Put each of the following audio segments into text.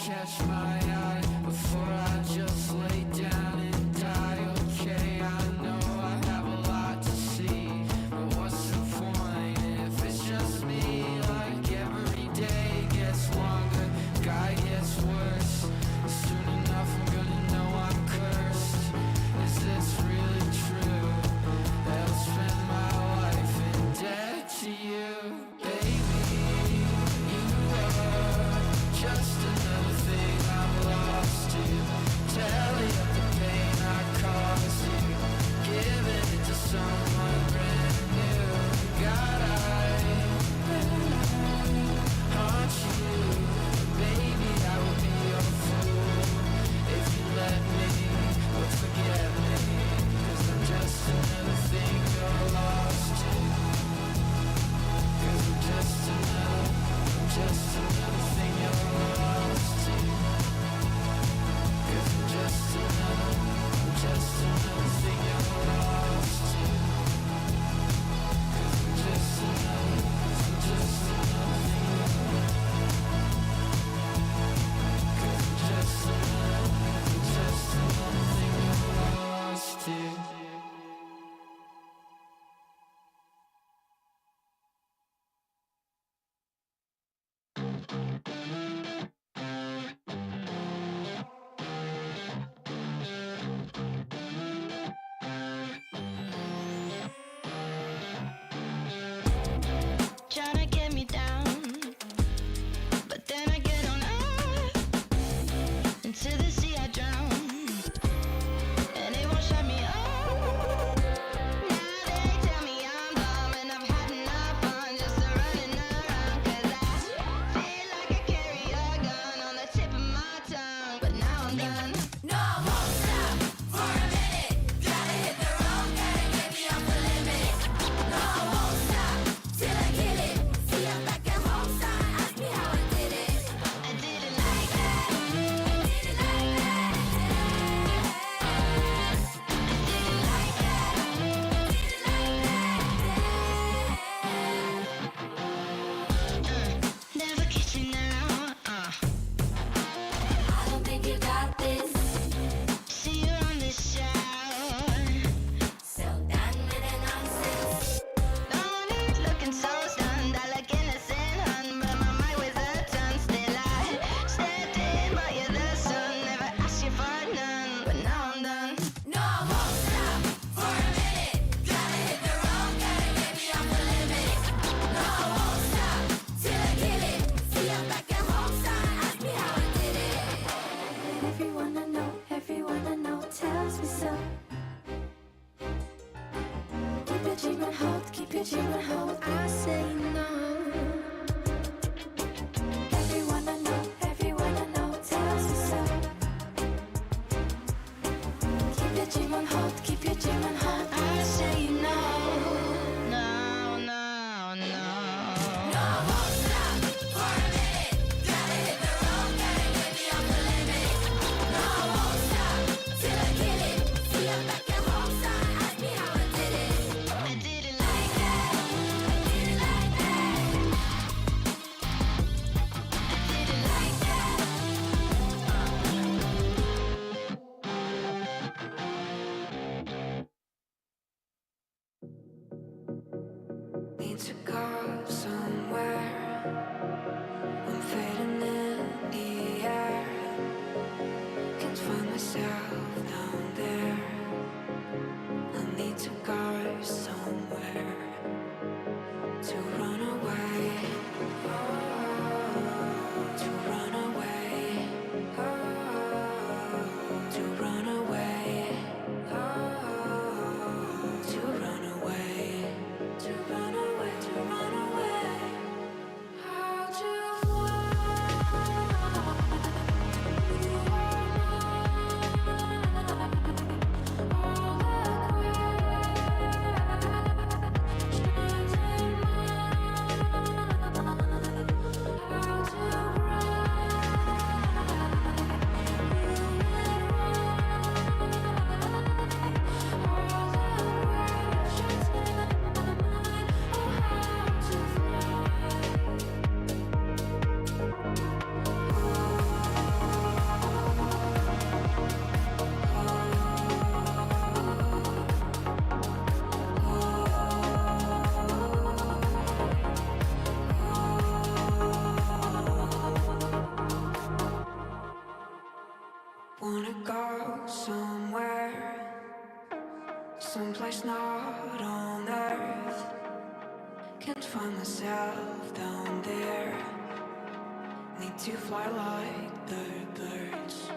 catch my eye before I just lay down and die. Okay, I know I have a lot to see, but what's the point if it's just me? Like every day gets longer, guy gets worse. Soon enough I'm gonna know I'm cursed. Is this really true? I'll spend my life in debt to you, baby. You are just another thing I've lost to. Tally up the pain I caused you, giving it to someone brand new. God, I haunt you, baby. I would be your fool if you let me or forget me, 'cause I'm just another thing you're lost to. 'Cause I'm just another thing you're lost to. 'Cause I'm just another thing you're lost to. 'Cause I'm just another thing you're 'Cause I'm just another thing you're lost to. Tryna get me down, but then I get on up. Into the sea I drown, and it won't shut me up. Now they tell me I'm dumb and I've had enough fun just running around. 'Cause I feel like I carry a gun on the tip of my tongue, but now I'm done. No, I won't stop for a minute. Gotta hit the road, gotta get me off the limit. No, I won't stop till I kill it. See, I'm back at home, son. Ask me how I did it. I did it like that. I did it like that. I did it like that. Never catch me now. I don't think you got this. See you on the show. So done with the nonsense. Don't need looking so stunned. I look innocent, hun, but my mind weighs a ton. Still I stepped in, but you're the sun. Never asked you for none, but now I'm done. No, I won't stop for a minute. Gotta hit the road, gotta get me off the limit. No, I won't stop till I kill it. See, I'm back at home, son. Ask me how I did it. Everyone I know tells me so. Keep your dream on hold, keep your dream on hold. I say no. Everyone I know tells me so. Keep your dream on hold, keep your dream on hold. I say no. No, no, no. No, I won't stop for a minute. Gotta hit the road, gotta get me off the limit. No, I won't stop till I kill it. See, I'm back at home, son. Ask me how I did it. I did it like that. I did it like that. I did it like that. Need to go somewhere. I'm fading in the air. Can't find myself down there. I need to go somewhere to run away. To run away. To run away. To run away. To run away. To run away. Wanna go somewhere, someplace not on earth. Can't find myself down there. Need to fly like the birds.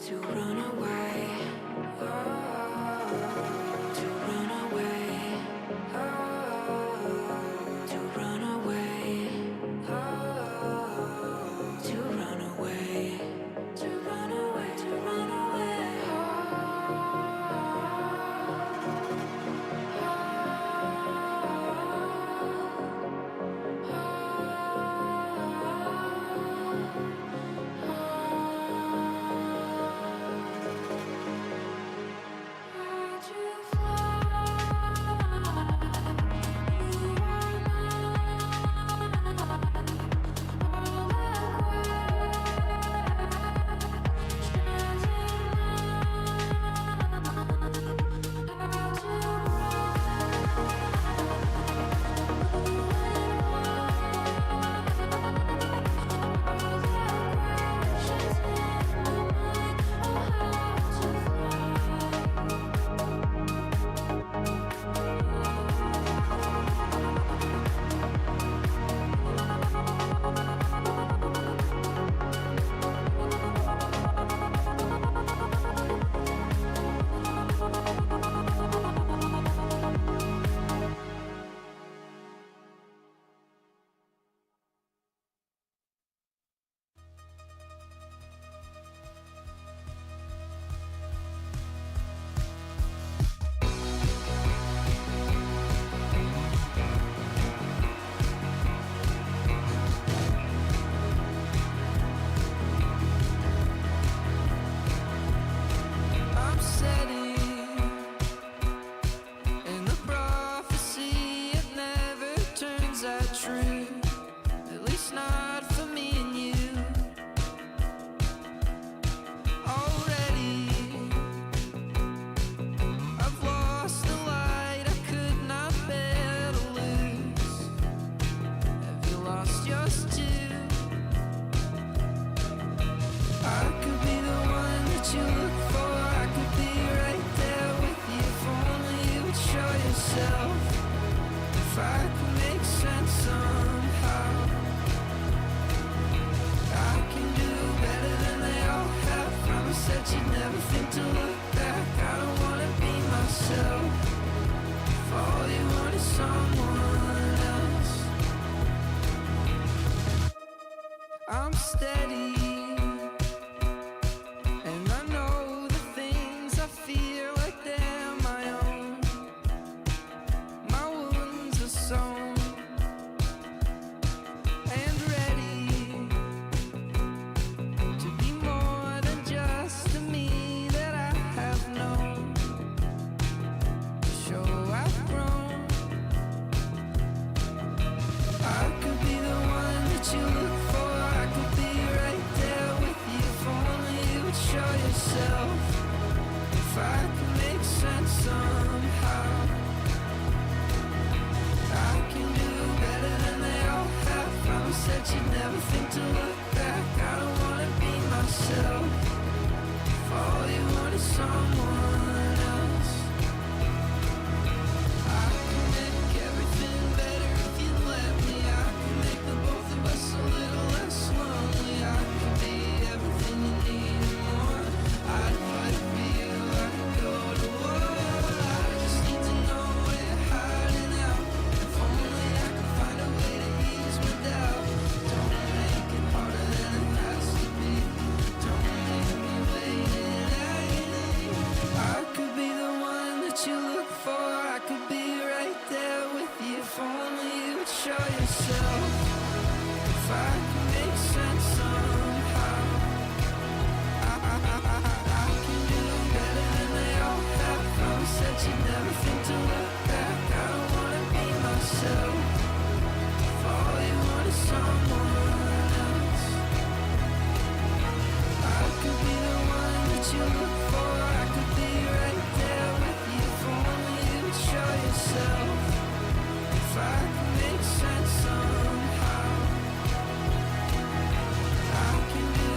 To run away, oh, to run away, oh, to run away, oh, to run away, to run away, to run away, I'm setting in the prophecy. It never turns out true, at least not for me and you. Already I've lost the light I could not bear to lose. Have you lost yours too? I could be the one that you look for. I could be right there with you if only you would show yourself. If I could make sense somehow, I can do better than they all have. Promise that you'd never think to look back. I don't wanna be myself if all you want is someone else. I'm steady, and I know the things I feel like they're my own. My wounds are sewn and ready to be more than just the me that I have known. To show I've grown. I could be the one that you look for. I could be right there with you if only you would show yourself. If I could make sense somehow, I can do better than they all have. Promise that you'd never think to look back. I don't wanna be myself if all you want is someone else. I can make everything better if you let me. I can make the both of us a little less lonely. I can be everything you need and more. I'd fight for you, I could go to war. I just need to know where you're hiding out. If only I could find a way to ease my doubt. Don't make it harder than it has to be. Don't make me wait in agony. I could be the one that you look for. I could be right there with you if only you would show yourself. If I could make sense somehow, I can do better than they all have. Promise that you'd never think to look back. I don't wanna be myself if all you want is someone else. I could be the one that you look for. I could be right there with you if only you would show yourself. If I could make sense somehow, I can do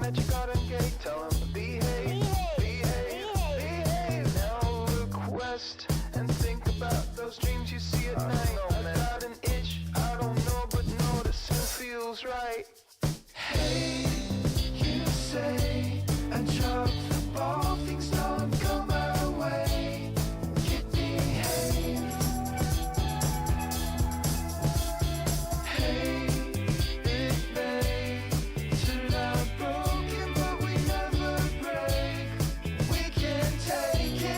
at your garden gate, tell him to behave, behave, behave. Now look west and think about those dreams you see at night. I got an itch, I don't know, but notice it feels right. Hey, you say I drop the ball, things don't go my way. You behave. Hey, it may turn out broken, but we never break. We can take it.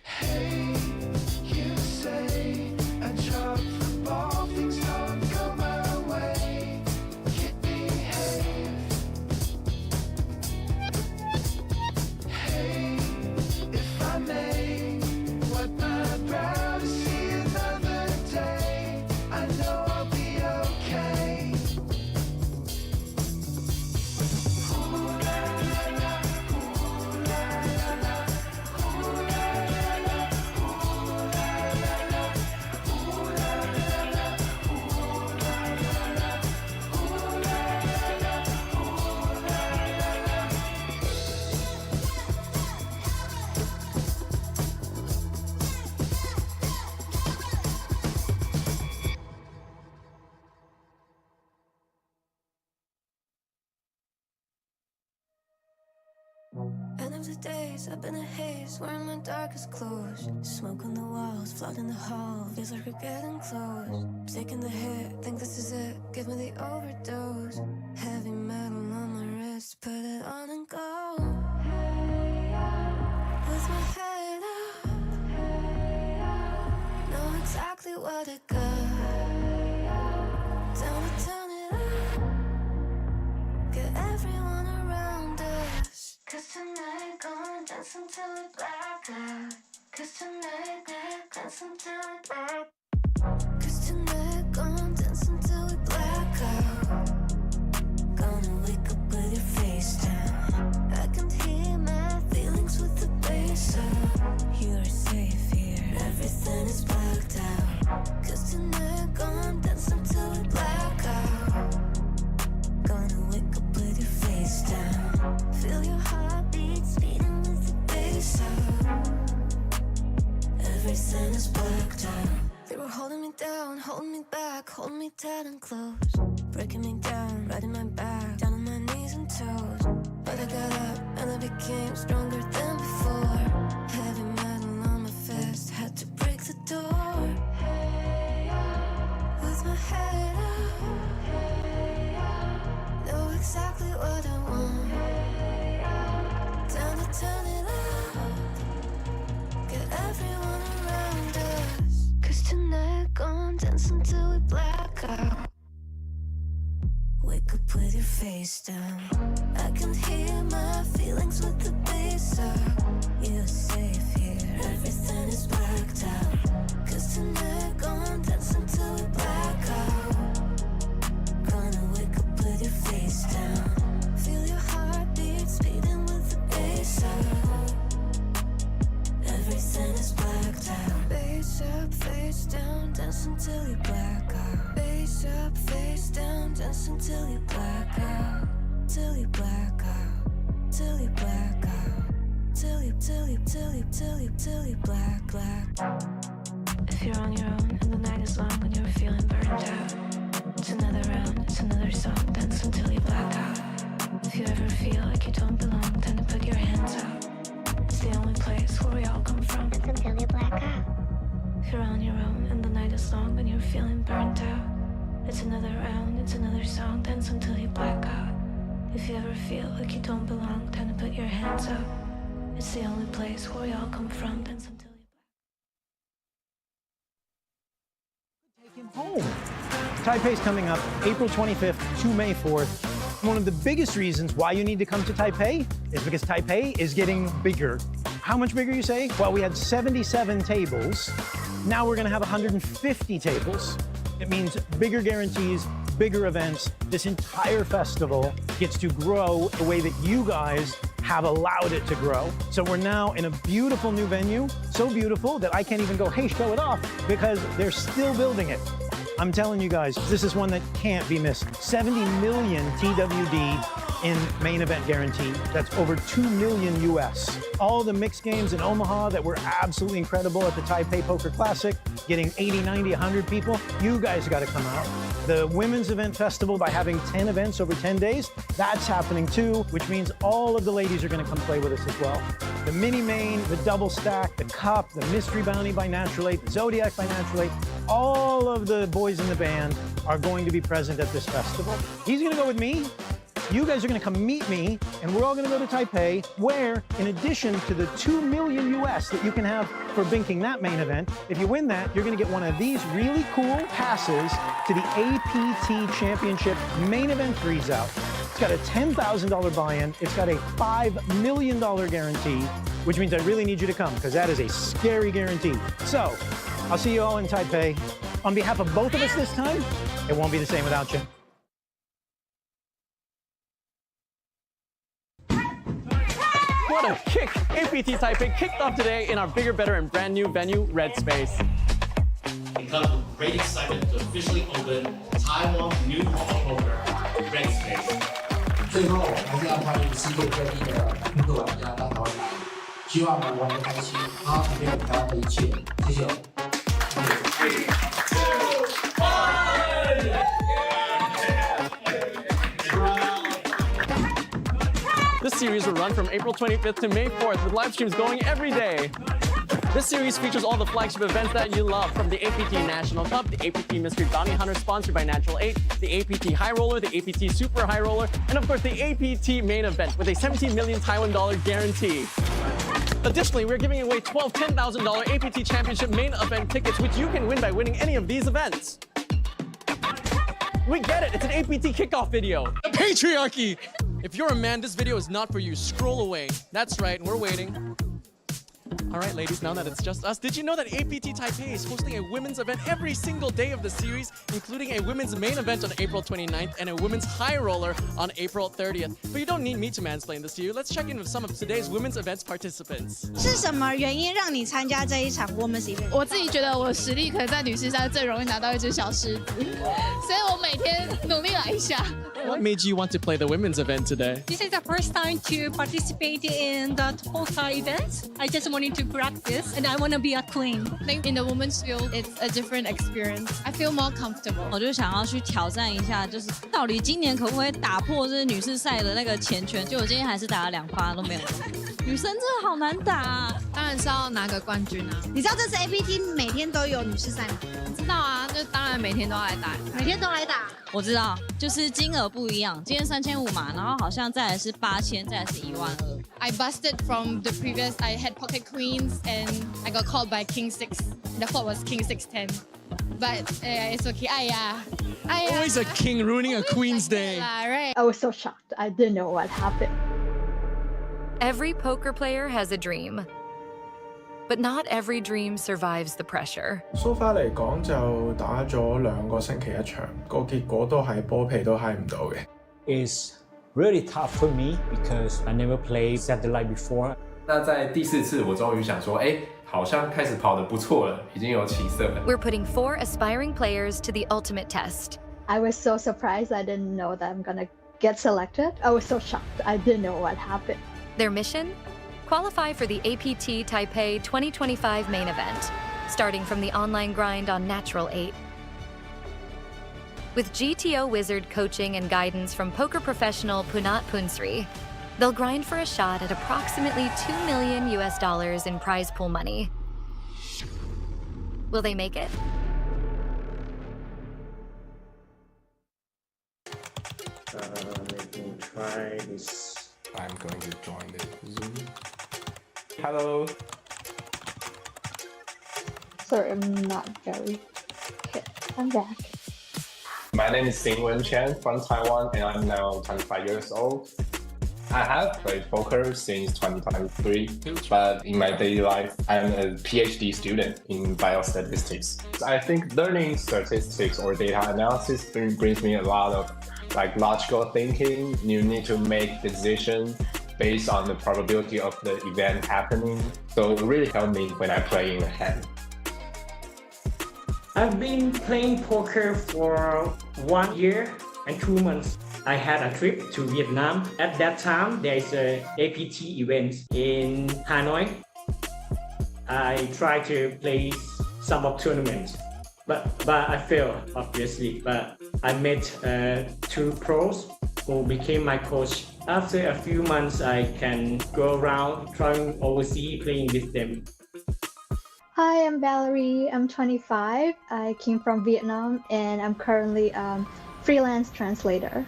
Hey, you say I drop the ball, things don't go my way. You behave. Hey, if I may, wipe my brow to see another day. I know I'll be okay. Ooh la la la, ooh la la la, ooh la la la, ooh la la la, ooh la la la, ooh la la la, ooh la la la, ooh la la la. End of the days, up in a haze, wearing my darkest clothes. Smoke on the walls, flood in the hall, feels like we're getting close. Taking the hit, think this is it, give me the overdose. Heavy metal on my wrist, put it on and go. With my head up, know exactly what it got. Down to turn it up, get everyone around us. 'Cause tonight gonna dance until we black out. 'Cause tonight dance until we black. 'Cause tonight gonna dance until we black out. Gonna wake up with your face down. I can hear my feelings with the bass up. You're safe here, everything is blacked out. 'Cause tonight gonna dance until we black out. Gonna wake up with your face down. Feel your heartbeat speeding with the bass up. Everything is blacked out. They were holding me down, holding me back, holding me tight and close. Breaking me down, riding my back, down on my knees and toes. But I got up and I became stronger than before. Heavy metal on my fist, had to break the door. With my head up, know exactly what I want. Down to turn it up, get everyone around us. 'Cause tonight gonna dance until we black out. Wake up with your face down. I can hear my feelings with the bass up. You're safe here, everything is blacked out. 'Cause tonight gonna dance until we black out. Gonna wake up with your face down. Feel your heartbeat speeding with the bass up. Everything is blacked out. Face up, face down, dance until you black out. Face up, face down, dance until you black out. Till you black out. Till you black out. Till you black. If you're on your own and the night is long and you're feeling burned out, it's another round, it's another song, dance until you black out. If you ever feel like you don't belong, then put your hands out. It's the only place where we all come from. Dance until you black out. If you're on your own and the night is long wrong, dance until you black out. If you ever feel like you don't belong, time to put your hands up. It's the only place where we all come from, dance until you Take him home. Taipei's coming up April 25th to May 4th. One of the biggest reasons why you need to come to Taipei is because Taipei is getting bigger. How much bigger, you say? Well, we had 77 tables. Now we're gonna have 150 tables. It means bigger guarantees, bigger events. This entire festival gets to grow the way that you guys have allowed it to grow. So we're now in a beautiful new venue, so beautiful that I can't even go, hey, show it off, because they're still building it. I'm telling you guys, this is one that can't be missed. 70 million TWD in main event guarantee. That's over 2 million US. All the mixed games in Omaha that were absolutely incredible at the Taipei Poker Classic, getting 80, 90, 100 people. You guys got to come out. The Women's Event Festival, by having 10 events over 10 days, that's happening too, which means all of the ladies are going to come play with us as well. The mini main, the double stack, the cup, the mystery bounty by Natural 8, the Zodiac by Natural 8, all of the boys in the band are going to be present at this festival. He's going to go with me. You guys are going to come meet me, and we're all going to go to Taipei, where, in addition to the 2 million US that you can have for binking that main event, if you win that, you're going to get one of these really cool passes to the APT Championship main event freeze-out. It's got a $10,000 buy-in. It's got a $5 million guarantee, which means I really need you to come, because that is a scary guarantee. So, I'll see you all in Taipei. On behalf of both of us this time, it won't be the same without you. What a kick! APT Taipei kicked off today in our bigger, better, and brand new venue, Red Space. It comes with great excitement to officially open Taiwan's new hall of poker, Red Space. 最后，还是要欢迎世界各地的扑克玩家到台湾来，希望我们玩得开心，好好体验台湾的一切。谢谢。 This series will run from April 25th to May 4th with live streams going every day. This series features all the flagship events that you love, from the APT National Cup, the APT Mystery Bounty Hunter sponsored by Natural 8, the APT High Roller, the APT Super High Roller, and of course the APT Main Event with a 17 million Taiwan dollar guarantee. Additionally, we're giving away 12 $10,000 APT Championship Main Event tickets, which you can win by winning any of these events. We get it, it's an APT kickoff video. The patriarchy! If you're a man, this video is not for you. Scroll away. That's right, we're waiting. All right, ladies, now that it's just us, did you know that APT Taipei is hosting a women's event every single day of the series, including a women's main event on April 29th and a women's high roller on April 30th? But you don't need me to mansplain this to you. Let's check in with some of today's women's events participants. 是什么原因让你参加这一场 Women's Event？ 我自己觉得我实力可能在女士赛最容易拿到一只小狮子，所以我每天努力来一下。 What made you want to play the women's event today? This is the first time to participate in the poker event. I just wanted to practice and I want to be a queen. I think in the women's field, it's a different experience. I feel more comfortable. 我就想要去挑战一下，就是到底今年可不可以打破这女士赛的那个前圈？就我今天还是打了2发都没有。女生真的好难打啊！当然是要拿个冠军啊！你知道这次 APT 每天都有女士赛吗？知道啊，就当然每天都来打，每天都来打。我知道，就是金额不一样，今天3500嘛，然后好像再来是8000，再来是12000。I busted from the previous. I had pocket queens and I got called by King 6. The flop was King 610. But it's okay. Always a king ruining a queen's day. Right. I was so shocked. I didn't know what happened. Every poker player has a dream. But not every dream survives the pressure. So far 嚟講就打咗2個星期一場，個結果都係波皮都揩唔到嘅。It's really tough for me because I never played satellite before. 那在第4次，我终于想说，好像开始跑得不错了，已经有起色了。We're putting 4 aspiring players to the ultimate test. I was so surprised. I didn't know that I'm gonna get selected. I was so shocked. I didn't know what happened. Their mission? Qualify for the APT Taipei 2025 main event, starting from the online grind on Natural 8. With GTO Wizard coaching and guidance from poker professional Punat Punsri, they'll grind for a shot at approximately $2 million US in prize pool money. Will they make it? Let me try this. I'm going to join the Zoom. Hello. Sorry, I'm not very. Okay, I'm back. My name is N8IN Chen from Taiwan, and I'm now 25 years old. I have played poker since 2023, but in my daily life, I'm a PhD student in biostatistics. I think learning statistics or data analysis brings me a lot of logical thinking. You need to make decisions based on the probability of the event happening. So it really helped me when I play in a hand. I've been playing poker for 1 year and 2 months. I had a trip to Vietnam. At that time, there is an APT event in Hanoi. I tried to play some of tournaments, but I failed, obviously. But I met 2 pros who became my coach. After a few months, I can go around trying overseas playing with them. Hi, I'm Valerie. I'm 25. I came from Vietnam and I'm currently a freelance translator.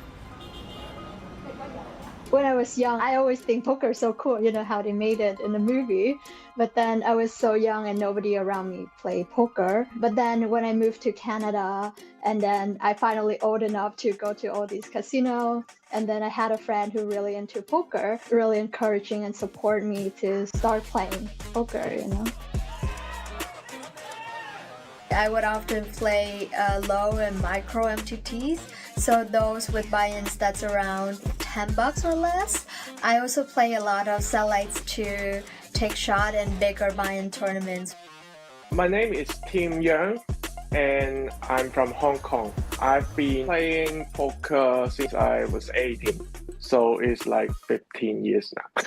When I was young, I always think poker is so cool, you know, how they made it in the movie. But then I was so young and nobody around me played poker. But then when I moved to Canada and then I finally old enough to go to all these casinos, and then I had a friend who really into poker, really encouraging and support me to start playing poker, you know. I would often play low and micro MTTs, so those with buy-ins that's around $10 or less. I also play a lot of satellites to take shot in bigger buy-in tournaments. My name is Tim Young and I'm from Hong Kong. I've been playing poker since I was 18, so it's like 15 years now.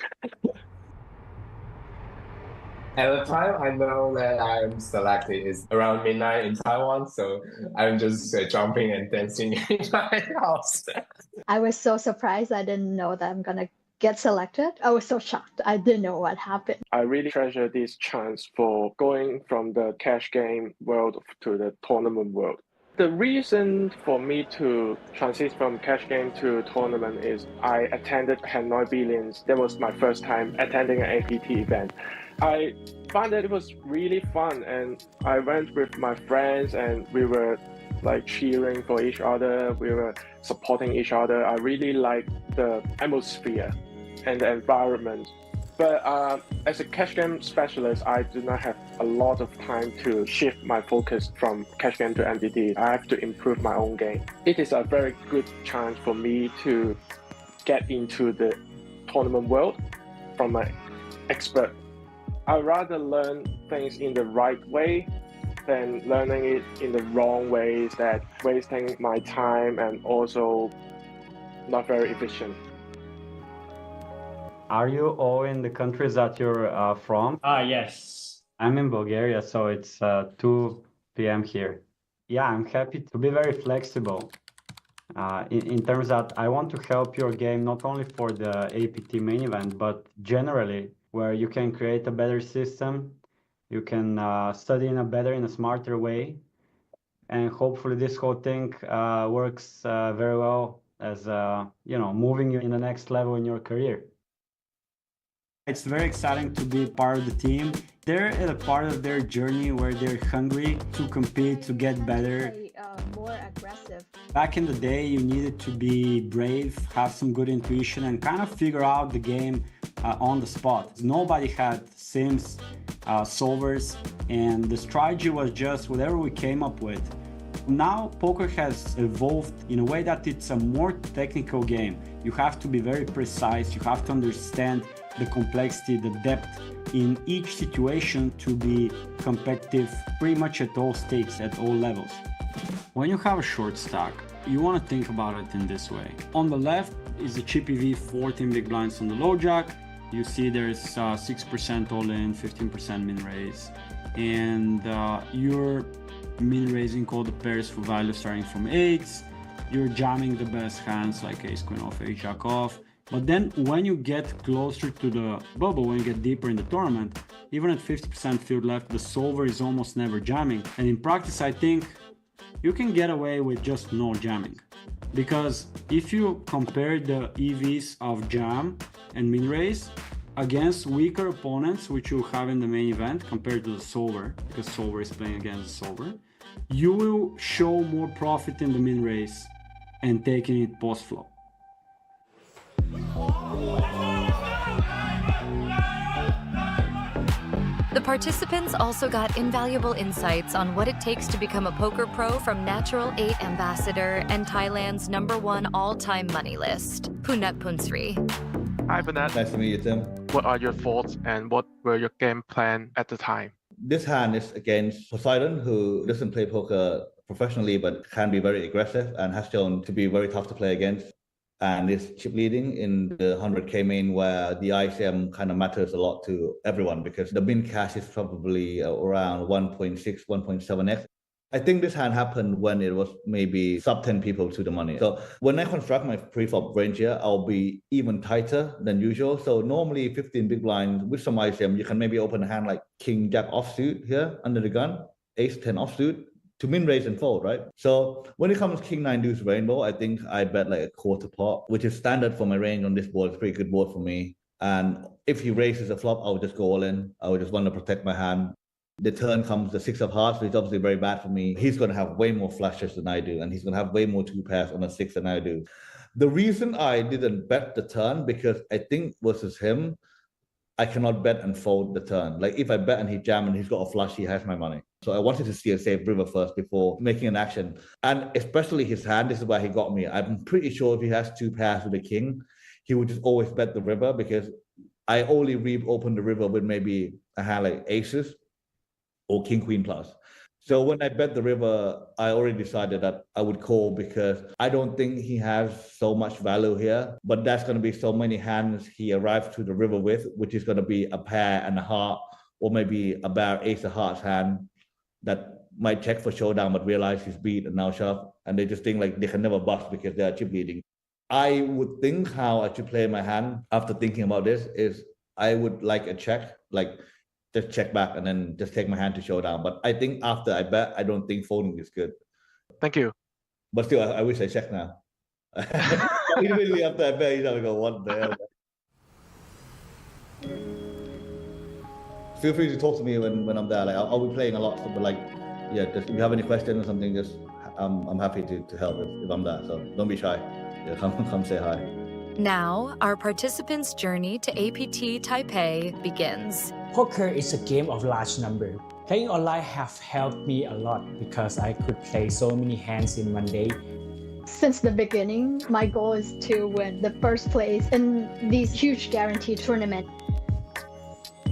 At the time, I know that I'm selected is around midnight in Taiwan, so I'm just jumping and dancing in my house. I was so surprised. I didn't know that I'm gonna get selected. I was so shocked. I didn't know what happened. I really treasure this chance for going from the cash game world to the tournament world. The reason for me to transit from cash game to tournament is I attended Hanoi Billions. That was my first time attending an APT event. I found that it was really fun and I went with my friends and we were like cheering for each other, we were supporting each other. I really liked the atmosphere and the environment. But as a cash game specialist, I do not have a lot of time to shift my focus from cash game to MTT. I have to improve my own game. It is a very good chance for me to get into the tournament world from an expert. I'd rather learn things in the right way than learning it in the wrong ways, that wasting my time and also not very efficient. Are you all in the countries that you're from? Yes. I'm in Bulgaria, so it's 2 p.m. here. Yeah, I'm happy to be very flexible in terms that I want to help your game not only for the APT Main Event, but generally, where you can create a better system, you can study in a smarter way, and hopefully this whole thing works very well as moving you in the next level in your career. It's very exciting to be part of the team. They're at a part of their journey where they're hungry to compete, to get better. More aggressive. Back in the day, you needed to be brave, have some good intuition, and kind of figure out the game on the spot. Nobody had sims, solvers, and the strategy was just whatever we came up with. Now, poker has evolved in a way that it's a more technical game. You have to be very precise, you have to understand the complexity, the depth in each situation to be competitive pretty much at all stakes, at all levels. When you have a short stack, you want to think about it in this way. On the left is the chippy V 14 big blinds on the low jack. You see there's 6% all in, 15% min raise, and you're min raising all the pairs for value starting from 8s. You're jamming the best hands like ace queen off, ace jack off. But then when you get closer to the bubble, when you get deeper in the tournament, even at 50% field left, the solver is almost never jamming. And in practice, I think you can get away with just no jamming. because if you compare the EVs of Jam and Min Race against weaker opponents, which you have in the main event compared to the solver, because solver is playing against the solver, you will show more profit in the Min Race and taking it post-flop. The participants also got invaluable insights on what it takes to become a poker pro from Natural 8 ambassador and Thailand's #1 all-time money list, Punat Punsri. Hi, Bernard. Nice to meet you, Tim. What are your thoughts and what were your game plan at the time? This hand is against Poseidon, who doesn't play poker professionally but can be very aggressive and has shown to be very tough to play against. And is chip leading in the 100K main, where the ICM kind of matters a lot to everyone because the min cash is probably around 1.6, 1.7x. I think this hand happened when it was maybe sub 10 people to the money. So when I construct my pre-flop range here, I'll be even tighter than usual. So normally 15 big blinds with some ICM, you can maybe open a hand like King Jack offsuit here under the gun, Ace 10 offsuit to min raise and fold, right? So when it comes King 9 deuce rainbow, I think I bet like a quarter pot, which is standard for my range on this board. It's a pretty good board for me. And if he raises a flop, I'll just go all in. I would just want to protect my hand. The turn comes the 6 of hearts, which is obviously very bad for me. He's going to have way more flushes than I do, and he's going to have way more 2 pairs on a 6 than I do. The reason I didn't bet the turn, because I think versus him, I cannot bet and fold the turn. Like if I bet and he jam and he's got a flush, he has my money. So I wanted to see a safe river first before making an action. And especially his hand, this is why he got me. I'm pretty sure if he has 2 pairs with a king, he would just always bet the river, because I only reopen the river with maybe a hand like aces or king queen plus. So when I bet the river, I already decided that I would call, because I don't think he has so much value here, but that's going to be so many hands he arrives to the river with, which is going to be a pair and a heart, or maybe a bare ace of hearts hand that might check for showdown but realize he's beat and now shove, and they just think like they can never bust because they are chip leading. I would think how I should play my hand after thinking about this is I would like a check, like just check back and then just take my hand to showdown. But I think after I bet, I don't think folding is good. Thank you. But still, I wish I checked now. Immediately after I bet, he's going to go, what the hell? Feel free to talk to me when I'm there. Like I'll be playing a lot, but like, yeah, just, if you have any questions or something, just I'm happy to help if I'm there. So don't be shy. Yeah, come say hi. Now, our participants' journey to APT Taipei begins. Poker is a game of large number. Playing online have helped me a lot because I could play so many hands in one day. Since the beginning, my goal is to win the first place in these huge guaranteed tournaments.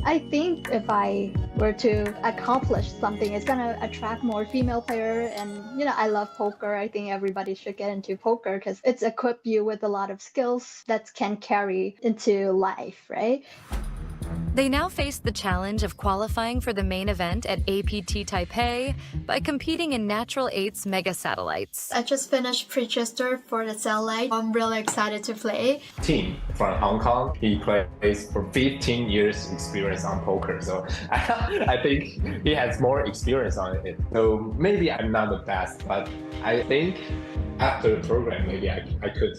I think if I were to accomplish something, it's gonna attract more female players, and I love poker. I think everybody should get into poker because it's equipped you with a lot of skills that can carry into life, right? They now face the challenge of qualifying for the main event at APT Taipei by competing in Natural 8's mega satellites. I just finished pre-register for the satellite. I'm really excited to play. Tim from Hong Kong, he plays for 15 years experience on poker. So I think he has more experience on it. So maybe I'm not the best, but I think after the program, maybe I could.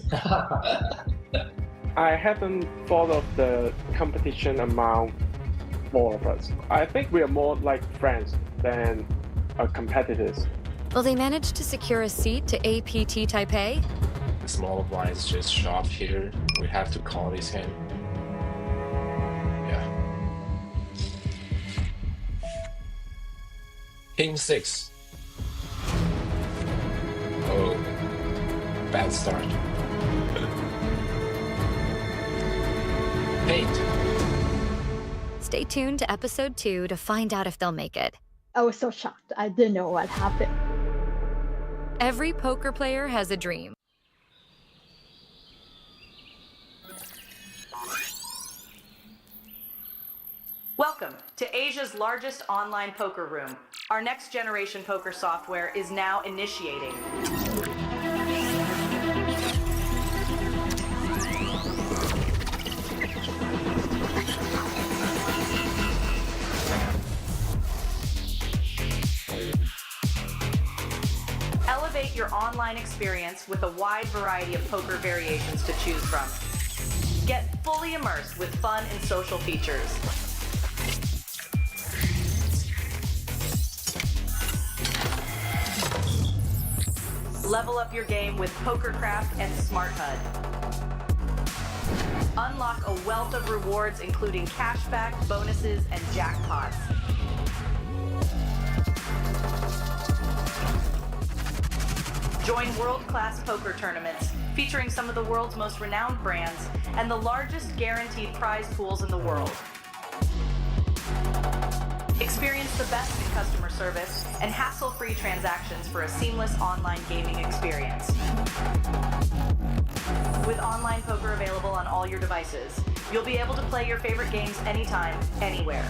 I haven't thought of the competition among 4 of us. I think we are more like friends than competitors. Will they manage to secure a seat to APT Taipei? The small blinds just shove here. We have to call this hand. Yeah. King 6. Oh, bad start. 8. Stay tuned to episode 2 to find out if they'll make it. I was so shocked. I didn't know what happened. Every poker player has a dream. Welcome to Asia's largest online poker room. Our next generation poker software is now initiating. Elevate your online experience with a wide variety of poker variations to choose from. Get fully immersed with fun and social features. Level up your game with PokerCraft and Smart HUD. Unlock a wealth of rewards including cashback, bonuses, and jackpots. Join world-class poker tournaments featuring some of the world's most renowned brands and the largest guaranteed prize pools in the world. Experience the best in customer service and hassle-free transactions for a seamless online gaming experience. With online poker available on all your devices, you'll be able to play your favorite games anytime, anywhere.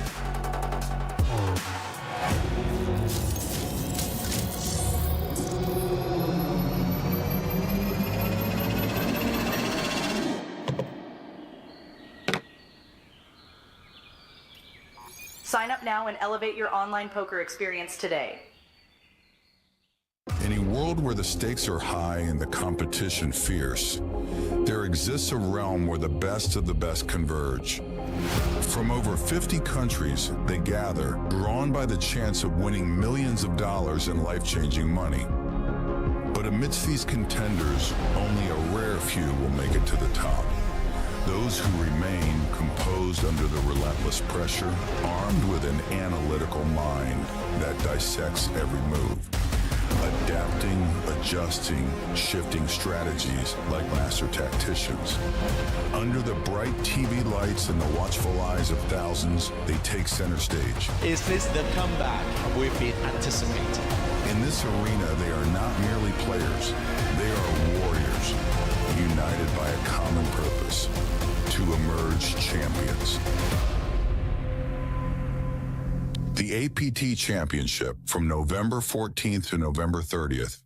Sign up now and elevate your online poker experience today. In a world where the stakes are high and the competition fierce, there exists a realm where the best of the best converge. From over 50 countries, they gather, drawn by the chance of winning millions of dollars in life-changing money. But amidst these contenders, only a rare few will make it to the top. Those who remain composed under the relentless pressure, armed with an analytical mind that dissects every move, adapting, adjusting, shifting strategies like master tacticians. Under the bright TV lights and the watchful eyes of thousands, they take center stage. Is this the comeback we've been anticipating? In this arena, they are not merely players, they are warriors, united by a common purpose, to emerge champions. The APT Championship from November 14th to November 30th.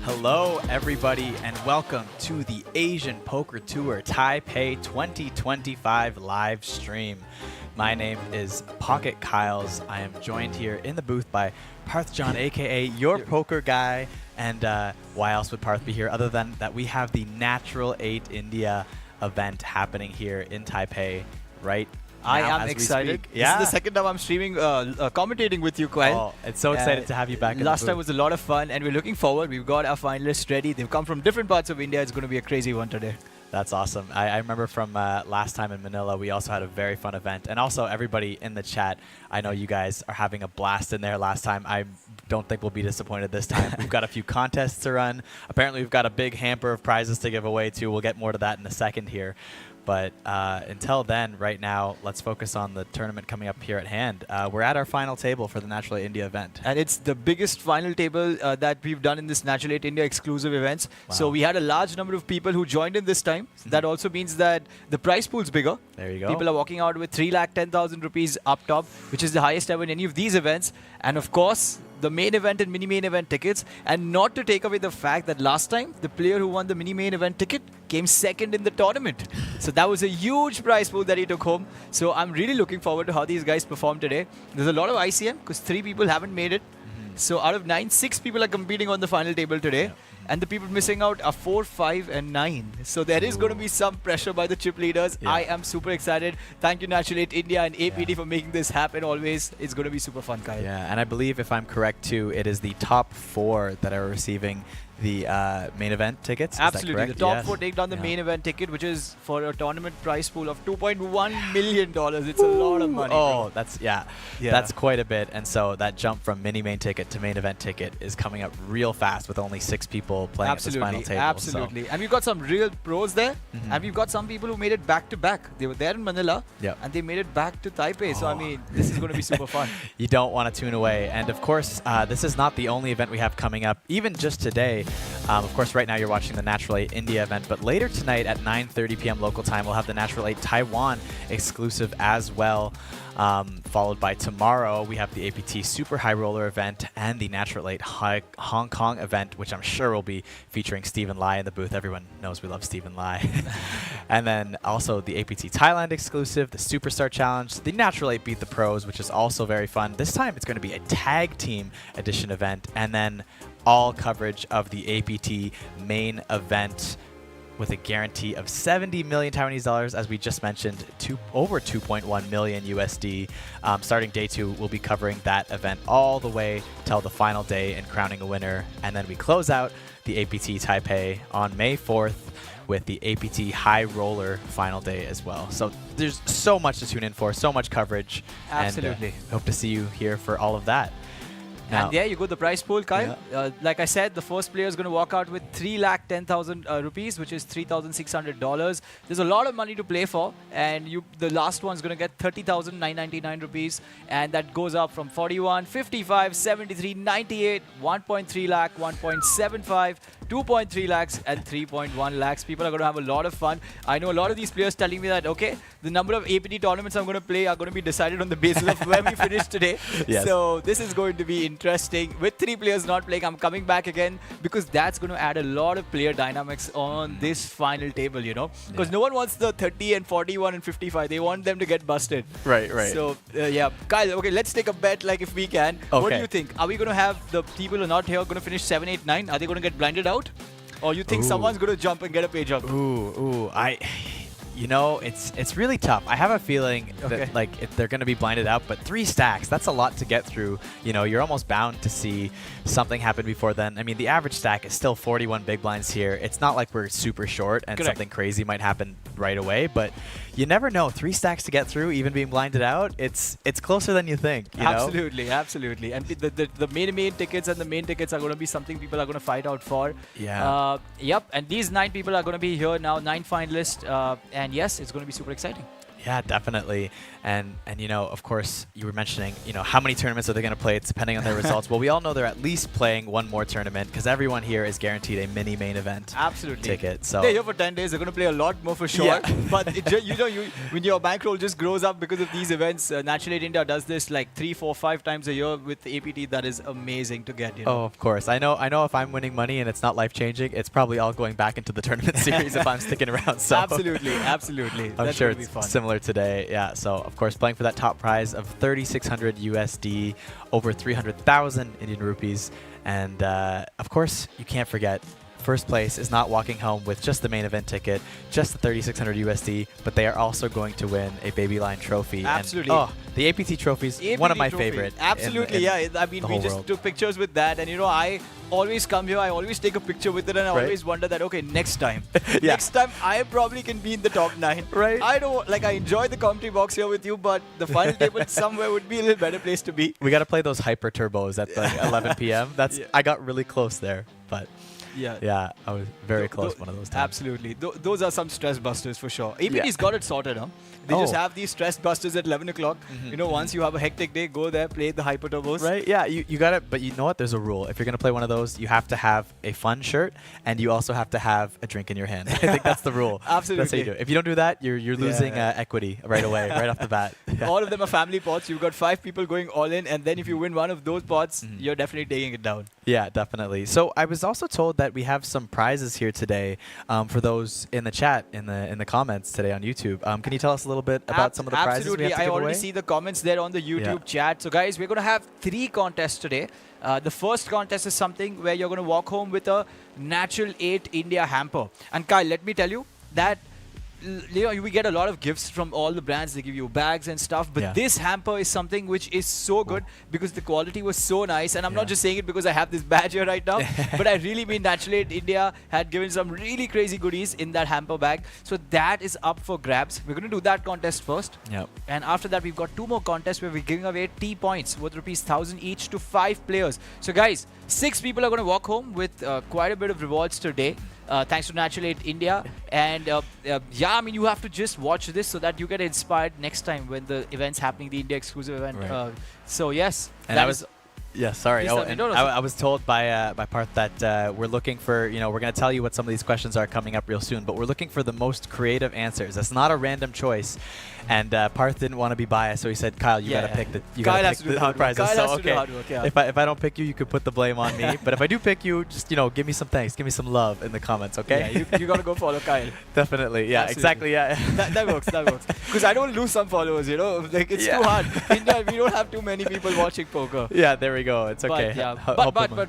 Hello, everybody, and welcome to the Asian Poker Tour Taipei 2025 live stream. My name is Pocket Kyles. I am joined here in the booth by Parth John, aka your poker guy. And why else would Parth be here other than that we have the Natural 8 India event happening here in Taipei right I now am as excited. We speak. Yeah. This is the second time I'm streaming, commentating with you, Kyle. Oh, it's so excited to have you back in the Last booth. time was a lot of fun, and we're looking forward. We've got our finalists ready. They've come from different parts of India. It's going to be a crazy one today. That's awesome. I remember from last time in Manila, we also had a very fun event. And also everybody in the chat, I know you guys are having a blast in there last time. I don't think we'll be disappointed this time. We've got a few contests to run. Apparently we've got a big hamper of prizes to give away too. We'll get more to that in a second here. But until then, right now, let's focus on the tournament coming up here at hand. We're at our final table for the Natural 8 India event. And it's the biggest final table that we've done in this Natural 8 India exclusive events. Wow. So we had a large number of people who joined in this time. That also means that the prize pool's bigger. There you go. People are walking out with 3,10,000 rupees up top, which is the highest ever in any of these events. And of course, the main event and mini main event tickets. And not to take away the fact that last time, the player who won the mini main event ticket came second in the tournament. So that was a huge prize pool that he took home. So I'm really looking forward to how these guys perform today. There's a lot of ICM because 3 people haven't made it. So out of 9, 6 people are competing on the final table today. and the people missing out are 4, 5, and 9. So there is going to be some pressure by the chip leaders. I am super excited. Thank you, Natural 8 India and APT for making this happen always. It's going to be super fun, Kyle. Yeah, and I believe, if I'm correct too, it is the top 4 that are receiving the main event tickets. Absolutely. Is that The top correct? 4 take down the main event ticket, which is for a tournament prize pool of $2.1 million. It's a lot of money. Oh, bro. that's quite a bit. And so that jump from mini main ticket to main event ticket is coming up real fast with only 6 people playing at this final table. Absolutely. So. And we've got some real pros there. And we've got some people who made it back to back. They were there in Manila and they made it back to Taipei. So I mean, this is going to be super fun. You don't want to tune away. And of course, this is not the only event we have coming up. Even just today, of course, right now you're watching the Natural 8 India event, but later tonight at 9:30 p.m. local time, we'll have the Natural 8 Taiwan exclusive as well. Followed by tomorrow, we have the APT Super High Roller event and the Natural 8 Hong Kong event, which I'm sure will be featuring Stephen Lai in the booth. Everyone knows we love Stephen Lai. And then also the APT Thailand exclusive, the Superstar Challenge, the Natural 8 Beat the Pros, which is also very fun. This time it's going to be a tag team edition event, and then all coverage of the APT main event with a guarantee of 70 million Taiwanese dollars, as we just mentioned, over 2.1 million USD. Starting day 2, we'll be covering that event all the way till the final day and crowning a winner. And then we close out the APT Taipei on May 4th with the APT High Roller final day as well. So there's so much to tune in for, so much coverage. Absolutely. And hope to see you here for all of that. Now, and there you go, the prize pool, Kyle. Like I said, the first player is going to walk out with 3,10,000 rupees, which is $3,600. There's a lot of money to play for, and the last one's going to get 30,999 rupees, and that goes up from 41, 55, 73, 98, 1.3 lakh, 1.75, 2.3 lakhs, and 3.1 lakhs. People are going to have a lot of fun. I know a lot of these players telling me that, okay, the number of APT tournaments I'm going to play are going to be decided on the basis of where we finish today. Yes. So this is going to be interesting. With 3 players not playing, I'm coming back again because that's going to add a lot of player dynamics on this final table, you know. Because no one wants the 30 and 41 and 55. They want them to get busted. Right. So, yeah. Kyle, okay, let's take a bet, like, if we can. Okay. What do you think? Are we going to have the people who are not here going to finish 7, 8, 9? Are they going to get blinded out? Or you think someone's going to jump and get a page up? You know, it's really tough. I have a feeling that they're going to be blinded out, but 3 stacks, that's a lot to get through. You know, you're almost bound to see something happen before then. I mean, the average stack is still 41 big blinds here. It's not like we're super short and something crazy might happen right away, but you never know. 3 stacks to get through, even being blinded out, it's closer than you think. You Absolutely. And the main tickets and the main tickets are going to be something people are going to fight out for. Yeah. Yep. And these 9 people are going to be here now, 9 finalists. And yes, it's going to be super exciting. Yeah, definitely. And you know, of course, you were mentioning, you know, how many tournaments are they going to play? It's depending on their results. Well, we all know they're at least playing 1 more tournament because everyone here is guaranteed a mini main event ticket. So they're here for 10 days. They're going to play a lot more for sure. Yeah. But when your bankroll just grows up because of these events, Natural 8 India does this like 3, 4, 5 times a year with the APT. That is amazing to get. You know? Oh, of course. I know if I'm winning money and it's not life-changing, it's probably all going back into the tournament series if I'm sticking around. So Absolutely. I'm sure it's similar today. Yeah. So of course, playing for that top prize of 3,600 USD, over 300,000 Indian rupees, and of course, you can't forget. First place is not walking home with just the main event ticket, just the 3,600 USD, but they are also going to win a Baby Line trophy. Absolutely. And, the APT trophies, one of my favorite. Absolutely, yeah. I mean, we just took pictures with that, and you know, I always come here, I always take a picture with it, and I always wonder that, okay, next time. Next time, I probably can be in the top 9. Right. I don't, I enjoy the commentary box here with you, but the final table somewhere would be a little better place to be. We got to play those hyper turbos at like 11 p.m. I got really close there, but... Yeah, I was very close one of those times. Absolutely. Those are some stress busters for sure. APT's got it sorted, huh? They just have these stress busters at 11 o'clock. You know, once you have a hectic day, go there, play the hyper turbos. Right, yeah, you got it. But you know what? There's a rule. If you're going to play one of those, you have to have a fun shirt, and you also have to have a drink in your hand. I think that's the rule. Absolutely. That's how you do it. If you don't do that, you're losing equity right away, right off the bat. All of them are family pots. You've got 5 people going all in, and then if you win one of those pots, you're definitely taking it down. Yeah, definitely. So I was also told that we have some prizes here today for those in the chat, in the comments today on YouTube. Can you tell us a little bit about some of the prizes we have to give I already away? see the comments there on the YouTube chat. So guys, we're going to have 3 contests today. The first contest is something where you're going to walk home with a Natural 8 India hamper. And Kyle, let me tell you that we get a lot of gifts from all the brands. They give you bags and stuff, but this hamper is something which is so good because the quality was so nice. And I'm not just saying it because I have this badge here right now, but I really mean Natural 8 India had given some really crazy goodies in that hamper bag. So that is up for grabs. We're going to do that contest first. And after that, we've got 2 more contests where we're giving away T points worth ₹1,000 each to 5 players. So guys, 6 people are going to walk home with quite a bit of rewards today. Thanks to Natural 8 India. And yeah, I mean, you have to just watch this so that you get inspired next time when the event's happening, the India exclusive event. So yes. And I was I was told by Parth that we're looking for, we're going to tell you what some of these questions are coming up real soon, but we're looking for the most creative answers. That's not a random choice. And Parth didn't want to be biased, so he said, Kyle, you got to pick the prizes. Kyle has so to do hard work, if I don't pick you, you could put the blame on me. But if I do pick you, just give me some thanks, give me some love in the comments, okay? Yeah, you got to go follow Kyle. Definitely, yeah, exactly, yeah. that works, that works. Because I don't lose some followers, like it's too hard. India, we don't have too many people watching poker. Yeah, there we go. It's okay.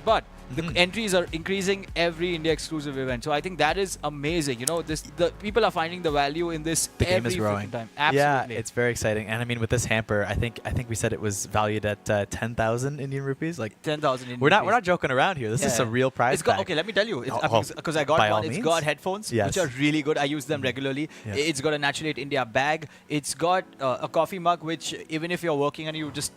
But the entries are increasing every India exclusive event. So I think that is amazing. The people are finding the value in this. The game is growing. Time. Absolutely. Yeah, it's very exciting. And I mean, with this hamper, I think we said it was valued at 10,000 Indian rupees. Like 10,000 Indian rupees. We're not joking around here. This is some real prize. Okay, let me tell you. Because I got one. It's got headphones, which are really good. I use them regularly. It's got a Natural 8 India bag. It's got a coffee mug, which even if you're working and you just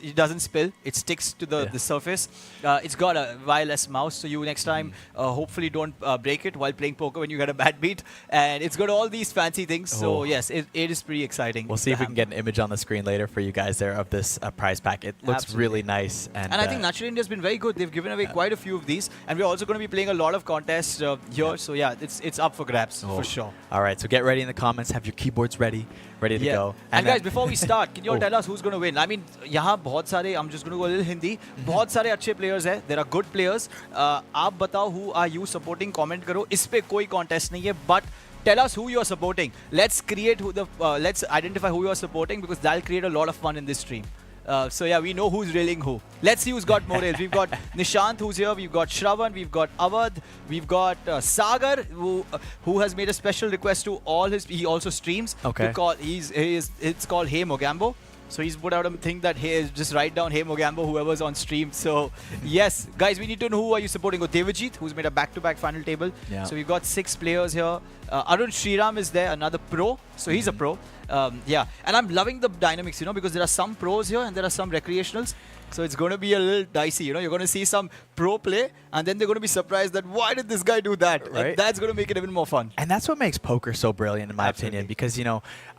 it doesn't spill, it sticks to the surface. It's got a wireless mouse, so you next time hopefully don't break it while playing poker when you get a bad beat. And it's got all these fancy things. So yes, it is pretty exciting. We'll see if we can get an image on the screen later for you guys there of this prize pack. It looks really nice. And I think Natural India has been very good. They've given away quite a few of these, and we're also going to be playing a lot of contests here. So yeah, it's up for grabs for sure. All right, so get ready in the comments. Have your keyboards ready to go. And guys, before we start, can you all tell us who's going to win? I mean, यहाँ बहुत सारे, I'm just going to go a little Hindi. बहुत सारे अच्छे players हैं. There are good players. आप बताओ who are you supporting? Comment करो. इस पे कोई contest नहीं है, but tell us who you are supporting. Let's identify who you are supporting because that'll create a lot of fun in this stream. So yeah, we know who's railing who. Let's see who's got more rails. We've got Nishant who's here. We've got Shravan. We've got Awadh. We've got Sagar who has made a special request to all his. He also streams. Okay. It's called Hey Mogambo. So he's put out a thing that, hey, just write down Hey Mogambo, whoever's on stream. So yes, guys, we need to know who are you supporting. Devajit, who's made a back-to-back final table. Yeah. So we've got 6 players here. Arun Sriram is there, another pro. So he's a pro. Yeah, and I'm loving the dynamics, because there are some pros here and there are some recreationals. So it's going to be a little dicey, You're going to see some pro play and then they're going to be surprised that why did this guy do that? Right. And that's going to make it even more fun. And that's what makes poker so brilliant in my opinion because,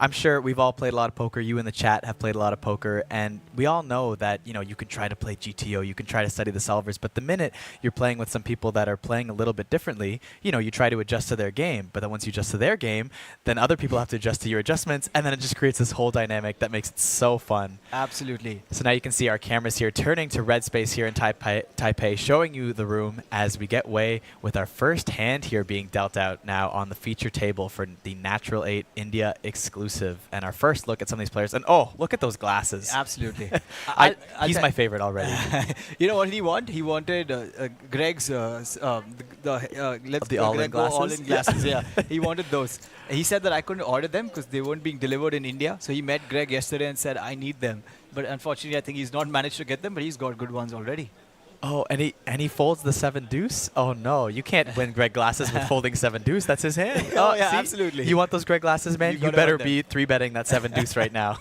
I'm sure we've all played a lot of poker. You in the chat have played a lot of poker and we all know that, you can try to play GTO, you can try to study the solvers, but the minute you're playing with some people that are playing a little bit differently, you try to adjust to their game. But then once you adjust to their game, then other people have to adjust to your adjustments and then it just creates this whole dynamic that makes it so fun. Absolutely. So now you can see our cameras here turning to red space here in Taipei, showing you the room as we get way with our first hand here being dealt out now on the feature table for the Natural 8 India exclusive. And our first look at some of these players. And oh, look at those glasses. Absolutely. He's my favorite already. You know what he wanted? He wanted Greg's the all-in glasses. Yeah, he wanted those. He said that I couldn't order them because they weren't being delivered in India. So he met Greg yesterday and said, I need them. But unfortunately, I think he's not managed to get them, but he's got good ones already. Oh, and he folds the 7 deuce? Oh, no. You can't win Greg glasses with folding 7 deuce. That's his hand. Oh, yeah, see? absolutely. You want those Greg glasses, man? You better be 3-betting that 7 deuce right now.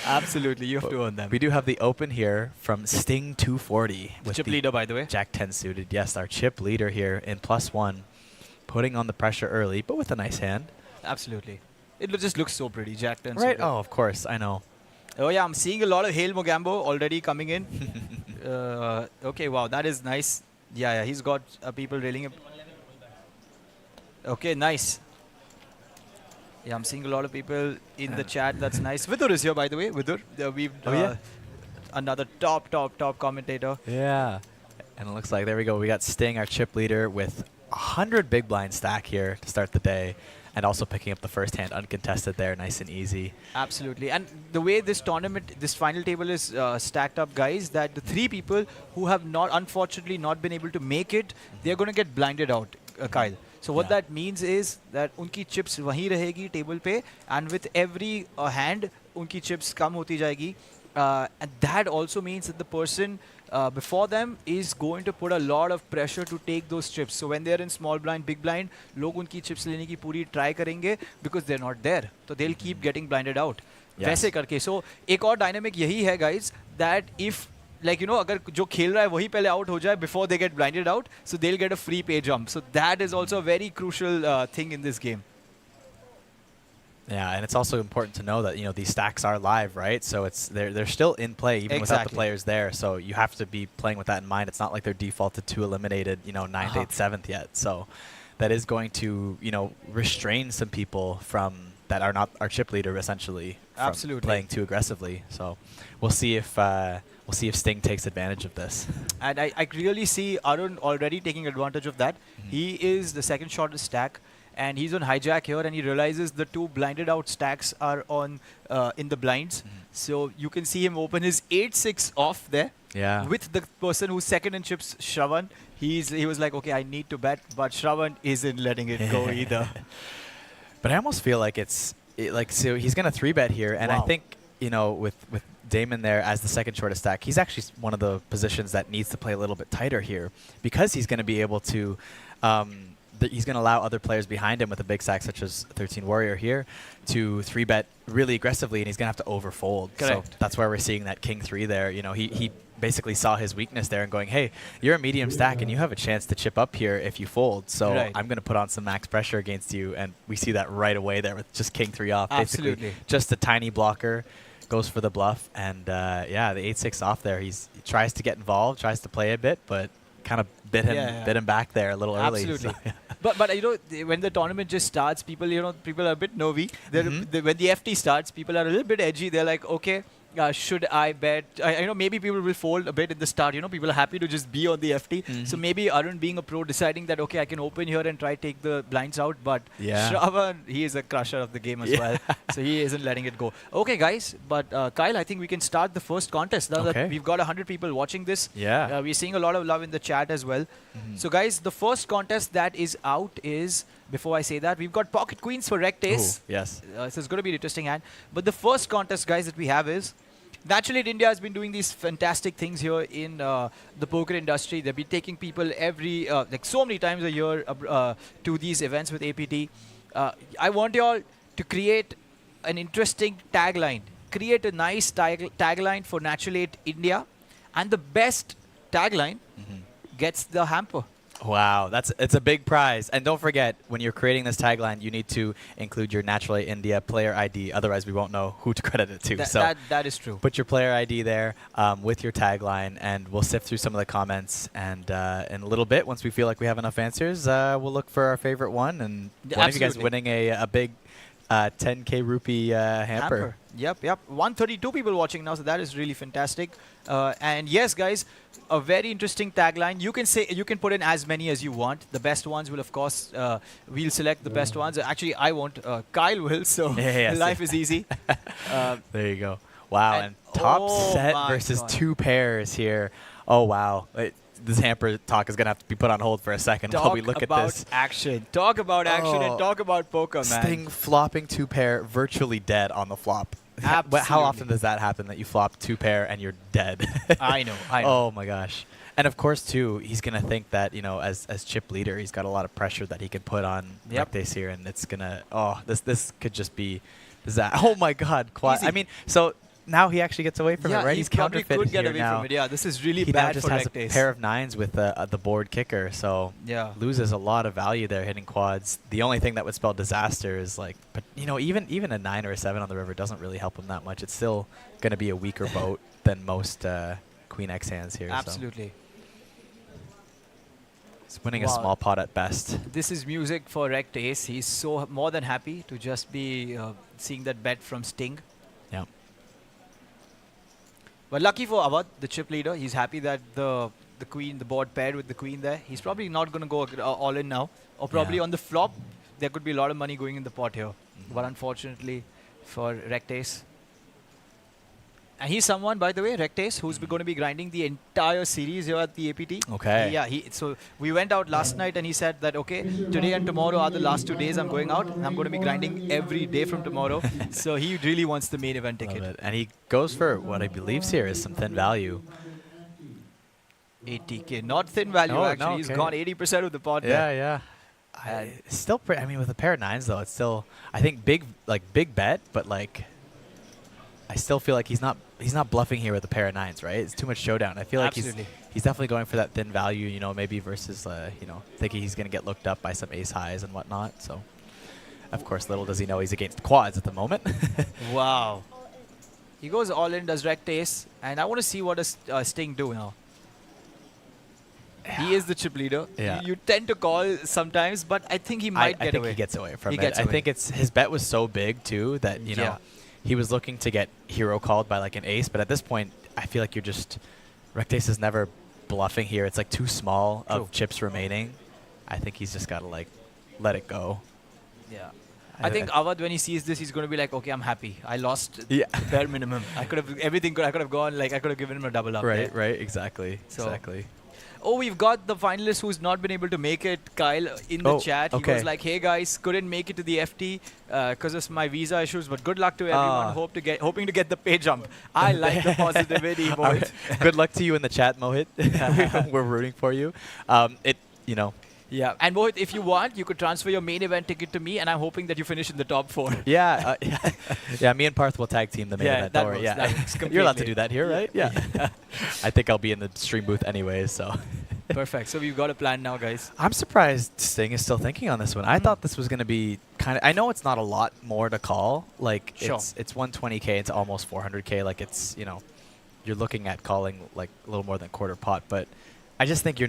Absolutely. You have to own them. We do have the open here from Sting 240. With chip leader, by the way. Jack 10 suited. Yes, our chip leader here in +1. Putting on the pressure early, but with a nice hand. Absolutely. It just looks so pretty. Jack 10 right? suited. Oh, of course. I know. Oh, yeah. I'm seeing a lot of Hail Mogambo already coming in. Okay, wow. That is nice. Yeah, he's got people railing him. Okay, nice. Yeah, I'm seeing a lot of people in the chat. That's nice. Vidur is here, by the way. Vidur. We've another top commentator. Yeah. And it looks like, there we go, we got Sting, our chip leader, with 100 big blind stack here to start the day. And also picking up the first hand uncontested there, nice and easy. Absolutely. And the way this tournament, this final table is stacked up, guys, that the 3 people who have unfortunately not been able to make it, they're going to get blinded out, Kyle. So what that means is that unki chips wahi rahegi table pe, and with every hand, unki chips kam hoti jayegi. And that also means that the person before them is going to put a lot of pressure to take those chips. So when they're in small blind, big blind, log unki chips lene ki puri try karenge because they're not there. So they'll keep getting blinded out. वैसे करके. So एक और dynamic यही है, guys, that if like अगर जो खेल रहा है वही पहले out हो जाए before they get blinded out, so they'll get a free pay jump. So that is also a very crucial thing in this game. Yeah, and it's also important to know that these stacks are live, right? So they're still in play even without the players there. So you have to be playing with that in mind. It's not like they're defaulted to eliminated, 9th, 8th, 7th yet. So that is going to restrain some people from that are not our chip leader essentially from playing too aggressively. So we'll see if Sting takes advantage of this. And I really see Arun already taking advantage of that. He is the second shortest stack. And he's on hijack here, and he realizes the 2 blinded out stacks are on in the blinds. So you can see him open his 8-6 off there. Yeah. With the person who's second in chips, Shravan. He was like, okay, I need to bet, but Shravan isn't letting it go either. But I almost feel like so he's gonna 3-bet here, and I think with Damon there as the second shortest stack, he's actually one of the positions that needs to play a little bit tighter here because he's gonna be able to. He's going to allow other players behind him with a big stack such as 13 Warrior here to 3-bet really aggressively, and he's going to have to overfold. Correct. So that's where we're seeing that King 3 there. He basically saw his weakness there and going, hey, you're a medium stack and you have a chance to chip up here if you fold. So I'm going to put on some max pressure against you, and we see that right away there with just King 3 off. Absolutely. Basically just a tiny blocker. Goes for the bluff, and yeah, the 8-6 off there. He tries to get involved, tries to play a bit, but kind of bit him back there a little early. Absolutely. So. But when the tournament just starts, people are a bit nervy. When the FT starts, people are a little bit edgy. They're like, okay, should I bet? I know maybe people will fold a bit in the start. People are happy to just be on the FT. So maybe Arun being a pro deciding that, okay, I can open here and try take the blinds out. But Shravan, he is a crusher of the game as well. So he isn't letting it go. Okay, guys. But Kyle, I think we can start the first contest. Now that we've got 100 people watching this. Yeah. We're seeing a lot of love in the chat as well. So guys, the first contest that is out is, before I say that, we've got Pocket Queens for Rect Ace. Yes. So it's going to be an interesting hand. But the first contest, guys, that we have is, Naturally, India has been doing these fantastic things here in the poker industry. They've been taking people like so many times a year to these events with APT. I want you all to create an interesting tagline. Create a nice tagline for Natural 8 India. And the best tagline gets the hamper. Wow, it's a big prize. And don't forget, when you're creating this tagline, you need to include your Natural 8 India player ID. Otherwise, we won't know who to credit it to. That is true. Put your player ID there with your tagline, and we'll sift through some of the comments. And in a little bit, once we feel like we have enough answers, we'll look for our favorite one. And one of you guys winning a big 10K rupee hamper. Yep. 132 people watching now, so that is really fantastic. And yes, guys, a very interesting tagline. You can put in as many as you want. The best ones will, of course, we'll select the best ones. Actually, I won't. Kyle will, so life is easy. There you go. Wow, and top set versus two pairs here. Oh, wow. This hamper talk is going to have to be put on hold for a second while we look at this. Talk about action and talk about poker, man. Sting flopping two pair, virtually dead on the flop. How often does that happen that you flop two pair and you're dead? I know. Oh my gosh. And of course, too, he's going to think that, as chip leader, he's got a lot of pressure that he can put on Rectace here, and it's going to, this could just be, oh my God. I mean, so now he actually gets away from it, right? He's counterfeit could get away from it. Yeah, this is really bad for Rectace. He now just has a pair of nines with the board kicker, so loses a lot of value there hitting quads. The only thing that would spell disaster is but even a 9 or a 7 on the river doesn't really help him that much. It's still going to be a weaker boat than most Queen X hands here. Absolutely. So. He's winning a small pot at best. This is music for Rectace. He's so more than happy to just be seeing that bet from Sting. Yeah. But lucky for Awad, the chip leader, he's happy that the the queen, the board paired with the queen there. He's probably not going to go all in now. Or probably on the flop, there could be a lot of money going in the pot here. But unfortunately for Rectace. And he's someone, by the way, Rectace, who's going to be grinding the entire series here at the APT. Okay. Yeah, so we went out last night and he said that, okay, today and tomorrow are the last 2 days I'm going out. And I'm going to be grinding every day from tomorrow. So he really wants the main event ticket. And he goes for what I believe here is some thin value. 80k, not thin value actually. No, He's gone 80% of the pot there. Yeah. Still, I mean, with a pair of 9s though, it's still, I think big bet, but like, I still feel like he's not bluffing here with a pair of 9s, right? It's too much showdown. I feel like he's definitely going for that thin value, you know, maybe versus thinking he's going to get looked up by some ace highs and whatnot. So, of course, little does he know he's against quads at the moment. Wow. He goes all in, does rect ace, and I want to see what does Sting do now. He is the chip leader. Yeah. You tend to call sometimes, but I think he might get away. I think he gets away from it. I think his bet was so big too that you know he was looking to get hero called by like an ace, but at this point I feel like Rectace is never bluffing here. It's like too small of chips remaining. I think he's just got to like let it go. Yeah. I think Avad, when he sees this, he's going to be like, okay, I'm happy. I lost bare minimum. I could have everything. I could have gone like I could have given him a double up. Right. Exactly. So exactly. Oh, we've got the finalist who's not been able to make it, Kyle, in the chat. He was like, hey guys, couldn't make it to the FT because of my visa issues, but good luck to everyone. Hoping to get the pay jump. I like the positivity, Mohit. Good luck to you in the chat, Mohit. We're rooting for you. Yeah, and Mohit, if you want, you could transfer your main event ticket to me, and I'm hoping that you finish in the top 4. Yeah, me and Parth will tag team the main event. That works. You're allowed to do that here, right? Yeah. I think I'll be in the stream booth anyways, so. Perfect. So we've got a plan now, guys. I'm surprised Sting is still thinking on this one. I thought this was going to be kind of. I know it's not a lot more to call. Like it's 120k. It's almost 400k. Like it's you're looking at calling like a little more than quarter pot, but. I just think he's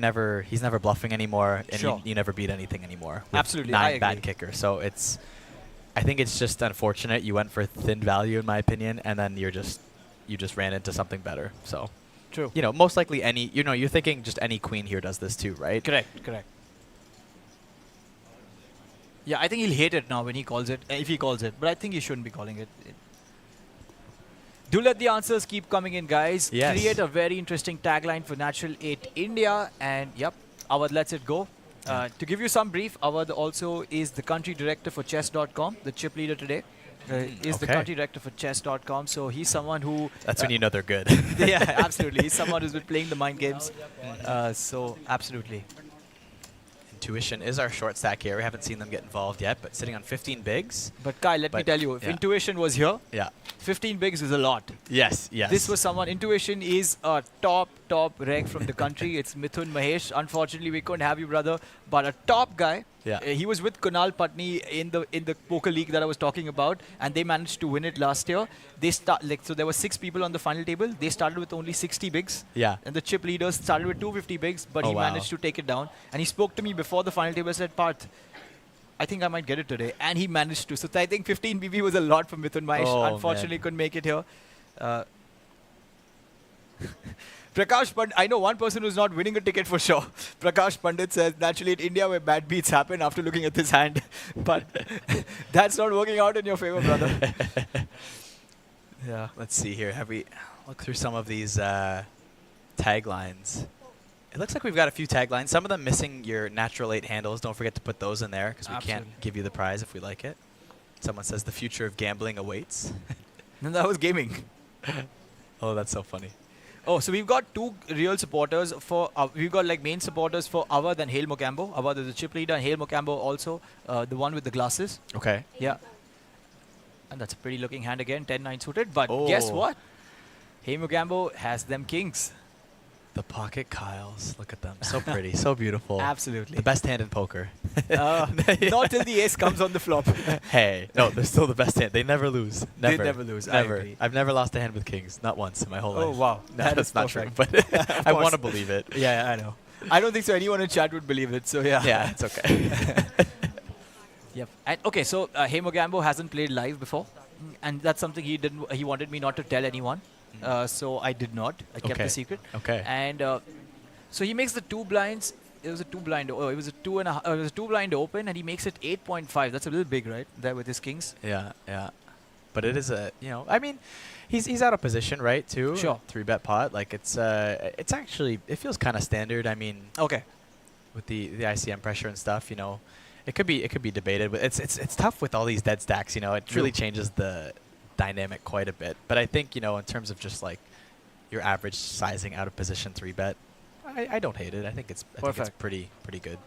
never bluffing anymore, and you never beat anything anymore. Absolutely, 9 bad kicker. So I think it's just unfortunate you went for thin value in my opinion, and then you just ran into something better. So, true. Most likely you're thinking just any queen here does this too, right? Correct. Yeah, I think he'll hate it now when he calls it, if he calls it, but I think he shouldn't be calling it. Do let the answers keep coming in, guys. Yes. Create a very interesting tagline for Natural 8 India. And, yep, Avad lets it go. To give you some brief, Avad also is the country director for chess.com, the chip leader today. Is the country director for chess.com. So he's someone who... That's when you know they're good. Yeah, absolutely. He's someone who's been playing the mind games. So, absolutely. Intuition is our short stack here. We haven't seen them get involved yet, but sitting on 15 bigs. But Kyle, let me tell you, if Intuition was here, 15 bigs is a lot. Yes. This was someone, Intuition is a top reg from the country. It's Mithun Mahesh. Unfortunately, we couldn't have you, brother. But a top guy. Yeah. He was with Kunal Patni in the poker league that I was talking about, and they managed to win it last year. So there were 6 people on the final table. They started with only 60 bigs. Yeah. And the chip leaders started with 250 bigs, but he managed to take it down. And he spoke to me before the final table and said, Parth, I think I might get it today. And he managed to. So I think 15 BB was a lot for Mithun Mahesh. Unfortunately, couldn't make it here. Prakash Pandit, I know one person who's not winning a ticket for sure. Prakash Pandit says, naturally in India where bad beats happen after looking at this hand. But that's not working out in your favor, brother. Yeah. Let's see here. Have we looked through some of these taglines? It looks like we've got a few taglines. Some of them missing your natural 8 handles. Don't forget to put those in there because we can't give you the prize if we like it. Someone says the future of gambling awaits. No, that was gaming. Oh, that's so funny. Oh, so we've got 2 real supporters for... we've got like main supporters for Avad and Hale Mokambo. Avad is the chip leader and Hale Mokambo also the one with the glasses. Okay. Yeah. And that's a pretty looking hand again, 10-9 suited. But guess what? Hale Mokambo has them kings. The pocket Kyles. Look at them. So pretty. So beautiful. Absolutely. The best hand in poker. Not till the ace comes on the flop. Hey. No, they're still the best hand. They never lose. Never. They never lose. Never. I agree. I've never lost a hand with kings. Not once in my whole life. Oh, wow. No, that's not true. But I want to believe it. Yeah, I know. I don't think so anyone in chat would believe it. So, yeah. Yeah, it's okay. Yep. And, okay, so Hale Mokambo hasn't played live before. And that's something he wanted me not to tell anyone. So I did not. I kept the secret. Okay. And So he makes the 2 blinds. It was a 2 blind. Oh, it was a 2.5. It was a 2 blind open, and he makes it 8.5. That's a little big, right? There with his kings. Yeah, yeah. But it is a, I mean, he's out of position, right? Too. Sure. 3-bet pot. Like it's actually, it feels kind of standard. I mean. Okay. With the ICM pressure and stuff, it could be debated, but it's tough with all these dead stacks. It really changes the dynamic quite a bit. But I think in terms of just like your average sizing out of position 3-bet, I don't hate it. I think it's pretty good.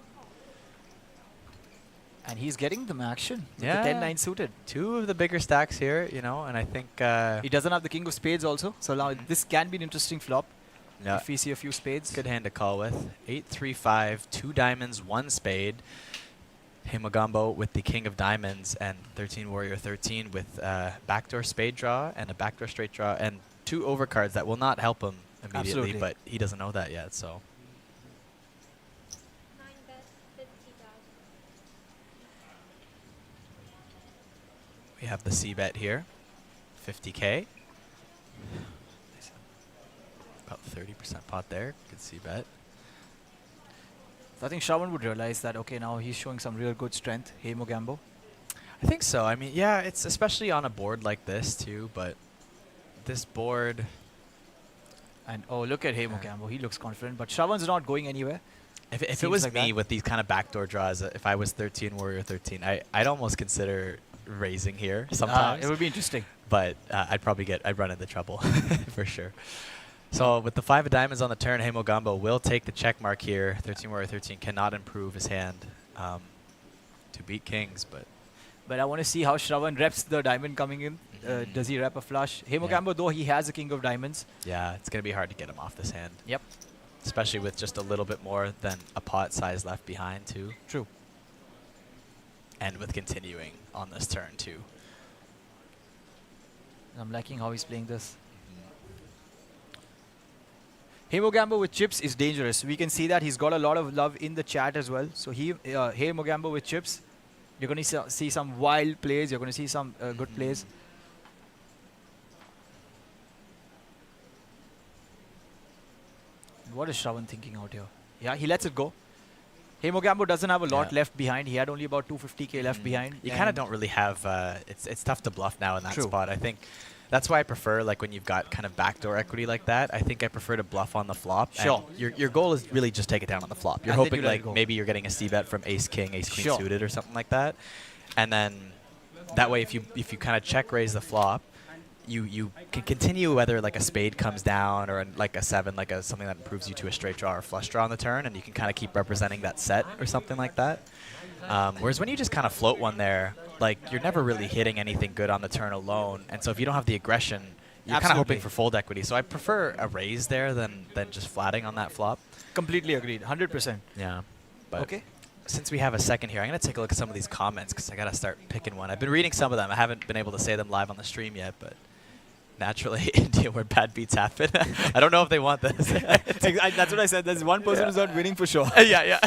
And he's getting the action. Yeah. With the 10-9 suited. 2 of the bigger stacks here, and I think he doesn't have the king of spades also. So now this can be an interesting flop. Yeah. If we see a few spades. Good hand to call with. 8-3-5, 2 diamonds, 1 spade. Hemogambo with the king of diamonds and 13 warrior 13 with backdoor spade draw and a backdoor straight draw and 2 overcards that will not help him immediately, Absolutely. but he doesn't know that yet, so. We have the C-bet here, 50K. About 30% pot there. Good C-bet. So I think Shravan would realize that, okay, now he's showing some real good strength. Hey, Mogambo. I think so. I mean, yeah, it's especially on a board like this, too, but this board... And, oh, look at Hey, Mogambo. He looks confident, but Shravan's not going anywhere. If it was like me with these kind of backdoor draws, if I was 13, warrior 13, I'd almost consider raising here sometimes. It would be interesting. But I'd run into trouble for sure. So with the 5 of diamonds on the turn, Hemogambo will take the check mark here. 13 warrior 13 cannot improve his hand to beat kings, but I want to see how Shravan reps the diamond coming in. Does he rep a flush? Hemogambo, though, he has a king of diamonds. Yeah, it's going to be hard to get him off this hand. Yep. Especially with just a little bit more than a pot size left behind, too. True. And with continuing on this turn, too. I'm liking how he's playing this. Hemogambo with chips is dangerous. We can see that he's got a lot of love in the chat as well. So Hemogambo with chips, you're going to see some wild plays. You're going to see some good plays. What is Shravan thinking out here? Yeah, he lets it go. Hemogambo doesn't have a lot left behind. He had only about 250k left behind. You kind of don't really have... it's tough to bluff now in that True. spot. I think that's why I prefer, like, when you've got kind of backdoor equity like that, I think I prefer to bluff on the flop. Sure. And your goal is really just take it down on the flop. You're And then hoping, you let it like, go. maybe you're getting a C-bet from ace-king, ace-queen Sure. suited or something like that. And then that way, if you kind of check-raise the flop, you can continue whether like a spade comes down or like a 7, like something that improves you to a straight draw or flush draw on the turn, and you can kind of keep representing that set or something like that. Whereas when you just kind of float one there, like you're never really hitting anything good on the turn alone, and so if you don't have the aggression, you're kind of hoping for fold equity. So I prefer a raise there than just flatting on that flop. Completely agreed. 100%. Yeah. But okay. Since we have a second here, I'm going to take a look at some of these comments because I got to start picking one. I've been reading some of them. I haven't been able to say them live on the stream yet, but naturally, India, where bad beats happen. I don't know if they want this. That's what I said. There's one person who's not winning for sure. Yeah.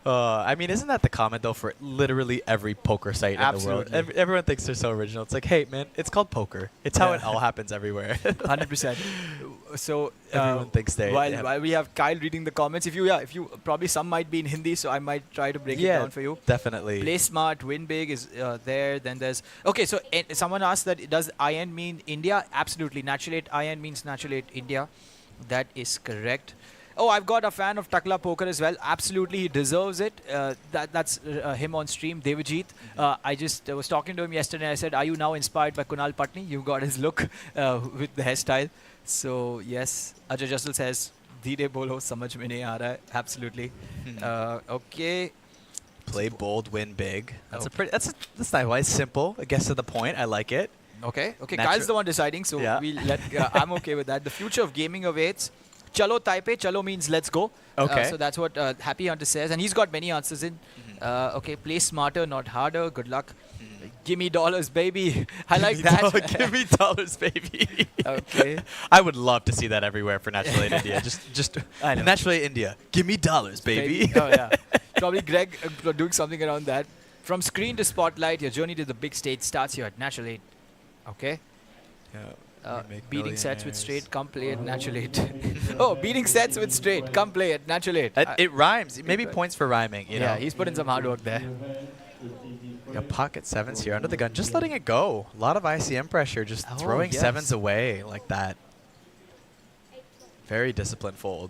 I mean, isn't that the comment, though, for literally every poker site in the world? Everyone thinks they're so original. It's like, hey, man, it's called poker. It's how it all happens everywhere. 100%. So everyone thinks they... While we have Kyle reading the comments, if you probably some might be in Hindi, so I might try to break it down for you. Definitely. Play smart, win big is there. Then there's... Okay, so someone asked that, does IN mean India? Absolutely. Natural 8 IN means natural 8 India. That is correct. Oh, I've got a fan of Takla Poker as well. Absolutely, he deserves it. That's him on stream, Devajit. I just was talking to him yesterday. I said, are you now inspired by Kunal Patni? You got his look with the hairstyle. So, yes. Ajay Jassal says, Dheere bolo, samajh mein nahi aa raha hai. Absolutely. Okay. Play bold, win big. That's that's nice. Simple. I guess to the point. I like it. Okay. Kyle's the one deciding, so we'll let. I'm okay with that. The future of gaming awaits. Chalo Taipei. Chalo means let's go. Okay. So that's what Happy Hunter says, and he's got many answers in. Okay, play smarter, not harder. Good luck. Gimme dollars, baby. I like that. Give me dollars, baby. Okay. I would love to see that everywhere for Natural 8 India. Just Natural 8 India. Give me dollars, baby. Oh yeah. Probably Greg doing something around that. From screen to spotlight, your journey to the big stage starts here at Natural 8. Okay. Yeah. Beating sets with straight, come play at natural 8. Oh, beating sets with straight, come play at natural 8. It rhymes. Maybe points for rhyming. You know? Yeah, he's put in some hard work there. Got pocket sevens here under the gun, just letting it go. A lot of ICM pressure, just throwing sevens away like that. Very disciplined fold.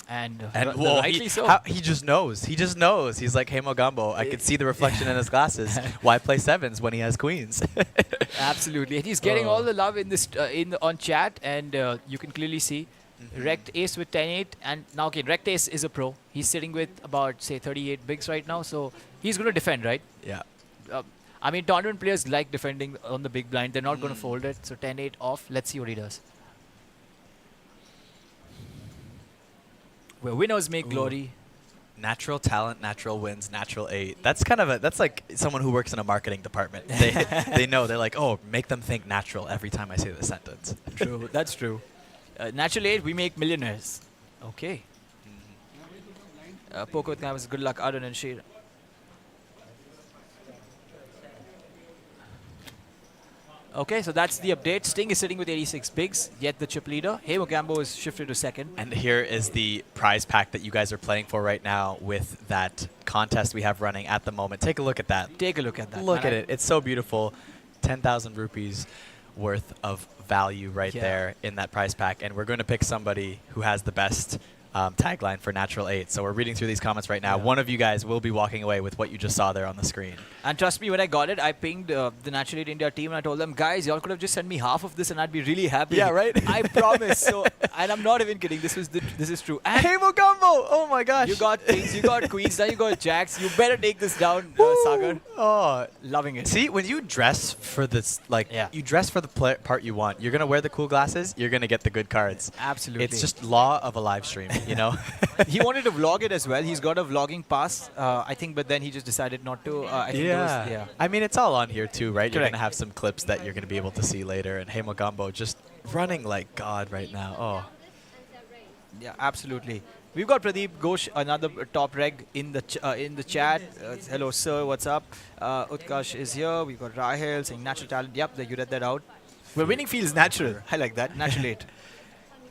And whoa, rightly so. He just knows. He just knows. He's like, hey, Mogambo, I can see the reflection in his glasses. Why play sevens when he has queens? Absolutely. And he's getting all the love in this on chat, and you can clearly see Rect Ace with 10-8. And now, okay, Rect Ace is a pro. He's sitting with about, say, 38 bigs right now. So he's going to defend, right? Yeah. I mean, tournament players like defending on the big blind. They're not going to fold it. So 10-8 off. Let's see what he does. Where winners make glory. Natural talent, natural wins, natural 8. That's kind of that's like someone who works in a marketing department. They know. They're like, oh, make them think natural every time I say the sentence. True. That's true. Natural 8, we make millionaires. Okay. Poker with Canvas, good luck, Arun and Sheer. Okay, so that's the update. Sting is sitting with 86 bigs, yet the chip leader. Hey Mogambo is shifted to second. And here is the prize pack that you guys are playing for right now with that contest we have running at the moment. Take a look at that. Take a look at that. Look at it. It's so beautiful. 10,000 rupees worth of value right there in that prize pack. And we're going to pick somebody who has the best tagline for Natural 8. So we're reading through these comments right now. One of you guys will be walking away with what you just saw there on the screen. And trust me, when I got it, I pinged the Natural 8 India team and I told them, guys, y'all could have just sent me half of this and I'd be really happy. Yeah, right? I promise. So, and I'm not even kidding. This is true. And hey, Mogambo! Oh my gosh. You got kings, you got queens, now you got jacks. You better take this down, Sagar. Oh, loving it. See, when you dress for this, like, you dress for the part you want. You're going to wear the cool glasses. You're going to get the good cards. Absolutely. It's just law of a live stream, you know? He wanted to vlog it as well. He's got a vlogging pass, I think, but then he just decided not to. I think I mean, it's all on here too, right? Correct. You're going to have some clips that you're going to be able to see later. And hey, Mogambo just running like God right now. Oh. Yeah, absolutely. We've got Pradeep Ghosh, another top reg in the chat. Hello, sir. What's up? Utkash is here. We've got Rahel saying natural talent. Yep, you read that out. Where winning feels natural. I like that. Natural 8.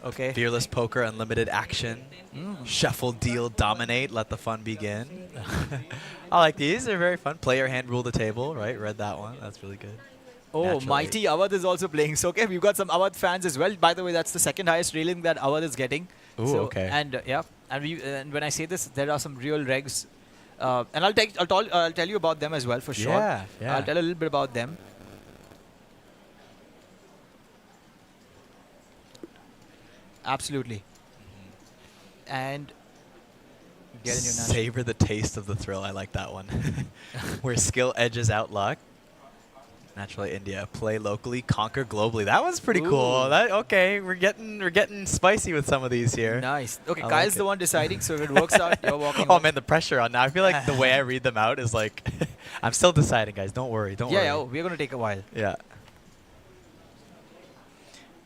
Okay. Fearless poker, unlimited action. Shuffle, deal, dominate. Let the fun begin. I like these. They're very fun. Play your hand, rule the table. Right? Read that one. That's really good. Oh, Natural Mighty 8. Awadh is also playing. So, okay, we've got some Awadh fans as well. By the way, that's the second highest railing that Awadh is getting. Ooh, so, okay. And and when I say this, there are some real regs. And I'll tell you about them as well for sure. Yeah. I'll tell a little bit about them. Absolutely. And get in your natural. Savor the taste of the thrill. I like that one. Where skill edges out luck. Naturally, India. Play locally, conquer globally. That was pretty cool. Okay, we're getting spicy with some of these here. Nice. Okay, I Kyle's like the one deciding, so if it works out, you're walking. Oh man, the pressure on now. I feel like the way I read them out is like, I'm still deciding, guys. Don't worry. Don't worry. Yeah, we're gonna take a while. Yeah.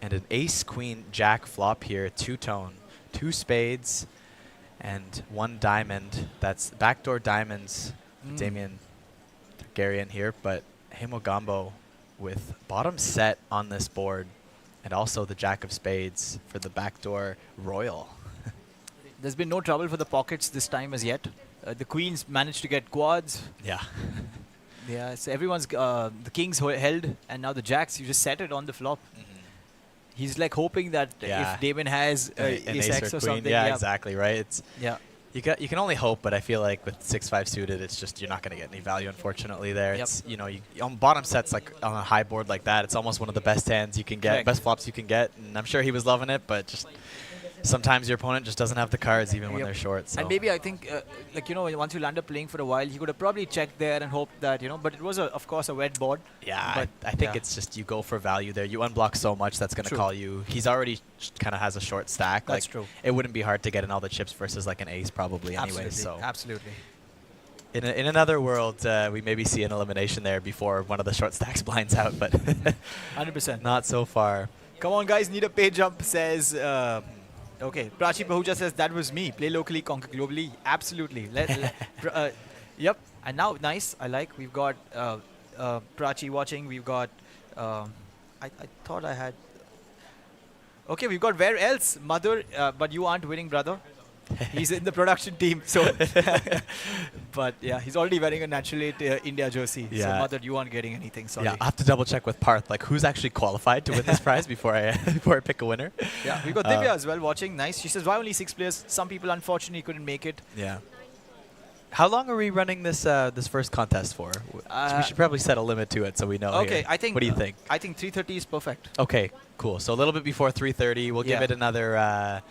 And an ace, queen, jack flop here. Two-tone. 2 spades and 1 diamond. That's backdoor diamonds. Damien Targaryen here. But hey, Mogambo with bottom set on this board. And also the jack of spades for the backdoor royal. There's been no trouble for the pockets this time as yet. The queens managed to get quads. Yeah. Yeah, so everyone's, the kings held, and now the jacks, you just set it on the flop. He's like hoping that if Damon has an ace X or something. Yeah, exactly, right? It's yeah. You can only hope, but I feel like with 6-5 suited, it's just you're not going to get any value, unfortunately. There, it's on bottom sets like on a high board like that, it's almost one of the best hands you can get, best flops you can get, and I'm sure he was loving it, but just sometimes your opponent just doesn't have the cards even when they're short. So. And maybe I think, once you land up playing for a while, he could have probably checked there and hoped that, but it was, of course, a wet board. Yeah, but I think it's just you go for value there. You unblock so much that's going to call you. He's already kind of has a short stack. That's true. It wouldn't be hard to get in all the chips versus like an ace probably anyway. So Absolutely. In another world, we maybe see an elimination there before one of the short stacks blinds out, but 100%. Not so far. Come on, guys, need a pay jump, says... Okay, Prachi Pahuja says that was me. Play locally, conquer globally. Absolutely. Yep. And now, nice. I like. We've got Prachi watching. We've got. I thought I had Okay, we've got where else? Mother, but you aren't winning, brother. He's in the production team, so. But yeah, he's already wearing a Natural 8 India jersey. So Mother, you aren't getting anything. Sorry. Yeah, I have to double check with Parth, like who's actually qualified to win this prize before I pick a winner. Yeah, we got Divya as well watching. Nice. She says, why only 6 players? Some people unfortunately couldn't make it. Yeah. How long are we running this this first contest for? We should probably set a limit to it so we know. Okay, here. I think. What do you think? I think 3:30 is perfect. Okay, cool. So a little bit before 3:30, we'll give it another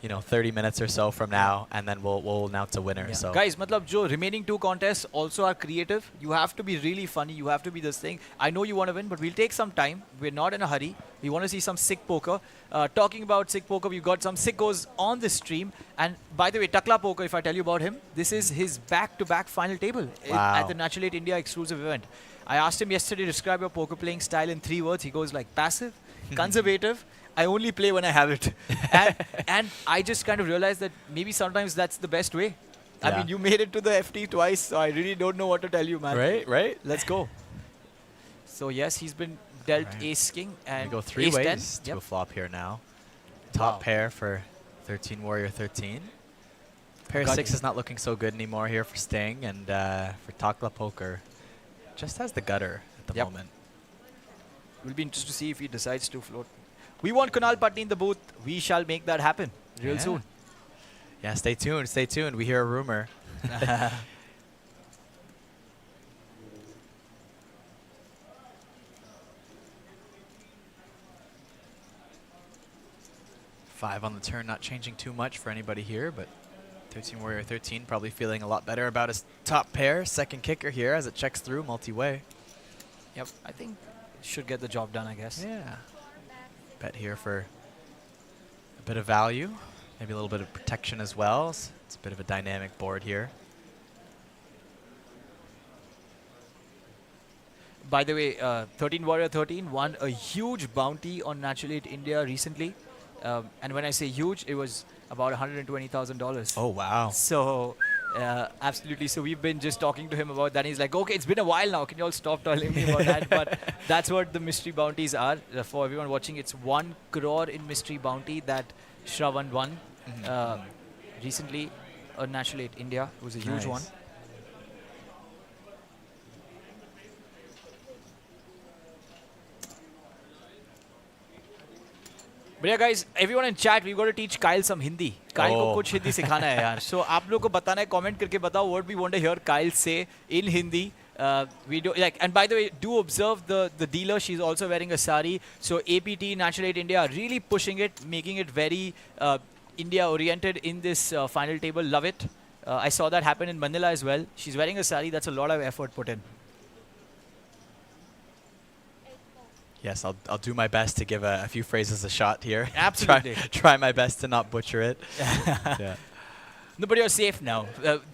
30 minutes or so from now, and then we'll announce a winner. Yeah. So guys, matlab jo remaining 2 contests also are creative. You have to be really funny. You have to be this thing. I know you want to win, but we'll take some time. We're not in a hurry. We want to see some sick poker. Talking about sick poker, we've got some sickos on this stream. And by the way, Takla Poker, if I tell you about him, this is his back-to-back final table at the Natural 8 India exclusive event. I asked him yesterday to describe your poker playing style in 3 words. He goes like passive, conservative, I only play when I have it. and I just kind of realized that maybe sometimes that's the best way. Yeah. I mean, you made it to the FT twice, so I really don't know what to tell you, man. Right? Let's go. So yes, he's been dealt ace king and we go 3 ace ways 10. to a flop here now. Top pair for 13 Warrior 13. Pair 6 is not looking so good anymore here for Sting, and for Takla Poker, just has the gutter at the moment. We'll be interested to see if he decides to float. We want Kunal Patni in the booth. We shall make that happen real soon. Yeah, stay tuned. Stay tuned. We hear a rumor. 5 on the turn, not changing too much for anybody here, but 13 Warrior 13 probably feeling a lot better about his top pair. Second kicker here as it checks through multi-way. Yep, I think should get the job done, I guess. Yeah. Bet here for a bit of value, maybe a little bit of protection as well. It's a bit of a dynamic board here. By the way, 13 Warrior 13 won a huge bounty on Natural 8 India recently. And when I say huge, it was about $120,000. Oh, wow. So, absolutely. So we've been just talking to him about that. He's like, okay, it's been a while now. Can you all stop telling me about that? But that's what the mystery bounties are. For everyone watching, it's 1 crore in mystery bounty that Shravan won recently on Natural 8 India. It was a huge one. But yeah, guys, everyone in chat, we've got to teach Kyle some Hindi. Kyle को कुछ हिंदी सिखाना है यार. So आप लोगों को बताना है, comment करके बताओ what we want to hear Kyle say in Hindi. We do like, and by the way, do observe the dealer. She's also wearing a sari. So APT Natural 8 India are really pushing it, making it very India oriented in this final table. Love it. I saw that happen in Manila as well. She's wearing a sari. That's a lot of effort put in. Yes, I'll do my best to give a few phrases a shot here. Absolutely. try my best to not butcher it. Yeah. No, but you're safe now.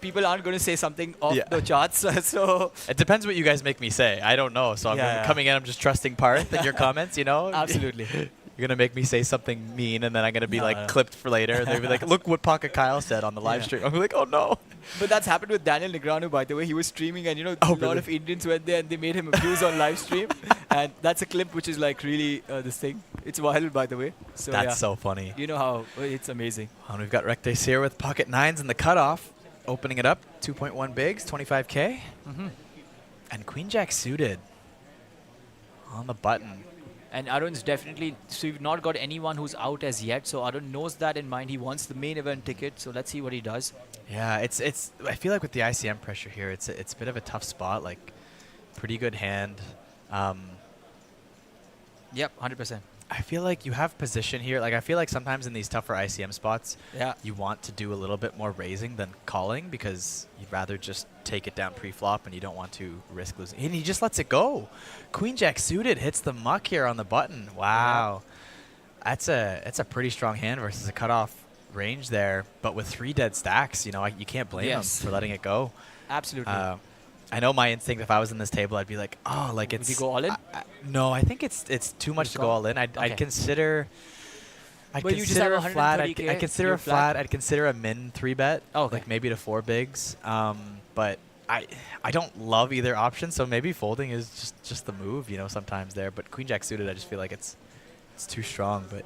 People aren't going to say something off the charts. So it depends what you guys make me say. I don't know. So I'm coming in, I'm just trusting Parth in your comments, you know? Absolutely. You're going to make me say something mean, and then I'm going to be clipped for later. They'll be like, look what Pocket Kyle said on the live stream. I'm like, oh no. But that's happened with Daniel Negreanu, by the way. He was streaming, and a lot of Indians went there and they made him abuse on live stream. And that's a clip which is like really this thing. It's viral, by the way. So that's so funny. You know how it's amazing. And we've got Rectes here with pocket 9s in the cutoff, opening it up. 2.1 bigs, 25K. And Queen Jack suited on the button. And Arun's definitely, so we've not got anyone who's out as yet. So Arun knows that in mind. He wants the main event ticket. So let's see what he does. Yeah, it's. I feel like with the ICM pressure here, it's a bit of a tough spot. Like, pretty good hand. Yep, 100%. I feel like you have position here. Like, I feel like sometimes in these tougher ICM spots, yeah, you want to do a little bit more raising than calling because you'd rather just take it down pre-flop and you don't want to risk losing. And he just lets it go. Queen Jack suited hits the muck here on the button. Wow. Yeah. That's a pretty strong hand versus a cutoff range there. But with 3 dead stacks, you can't blame him for letting it go. Absolutely. I know my instinct if I was in this table, I'd be like, oh, like it's... Would you go all in? No, I think it's too much to go all in. I'd consider... I'd consider a flat. I'd consider a flat. I'd consider a min 3-bet. Oh, okay. Like maybe to 4 bigs. But I don't love either option, so maybe folding is just the move, sometimes there. But Queen Jack suited, I just feel like it's too strong. But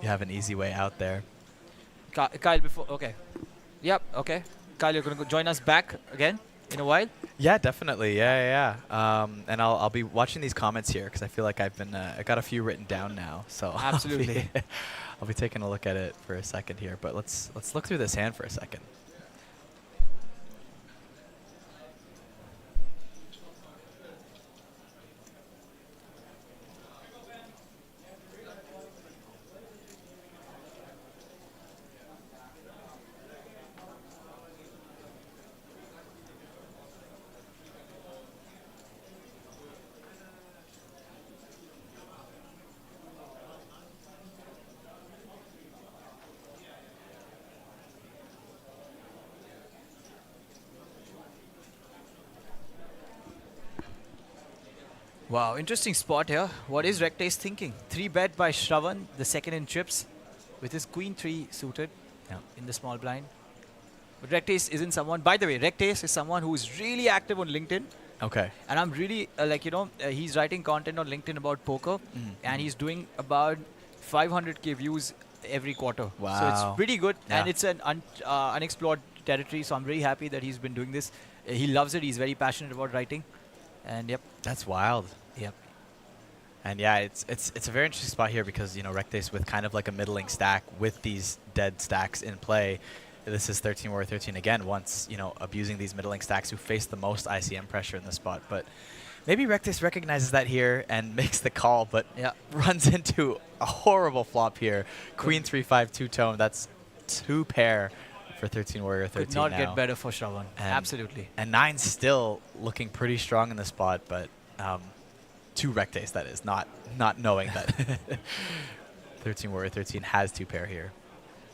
you have an easy way out there. Kyle, before okay, yep, okay. Kyle, you're gonna join us back again in a while. Yeah, definitely. Yeah. And I'll be watching these comments here because I feel like I've been I got a few written down now. So Absolutely. I'll be taking a look at it for a second here. But let's look through this hand for a second. Wow, interesting spot here. What is Rectace thinking? 3-bet by Shravan, the second in chips, with his queen 3 suited in the small blind. But Rectace isn't someone, by the way, Rectace is someone who is really active on LinkedIn. Okay. And I'm really, he's writing content on LinkedIn about poker, and he's doing about 500k views every quarter. Wow. So it's pretty good, Yeah. and it's an unexplored territory, so I'm very happy that he's been doing this. He loves it, he's very passionate about writing, and yep. That's wild. Yep. And yeah, it's a very interesting spot here because, Rectace with kind of like a middling stack with these dead stacks in play. This is 13 Warrior 13 again, once, abusing these middling stacks who face the most ICM pressure in the spot. But maybe Rectace recognizes that here and makes the call, but runs into a horrible flop here. Queen 3-5 two-tone. That's 2 pair for 13 Warrior 13 Could not now. get better for Shravan. Absolutely. And 9's still looking pretty strong in the spot, but to Rectace, that is, not knowing that 13 Warrior 13 has 2 pair here.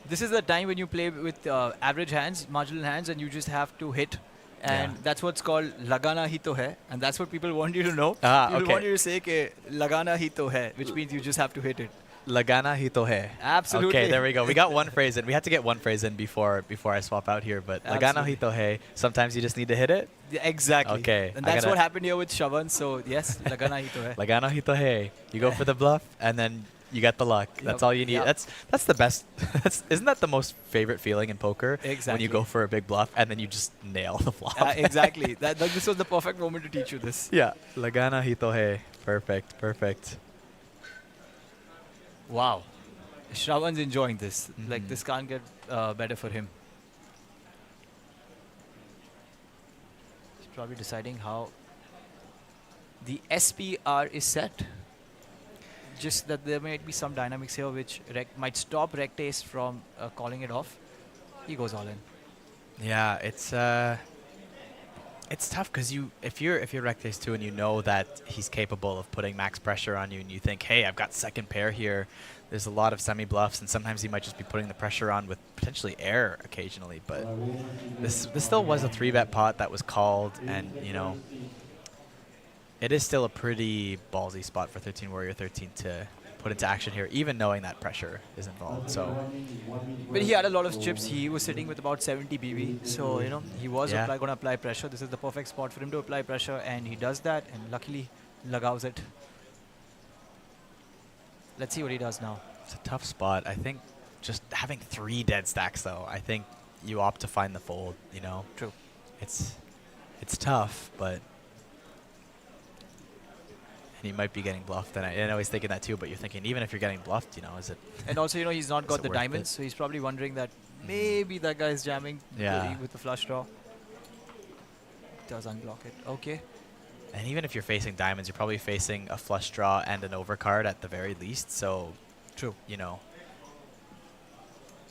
This is the time when you play with average hands, marginal hands, and you just have to hit. And that's what's called lagana hi to hai. And that's what people want you to know. People want you to say ke lagana hi to hai, which means you just have to hit it. Lagana hi to hai. Absolutely. Okay, there we go. We got one phrase in. We had to get one phrase in before I swap out here. But lagana hi to hai, sometimes you just need to hit it? Yeah, exactly. Okay. And that's what happened here with Shravan. So yes, lagana hi to hai. Lagana hi to hai. You go for the bluff, and then you got the luck. That's all you need. Yep. That's the best. Isn't that the most favorite feeling in poker? Exactly. When you go for a big bluff and then you just nail the flop. Exactly. This was the perfect moment to teach you this. Yeah. Lagana hi to hai. Perfect. Wow. Shravan's enjoying this. Like, this can't get better for him. He's probably deciding how the SPR is set. Just that there might be some dynamics here which might stop Rectace from calling it off. He goes all in. Yeah, it's tough because if you're Rectace too and you know that he's capable of putting max pressure on you and you think, hey, I've got second pair here. There's a lot of semi-bluffs and sometimes he might just be putting the pressure on with potentially air occasionally. But this still was a 3-bet pot that was called, and it is still a pretty ballsy spot for 13 Warrior 13 to put into action here, even knowing that pressure is involved. So, but he had a lot of chips. He was sitting with about 70 BB, so he was going to apply pressure. This is the perfect spot for him to apply pressure, and he does that, and luckily lagaus it. Let's see what he does now. It's a tough spot. I think just having 3 dead stacks, though, I think you opt to find the fold. True. It's tough, but. And he might be getting bluffed, and I know he's thinking that too, but you're thinking, even if you're getting bluffed, is it... And also, he's not got the diamonds, so he's probably wondering that maybe that guy's jamming with the flush draw. Does unblock it. Okay. And even if you're facing diamonds, you're probably facing a flush draw and an overcard at the very least, so... True. You're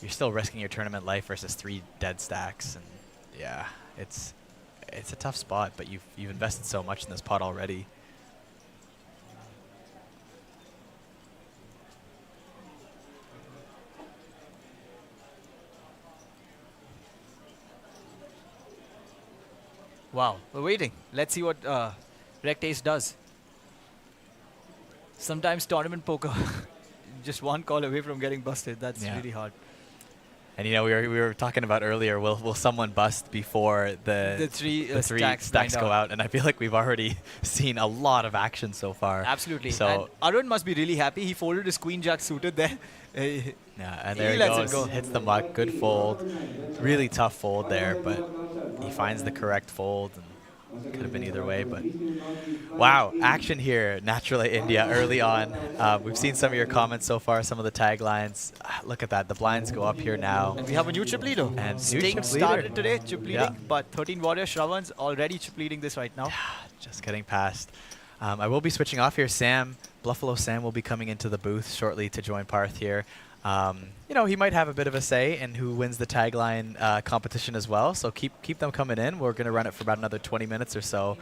still risking your tournament life versus 3 dead stacks, and yeah, it's a tough spot, but you've invested so much in this pot already. Wow, we're waiting. Let's see what Rectace does. Sometimes tournament poker, just one call away from getting busted. That's really hard. And you know, we were talking about earlier, will someone bust before the three stacks go out? And I feel like we've already seen a lot of action so far. Absolutely. So and Arun must be really happy. He folded his queen jack suited there. yeah, and there he goes. Hits the muck. Good fold. Really tough fold there, but he finds the correct fold. And could have been either way, but wow, action here. Naturally, India early on. We've seen some of your comments so far, some of the taglines. Look at that. The blinds go up here now. And we have a new chip leader. And Sting started today chip leading, but 13 Warrior Shravan's already chip leading this right now. Just getting past. I will be switching off here. Sam, Bluffalo Sam will be coming into the booth shortly to join Parth here. You know, he might have a bit of a say in who wins the tagline competition as well. So keep them coming in. We're going to run it for about another 20 minutes or so.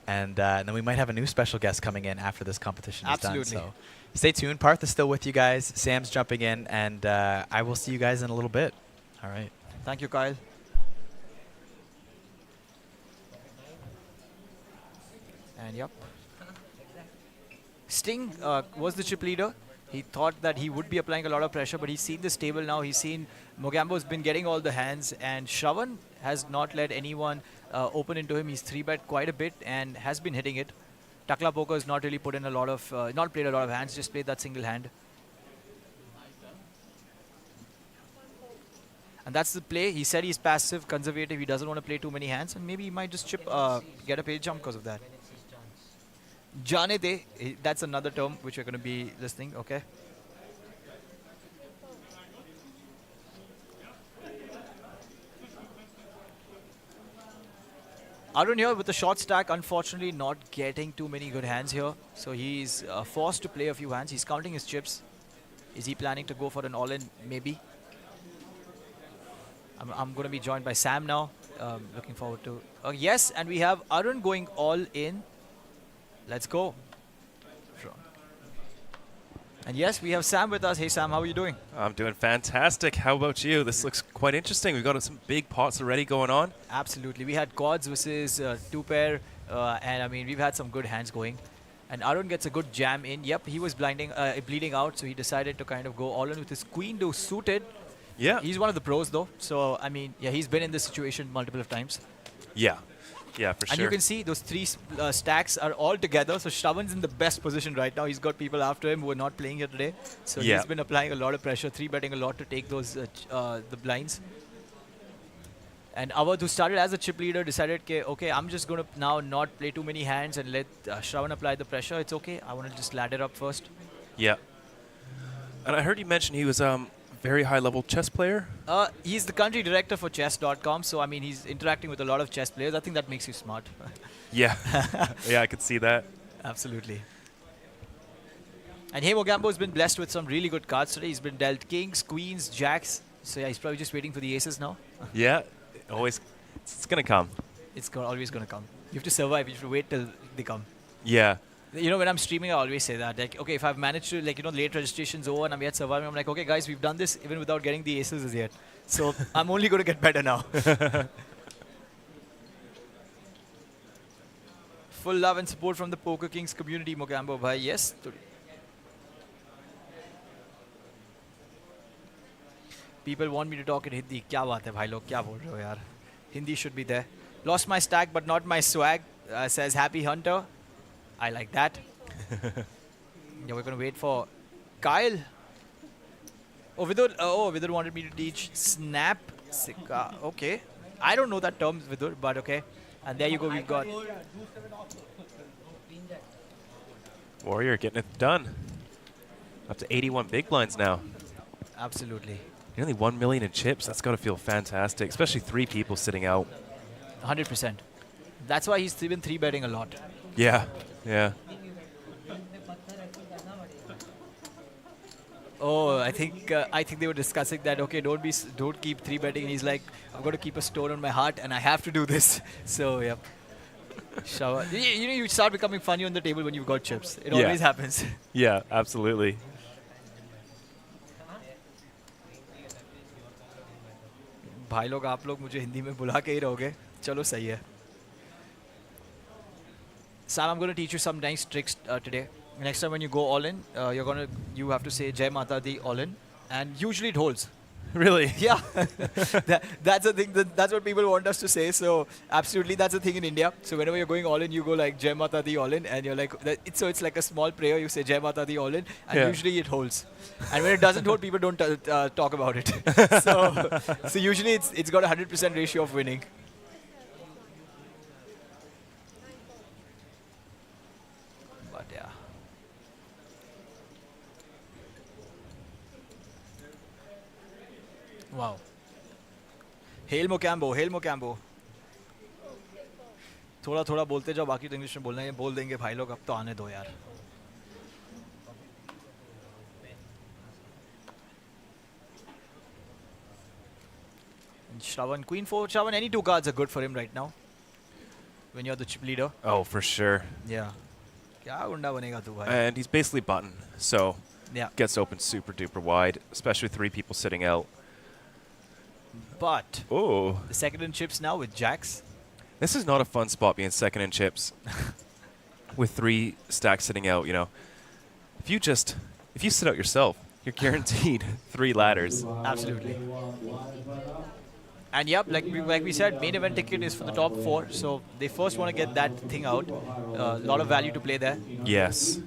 And then we might have a new special guest coming in after this competition is done. So stay tuned. Parth is still with you guys. Sam's jumping in. And I will see you guys in a little bit. All right. Thank you, Kyle. And yep. Sting was the chip leader. He thought that he would be applying a lot of pressure, but he's seen this table now. He's seen Mogambo's been getting all the hands, and Shravan has not let anyone open into him. He's 3-bet quite a bit and has been hitting it. Takla Poker has not really put in a lot of, not played a lot of hands, just played that single hand. And that's the play. He said he's passive, conservative. He doesn't want to play too many hands, and maybe he might just chip, get a page jump because of that. Jane de, that's another term which we're going to be listening, okay? Arun here with the short stack, unfortunately not getting too many good hands here. So he's forced to play a few hands. He's counting his chips. Is he planning to go for an all-in? Maybe. I'm going to be joined by Sam now. Looking forward to... yes, and we have Arun going all in. Let's go. And yes, we have Sam with us. Hey Sam, how are you doing? I'm doing fantastic. How about you? This looks quite interesting. We've got some big pots already going on. Absolutely. We had quads versus two pair. And I mean, we've had some good hands going. And Arun gets a good jam in. Yep, he was bleeding out. So he decided to kind of go all in with his queen to suited. Yeah. He's one of the pros though. So, I mean, yeah, he's been in this situation multiple of times. Yeah. Yeah, for sure. And you can see those three stacks are all together. So Shravan's in the best position right now. He's got people after him who are not playing here today. So he's been applying a lot of pressure, 3-betting a lot to take those the blinds. And Awadh, who started as a chip leader, decided, okay, I'm just going to now not play too many hands and let Shravan apply the pressure. It's okay. I want to just ladder up first. Yeah. And I heard you mention he was very high-level chess player? He's the country director for chess.com, so I mean, he's interacting with a lot of chess players. I think that makes you smart. Yeah. Yeah, I could see that. Absolutely. And hey, Mogambo's been blessed with some really good cards today. He's been dealt kings, queens, jacks. So yeah, he's probably just waiting for the aces now. Yeah, always. It's going to come. It's always going to come. You have to survive. You have to wait till they come. Yeah. You know, when I'm streaming, I always say that. Like, okay, if I've managed to, like, you know, late registration's over and I'm yet surviving, I'm like, okay, guys, we've done this even without getting the aces as yet. So I'm only going to get better now. Full love and support from the Poker Kings community, Mogambo bhai. Yes. People want me to talk in Hindi. Kya baat hai, bhai log? Kya bol rahe ho, yaar? Hindi should be there. Lost my stack, but not my swag, says Happy Hunter. I like that. Yeah, we're going to wait for Kyle. Oh, Vidur wanted me to teach Snap. Okay. I don't know that term, Vidur, but okay. And there you go, we've got... Warrior getting it done. Up to 81 big blinds now. Absolutely. Nearly 1 million in chips. That's got to feel fantastic, especially 3 people sitting out. 100%. That's why he's been 3-betting a lot. Yeah, yeah. Oh, I think they were discussing that. Okay, don't keep 3-betting. He's like, I've got to keep a stone on my heart, and I have to do this. So, yep. You know, you start becoming funny on the table when you've got chips. It always happens. Yeah, absolutely. भाई लोग आप लोग मुझे हिंदी में बुला के ही रहोगे. चलो सही है. Sam, I'm going to teach you some nice tricks today. Next time when you go all in, you have to say Jai Mata Di all in, and usually it holds. Really? Yeah. That's the thing. That's what people want us to say. So absolutely, that's the thing in India. So whenever you're going all in, you go like Jai Mata Di all in, and you're like, so it's like a small prayer. You say Jai Mata Di all in, and usually it holds. And when it doesn't hold, people don't talk about it. so usually it's got a 100% ratio of winning. But yeah. Wow. Hail Mocambo, Hail Mocambo. थोड़ा थोड़ा बोलते जाओ, बाकी तो English में बोलना है, बोल देंगे भाई लोग, अब तो आने दो यार. Shravan, Queen 4, Shravan, any two cards are good for him right now. When you're the chip leader. Oh, for sure. Yeah. क्या गुंडा बनेगा तू भाई? And he's basically button, so gets open super duper wide, especially with 3 people sitting out. But the second in chips now with jacks. This is not a fun spot being second in chips with 3 stacks sitting out, you know. If you sit out yourself, you're guaranteed 3 ladders. Absolutely. And yep, like we said, main event ticket is for the top 4, so they first want to get that thing out. A lot of value to play there. Yes.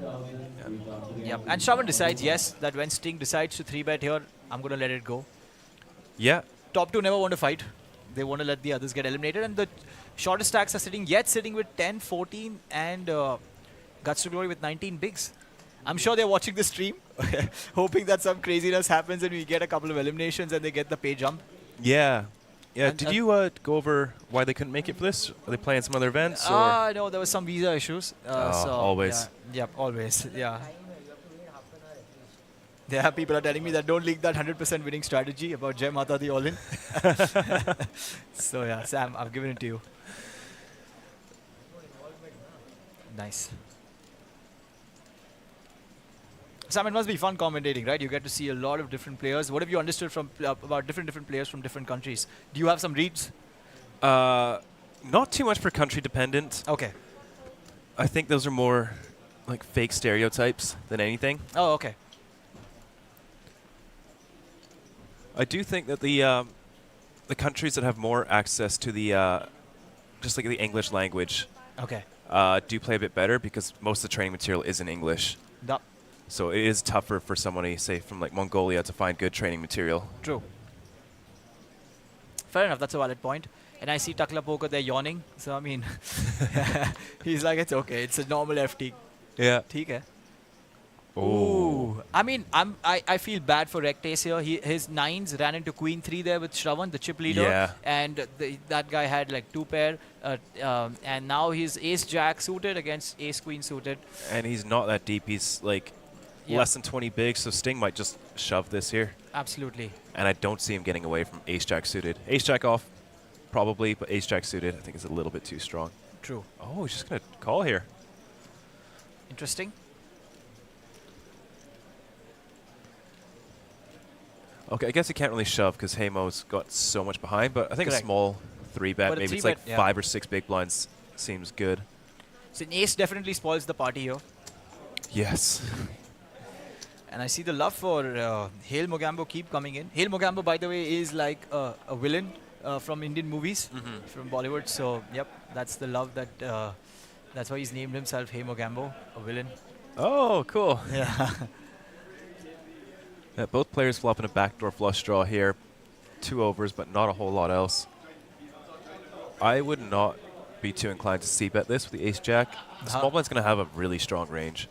Yep. And Shravan decides, yes, that when Sting decides to 3-bet here, I'm going to let it go. Yeah. Top 2 never want to fight. They want to let the others get eliminated. And the shortest stacks are sitting with 10, 14, and Guts to Glory with 19 bigs. I'm sure they're watching the stream, hoping that some craziness happens and we get a couple of eliminations and they get the pay jump. Yeah. Yeah, did you go over why they couldn't make it for this? Are they playing some other events? No, there was some visa issues. So always. Yeah, always, yeah. There are people are telling me that don't leak that 100% winning strategy about Jai Mata Di all-in. So yeah, Sam, I've given it to you. Nice. Sam, it must be fun commentating, right? You get to see a lot of different players. What have you understood from about different players from different countries? Do you have some reads? Not too much for country dependent. Okay. I think those are more like fake stereotypes than anything. Oh, okay. I do think that the countries that have more access to the just like the English language, okay, do play a bit better because most of the training material is in English. Yep. So it is tougher for somebody, say, from like Mongolia to find good training material. True. Fair enough. That's a valid point. And I see Takla Poker there yawning. So I mean, he's like, it's okay. It's a normal FT. Yeah. ठीक है. Ooh. I mean, I feel bad for Rectace here. His 9s ran into Queen 3 there with Shravan, the chip leader. Yeah. And that guy had like 2 pair. And now he's Ace Jack suited against Ace Queen suited. And he's not that deep. He's like less than 20 big, so Sting might just shove this here. Absolutely. And I don't see him getting away from Ace Jack suited. Ace Jack off, probably, but Ace Jack suited I think is a little bit too strong. True. Oh, he's just going to call here. Interesting. Okay, I guess he can't really shove because Heimo's got so much behind, but I think a small 3-bet, maybe it's like 5 or 6 big blinds seems good. So an ace definitely spoils the party here. Yes. And I see the love for Hail Mogambo keep coming in. Hail Mogambo, by the way, is like a villain from Indian movies, from Bollywood. So, yep, that's the love that, that's why he's named himself Hail Mogambo, a villain. Oh, cool. Yeah. Yeah, both players flopping a backdoor flush draw here. 2 overs, but not a whole lot else. I would not be too inclined to c-bet this with the ace-jack. The small blind's going to have a really strong range.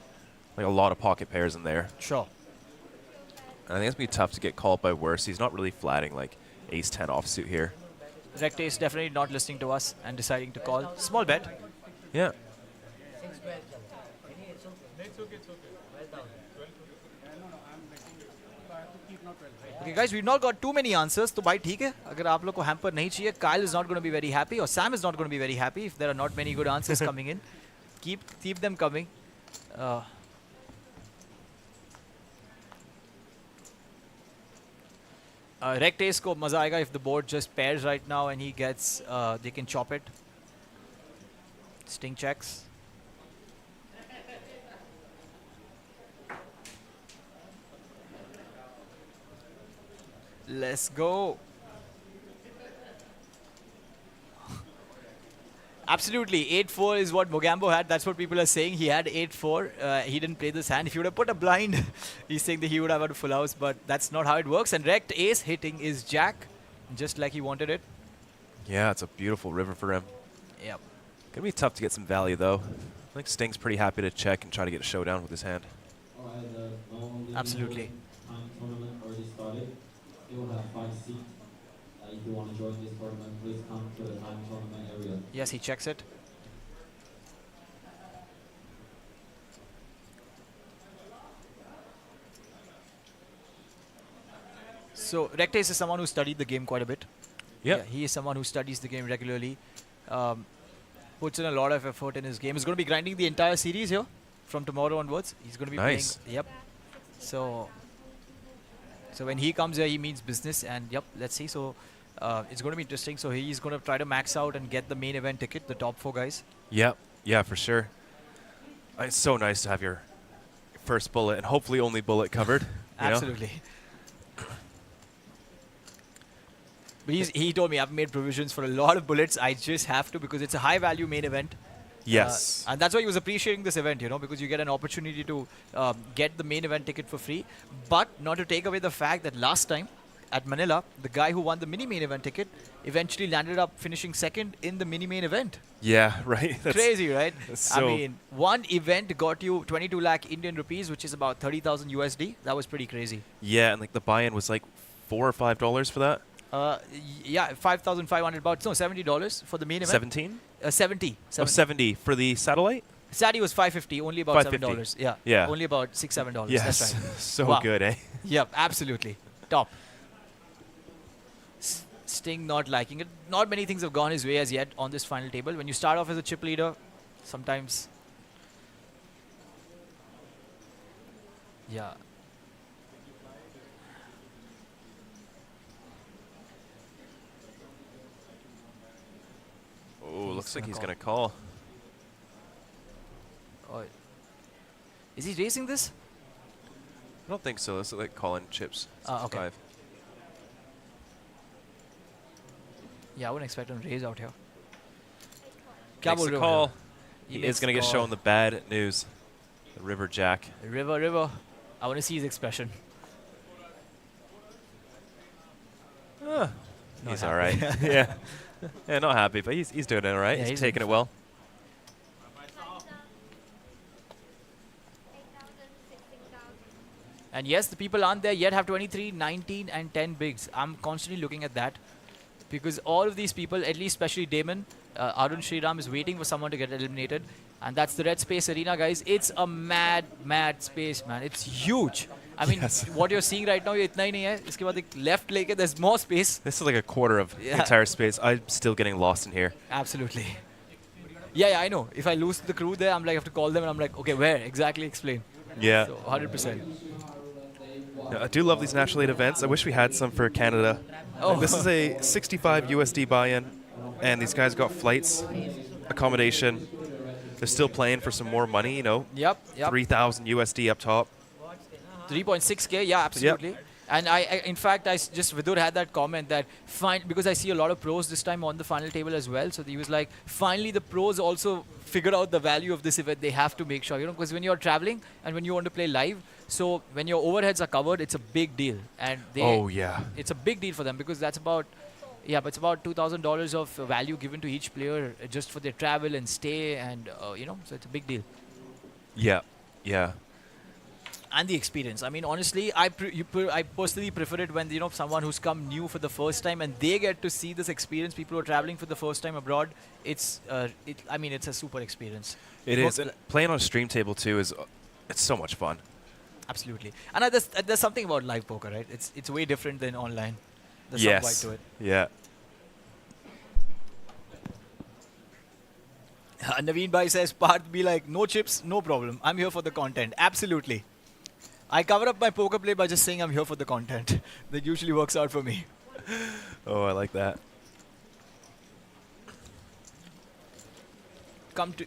Like a lot of pocket pairs in there. Sure. And I think it's going to be tough to get called by worse. He's not really flatting like ace-10 offsuit here. Rectace definitely not listening to us and deciding to call. Small bet. Yeah. Okay, guys, we've not got too many answers. So, bhai, theek hai. Agar aap log ko hamper nahi chahiye, Kyle is not going to be very happy, or Sam is not going to be very happy if there are not many good answers coming in. Keep them coming. Rectace ko maza aayega if the board just pairs right now and he gets, they can chop it. Sting checks. Let's go. Absolutely, 8-4 is what Mogambo had. That's what people are saying. He had 8-4. He didn't play this hand. If he would have put a blind, he's saying that he would have had a full house, but that's not how it works. And rect ace hitting is jack, just like he wanted it. Yeah, it's a beautiful river for him. Yep. Gonna be tough to get some value, though. I think Sting's pretty happy to check and try to get a showdown with his hand. Absolutely. Tournament already started. They will have 5 seats. If you want to join this tournament, please come to the time tournament area. Yes, he checks it. So Rectace is someone who studied the game quite a bit. Yep. Yeah, he is someone who studies the game regularly. Puts in a lot of effort in his game. He's going to be grinding the entire series here from tomorrow onwards. He's going to be playing. Yep. So when he comes here, he means business. And yep, let's see. So it's going to be interesting. So he's going to try to max out and get the main event ticket, the top 4 guys. Yep. Yeah, for sure. It's so nice to have your first bullet and hopefully only bullet covered. Absolutely. But he told me, I've made provisions for a lot of bullets. I just have to because it's a high-value main event. Yes. And that's why he was appreciating this event, because you get an opportunity to get the main event ticket for free. But not to take away the fact that last time at Manila, the guy who won the mini-main event ticket eventually landed up finishing second in the mini-main event. Yeah, right. That's crazy, right? So I mean, one event got you 22 lakh Indian rupees, which is about 30,000 USD. That was pretty crazy. Yeah, and like the buy-in was like $4 or $5 for that. Yeah, 5,500 about $70 for the main event. 17? 70. Oh, 70 for the satellite? Sadi was 550, only about $7. Yeah. Yeah. Only about $6-7. Yes. That's right. So good, eh? Yep, absolutely. Top. Sting not liking it. Not many things have gone his way as yet on this final table. When you start off as a chip leader, sometimes... Yeah. Oh, looks like he's going to call. Oh. Is he racing this? I don't think so. This is like calling chips. Okay. 5. Yeah, I wouldn't expect him to raise out here. Makes the call. He is going to get shown the bad news. The river jack. River. I want to see his expression. He's all right. Yeah. Yeah, not happy, but he's doing it all right. Yeah, he's taking it well. And yes, the people aren't there yet have 23, 19, and 10 bigs. I'm constantly looking at that because all of these people, at least especially Damon, Arun Sriram is waiting for someone to get eliminated. And that's the Red Space Arena, guys. It's a mad space, man. It's huge. I mean, what you're seeing right now, itna hi nahi hai. Iske baad ek left leke, there's more space. This is like a quarter of the entire space. I'm still getting lost in here. Absolutely. Yeah, I know. If I lose the crew there, I'm like, I have to call them and I'm like, okay, where? Exactly explain. Yeah. So 100%. I do love these National 8 events. I wish we had some for Canada. Oh. This is a 65 USD buy-in, and these guys got flights, accommodation. They're still playing for some more money, Yep. 3,000 USD up top. 3.6K, yeah, absolutely. Yep. And in fact, Vidur had that comment that because I see a lot of pros this time on the final table as well. So he was like, finally the pros also figure out the value of this event. They have to make sure, because when you're traveling and when you want to play live, so when your overheads are covered, it's a big deal. And it's a big deal for them because that's about, but it's about $2,000 of value given to each player just for their travel and stay, and so it's a big deal. Yeah. And the experience. I mean, honestly, I personally prefer it when someone who's come new for the first time and they get to see this experience. People who are traveling for the first time abroad. It's a super experience. It is. And playing on a stream table too it's so much fun. Absolutely. And there's something about live poker, right? It's way different than online. There's some vibe to it. Yeah. Naveen Bhai says, Parth, be like, no chips, no problem. I'm here for the content. Absolutely. I cover up my poker play by just saying I'm here for the content. That usually works out for me. Oh, I like that.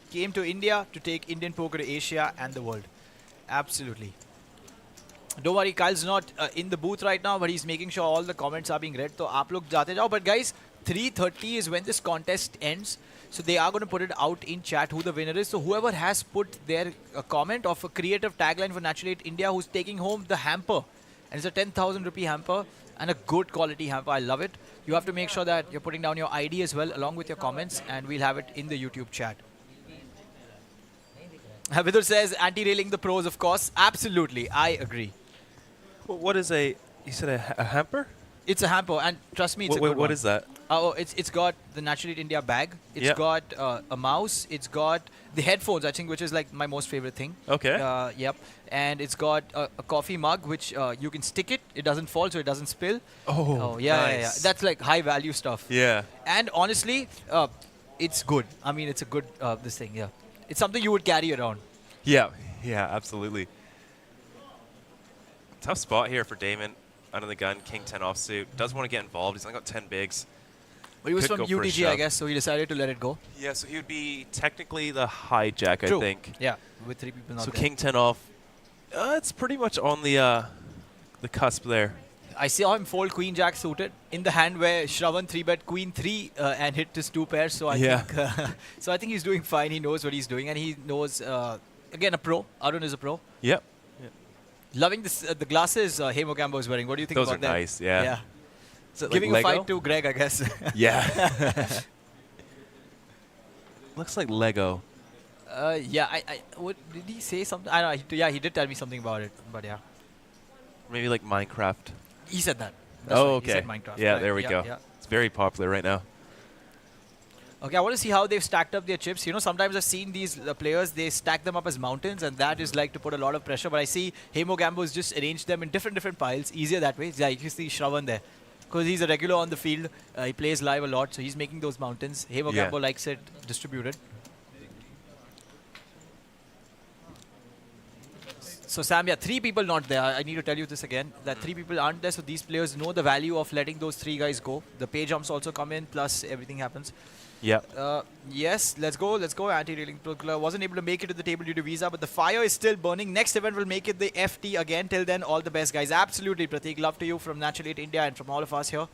Came to India to take Indian poker to Asia and the world. Absolutely. Don't worry, Kyle's not in the booth right now, but he's making sure all the comments are being read. So, aap log jaate jao. But guys, 3:30 is when this contest ends. So they are going to put it out in chat who the winner is. So whoever has put their comment of a creative tagline for Natural 8 India who's taking home the hamper. And it's a 10,000 rupee hamper and a good quality hamper. I love it. You have to make sure that you're putting down your ID as well along with your comments, and we'll have it in the YouTube chat. Vidur says anti-railing the pros, of course. Absolutely. I agree. What is you said a hamper? It's a hamper, and trust me, it's a good one. What is that? Oh, it's got the Natural 8 India bag. It's got a mouse. It's got the headphones, I think, which is like my most favorite thing. Okay. Yep. And it's got a coffee mug, which you can stick it. It doesn't fall, so it doesn't spill. Oh, yeah, nice. yeah, yeah. That's like high value stuff. Yeah. And honestly, it's good. I mean, it's a good this thing. Yeah. It's something you would carry around. Yeah. Yeah. Absolutely. Tough spot here for Damon. Under the gun, King 10 offsuit. Does want to get involved. He's only got 10 bigs. But he was from UTG, I guess, so he decided to let it go. Yeah, so he would be technically the hijack, True. I think. Yeah, with 3 people not So there. King 10 off. It's pretty much on the cusp there. I saw him fold Queen Jack suited in the hand where Shravan 3-bet Queen 3 and hit his 2 pairs. So I think he's doing fine. He knows what he's doing, and he knows again a pro. Arun is a pro. Yep. Loving this, the glasses Hemo Gambo is wearing. What do you think Those about that? are nice, yeah. Yeah. So giving like a Lego? fight to Greg, I guess. Yeah. Looks like Lego. Yeah. What did he say something? I don't know. Yeah, he did tell me something about it. But yeah. Maybe like Minecraft. He said that. That's Oh, right. okay. He said Minecraft. Yeah, Right. there we Yeah, go. yeah. It's very popular right now. Okay, I want to see how they've stacked up their chips. You know, sometimes I've seen these players, they stack them up as mountains, and that is like to put a lot of pressure. But I see Hemo Gambo's just arranged them in different piles. Easier that way. Yeah, you can see Shravan there. Because he's a regular on the field. He plays live a lot, so he's making those mountains. Hemo Gambo likes it distributed. So Sam, yeah, 3 people not there. I need to tell you this again, that 3 people aren't there, so these players know the value of letting those 3 guys go. The pay jumps also come in, plus everything happens. Yeah. Yes, let's go. Anti-railing wasn't able to make it to the table due to visa, but the fire is still burning. Next event will make it the FT again. Till then, all the best, guys. Absolutely, Prateek. Love to you from Natural 8 India and from all of us here.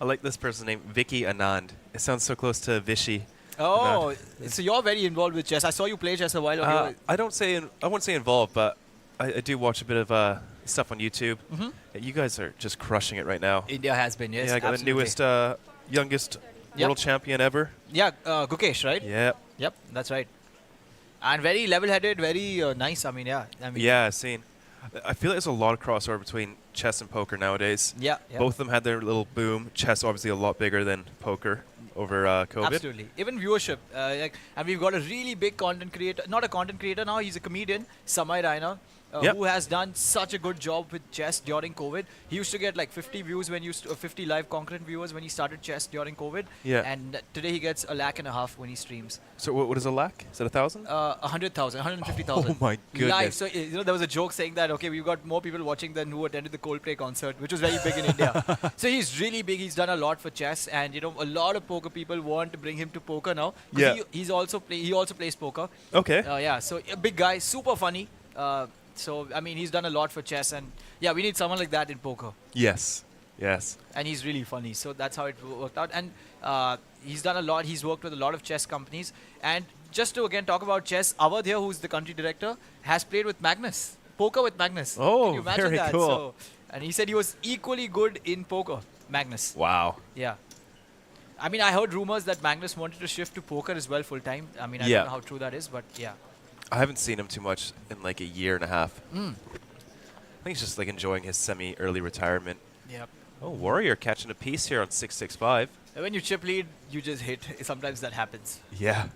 I like this person's name, Vicky Anand. It sounds so close to Vishy. Oh, so you're very involved with chess. I saw you play chess a while ago. I wouldn't say involved, but I do watch a bit of stuff on YouTube. You guys are just crushing it right now. India has been, yes. Yeah, I got the newest, youngest world champion ever. Yeah, Gukesh, right? Yep, that's right. And very level-headed, very nice. I mean, yeah. Yeah, I've seen. I feel like there's a lot of crossover between chess and poker nowadays. Yeah. Both of them had their little boom. Chess obviously a lot bigger than poker over COVID. Absolutely. Even viewership. And we've got a really big content creator. Not a content creator now. He's a comedian, Samay Raina. Who has done such a good job with chess during COVID. He used to get like 50 views when 50 live concurrent viewers when he started chess during COVID. Yeah. And today he gets 1.5 lakhs when he streams. So what is a lakh? Is it 1,000? 100,000, 150,000. Oh my goodness. Live. So there was a joke saying that we've got more people watching than who attended the Coldplay concert, which was very big in India. So he's really big. He's done a lot for chess, and a lot of poker people want to bring him to poker now. Yeah. He also plays poker. Okay. Yeah. So a big guy, super funny. So, I mean, he's done a lot for chess, and yeah, we need someone like that in poker. Yes. And he's really funny, so that's how it worked out. And he's done a lot. He's worked with a lot of chess companies. And just to again talk about chess, Avadh here, who's the country director, has played with Magnus. Poker with Magnus. Oh, can you imagine very that? cool. So, and he said he was equally good in poker, Magnus. Wow. Yeah. I mean, I heard rumors that Magnus wanted to shift to poker as well full time. I mean, I don't know how true that is, but yeah. I haven't seen him too much in like a year and a half. I think he's just like enjoying his semi-early retirement. Yep. Oh, Warrior catching a piece here on 665. When you chip lead, you just hit. Sometimes that happens. Yeah.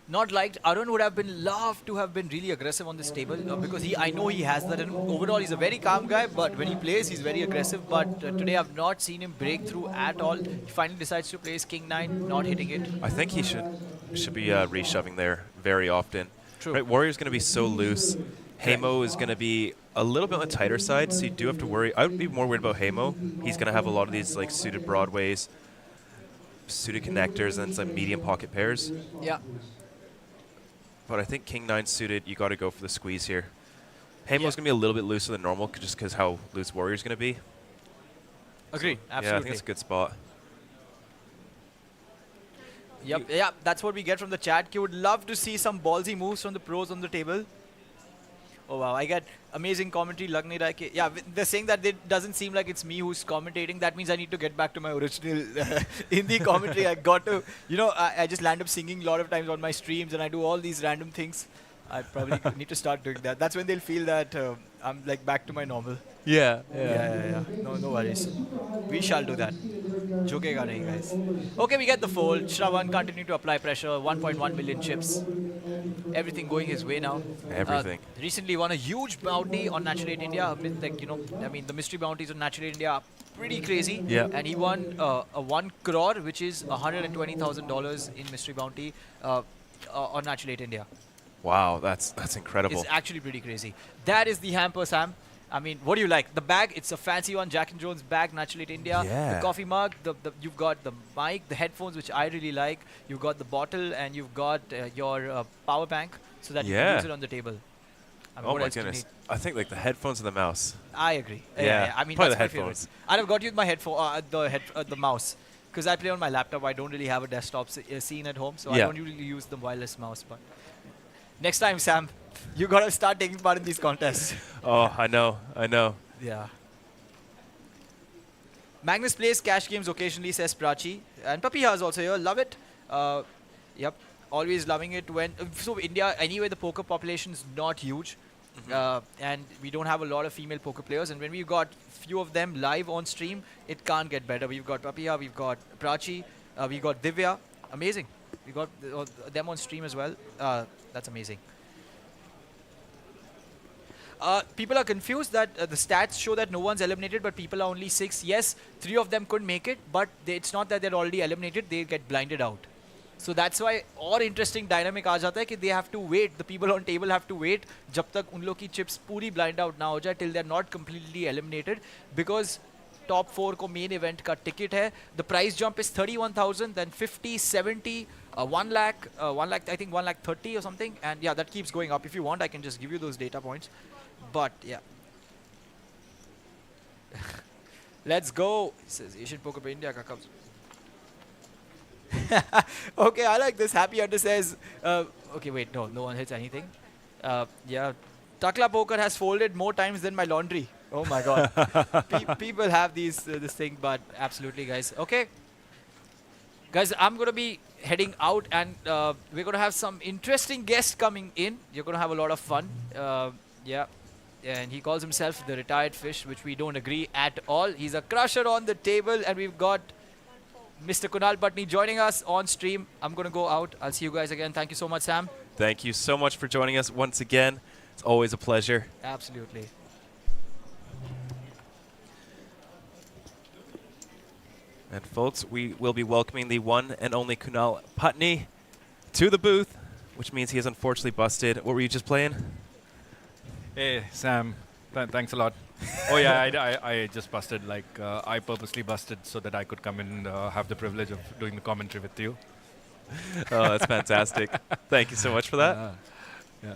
Not liked. Arun would have been loved to have been really aggressive on this table because I know he has that. And overall, he's a very calm guy, but when he plays, he's very aggressive. But today, I've not seen him break through at all. He finally decides to play his King 9, not hitting it. I think he should be reshoving there very often. True. Right, Warrior's going to be so loose. Hemo is going to be a little bit on the tighter side, so you do have to worry. I would be more worried about Hemo. He's going to have a lot of these like suited broadways, suited connectors, and some medium pocket pairs. Yeah. but I think King 9 suited, you got to go for the squeeze here. Heimo's Yeah. going to be a little bit looser than normal just because how loose Warrior's going to be. Agreed. Yeah, I Absolutely. think it's a good spot. Yep, yeah, that's what we get from the chat. You would love to see some ballsy moves from the pros on the table. Oh wow, I get amazing commentary. Yeah, they're saying that it doesn't seem like it's me who's commentating. That means I need to get back to my original Hindi commentary. I got to, I just land up singing a lot of times on my streams, and I do all these random things. I probably need to start doing that. That's when they'll feel that I'm like back to my normal. Yeah. No worries. We shall do that. Jokega nahi, guys. Okay, we get the fold. Shravan continue to apply pressure. 1.1 million chips. Everything going his way now. Everything. Recently won a huge bounty on Natural Aid India. The mystery bounties on Natural Aid India are pretty crazy. Yeah. And he won a 1 crore, which is $120,000 in mystery bounty on Natural Aid India. Wow, that's incredible. It's actually pretty crazy. That is the hamper, Sam. I mean, what do you like? The bag, it's a fancy one, Jack and Jones bag, Natural Aid India. Yeah. The coffee mug, you've got the mic, the headphones, which I really like. You've got the bottle, and you've got your power bank, so that you can use it on the table. I mean, Oh what my else do you goodness. need? I think like the headphones and the mouse. I agree. Yeah, I mean, probably that's the my headphones. favorite. I'd have got you with my headphone, the mouse, because I play on my laptop. I don't really have a desktop scene at home, so I don't usually use the wireless mouse. But next time, Sam, you gotta start taking part in these contests. Oh, I know. Yeah. Magnus plays cash games occasionally, says Prachi. And Papiha is also here. Love it. Yep. Always loving it when... so India, anyway, the poker population is not huge. And we don't have a lot of female poker players. And when we've got few of them live on stream, it can't get better. We've got Papiha, we've got Prachi, we've got Divya. Amazing. We got them on stream as well. That's amazing. People are confused that the stats show that no one's eliminated, but people are only 6. Yes, 3 of them couldn't make it, but it's not that they're already eliminated. They get blinded out. So that's why और interesting dynamic आ जाता है कि they have to wait. The people on table have to wait जब तक उन लोग की chips पूरी blind out ना हो जाए till they're not completely eliminated, because top 4 को main event का ticket है. The price jump is 31,000, then 50, 70, 1 lakh, I think 1 lakh 30 or something, and yeah, that keeps going up. If you want, I can just give you those data points. But yeah, let's go. It says Asian Poker by India ka comes. Okay, I like this. Happy Hunter says, okay, wait, no one hits anything. Yeah, Takla Poker has folded more times than my laundry. Oh my god. People have this thing, but absolutely, guys. Okay. Guys, I'm going to be heading out, and we're going to have some interesting guests coming in. You're going to have a lot of fun. Yeah. And he calls himself the retired fish, which we don't agree at all. He's a crusher on the table, and we've got Mr. Kunal Patni joining us on stream. I'm going to go out. I'll see you guys again. Thank you so much, Sam. Thank you so much for joining us once again. It's always a pleasure. Absolutely. And folks, we will be welcoming the one and only Kunal Patni to the booth, which means he is unfortunately busted. What were you just playing? Hey, Sam. Thanks a lot. Oh, yeah, I just busted. Like, I purposely busted so that I could come in and have the privilege of doing the commentary with you. Oh, that's fantastic. Thank you so much for that. Yeah.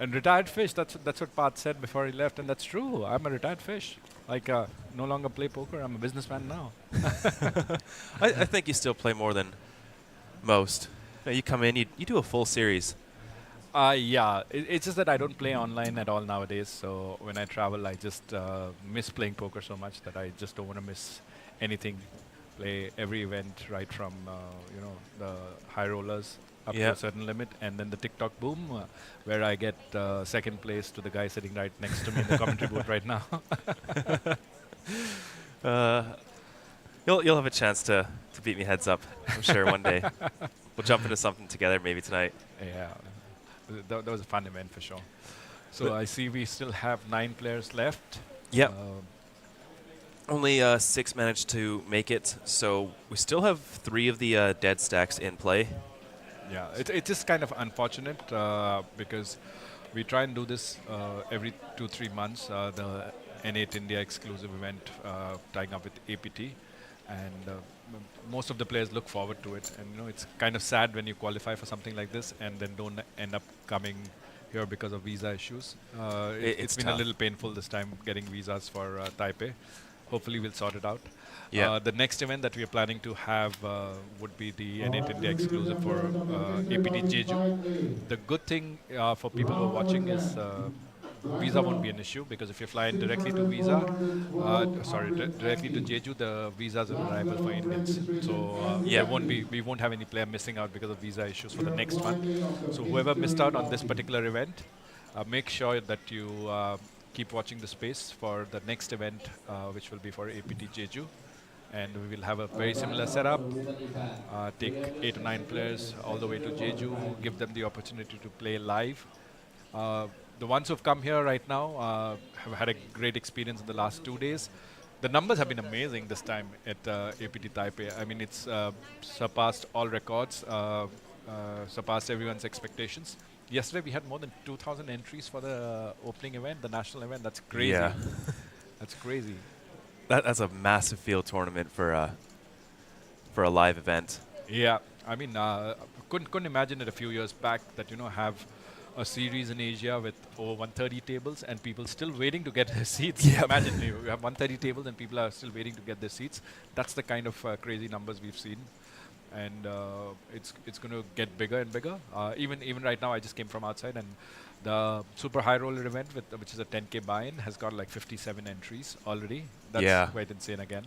And retired fish, that's what Pat said before he left, and that's true. I'm a retired fish. Like, no longer play poker. I'm a businessman now. I think you still play more than most. You come in, you do a full series. Yeah, it's just that I don't play online at all nowadays. So when I travel, I just miss playing poker so much that I just don't want to miss anything. Play every event right from the high rollers up to a certain limit, and then the TikTok boom, where I get second place to the guy sitting right next to me in the commentary booth right now. You'll have a chance to beat me heads up, I'm sure, one day. We'll jump into something together maybe tonight. Yeah. That was a fun event for sure. So I see we still have 9 players left. Yep. Only 6 managed to make it, so we still have 3 of the dead stacks in play. Yeah, it's just kind of unfortunate because we try and do this every 2-3 months. The N8 India exclusive event tying up with APT. and most of the players look forward to it. And it's kind of sad when you qualify for something like this and then don't end up coming here because of visa issues. It's been tough. a little painful this time getting visas for Taipei. Hopefully we'll sort it out. Yeah. The next event that we are planning to have would be the N8 India exclusive for APT Jeju. The good thing for people who are watching is visa won't be an issue, because if you fly in directly to directly to Jeju, the visas are arrival for Indians. So we won't have any player missing out because of visa issues for the next one. So whoever missed out on this particular event, make sure that you keep watching the space for the next event, which will be for APT Jeju. And we will have a very similar setup, take 8 to 9 players all the way to Jeju, give them the opportunity to play live. The ones who've come here right now have had a great experience in the last 2 days. The numbers have been amazing this time at APT Taipei. I mean, it's surpassed all records, surpassed everyone's expectations. Yesterday we had more than 2,000 entries for the opening event, the national event. That's crazy. Yeah. That's crazy. That's a massive field tournament for a live event. Yeah, I mean, couldn't imagine it a few years back that have a series in Asia with over 130 tables and people still waiting to get their seats. Yeah. Imagine you have 130 tables and people are still waiting to get their seats. That's the kind of crazy numbers we've seen, and it's going to get bigger and bigger. Even right now, I just came from outside, and the Super High Roller event, which is a 10K buy-in, has got like 57 entries already. That's quite insane again.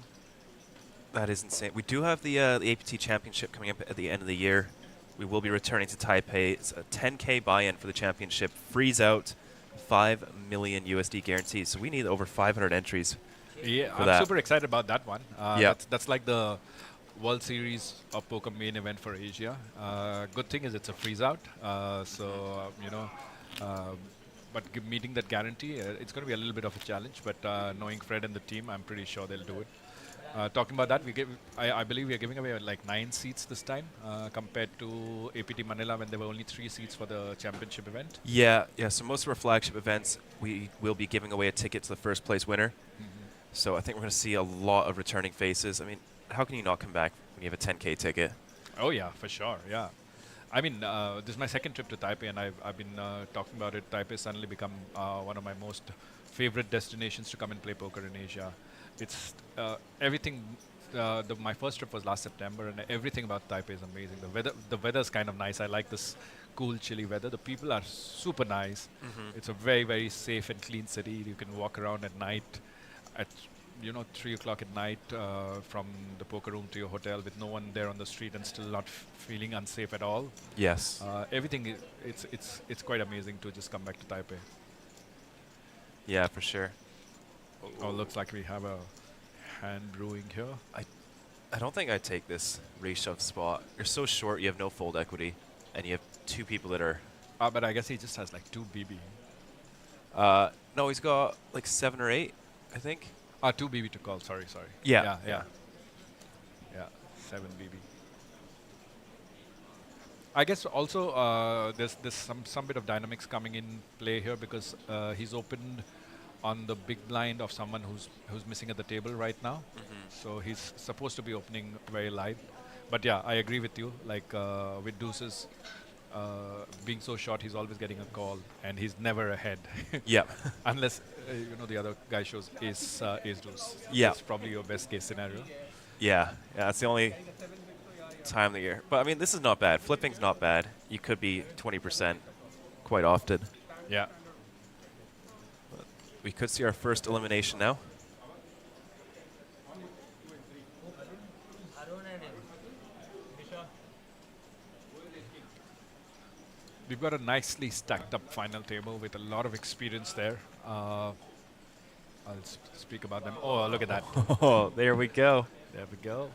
That is insane. We do have the APT Championship coming up at the end of the year. We will be returning to Taipei. It's a 10K buy-in for the championship. Freeze out, 5 million USD guaranteed. So we need over 500 entries. Yeah, for I'm that. super excited about that one. That's like the World Series of Poker main event for Asia. Good thing is it's a freeze out. But meeting that guarantee, it's going to be a little bit of a challenge. But knowing Fred and the team, I'm pretty sure they'll do it. Talking about that, I believe we are giving away like 9 seats this time compared to APT Manila when there were only 3 seats for the championship event. Yeah. So most of our flagship events, we will be giving away a ticket to the first place winner. So I think we're going to see a lot of returning faces. I mean, how can you not come back when you have a 10K ticket? Oh yeah, for sure. Yeah. I mean, this is my second trip to Taipei, and I've been talking about it. Taipei suddenly become one of my most favorite destinations to come and play poker in Asia. It's everything. My first trip was last September, and everything about Taipei is amazing. The weather is kind of nice. I like this cool, chilly weather. The people are super nice. It's a very, very safe and clean city. You can walk around at night, at 3 o'clock at night from the poker room to your hotel with no one there on the street and still not feeling unsafe at all. Yes. Everything. It's quite amazing to just come back to Taipei. Yeah, for sure. Oh, looks like we have a hand brewing here. I don't think I'd take this reshove spot. You're so short, you have no fold equity, and you have 2 people that are... but I guess he just has like 2 BB. No, he's got like 7 or 8, I think. 2 BB to call, sorry. Yeah. 7 BB. I guess also there's some bit of dynamics coming in play here because he's opened on the big blind of someone who's missing at the table right now. So he's supposed to be opening very light. But yeah, I agree with you. Like with deuces being so short, he's always getting a call, and he's never ahead. Yeah. Unless the other guy shows ace deuce. Yeah. That's probably your best case scenario. Yeah, that's the only time of the year. But I mean, this is not bad. Flipping's not bad. You could be 20% quite often. Yeah. We could see our first elimination now. We've got a nicely stacked up final table with a lot of experience there. I'll speak about them. Oh, look at that. Oh, there we go. There we go.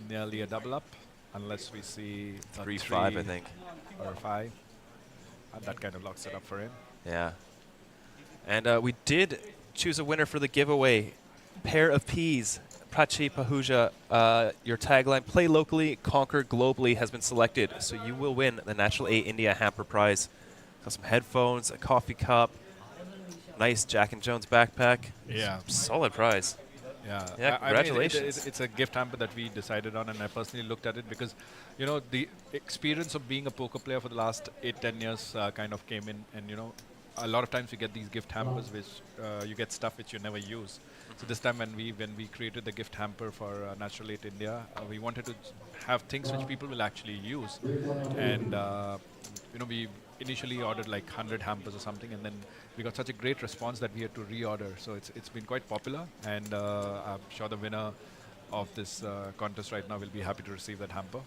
Nearly a double up, unless we see 3-5, I think. Or 5. And that kind of locks it up for him. Yeah. And we did choose a winner for the giveaway. Pair of Peas. Prachi Pahuja, your tagline, play locally, conquer globally, has been selected. So you will win the Natural 8 India hamper prize. Got some headphones, a coffee cup, nice Jack and Jones backpack. Yeah. Solid prize. Yeah, Yeah, I mean, congratulations. it's a gift hamper that we decided on, and I personally looked at it because, you know, the experience of being a poker player for the last 8-10 years kind of came in, and you know, a lot of times you get these gift hampers which you get stuff which you never use. So this time when we created the gift hamper for Natural 8 India, we wanted to have things which people will actually use, and you know, we initially ordered like 100 hampers or something, and then we got such a great response that we had to reorder. So it's been quite popular, and I'm sure the winner of this contest right now will be happy to receive that hamper.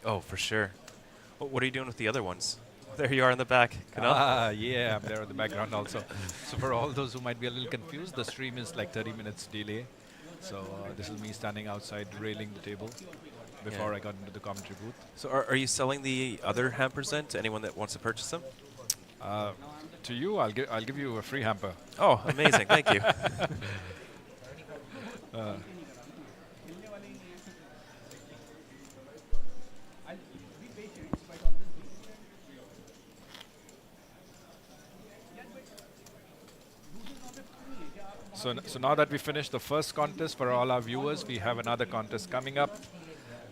Oh, for sure. What are you doing with the other ones? There you are in the back. Yeah, I'm there in the background also. So for all those who might be a little confused, the stream is like 30 minutes delay. So this is me standing outside railing the table before I got into the commentary booth. So are you selling the other hampers then to anyone that wants to purchase them? To you, I'll give you a free hamper. Oh, amazing! Thank you. So now that we finished the first contest for all our viewers, we have another contest coming up.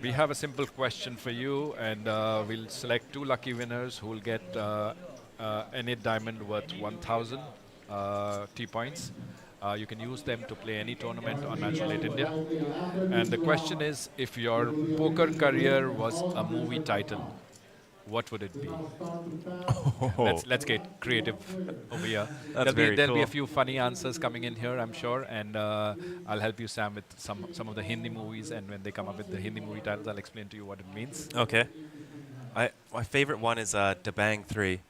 We have a simple question for you, and we'll select 2 lucky winners who will get N8 diamond worth 1,000 T points. You can use them to play any tournament on Natural 8 India. And the question is, if your poker career was a movie title, what would it be? Let's get creative over here. There'll be a few funny answers coming in here, I'm sure, and I'll help you, Sam, with some of the Hindi movies, and when they come up with the Hindi movie titles, I'll explain to you what it means. Okay. My favorite one is Dabang 3.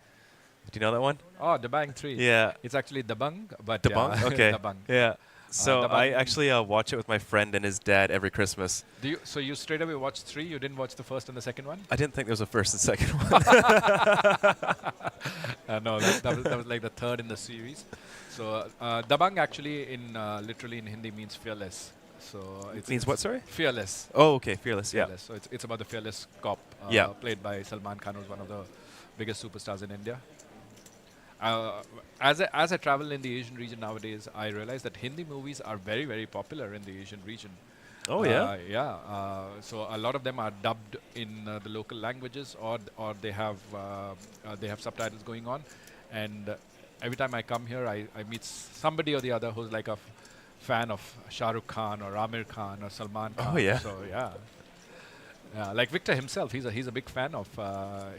Do you know that one? Oh, Dabang 3. Yeah. It's actually Dabang, but Dabang? Okay. Dabang. Yeah. So Dabang. I actually watch it with my friend and his dad every Christmas. So you straight away watched 3? You didn't watch the first and the second one? I didn't think there was a first and second one. No, that was like the third in the series. So Dabang actually literally in Hindi means fearless. So it means what, sorry? Fearless. Oh, okay, fearless. Fearless. So it's about the fearless cop played by Salman Khan, who's one of the biggest superstars in India. As I travel in the Asian region nowadays, I realize that Hindi movies are very, very popular in the Asian region. Oh, yeah? Yeah. So a lot of them are dubbed in the local languages, or they have subtitles going on. And every time I come here, I meet somebody or the other who's like a fan of Shah Rukh Khan or Amir Khan or Salman Khan. Oh, yeah? So, yeah. Like Victor himself, he's a big fan of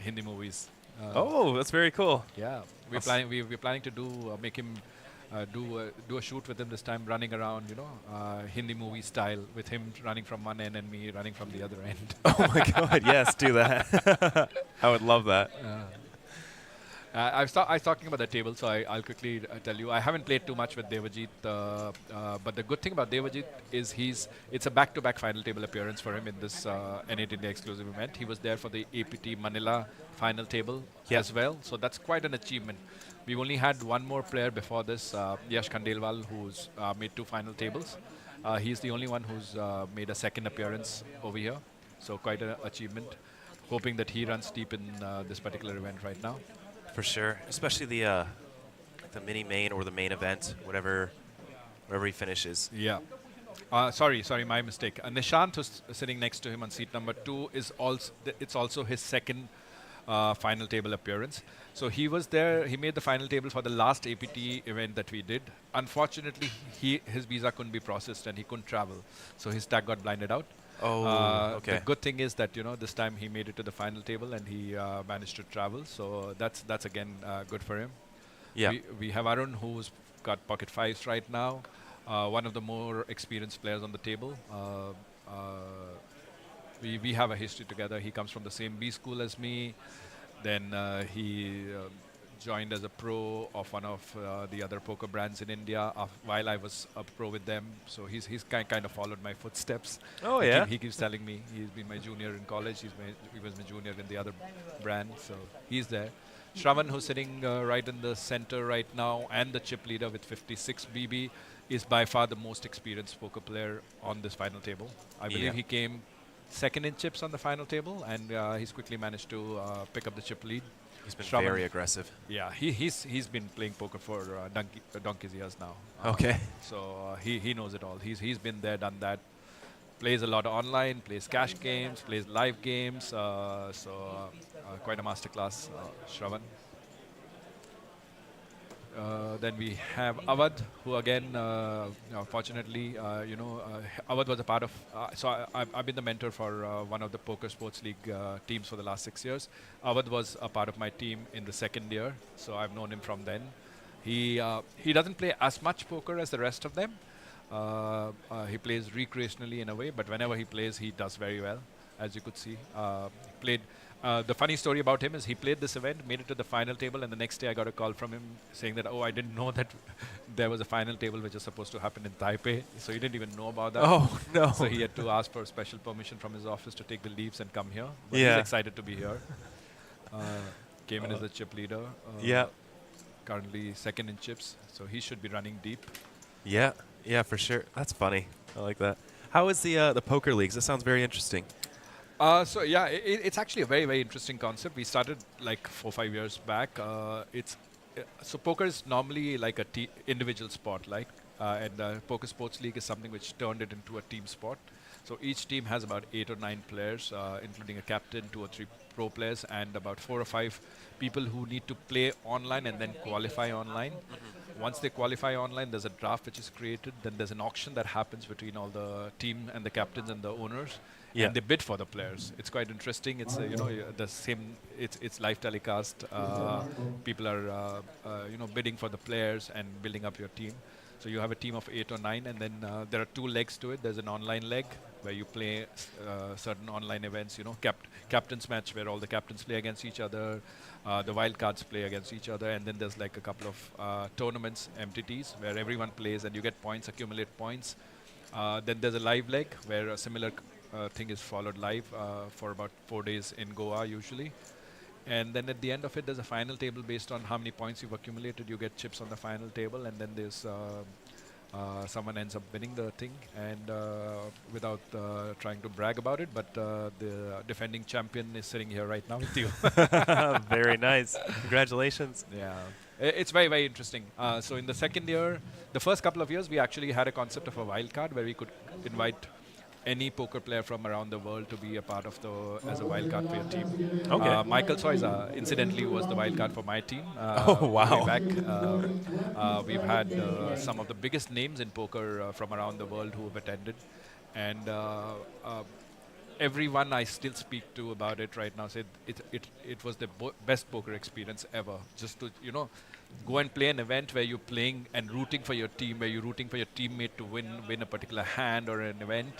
Hindi movies. Oh, that's very cool. Yeah, we're planning to make him do a shoot with him this time, running around, you know, Hindi movie style, with him running from one end and me running from the other end. Oh my God! Yes, do that. I would love that. I was talking about the table, so I'll quickly tell you. I haven't played too much with Devajit, but the good thing about Devajit is it's a back-to-back final table appearance for him in this N8 India exclusive event. He was there for the APT Manila final table as well, so that's quite an achievement. We've only had one more player before this, Yash Khandelwal, who's made 2 final tables. He's the only one who's made a second appearance over here, so quite an achievement. Hoping that he runs deep in this particular event right now. For sure, especially the mini main or the main event, wherever he finishes. Yeah. Sorry, my mistake. Nishant, who's sitting next to him on seat number 2, is also his second final table appearance. So he was there. He made the final table for the last APT event that we did. Unfortunately, his visa couldn't be processed and he couldn't travel. So his tag got blinded out. Oh, okay. The good thing is that, you know, this time he made it to the final table and he managed to travel. So that's again good for him. Yeah. We have Arun, who's got pocket 5s right now. One of the more experienced players on the table. We have a history together. He comes from the same B school as me. Then he joined as a pro of one of the other poker brands in India while I was a pro with them. So he's kind of followed my footsteps. Oh, yeah? He keeps telling me he's been my junior in college. He was my junior in the other brand. So he's there. Shravan, who's sitting right in the center right now, and the chip leader with 56 BB, is by far the most experienced poker player on this final table. I believe he came second in chips on the final table, and he's quickly managed to pick up the chip lead. He's been Shravan, very aggressive. Yeah, he's been playing poker for donkey's years now. Okay. So he knows it all. He's been there, done that. Plays a lot online, plays cash games, plays live games. Quite a masterclass, Shravan. Then we have Avad, who again, fortunately, Avad was a part of. I've been the mentor for one of the Poker Sports League teams for the last 6 years. Avad was a part of my team in the second year, so I've known him from then. He doesn't play as much poker as the rest of them. He plays recreationally in a way, but whenever he plays, he does very well, as you could see. Played. The funny story about him is he played this event, made it to the final table, and the next day I got a call from him saying that, oh, I didn't know that there was a final table which is supposed to happen in Taipei. So he didn't even know about that. Oh, no. So he had to ask for special permission from his office to take the leaves and come here. But yeah. He's excited to be here. Came in as the chip leader. Yeah. Currently second in chips, so he should be running deep. Yeah, yeah, for sure. That's funny. I like that. How is the poker leagues? That sounds very interesting. It's actually a very, very interesting concept. We started like 4 or 5 years back. So poker is normally like a individual sport, and the Poker Sports League is something which turned it into a team sport. So each team has about 8 or 9 players, including a captain, 2 or 3 pro players, and about 4 or 5 people who need to play online and then qualify online. Once they qualify online, there's a draft which is created. Then there's an auction that happens between all the team and the captains and the owners. Yeah. And they bid for the players. It's quite interesting. It's the same. It's live telecast. People are bidding for the players and building up your team. So you have a team of 8 or 9, and then there are 2 legs to it. There's an online leg where you play certain online events. Captain's match where all the captains play against each other. The wildcards play against each other, and then there's like a couple of tournaments, MTTs, where everyone plays and you get points, accumulate points. Then there's a live leg where a similar thing is followed live for about 4 days in Goa usually. And then at the end of it, there's a final table based on how many points you've accumulated. You get chips on the final table, and then there's someone ends up winning the thing. And without trying to brag about it, but the defending champion is sitting here right now with you. Very nice. Congratulations. Yeah. It's very, very interesting. So in the second year, the first couple of years, we actually had a concept of a wild card where we could invite any poker player from around the world to be a part of as a wildcard for your team. Okay. Michael Soiza, incidentally, was the wildcard for my team. Oh, wow. Way back. We've had some of the biggest names in poker from around the world who have attended. And everyone I still speak to about it right now said it was the best poker experience ever. Just to, go and play an event where you're playing and rooting for your team, where you're rooting for your teammate to win a particular hand or an event.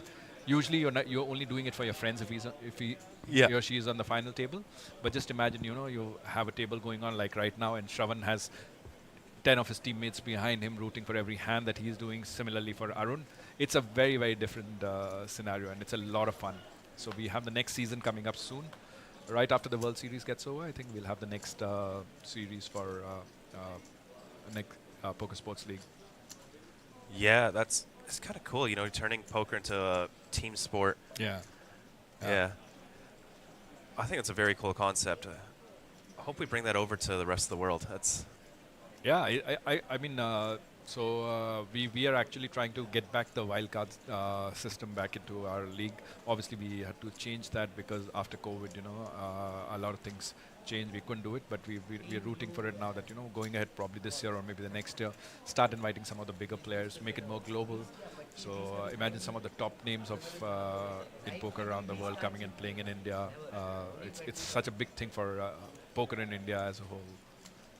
Usually you're only doing it for your friends if he or she is on the final table. But just imagine, you have a table going on like right now, and Shravan has 10 of his teammates behind him rooting for every hand that he's doing. Similarly for Arun, it's a very, very different scenario, and it's a lot of fun. So we have the next season coming up soon. Right after the World Series gets over, I think we'll have the next series for Poker Sports League. Yeah, it's kind of cool, turning poker into a team sport. Yeah. Yeah. I think it's a very cool concept. I hope we bring that over to the rest of the world. Yeah, I mean, we are actually trying to get back the wildcard system back into our league. Obviously, we had to change that because after COVID, a lot of things changed. We couldn't do it, but we're rooting for it now that, going ahead probably this year or maybe the next year, start inviting some of the bigger players, make it more global. So imagine some of the top names of in poker around the world coming and playing in India. It's such a big thing for poker in India as a whole.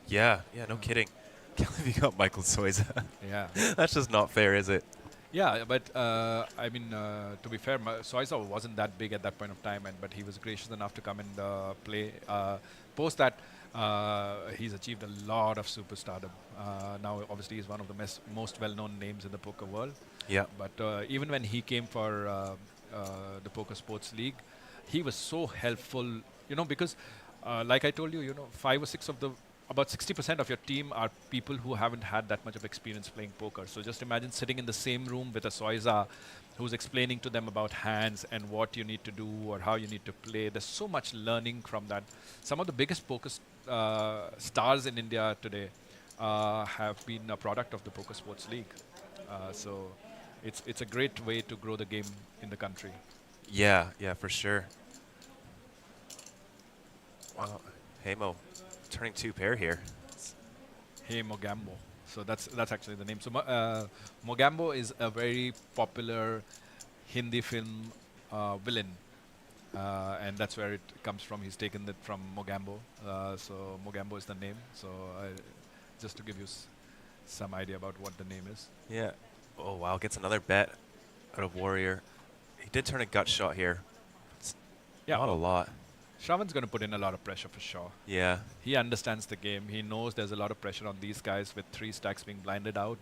Yeah, no kidding. Can't believe you got Michael Soiza. Yeah. That's just not fair, is it? Yeah, but I mean, to be fair, Soiza wasn't that big at that point of time, but he was gracious enough to come and play. Post that, he's achieved a lot of superstardom. Now, obviously, he's one of the most well-known names in the poker world. Yeah. But even when he came for the Poker Sports League, he was so helpful, because like I told you, 5 or 6 of the about 60% of your team are people who haven't had that much of experience playing poker. So just imagine sitting in the same room with a Soiza who's explaining to them about hands and what you need to do or how you need to play. There's so much learning from that. Some of the biggest poker stars in India today have been a product of the Poker Sports League. So it's a great way to grow the game in the country. Yeah, for sure. Wow, Hemo turning 2 pair here. Hey Mogambo. So that's actually the name. So Mogambo is a very popular Hindi film villain, and that's where it comes from. He's taken it from Mogambo. So Mogambo is the name. So just to give you some idea about what the name is. Yeah. Oh wow, gets another bet out of Warrior. He did turn a gut shot here. It's not a lot. Shravan's going to put in a lot of pressure for sure. Yeah. He understands the game. He knows there's a lot of pressure on these guys with 3 stacks being blinded out.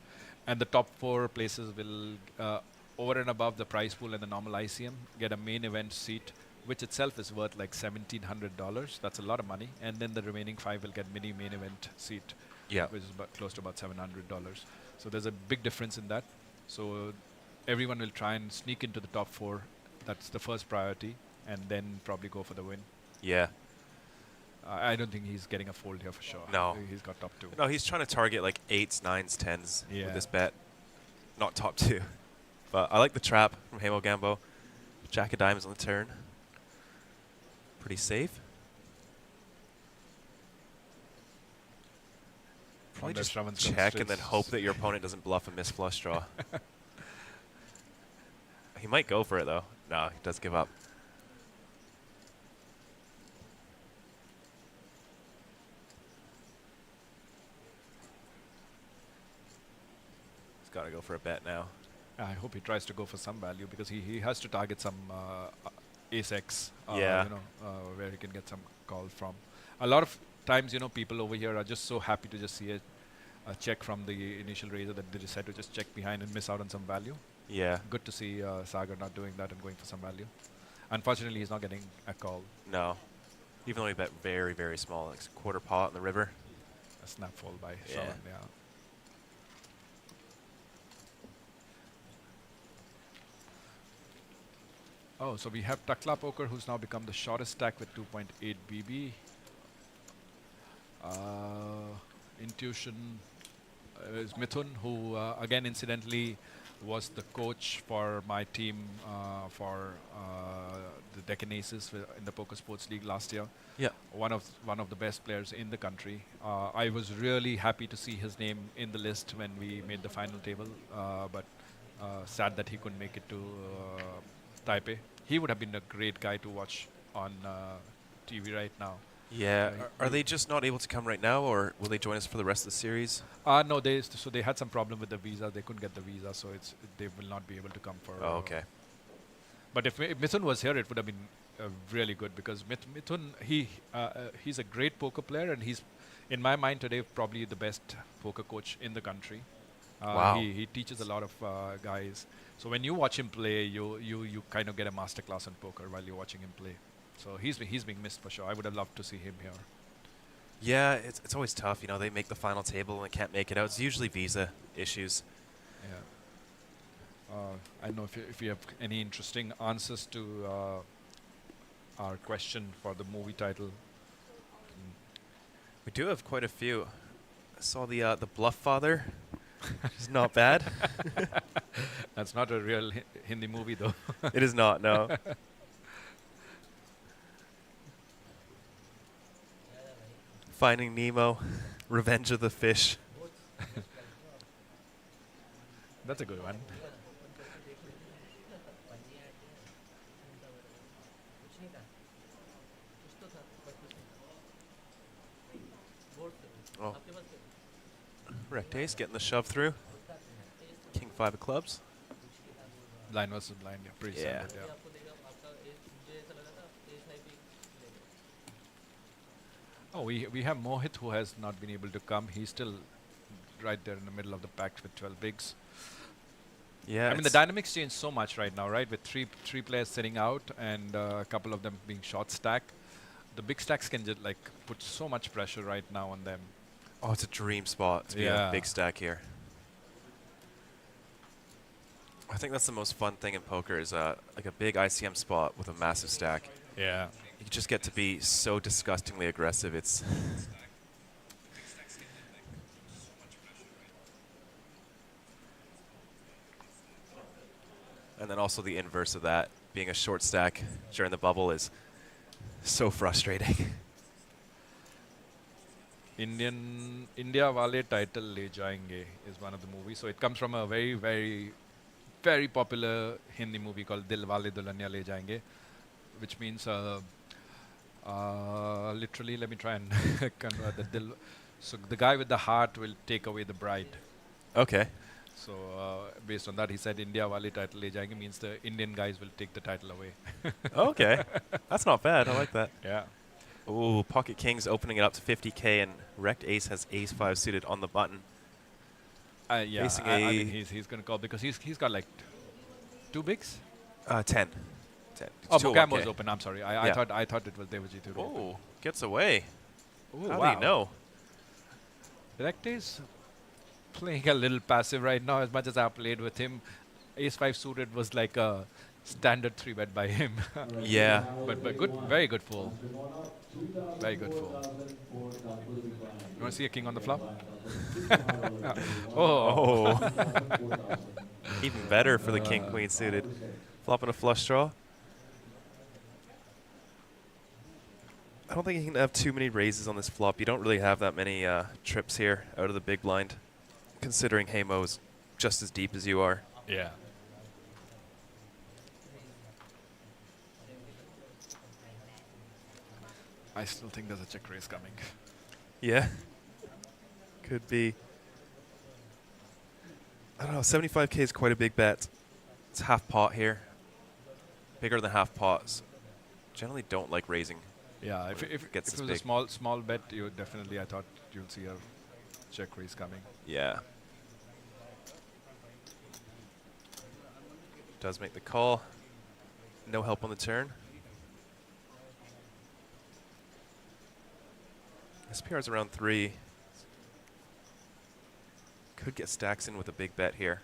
And the top 4 places will, over and above the prize pool and the normal ICM, get a main event seat, which itself is worth like $1,700. That's a lot of money. And then the remaining 5 will get mini main event seat, which is close to about $700. So there's a big difference in that. So everyone will try and sneak into the top 4. That's the first priority. And then probably go for the win. Yeah. I don't think he's getting a fold here for sure. No. He's got top 2. No, he's trying to target like 8s, 9s, 10s with this bet. Not top 2. But I like the trap from Hemo Gambo. Jack of diamonds on the turn. Pretty safe. Probably just check and then hope that your opponent doesn't bluff a miss flush draw. He might go for it though. No, he does give up. He's got to go for a bet now. I hope he tries to go for some value because he has to target some ace X, where he can get some call from. A lot of times, people over here are just so happy to just see a check from the initial raiser that they decide to just check behind and miss out on some value. Yeah. Good to see Sagar not doing that and going for some value. Unfortunately, he's not getting a call. No. Even though he bet very, very small, like quarter pot in the river. A snap fold by Shravan, yeah. Oh, so we have Takla Poker, who's now become the shortest stack with 2.8 BB. Intuition is Mithun, who again incidentally was the coach for my team for the Deccan Aces in the Poker Sports League last year. Yeah, one of the best players in the country. I was really happy to see his name in the list when we made the final table, but sad that he couldn't make it to Taipei. He would have been a great guy to watch on TV right now. Yeah, are they just not able to come right now, or will they join us for the rest of the series? No, they had some problem with the visa. They couldn't get the visa, so they will not be able to come for. Oh, okay. But if Mithun was here, it would have been really good because Mithun he's a great poker player, and he's, in my mind today, probably the best poker coach in the country. Wow. He teaches a lot of guys. So when you watch him play, you kind of get a masterclass in poker while you're watching him play. So he's being missed for sure. I would have loved to see him here. Yeah, it's always tough. They make the final table and can't make it out. It's usually visa issues. Yeah. I don't know if you have any interesting answers to our question for the movie title. We do have quite a few. I saw the Bluff Father. It's not bad. That's not a real Hindi movie, though. It is not, no. Finding Nemo, Revenge of the Fish. That's a good one. Oh. Rect Ace getting the shove through. King 5 of clubs. Blind versus blind, yeah, pretty standard, yeah. Oh, we have Mohit, who has not been able to come. He's still right there in the middle of the pack with 12 bigs. Yeah, I mean the dynamics change so much right now, right? With three players sitting out and a couple of them being short stack, the big stacks can just like put so much pressure right now on them. Oh, it's a dream spot to be a big stack here. I think that's the most fun thing in poker is like a big ICM spot with a massive stack. Yeah. You just get to be so disgustingly aggressive. It's and then also the inverse of that, being a short stack during the bubble is so frustrating. India Wale title Le Jayenge is one of the movies. So it comes from a very, very, very popular Hindi movie called Dil Wale Dulhania Le Jayenge, which means literally, let me try and convert the dil. So the guy with the heart will take away the bride. Okay. So based on that, he said India Wale title Le Jayenge means the Indian guys will take the title away. Okay. That's not bad. I like that. Yeah. Ooh, Pocket King's opening it up to 50k, and Wrecked Ace has Ace 5 suited on the button. Yeah, Facing I mean he's going to call because he's got like 2 bigs? 10. 10. Oh, It's 2 Mogambo's okay. open. I'm sorry. Yeah. I thought it was Devajit who opened. Oh, gets away. Ooh, How wow. do you know? Wrecked Ace playing a little passive right now. As much as I played with him, Ace 5 suited was like a standard 3-bet by him. Yeah. But good, very good full. Very good full. You want to see a king on the flop? Oh. Even better for the king queen suited. Flopping a flush draw. I don't think you can have too many raises on this flop. You don't really have that many trips here out of the big blind, considering Haymo's just as deep as you are. Yeah. I still think there's a check raise coming. Yeah. Could be. I don't know, 75k is quite a big bet. It's half pot here. Bigger than half pots. Generally don't like raising. Yeah, if it gets it this was big. a small bet, you definitely, I thought you'll see a check raise coming. Yeah. Does make the call. No help on the turn. SPR's around 3. Could get stacks in with a big bet here.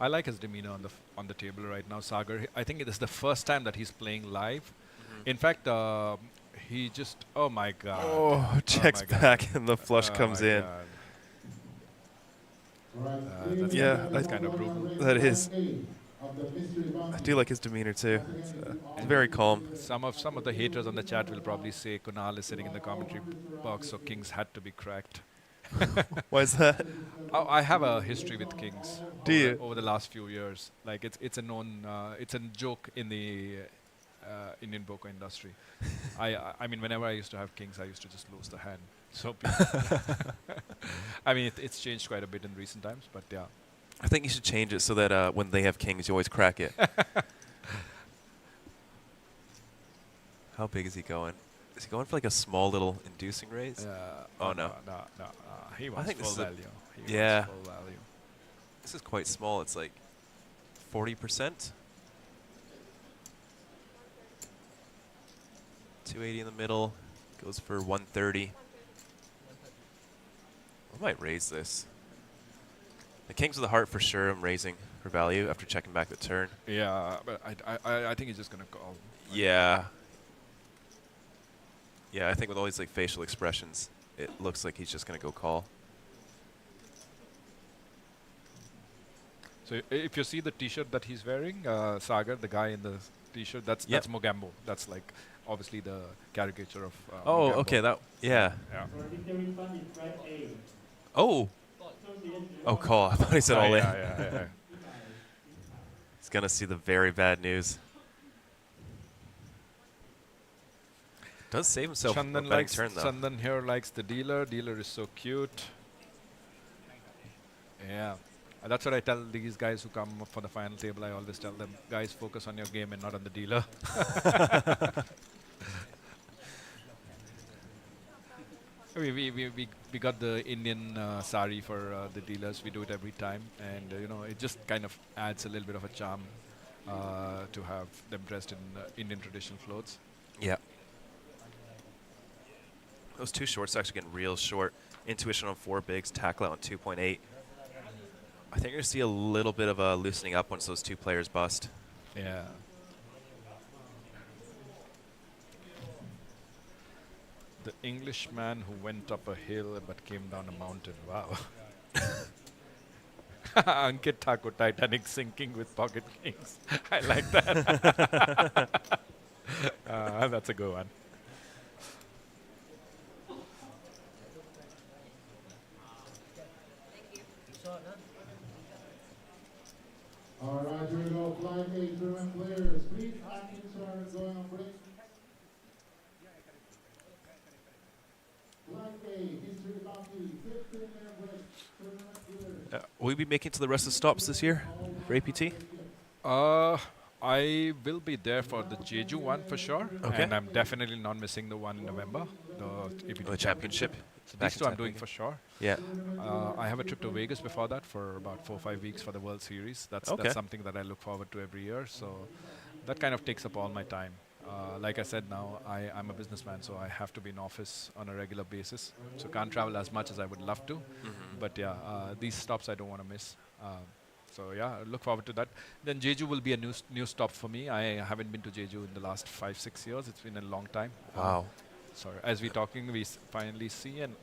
I like his demeanor on the table right now, Sagar. I think it is the first time that he's playing live. In fact, he just, oh my god. Oh, checks my God. back and the flush Oh comes my in. That's Yeah, that's kind of brutal. that is. I do like his demeanor too. It's very calm. Some of the haters on the chat will probably say Kunal is sitting in the commentary box, so kings had to be cracked. Why is that? Oh, I have a history with kings. Do you? Over the last few years, like it's a known, it's a joke in the Indian poker industry. I mean, whenever I used to have kings, I used to just lose the hand. So, I mean, it's changed quite a bit in recent times, but yeah. I think you should change it so that when they have kings, you always crack it. How big is he going? Is he going for like a small little inducing raise? Oh no. No. He I wants think full this is value. He yeah. wants full value. This is quite small. It's like 40%. 280 in the middle. Goes for 130. I might raise this. The kings of the heart for sure. I'm raising for value after checking back the turn. Yeah, but I think he's just gonna call. Yeah. Yeah, I think with all these like facial expressions, it looks like he's just gonna go call. So if you see the T-shirt that he's wearing, Sagar, the guy in the T-shirt, that's Mogambo. That's like obviously the caricature of. Oh, Mogambo. okay, that yeah. Yeah. Oh. Oh, call. I thought he said Oh, all in. yeah. He's gonna see the very bad news. Does save himself a Chandan betting likes turn though. Chandan here likes the dealer. Dealer is so cute. Yeah. That's what I tell these guys who come for the final table. I always tell them, guys, focus on your game and not on the dealer. We got the Indian sari for the dealers. We do it every time, and you know, it just kind of adds a little bit of a charm to have them dressed in Indian traditional clothes. Yeah. Those two short stacks are getting real short. Intuition on 4 bigs, tackle out on 2.8. I think you're going to see a little bit of a loosening up once those two players bust. Yeah. The Englishman who went up a hill but came down a mountain. Wow. Ankit Thakur, Titanic sinking with pocket kings. I like that. That's a good one. All right, here we go. Flight A tournament players. Please, actions are going on break. Flight A, history bounty, 15-minute break. Tournament players. Will you be making it to the rest of the stops this year for APT? I will be there for the Jeju one for sure. Okay. And I'm definitely not missing the one in November, the APT Championship. So these two I'm doing for sure. Yeah. I have a trip to Vegas before that for about 4 or 5 weeks for the World Series. That's something that I look forward to every year. So that kind of takes up all my time. Like I said, now I'm a businessman, so I have to be in office on a regular basis. So can't travel as much as I would love to. But yeah, these stops I don't want to miss. So yeah, I look forward to that. Then Jeju will be a new stop for me. I haven't been to Jeju in the last 5-6 years. It's been a long time. Wow. So as we're talking, we finally see an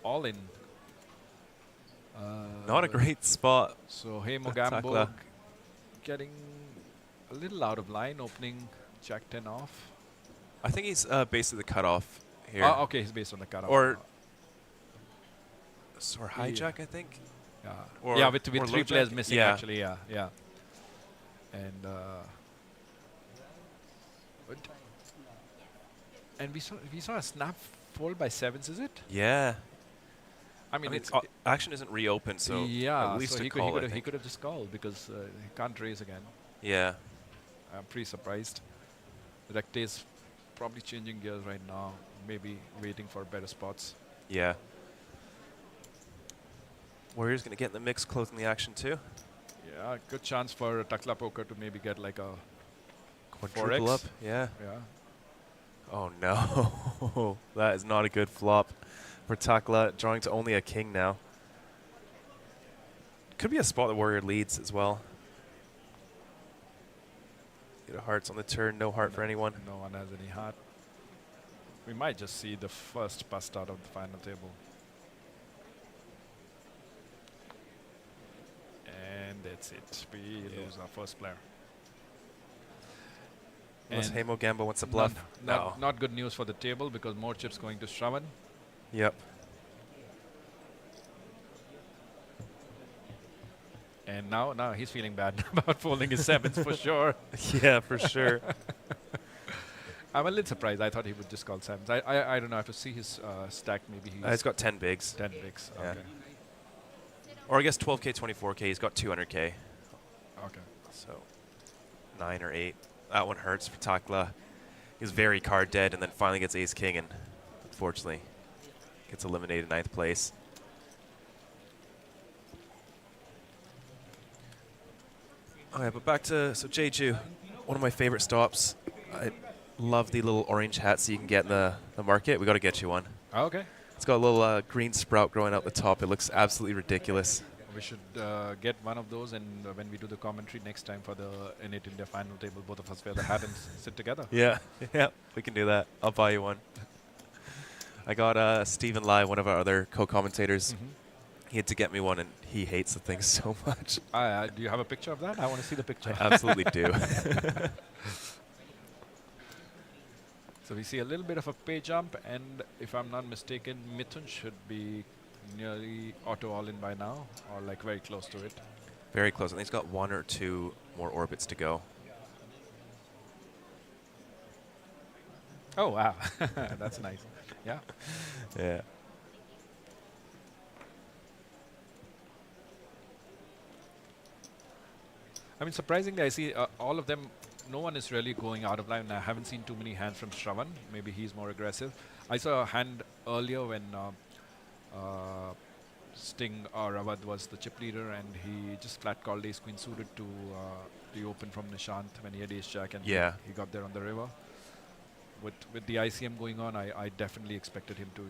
all-in. Not a great spot. So Hemo Gambo getting a little out of line, opening Jack 10 off. I think he's based on the cutoff here. Oh, okay, he's based on the cutoff. Or hijack, I think. Yeah, or yeah, with or 3 players missing, yeah. actually, yeah. And we saw a snap fold by 7s, is it? Yeah. I mean, it's action isn't reopened, so yeah, at least so a he call. could have just called because he can't raise again. Yeah. I'm pretty surprised. Recte is probably changing gears right now, maybe waiting for better spots. Yeah. Warrior's going to get in the mix, closing the action too. Yeah, good chance for Takla Poker to maybe get like a quadruple 4x. up. Yeah. Yeah. Oh no, that is not a good flop for Takla, drawing to only a king now. Could be a spot that Warrior leads as well. Get a hearts on the turn, no heart for anyone. No one has any heart. We might just see the first bust out of the final table. And that's it. We lose our first player. Unless Hemo Gambo wants to bluff. Not good news for the table because more chips going to Shravan. Yep. And now he's feeling bad about folding his 7s for sure. Yeah, for sure. I'm a little surprised. I thought he would just call 7s. I don't know. I have to see his stack. Maybe he's got 10 bigs. 10 bigs. Yeah. Okay. Or I guess 12K, 24K. He's got 200K. Okay. So 9 or 8. That one hurts for Takla. He's very card dead and then finally gets ace king and unfortunately gets eliminated in 9th place. All right, but back to Jeju, one of my favorite stops. I love the little orange hats you can get in the market. We got to get you one. Okay. It's got a little green sprout growing out the top. It looks absolutely ridiculous. We should get one of those, and when we do the commentary next time for the N8 India final table, both of us wear the hat and sit together. Yeah, yeah, we can do that. I'll buy you one. I got Stephan Lai, one of our other co-commentators. He had to get me one, and he hates the thing so much. Do you have a picture of that? I want to see the picture. I absolutely do. So we see a little bit of a pay jump, and if I'm not mistaken, Mithun should be nearly auto all-in by now, or like very close to it. Very close. I think he's got 1 or 2 more orbits to go. Oh, wow. That's nice. Yeah. Yeah. I mean, surprisingly, I see all of them, no one is really going out of line. I haven't seen too many hands from Shravan. Maybe he's more aggressive. I saw a hand earlier when Sting or Rawad was the chip leader, and he just flat called ace queen suited to the open from Nishant when he had ace jack, and he got there on the river. With the ICM going on, I definitely expected him to,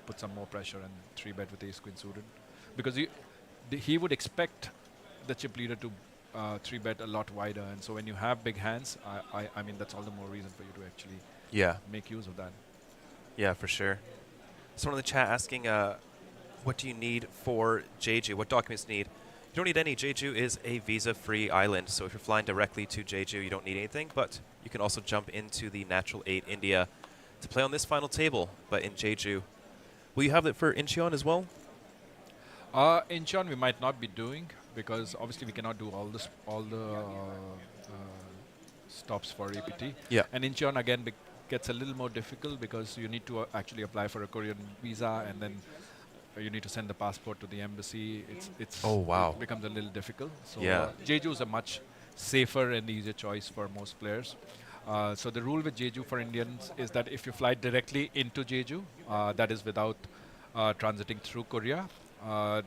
put some more pressure and 3-bet with ace queen suited, because he would expect the chip leader to 3-bet a lot wider, and so when you have big hands, I mean that's all the more reason for you to actually make use of that. Yeah, for sure. Someone in the chat asking, what do you need for Jeju? What documents need? You don't need any. Jeju is a visa-free island, so if you're flying directly to Jeju, you don't need anything, but you can also jump into the Natural 8 India to play on this final table, but in Jeju. Will you have it for Incheon as well? Incheon we might not be doing, because obviously we cannot do all the stops for APT. Yeah. And Incheon again gets a little more difficult because you need to actually apply for a Korean visa, and then you need to send the passport to the embassy. Oh, wow. It becomes a little difficult. So yeah. Jeju is a much safer and easier choice for most players. So the rule with Jeju for Indians is that if you fly directly into Jeju, that is without transiting through Korea,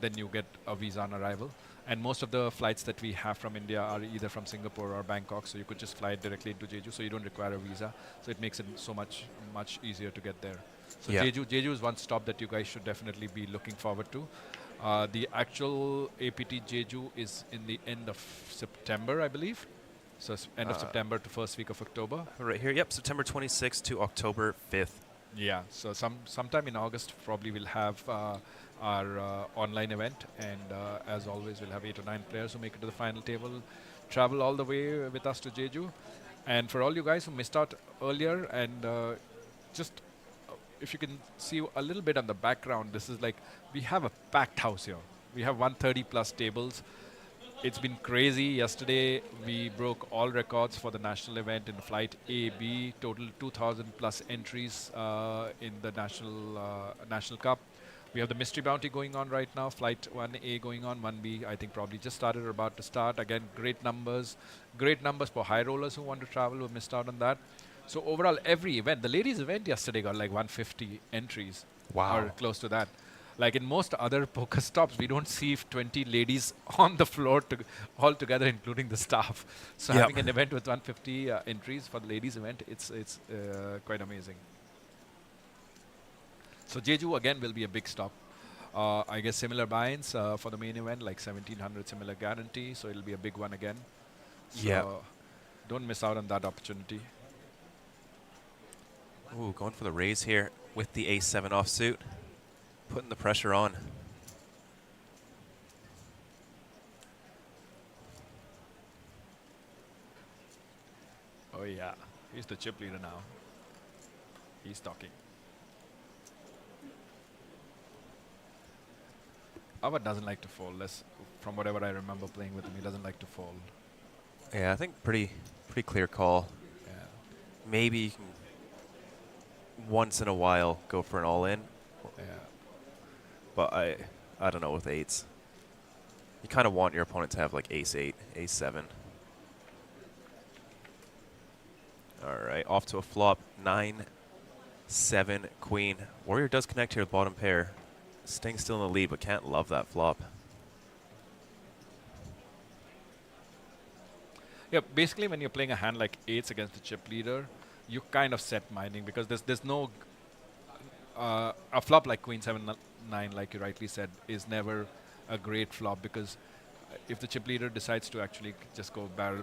then you get a visa on arrival. And most of the flights that we have from India are either from Singapore or Bangkok, so you could just fly directly into Jeju, so you don't require a visa. So it makes it so much easier to get there. So yeah. Jeju is one stop that you guys should definitely be looking forward to. The actual APT Jeju is in the end of September, I believe. So end of September to first week of October. Right here, yep, September 26th to October 5th. Yeah, so sometime in August probably we'll have our online event, and as always we'll have 8 or 9 players who make it to the final table, travel all the way with us to Jeju. And for all you guys who missed out earlier, and just if you can see a little bit on the background, this is like, we have a packed house here. We have 130 plus tables. It's been crazy. Yesterday we broke all records for the national event in flight A, B, total 2,000 plus entries in the national cup. We have the mystery bounty going on right now, flight 1A going on, 1B I think probably just started or about to start. Again, great numbers for high rollers who want to travel, who missed out on that. So overall, every event, the ladies event yesterday got like 150 entries. Wow. Or close to that. Like in most other poker stops, we don't see 20 ladies on the floor all together, including the staff. So having an event with 150 entries for the ladies event, it's quite amazing. So Jeju again will be a big stop. I guess similar buy-ins for the main event, like 1,700 similar guarantee. So it'll be a big one again. So don't miss out on that opportunity. Ooh, going for the raise here with the A7 offsuit. Putting the pressure on. Oh yeah, he's the chip leader now. He's talking. Avat doesn't like to fold. From whatever I remember playing with him, he doesn't like to fold. Yeah, I think pretty clear call. Yeah. Maybe you can once in a while go for an all-in. Yeah. But I don't know with 8s. You kind of want your opponent to have like ace-8, ace-7. All right, off to a flop. 9-7 queen. Warrior does connect here with bottom pair. Staying still in the lead, but can't love that flop. Yeah, basically when you're playing a hand like 8s against the chip leader, you kind of set mining, because there's no a flop like queen 7-9, like you rightly said, is never a great flop, because if the chip leader decides to actually just go barrel,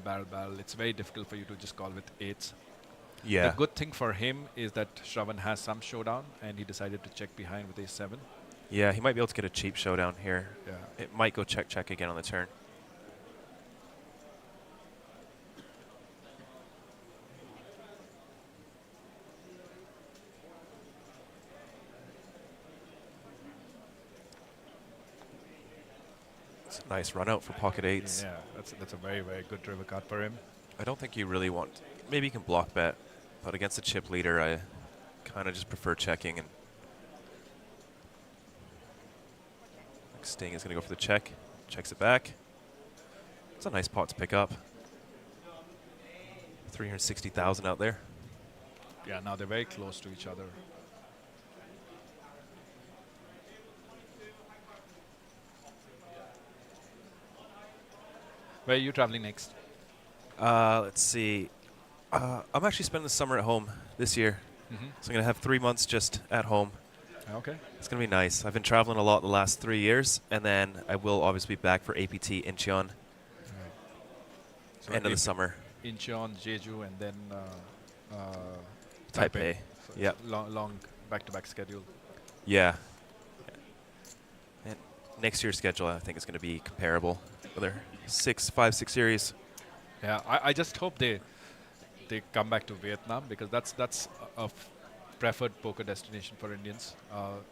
it's very difficult for you to just call with 8s. Yeah. The good thing for him is that Shravan has some showdown, and he decided to check behind with ace-7. Yeah, he might be able to get a cheap showdown here. Yeah. It might go check again on the turn. It's a nice run out for pocket 8s. Yeah, that's a very, very good river card for him. I don't think you really want... Maybe you can block bet, but against a chip leader, I kind of just prefer checking. And Sting is going to go for the check. Checks it back. It's a nice pot to pick up. 360,000 out there. Yeah, now they're very close to each other. Where are you traveling next? Let's see. I'm actually spending the summer at home this year. So I'm going to have 3 months just at home. Okay. It's going to be nice. I've been traveling a lot the last 3 years, and then I will obviously be back for APT Incheon. So end of the summer. Incheon, Jeju, and then Taipei. So yep. long back-to-back schedule. Yeah. And next year's schedule, I think, is going to be comparable. Other 5, 6 series. Yeah, I just hope they come back to Vietnam, because that's a preferred poker destination for Indians.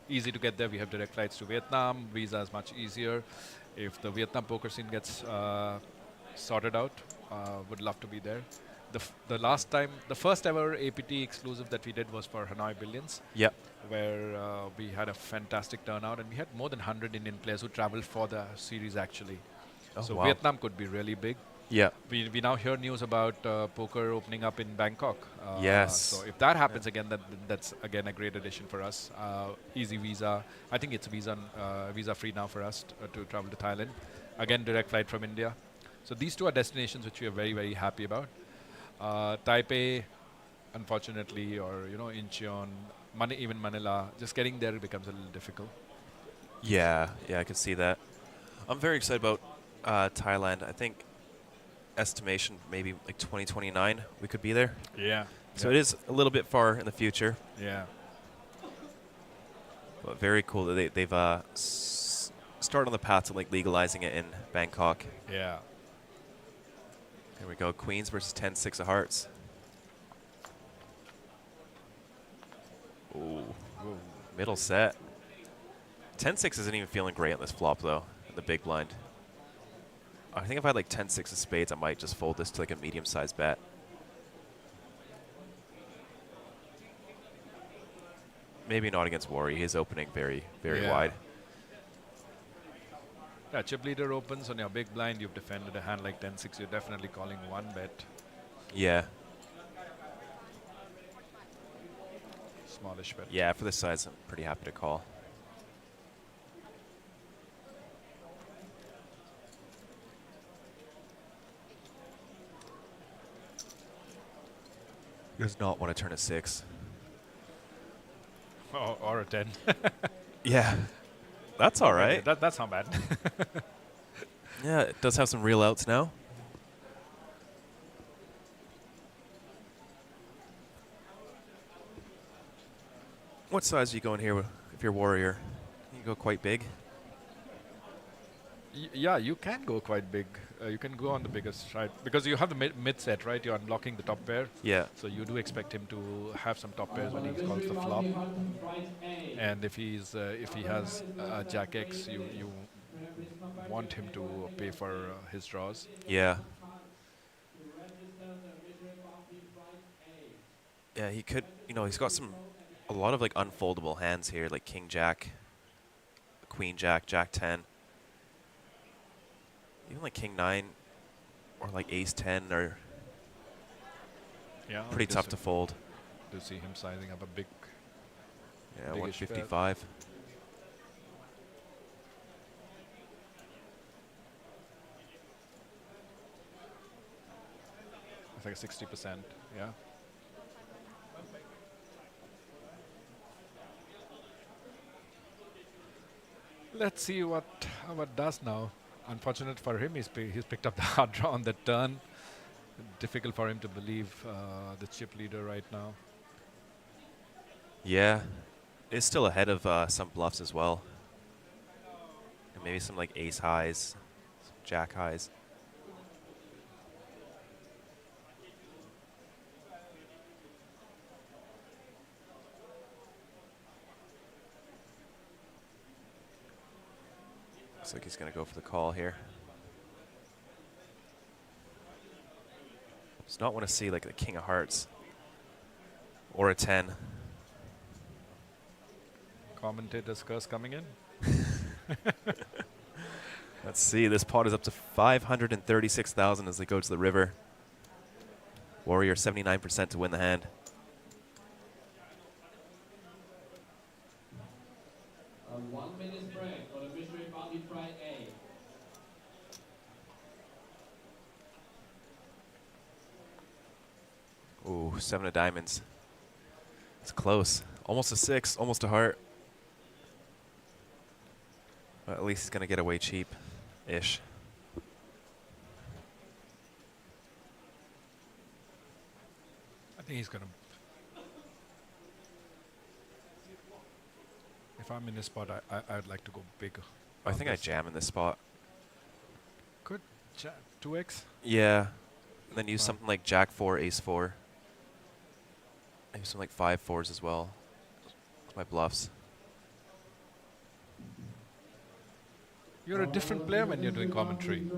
Easy to get there. We have direct flights to Vietnam. Visa is much easier. If the Vietnam poker scene gets sorted out, would love to be there. The first ever APT exclusive that we did was for Hanoi Billions. Yep. Where we had a fantastic turnout, and we had more than 100 Indian players who traveled for the series actually. Oh, so wow. Vietnam could be really big. Yeah. We now hear news about poker opening up in Bangkok. Yes. So if that happens again, that's again a great addition for us. Easy visa. I think it's visa free now for us to travel to Thailand. Again, direct flight from India. So these two are destinations which we are very, very happy about. Taipei, unfortunately, or Incheon, even Manila, just getting there becomes a little difficult. Yeah, I can see that. I'm very excited about Thailand. I think estimation maybe like 2029 we could be there. Yeah. So it is a little bit far in the future. Yeah. But very cool that they've started on the path to like legalizing it in Bangkok. Yeah. There we go. Queens versus 10-6 of hearts. Ooh. Middle set. 10-6 isn't even feeling great on this flop though, in the big blind. I think if I had like 10-6 of spades, I might just fold this to like a medium-sized bet. Maybe not against Worry. He's opening very, very wide. Yeah, chip leader opens on your big blind. You've defended a hand like 10-6. You're definitely calling one bet. Yeah. Smallish bet. Yeah, for this size, I'm pretty happy to call. Does not want to turn a 6. Or a 10. Yeah. That's all right. That's not bad. Yeah, it does have some real outs now. What size are you going here if you're Warrior? You can go quite big. Yeah, you can go quite big. You can go on the biggest, right? Because you have the mid set, right? You're unlocking the top pair. Yeah. So you do expect him to have some top pairs when he calls the flop. And if he has Jack X, you want him to pay for his draws. Yeah. Yeah, he could. He's got a lot of like unfoldable hands here, like King Jack, Queen Jack, Jack 10. Even like King 9 or like Ace 10 are pretty tough to fold. Do see him sizing up a big. Yeah, 155. It's like a 60%. Yeah. Let's see what does now. Unfortunate for him, he's picked up the hard draw on the turn. Difficult for him to believe the chip leader right now. Yeah, it's still ahead of some bluffs as well. And maybe some like ace highs, some jack highs. Looks like he's going to go for the call here. Does not want to see like the King of Hearts or a 10. Commentator's curse coming in. Let's see. This pot is up to 536,000 as they go to the river. Warrior 79% to win the hand. A 1 minute break for the Mystery Bounty Fried A. Ooh, 7 of diamonds. It's close. Almost a 6, almost a heart. But at least he's going to get away cheap-ish. I think he's going to... If I'm in this spot, I'd like to go big. I think I jam in this spot. Could 2x? Yeah. And then use something like Jack 4, Ace 4. Maybe something like 5 4s as well. My bluffs. You're a different player when you're doing commentary.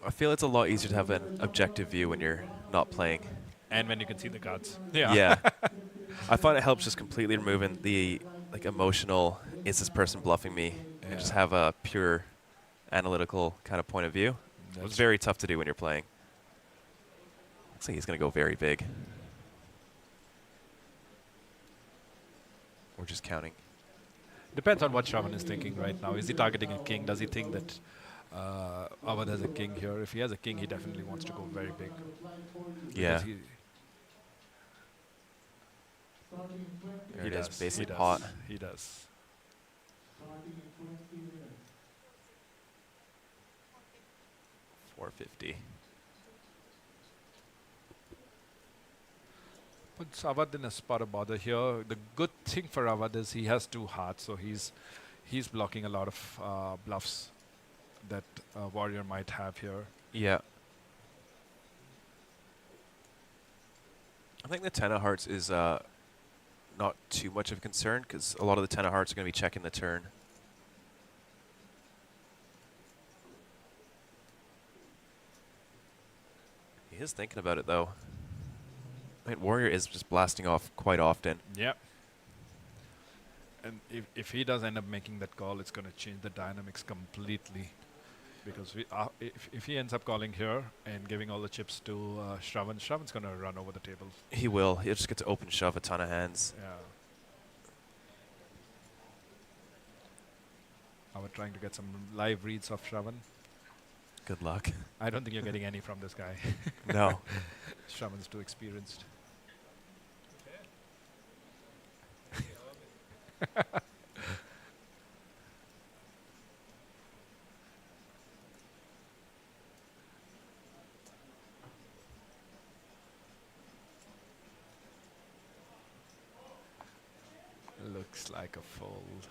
I feel it's a lot easier to have an objective view when you're not playing. And when you can see the cards. Yeah. Yeah. I find it helps just completely removing the emotional, is this person bluffing me? And just have a pure analytical kind of point of view. It's very tough to do when you're playing. Looks like he's going to go very big. We're just counting. Depends on what Shravan is thinking right now. Is he targeting a king? Does he think that Avad has a king here? If he has a king, he definitely wants to go very big. Yeah. He does, does. basic He does. pot. He does. 450. Puts Avad in a spot of bother here. The good thing for Avad is he has 2 hearts, so he's blocking a lot of bluffs that Warrior might have here. Yeah. I think the 10 of hearts is not too much of a concern because a lot of the 10 of hearts are going to be checking the turn. He is thinking about it though. I mean, Warrior is just blasting off quite often. Yep. And if he does end up making that call, it's going to change the dynamics completely. Because if he ends up calling here and giving all the chips to Shravan, Shravan's going to run over the table. He will. He'll just get to open shove a ton of hands. Yeah. I was trying to get some live reads of Shravan. Good luck. I don't think you're getting any from this guy. No. Shravan's too experienced. Looks like a fold.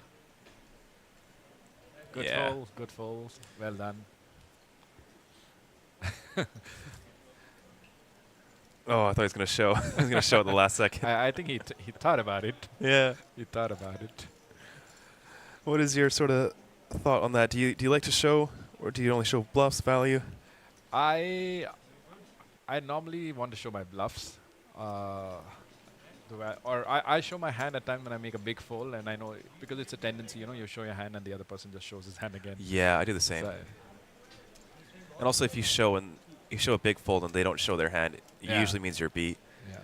Good fold, good fold. Well done. Oh, I thought he was going to show. He was going to show at the last second. I think he thought about it. Yeah. He thought about it. What is your sort of thought on that? Do you like to show, or do you only show bluffs, value? I normally want to show my bluffs. I show my hand at times when I make a big fold, and I know because it's a tendency, you show your hand and the other person just shows his hand again. Yeah, I do the same. And also, if you show a big fold and they don't show their hand, it usually means you're beat. Yeah.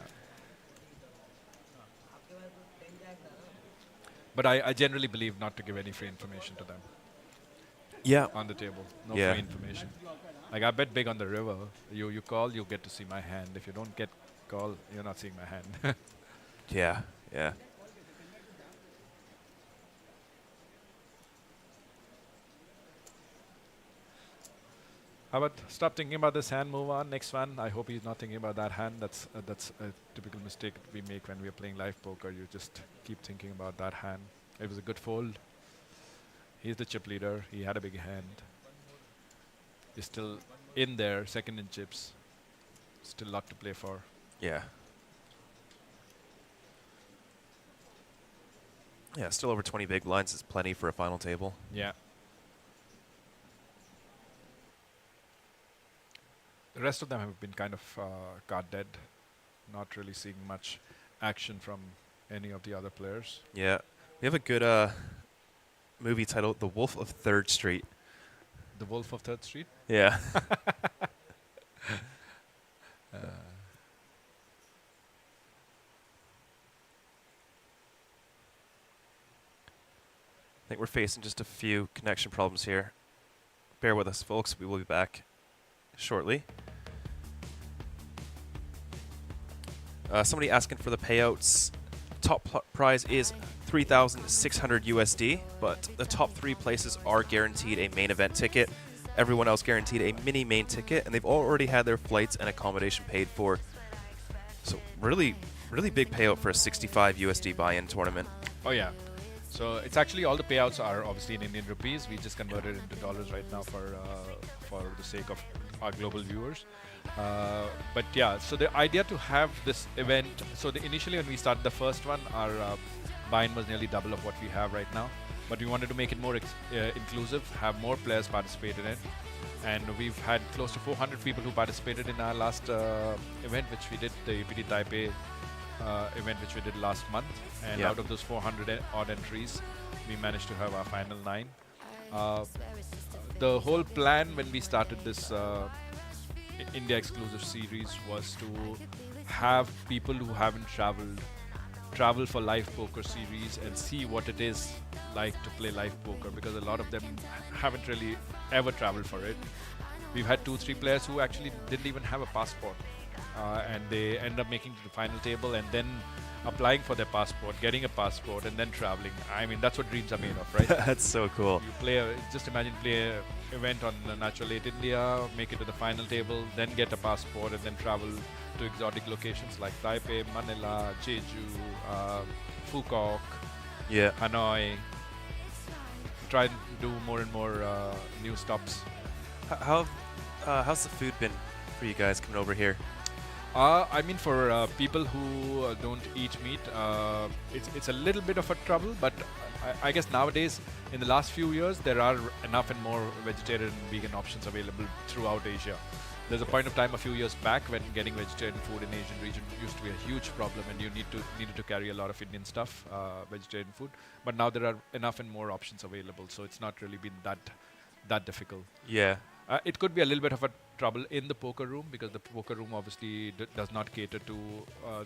But I generally believe not to give any free information to them. Yeah. On the table, no free information. Like I bet big on the river. You call, you get to see my hand. If you don't get call, you're not seeing my hand. Yeah, yeah. How about stop thinking about this hand, move on, next one. I hope he's not thinking about that hand. That's a typical mistake we make when we're playing live poker. You just keep thinking about that hand. It was a good fold. He's the chip leader. He had a big hand. He's still in there, second in chips. Still a lot to play for. Yeah. Yeah, still over 20 big blinds is plenty for a final table. Yeah. The rest of them have been kind of card dead. Not really seeing much action from any of the other players. Yeah. We have a good movie titled The Wolf of 3rd Street. The Wolf of 3rd Street? Yeah. I think we're facing just a few connection problems here. Bear with us, folks. We will be back shortly. Somebody asking for the payouts. Top prize is 3,600 USD, but the top 3 places are guaranteed a main event ticket. everyone else guaranteed a mini main ticket, and they've already had their flights and accommodation paid for. So really big payout for a 65 USD buy-in tournament. Oh yeah. So it's actually all the payouts are obviously in Indian rupees. We just converted into dollars right now for the sake of our global viewers. But yeah, so the idea to have this event. So initially when we started the first one, our buy-in was nearly double of what we have right now. But we wanted to make it more inclusive, have more players participate in it. And we've had close to 400 people who participated in our last event, which we did, the APT Taipei event, which we did last month. And out of those 400 odd entries, we managed to have our final 9. The whole plan when we started this India exclusive series was to have people who haven't travel for live poker series and see what it is like to play live poker, because a lot of them haven't really ever traveled for it. We've had 2-3 players who actually didn't even have a passport, and they end up making it to the final table and then applying for their passport, getting a passport, and then traveling. I mean, that's what dreams are made of, right? That's so cool. You just imagine play an event on Natural 8 India, make it to the final table, then get a passport, and then travel to exotic locations like Taipei, Manila, Jeju, Phuket, Hanoi. Try and do more and more new stops. How's the food been for you guys coming over here? I mean, for people who don't eat meat, it's a little bit of a trouble, but I guess nowadays, in the last few years, there are enough and more vegetarian and vegan options available throughout Asia. There's a point of time a few years back when getting vegetarian food in Asian region used to be a huge problem, and you needed to carry a lot of Indian stuff, vegetarian food. But now there are enough and more options available, so it's not really been that difficult. Yeah. It could be a little bit of a trouble in the poker room, because the poker room obviously does not cater to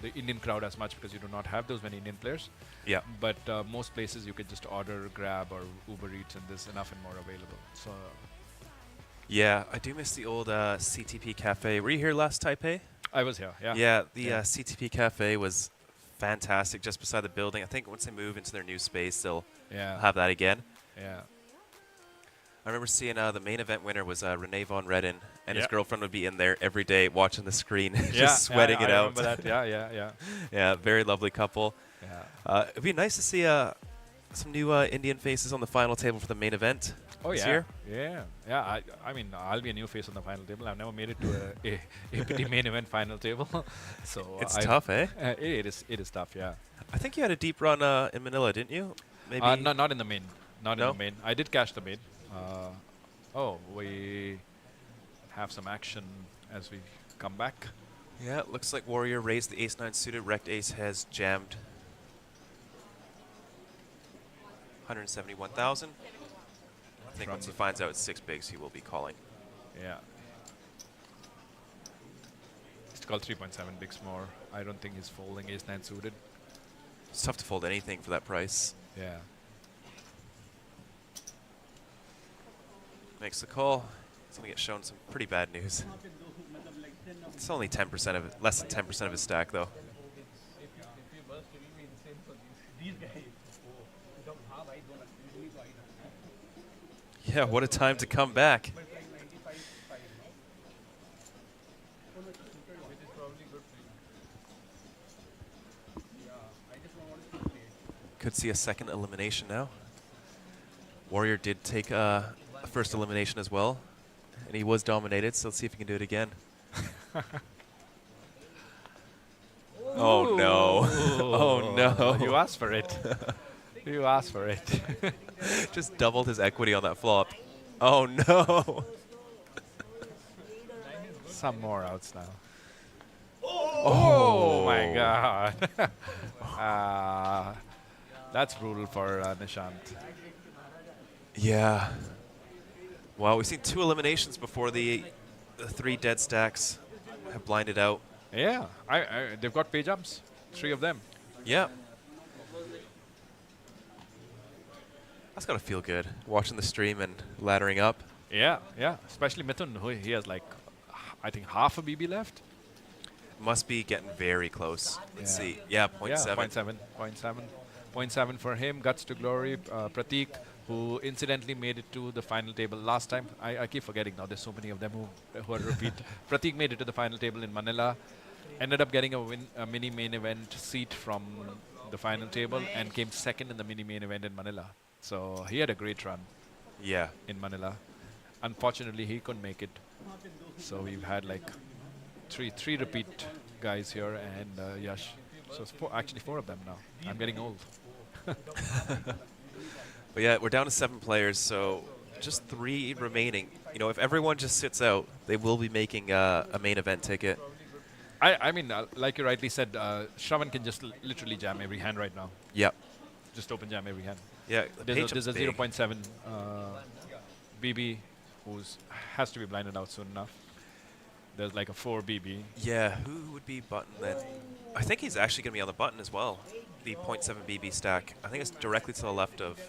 the Indian crowd as much, because you do not have those many Indian players. Yeah. But most places you can just order, grab, or Uber Eats, and there's enough and more available. So. Yeah, I do miss the old CTP Cafe. Were you here last Taipei? I was here, yeah. Yeah, the CTP Cafe was fantastic, just beside the building. I think once they move into their new space, they'll have that again. Yeah. I remember seeing the main event winner was Rene von Redden, and his girlfriend would be in there every day watching the screen, just sweating it out. I remember that. Yeah, very lovely couple. Yeah. It'd be nice to see some new Indian faces on the final table for the main event this year. Yeah. I mean, I'll be a new face on the final table. I've never made it to a APT main event final table, so it's tough, eh? It is tough. Yeah. I think you had a deep run in Manila, didn't you? Maybe. No, not in the main. Not in the main. I did cash the main. We have some action as we come back. Yeah, it looks like Warrior raised the ace-9 suited. Rect ace has jammed 171,000. I think once he finds out it's 6 bigs, he will be calling. Yeah. It's called 3.7 bigs more. I don't think he's folding ace-9 suited. It's tough to fold anything for that price. Yeah. Makes the call. He's going to get shown some pretty bad news. It's only 10% of it, less than 10% of his stack, though. Yeah, what a time to come back. Could see a second elimination now. Warrior did take a first elimination as well, and he was dominated, so let's see if he can do it again. Oh no. Oh no. You asked for it. You asked for it. Just doubled his equity on that flop. Oh no. Some more outs now. Oh my god. That's brutal for Nishant. Yeah. Wow, we've seen 2 eliminations before the 3 dead stacks have blinded out. Yeah, they've got pay jumps, 3 of them. Yeah. That's got to feel good, watching the stream and laddering up. Yeah, especially Mithun, who he has like, I think half a BB left. Must be getting very close. Let's see. Yeah, 0.7. 0.7 for him. Guts to Glory, Pratik, who incidentally made it to the final table last time. I keep forgetting now. There's so many of them who are repeat. Prateek made it to the final table in Manila, ended up getting a mini main event seat from the final table, and came second in the mini main event in Manila. So he had a great run. Yeah. In Manila. Unfortunately, he couldn't make it. So we've had like three repeat guys here, and Yash. So it's actually four of them now. I'm getting old. But yeah, we're down to 7 players, so just 3 remaining. You know, if everyone just sits out, they will be making a main event ticket. I mean, like you rightly said, Shravan can just literally jam every hand right now. Yep. Just open jam every hand. Yeah, there's a 0.7 BB who has to be blinded out soon enough. There's like a 4 BB. Yeah, who would be button then? I think he's actually going to be on the button as well. The 0.7 BB stack. I think it's directly to the left of...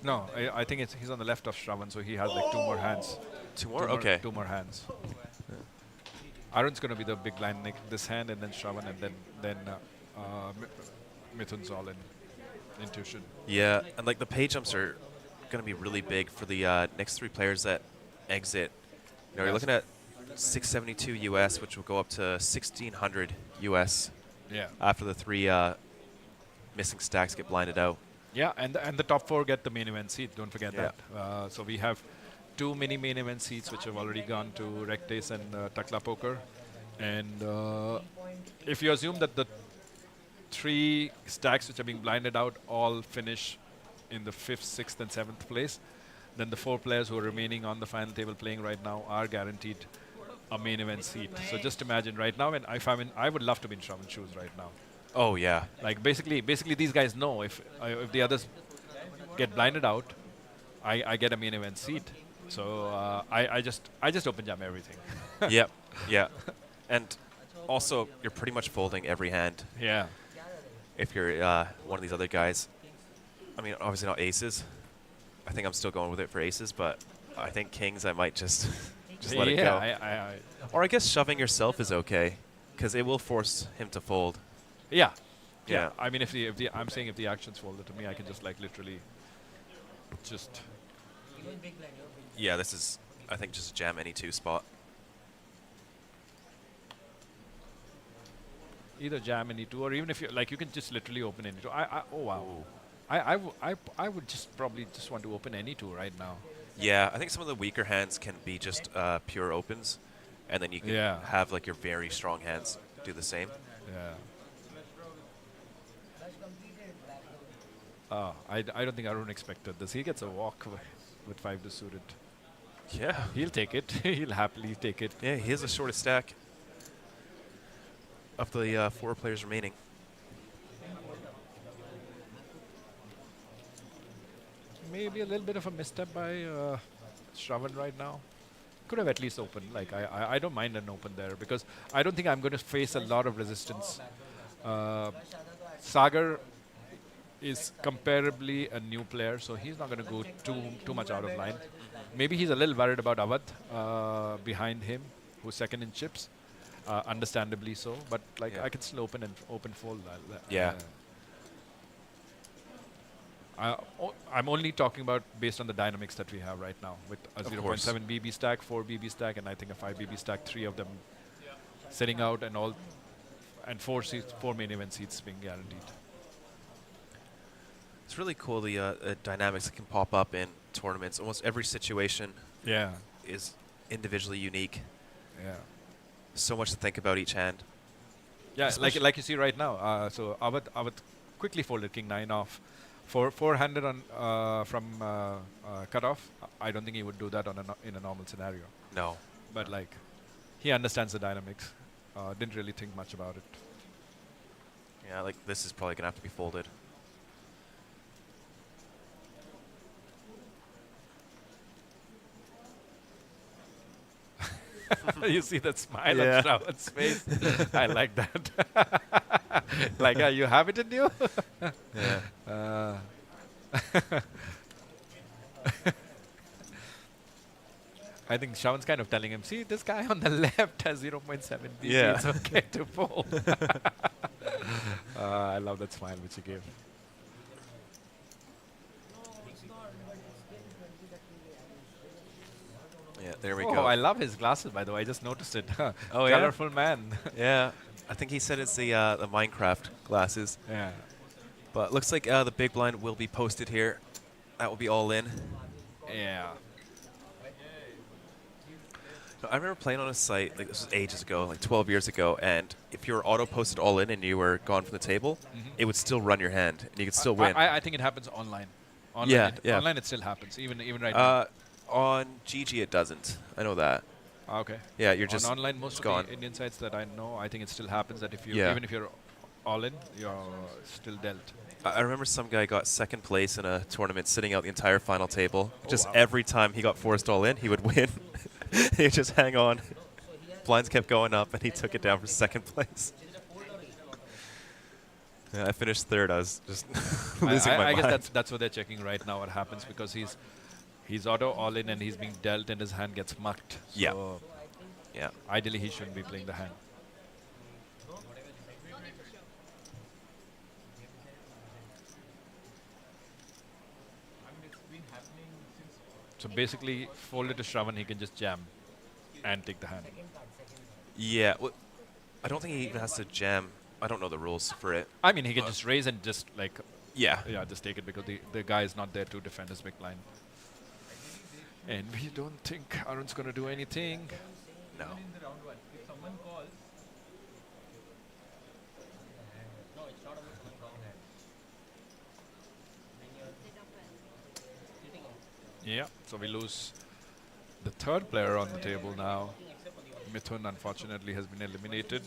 No, I think he's on the left of Shravan, so he has like 2 more hands. 2 more? Okay. 2 more hands. Arun's going to be the big blind this hand, and then Shravan, and then Mithun's all in intuition. Yeah, and like the pay jumps are going to be really big for the next 3 players that exit. You know, you're looking at 672 US, which will go up to 1600 US. Yeah. After the 3 missing stacks get blinded out. Yeah, and the top 4 get the main event seat. Don't forget that. So we have 2 mini main event seats which have already gone to Rectace and Takla Poker. And if you assume that the 3 stacks which are being blinded out all finish in the 5th, 6th, and 7th place, then the 4 players who are remaining on the final table playing right now are guaranteed a main event seat. So just imagine right now, and I would love to be in Shravan's shoes right now. Oh yeah. Like basically these guys know if the others get blinded out, I get a main event seat. So I just open jam everything. Yep. Yeah. And also you're pretty much folding every hand. Yeah. If you're one of these other guys. I mean, obviously not aces. I think I'm still going with it for aces, but I think kings I might just let it go. Or I guess shoving yourself is okay, because it will force him to fold. Yeah. Yeah. I mean, I'm saying if the action's folded to me, I can just like literally just. Yeah, this is, I think, just jam any 2 spot. Either jam any 2, or even if you like, you can just literally open any 2. Oh wow. I would just probably just want to open any 2 right now. Yeah, I think some of the weaker hands can be just pure opens, and then you can have like your very strong hands do the same. Yeah. I don't think Arun expected this. He gets a walk with 5 to suited. Yeah. He'll take it. He'll happily take it. Yeah, he has the shortest stack of the 4 players remaining. Maybe a little bit of a misstep by Shravan right now. Could have at least opened. Like I don't mind an open there, because I don't think I'm going to face a lot of resistance. Sagar is comparably a new player, so he's not going to go too much out of line. Maybe he's a little worried about Avat behind him, who's second in chips, understandably so. But like I can still open and open fold. Yeah. I'm only talking about based on the dynamics that we have right now, with a 0.7 BB stack, 4 BB stack, and I think a 5 BB stack, 3 of them sitting out, and 4 main event seats being guaranteed. It's really cool, the dynamics that can pop up in tournaments. Almost every situation is individually unique. Yeah. So much to think about each hand. Yeah, like you see right now. So Avat quickly folded King 9 off. 4-handed on from cutoff. I don't think he would do that in a normal scenario. No. But like, he understands the dynamics. Didn't really think much about it. Yeah, like this is probably gonna have to be folded. You see that smile on Shravan's face? I like that. Like, you have it in you? Yeah. I think Shravan's kind of telling him, see, this guy on the left has 0.7 BB. Yeah. It's okay to fold. I love that smile which he gave. Yeah, there we Oh, go. I love his glasses, by the way. I just noticed it. Oh, yeah? Colorful man. Yeah, I think he said it's the Minecraft glasses. Yeah. But looks like the big blind will be posted here. That will be all in. Yeah. So I remember playing on a site, like this was ages ago, like 12 years ago, and if you were auto-posted all in and you were gone from the table, it would still run your hand, and you could still win. I think it happens online. Yeah, yeah. Online it still happens, even right now. On GG it doesn't. I know that. Okay. Yeah, you're just on online. Most gone. of the Indian sites that I know, I think it still happens that if you Yeah. even if you're all in, you're still dealt. I remember some guy got second place in a tournament sitting out the entire final table. Oh, Just wow. every time he got forced all in, he would win. He'd just hang on. Blinds kept going up, and he took it down for second place. Yeah, I finished third. I was just losing my mind. I guess that's what they're checking right now. What happens because he's auto all in and he's being dealt and his hand gets mucked. Yeah. So yeah. Ideally, he shouldn't be playing the hand. So basically, fold it to Shravan, he can just jam and take the hand. Yeah. Well, I don't think he even has to jam. I don't know the rules for it. I mean, he can just raise and just like... Yeah. Yeah, just take it because the guy is not there to defend his big blind. And we don't think Arun's going to do anything. No. Yeah, so we lose the third player on the table now. Mithun, unfortunately, has been eliminated.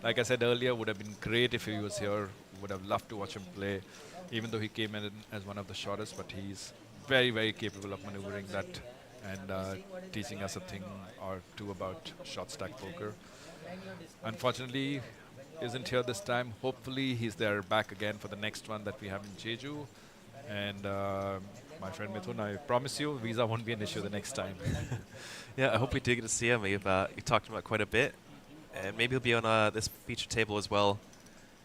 Like I said earlier, would have been great if he was here. Would have loved to watch him play, even though he came in as one of the shortest. But he's very, very capable of maneuvering that and teaching us a thing or two about short stack poker. Unfortunately, isn't here this time. Hopefully, he's there back again for the next one that we have in Jeju. And my friend Mithun, I promise you, visa won't be an issue the next time. Yeah, I hope we do get to see him. We've talked about quite a bit. And maybe he'll be on this feature table as well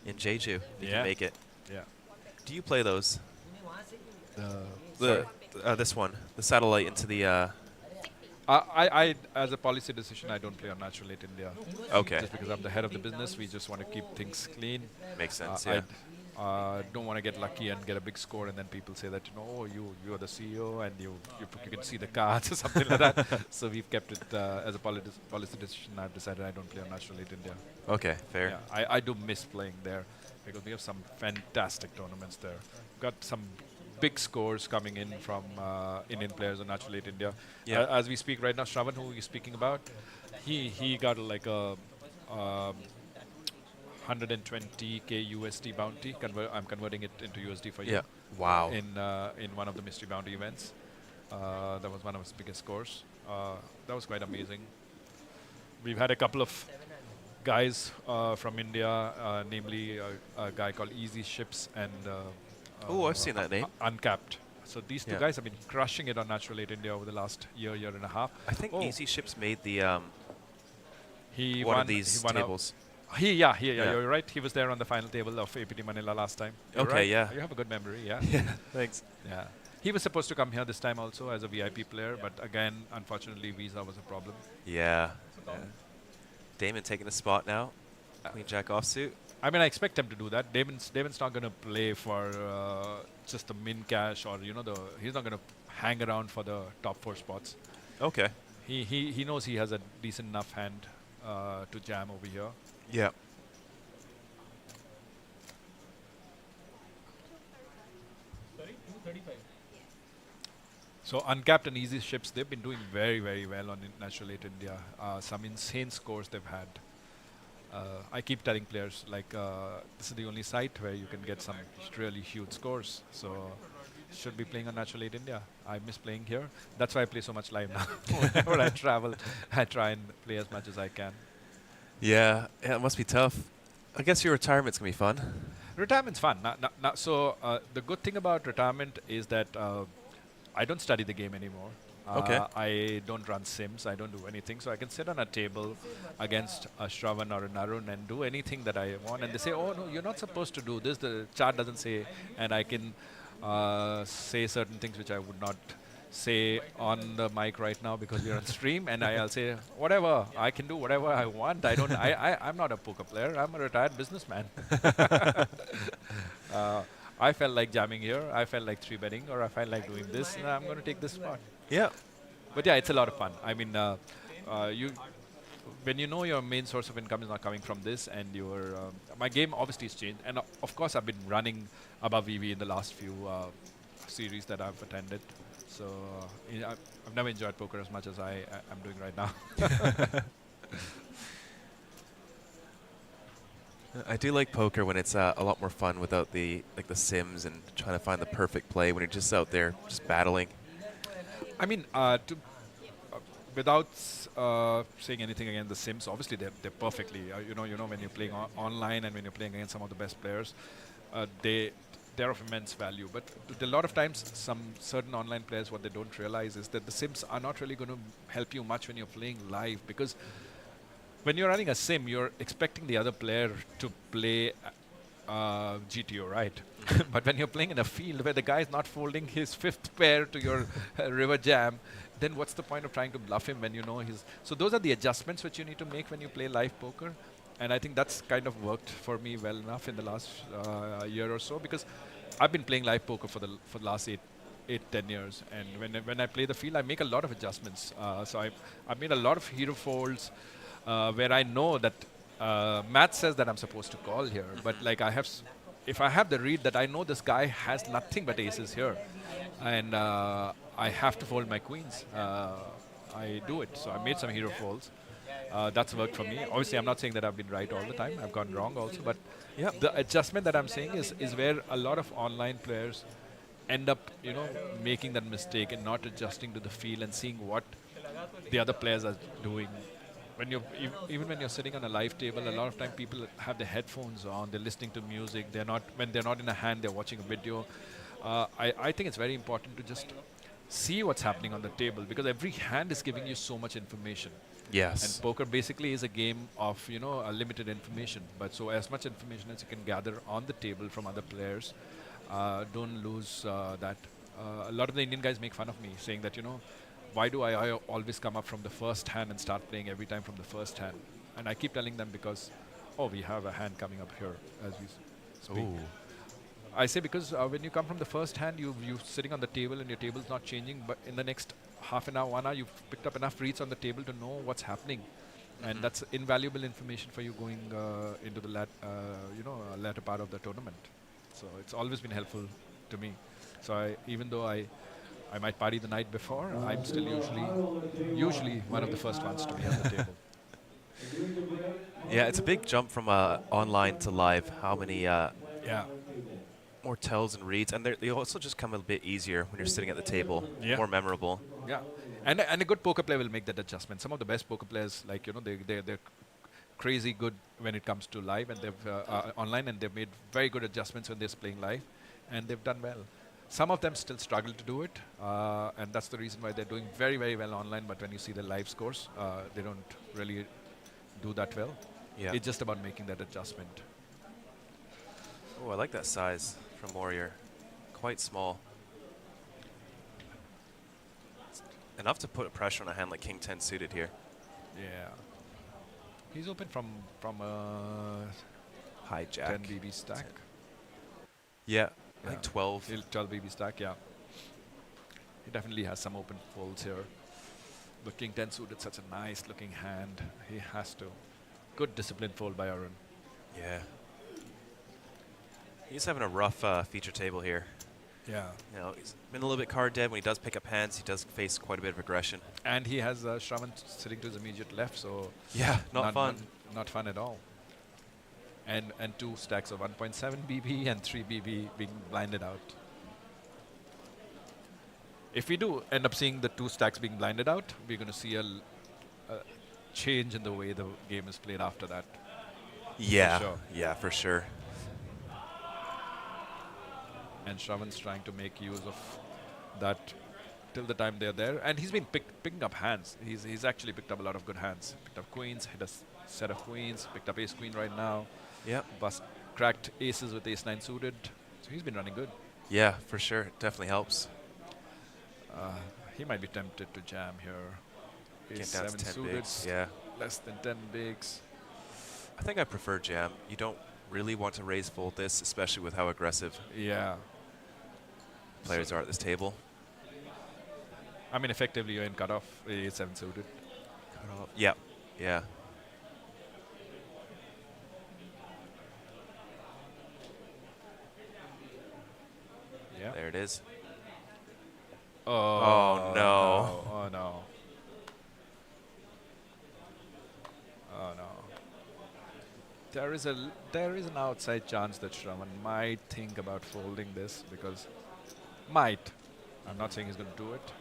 in Jeju, if he can make it. Yeah. Do you play those? Sorry? This one, the satellite into the... I, as a policy decision, I don't play on Natural 8 India. Okay. Just because I'm the head of the business, we just want to keep things clean. Makes sense, yeah. I don't want to get lucky and get a big score and then people say that, oh, you are the CEO and you can see the cards or something like that. So we've kept it as a policy decision. I've decided I don't play on Natural 8 India. Okay, fair. Yeah, I do miss playing there because we have some fantastic tournaments there. Got some big scores coming in from Indian players on Natural 8 India. Yeah. As we speak right now, Shravan, who you're speaking about, he got like a 120k USD bounty. I'm converting it into USD for you. Yeah. Wow. In one of the mystery bounty events. That was one of his biggest scores. That was quite amazing. We've had a couple of guys from India, namely a guy called Easy Ships and oh, I've seen that name. Uncapped. So these two guys have been crushing it on Natural 8 India over the last year and a half. I think Easy Ships made the he one won, of these he won tables. Yeah, you're right. He was there on the final table of APT Manila last time. You're Okay, right. yeah. You have a good memory, yeah. Yeah, thanks. Yeah. He was supposed to come here this time also as a VIP player, but again, unfortunately, visa was a problem. Yeah. Damon taking a spot now. Queen Jack offsuit. I mean, I expect him to do that. Damon's not going to play for just the min cash or he's not going to hang around for the top 4 spots. Okay. He knows he has a decent enough hand to jam over here. Yeah. So Uncapped and Easy Ships, they've been doing very, very well on Natural 8 India. Some insane scores they've had. I keep telling players, like, this is the only site where you can get some really huge scores. So should be playing on Natural 8 India. I miss playing here. That's why I play so much live now. Whenever I travel, I try and play as much as I can. Yeah, it must be tough. I guess your retirement's going to be fun. Retirement's fun. So the good thing about retirement is that I don't study the game anymore. Okay. I don't run sims. I don't do anything. So I can sit on a table against a Shravan or an Arun and do anything that I want. And they say, oh, no, you're not supposed to do this. The chart doesn't say. And I can say certain things which I would not say on the mic right now because we're on stream. And I'll say, whatever. I can do whatever I want. I'm not a poker player. I'm a retired businessman. I felt like jamming here. I felt like 3-betting, or I felt like doing this. And I'm going to take this spot. Yeah. But yeah, it's a lot of fun. I mean, when you know your main source of income is not coming from this, and my game obviously has changed. And of course, I've been running above EV in the last few series that I've attended. So I've never enjoyed poker as much as I'm doing right now. I do like poker when it's a lot more fun without the sims and trying to find the perfect play when you're just out there just battling. I mean, without saying anything against the sims, obviously they're perfectly. You know when you're playing online and when you're playing against some of the best players, they're of immense value. But a lot of times, some certain online players, what they don't realize is that the sims are not really going to help you much when you're playing live, because when you're running a sim, you're expecting the other player to play GTO, right? But when you're playing in a field where the guy is not folding his 5th pair to your river jam, then what's the point of trying to bluff him when you know he's... So those are the adjustments which you need to make when you play live poker. And I think that's kind of worked for me well enough in the last year or so, because I've been playing live poker for the last 8-10 years. And when I play the field, I make a lot of adjustments. So I've made a lot of hero folds where I know that math says that I'm supposed to call here, but like if I have the read that I know this guy has nothing but aces here, and I have to fold my queens, I do it. So I made some hero folds. That's worked for me. Obviously, I'm not saying that I've been right all the time. I've gone wrong also, but yeah, the adjustment that I'm saying is where a lot of online players end up, making that mistake and not adjusting to the feel and seeing what the other players are doing. Even when you're sitting on a live table, a lot of time people have their headphones on, they're listening to music, when they're not in a hand, they're watching a video. I think it's very important to just see what's happening on the table, because every hand is giving you so much information. Yes. And poker basically is a game of, a limited information. But so as much information as you can gather on the table from other players, don't lose that. A lot of the Indian guys make fun of me, saying that, why do I always come up from the first hand and start playing every time from the first hand? And I keep telling them because, we have a hand coming up here as we speak. Ooh. I say because when you come from the first hand, you're sitting on the table and your table's not changing, but in the next half an hour, 1 hour, you've picked up enough reads on the table to know what's happening. And that's invaluable information for you going into the latter part of the tournament. So it's always been helpful to me. So even though I might party the night before, I'm still usually one of the first ones to be on the table. Yeah, it's a big jump from online to live. How many more tells and reads, and they also just come a bit easier when you're sitting at the table, more memorable. Yeah, and a good poker player will make that adjustment. Some of the best poker players, like they're crazy good when it comes to live, and they've online, and they've made very good adjustments when they're playing live, and they've done well. Some of them still struggle to do it, and that's the reason why they're doing very, very well online. But when you see the live scores, they don't really do that well. Yeah. It's just about making that adjustment. Oh, I like that size from Warrior. Quite small. It's enough to put pressure on a hand like King 10 suited here. Yeah. He's open from a hijack 10 BB stack. Yeah. I think 12. 12 BB stack, yeah. He definitely has some open folds here. But King 10 suited, such a nice looking hand. He has to. Good disciplined fold by Arun. Yeah. He's having a rough feature table here. Yeah. He's been a little bit card dead. When he does pick up hands, he does face quite a bit of aggression. And he has Shravan sitting to his immediate left, so yeah, not fun. Not fun at all. And 2 stacks of 1.7 BB and 3 BB being blinded out. If we do end up seeing the 2 stacks being blinded out, we're going to see a change in the way the game is played after that. Yeah, for sure. Yeah, for sure. And Shravan's trying to make use of that till the time they're there. And he's been picking up hands. He's actually picked up a lot of good hands. Picked up queens, hit a set of queens, picked up ace queen right now. Yep. Cracked aces with ace 9 suited. So he's been running good. Yeah, for sure. It definitely helps. He might be tempted to jam here. Ace Get down to 7 10 suited. bigs. Yeah. Less than 10 bigs. I think I prefer jam. You don't really want to raise fold this, especially with how aggressive players are at this table. I mean, effectively, you're in cutoff. Ace 7 suited. Cutoff. Yeah. Yeah. Yeah. There it is. Oh, no. Oh, no. Oh, no. There is an outside chance that Shravan might think about folding this because might. I'm not saying he's going to do it.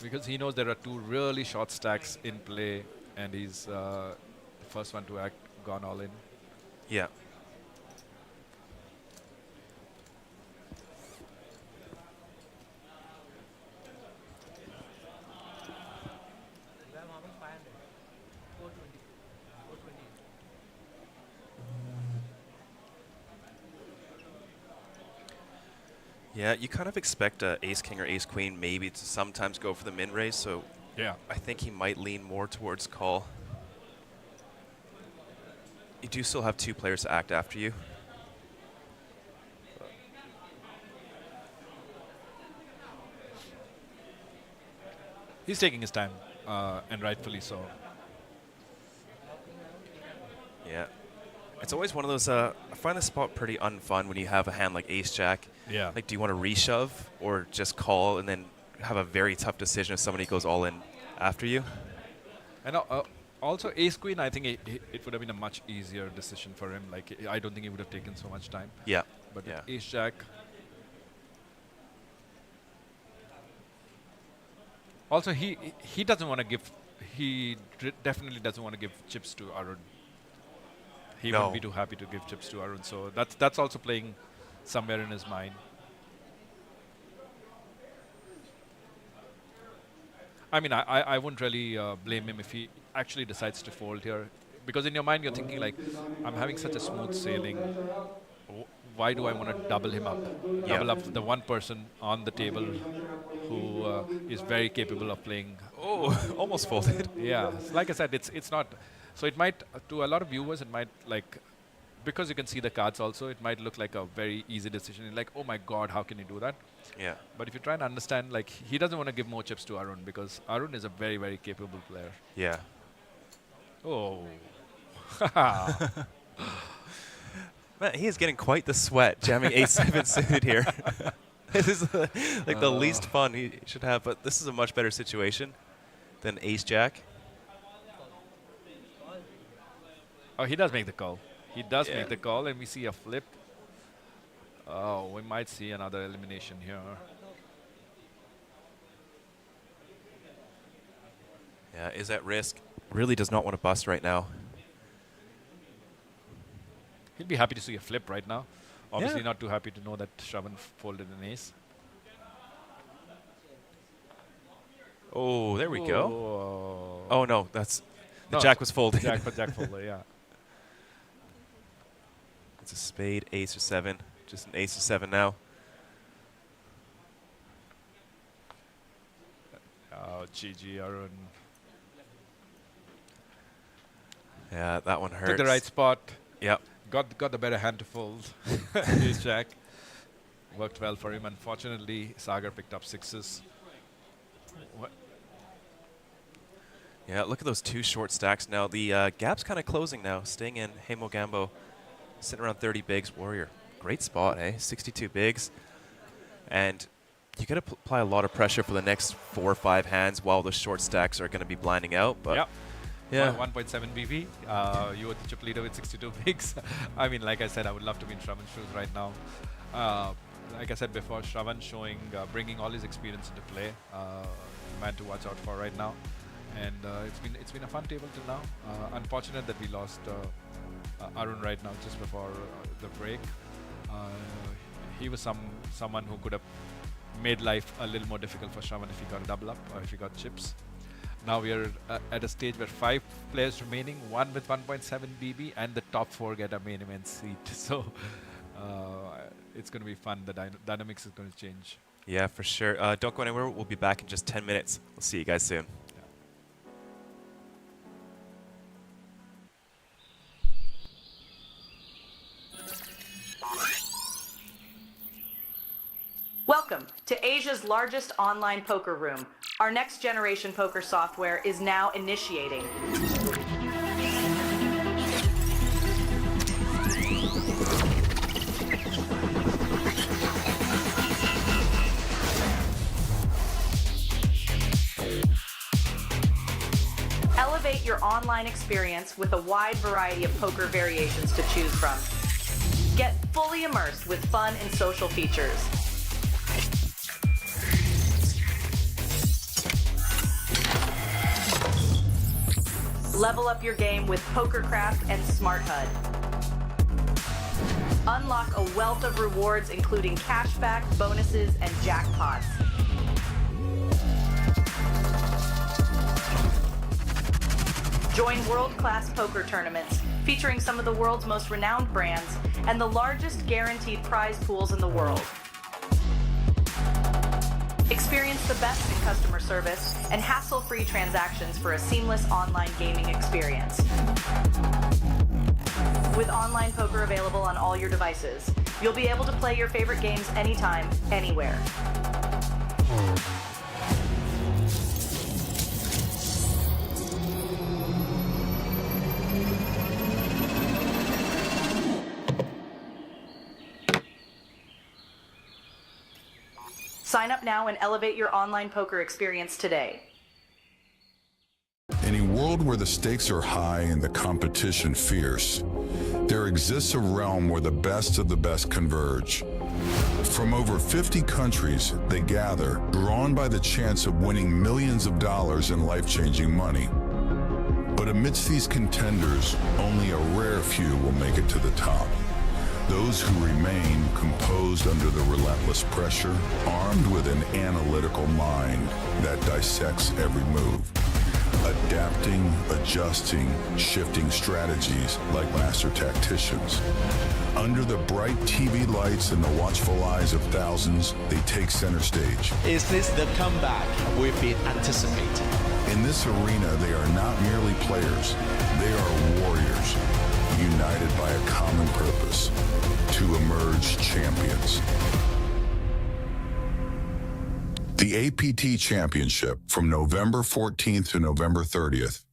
Because he knows there are two really short stacks in play and he's the first one to act gone all in. Yeah. Yeah, you kind of expect ace king or ace queen maybe to sometimes go for the min raise, so yeah, I think he might lean more towards call. You do still have two players to act after you. He's taking his time, and rightfully so. Yeah. It's always one of those, I find this spot pretty unfun when you have a hand like ace-jack. Yeah. Like, do you want to reshove or just call and then have a very tough decision if somebody goes all in after you? And also ace-queen, I think it would have been a much easier decision for him. Like, I don't think he would have taken so much time. Yeah. But yeah. ace-jack. Also, he doesn't want to give, definitely doesn't want to give chips to Arun. He wouldn't be too happy to give chips to Arun. So that's also playing somewhere in his mind. I mean, I wouldn't really blame him if he actually decides to fold here. Because in your mind, you're thinking like, I'm having such a smooth sailing. Why do I want to double him up? Yeah. Double up the one person on the table who is very capable of playing. Oh, almost folded. Yeah, like I said, it's not. So it might, to a lot of viewers, it might like, because you can see the cards also, it might look like a very easy decision. You're like, oh my God, how can you do that? Yeah. But if you try and understand, like, he doesn't want to give more chips to Arun because Arun is a very, very capable player. Yeah. Oh. Man, he is getting quite the sweat jamming ace-7 suited here. This is like the least fun he should have, but this is a much better situation than ace-jack. Oh, he does make the call. He does make the call, and we see a flip. Oh, we might see another elimination here. Yeah, is at risk. Really does not want to bust right now. He'll be happy to see a flip right now. Obviously not too happy to know that Shravan folded an ace. Oh, there we go. Oh, no, that's... The jack was folded. Jack folded, yeah. It's a spade, ace or 7. Just an ace or 7 now. Oh, GG, Arun. Yeah, that one hurts. Took the right spot. Yep. Got the better hand to fold. Ace jack. Worked well for him. Unfortunately, Sagar picked up 6s. What? Yeah, look at those two short stacks now. The gap's kind of closing now. Staying in. Hemo Gambo sitting around 30 bigs. Warrior, great spot, eh? 62 bigs. And you got to apply a lot of pressure for the next 4 or 5 hands while the short stacks are going to be blinding out. But yep. Yeah. 1.7 BV. You were the chip leader with 62 bigs. I mean, like I said, I would love to be in Shravan's shoes right now. Like I said before, Shravan showing, bringing all his experience into play. Man to watch out for right now. And it's been a fun table till now. Unfortunate that we lost Arun right now, just before the break. He was someone who could have made life a little more difficult for Shravan if he got a double up or if he got chips. Now we are at a stage where 5 players remaining, 1 with 1.7 BB, and the top 4 get a main event seat. So it's going to be fun. The dynamics is going to change. Yeah, for sure. Don't go anywhere. We'll be back in just 10 minutes. We'll see you guys soon. Welcome to Asia's largest online poker room. Our next generation poker software is now initiating. Elevate your online experience with a wide variety of poker variations to choose from. Get fully immersed with fun and social features. Level up your game with PokerCraft and Smart HUD. Unlock a wealth of rewards including cashback, bonuses, and jackpots. Join world-class poker tournaments featuring some of the world's most renowned brands and the largest guaranteed prize pools in the world. Experience the best in customer service and hassle-free transactions for a seamless online gaming experience. With online poker available on all your devices, you'll be able to play your favorite games anytime, anywhere. Sign up now and elevate your online poker experience today. In a world where the stakes are high and the competition fierce, there exists a realm where the best of the best converge. From over 50 countries, they gather, drawn by the chance of winning millions of dollars in life-changing money. But amidst these contenders, only a rare few will make it to the top. Those who remain composed under the relentless pressure, armed with an analytical mind that dissects every move, adapting, adjusting, shifting strategies like master tacticians. Under the bright TV lights and the watchful eyes of thousands, they take center stage. Is this the comeback we've been anticipating? In this arena, they are not merely players, they are warriors, united by a common purpose, to emerge champions. The APT Championship from November 14th to November 30th.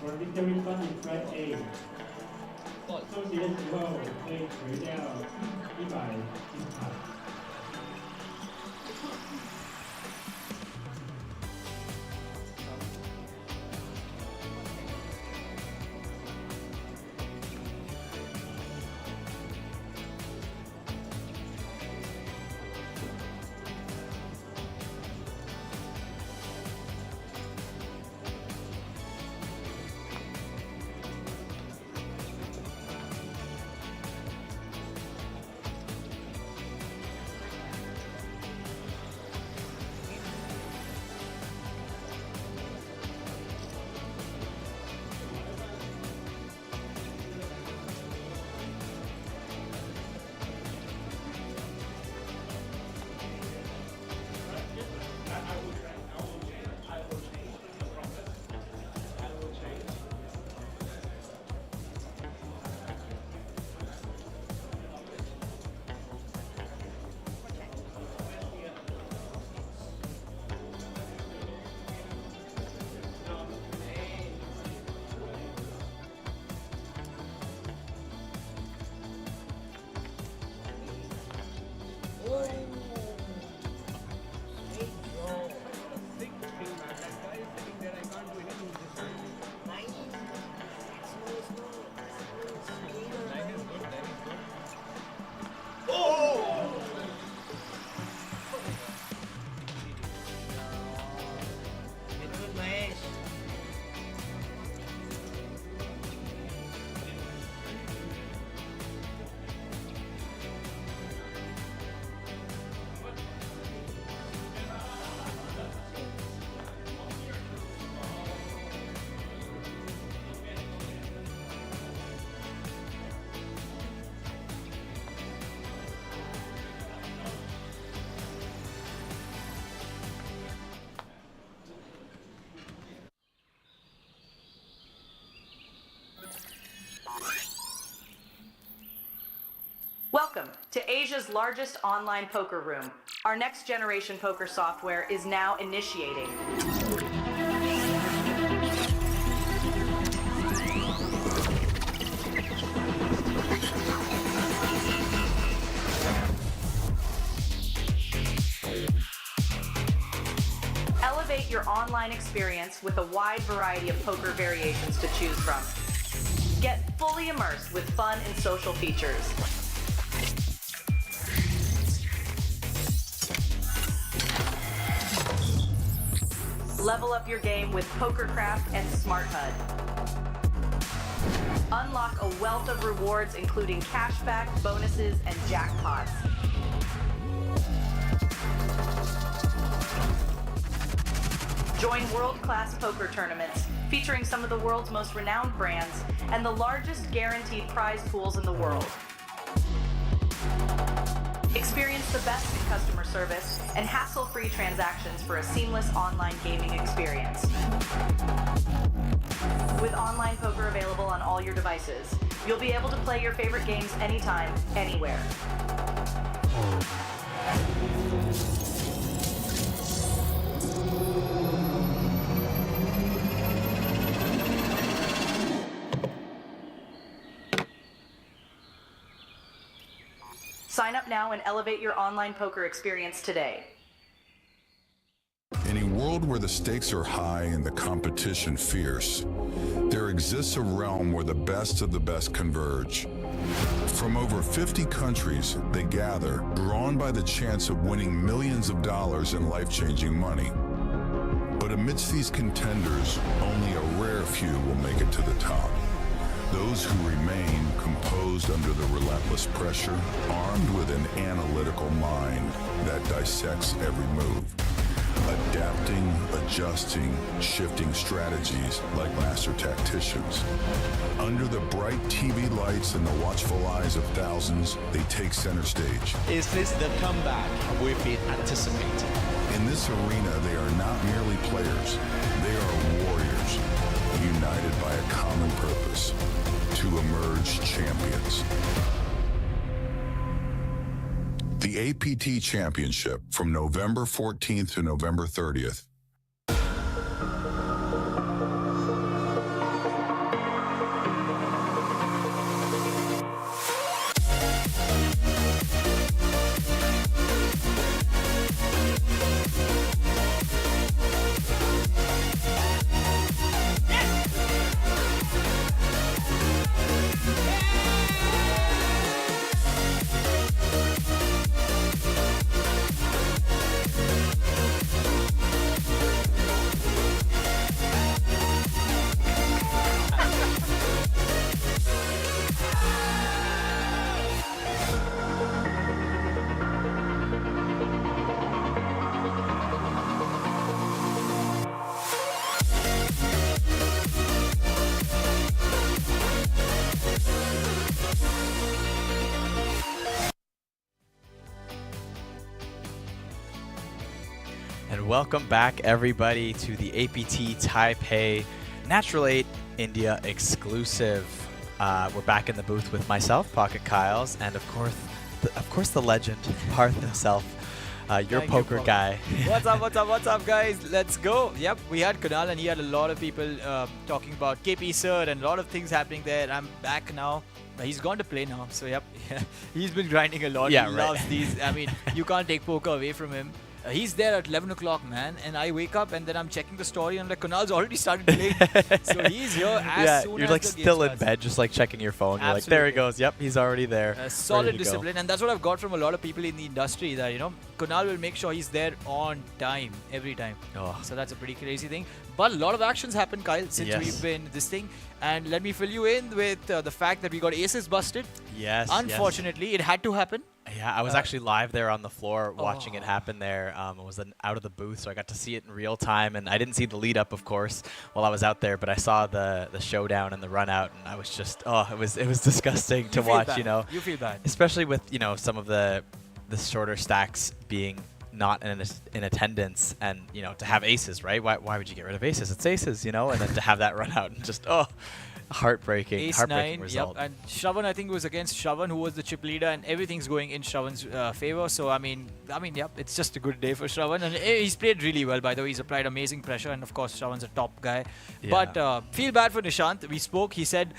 For victory fund in Flight A. 周杰的时候可以回掉100金牌。to Asia's largest online poker room. Our next generation poker software is now initiating. Elevate your online experience with a wide variety of poker variations to choose from. Get fully immersed with fun and social features. Level up your game with PokerCraft and Smart HUD. Unlock a wealth of rewards including cashback, bonuses, and jackpots. Join world-class poker tournaments featuring some of the world's most renowned brands and the largest guaranteed prize pools in the world. Experience the best in customer service and hassle-free transactions for a seamless online gaming experience. With online poker available on all your devices, you'll be able to play your favorite games anytime, anywhere. Sign up now and elevate your online poker experience today. In a world where the stakes are high and the competition fierce, there exists a realm where the best of the best converge. From over 50 countries, they gather, drawn by the chance of winning millions of dollars in life-changing money. But amidst these contenders, only a rare few will make it to the top. Those who remain composed under the relentless pressure, armed with an analytical mind that dissects every move, adapting, adjusting, shifting strategies like master tacticians. Under the bright TV lights and the watchful eyes of thousands, they take center stage. Is this the comeback we've been anticipating? In this arena, they are not merely players, they are warriors, united by a common purpose: to emerge champions. The APT Championship from November 14th to November 30th. And welcome back, everybody, to the APT Taipei Natural 8 India exclusive. We're back in the booth with myself, Pocket Kyles, and of course, the legend, Parth himself, your poker guy. What's up, guys? Let's go. Yep, we had Kunal, and he had a lot of people talking about KP Sir and a lot of things happening there. I'm back now. He's gone to play now, so yep, he's been grinding a lot. Yeah, he right. loves these. I mean, you can't take poker away from him. He's there at 11 o'clock, man, and I wake up and then I'm checking the story and like Kunal's already started playing. So he's here as soon you're as like the game still in starts. bed, just like checking your phone. You're like, Absolutely. there he goes. Yep, he's already there. Solid ready to go. discipline, and that's what I've got from a lot of people in the industry. That Kunal will make sure he's there on time every time. Oh. So that's a pretty crazy thing. But a lot of actions happened, Kyle, since Yes. we've been this thing. And let me fill you in with the fact that we got aces busted. Yes. Unfortunately, it had to happen. Yeah, I was actually live there on the floor watching it happen there. I was out of the booth, so I got to see it in real time. And I didn't see the lead up, of course, while I was out there, but I saw the showdown and the run out, and I was just, it was disgusting to feel watch, bad. you know. You feel bad. Especially with, some of the shorter stacks being not in attendance, and, to have aces, right? Why would you get rid of aces? It's aces, and then to have that run out and just, Heartbreaking Ace-9, result. yep. And Shravan, I think, was against Shravan, who was the chip leader, and everything's going in Shravan's favor. So, I mean, yep, it's just a good day for Shravan. And he's played really well, by the way. He's applied amazing pressure, and of course, Shravan's a top guy. Yeah. But feel bad for Nishant. We spoke. He said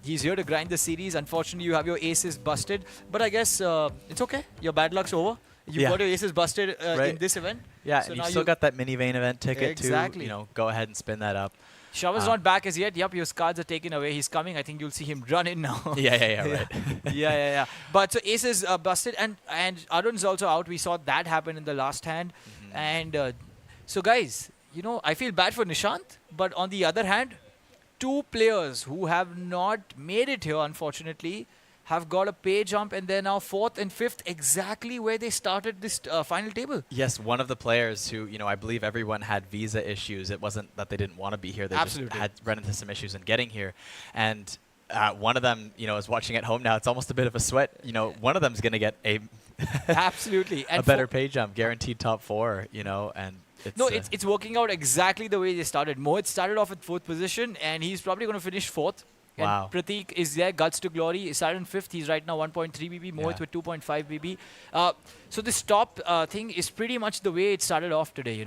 he's here to grind the series. Unfortunately, you have your aces busted. But I guess it's okay. Your bad luck's over. You got your aces busted in this event. Yeah, so and now you've still got that mini main event ticket exactly. to, go ahead and spin that up. Shravan's not back as yet. Yep, your cards are taken away. He's coming. I think you'll see him run in now. Right. yeah. But so aces busted, and Arun's also out. We saw that happen in the last hand. And so guys, I feel bad for Nishant, but on the other hand, two players who have not made it here, unfortunately, have got a pay jump, and they're now 4th and 5th, exactly where they started this final table. Yes, one of the players who, I believe everyone had visa issues. It wasn't that they didn't want to be here. They just had run into some issues in getting here. And one of them, is watching at home now. It's almost a bit of a sweat. One of them's going to get a absolutely a better pay jump, guaranteed top 4, and it's working out exactly the way they started. Mohit started off at 4th position, and he's probably going to finish 4th. Wow. And Prateek is there, Guts to Glory. He started in 5th. He's right now 1.3 BB. Mohit with 2.5 BB. So this top thing is pretty much the way it started off today,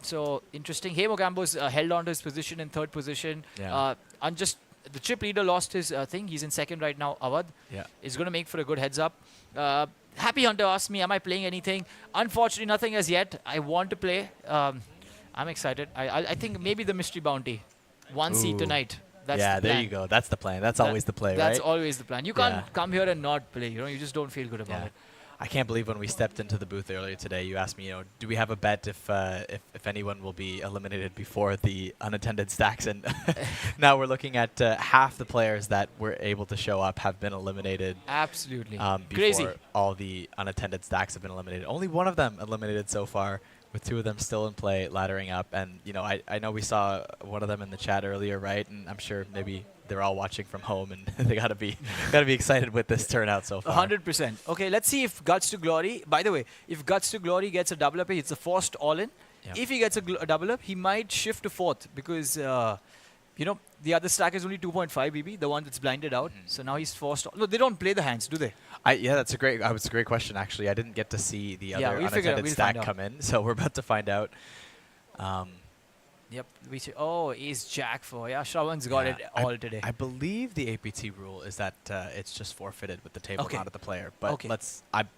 So interesting. Hemo Gambo's held on to his position in 3rd position. Yeah. And just the chip leader lost his thing. He's in 2nd right now. Awad is going to make for a good heads up. Happy Hunter asked me, am I playing anything? Unfortunately, nothing as yet. I want to play. I'm excited. I think maybe the Mystery Bounty. 1 seed tonight. That's there you go. That's the plan. That's always the play, right? That's always the plan. You can't come here and not play. You just don't feel good about it. I can't believe when we stepped into the booth earlier today, you asked me, do we have a bet if anyone will be eliminated before the unattended stacks? And now we're looking at half the players that were able to show up have been eliminated. Absolutely. Crazy. All the unattended stacks have been eliminated. Only one of them eliminated so far, with 2 of them still in play, laddering up. And, I know we saw one of them in the chat earlier, right? And I'm sure maybe they're all watching from home, and they gotta be excited with this turnout so far. 100%. Okay, let's see if Guts to Glory. By the way, if Guts to Glory gets a double up, it's a forced all-in. Yep. If he gets a double up, he might shift to 4th because, the other stack is only 2.5 BB, the one that's blinded out. So now he's forced. No, they don't play the hands, do they? That's a great question, actually. I didn't get to see the other unattended stack come in, so we're about to find out. Yep. Ace Jack for Shravan's got it all today. I believe the APT rule is that it's just forfeited with the table, not at the player. But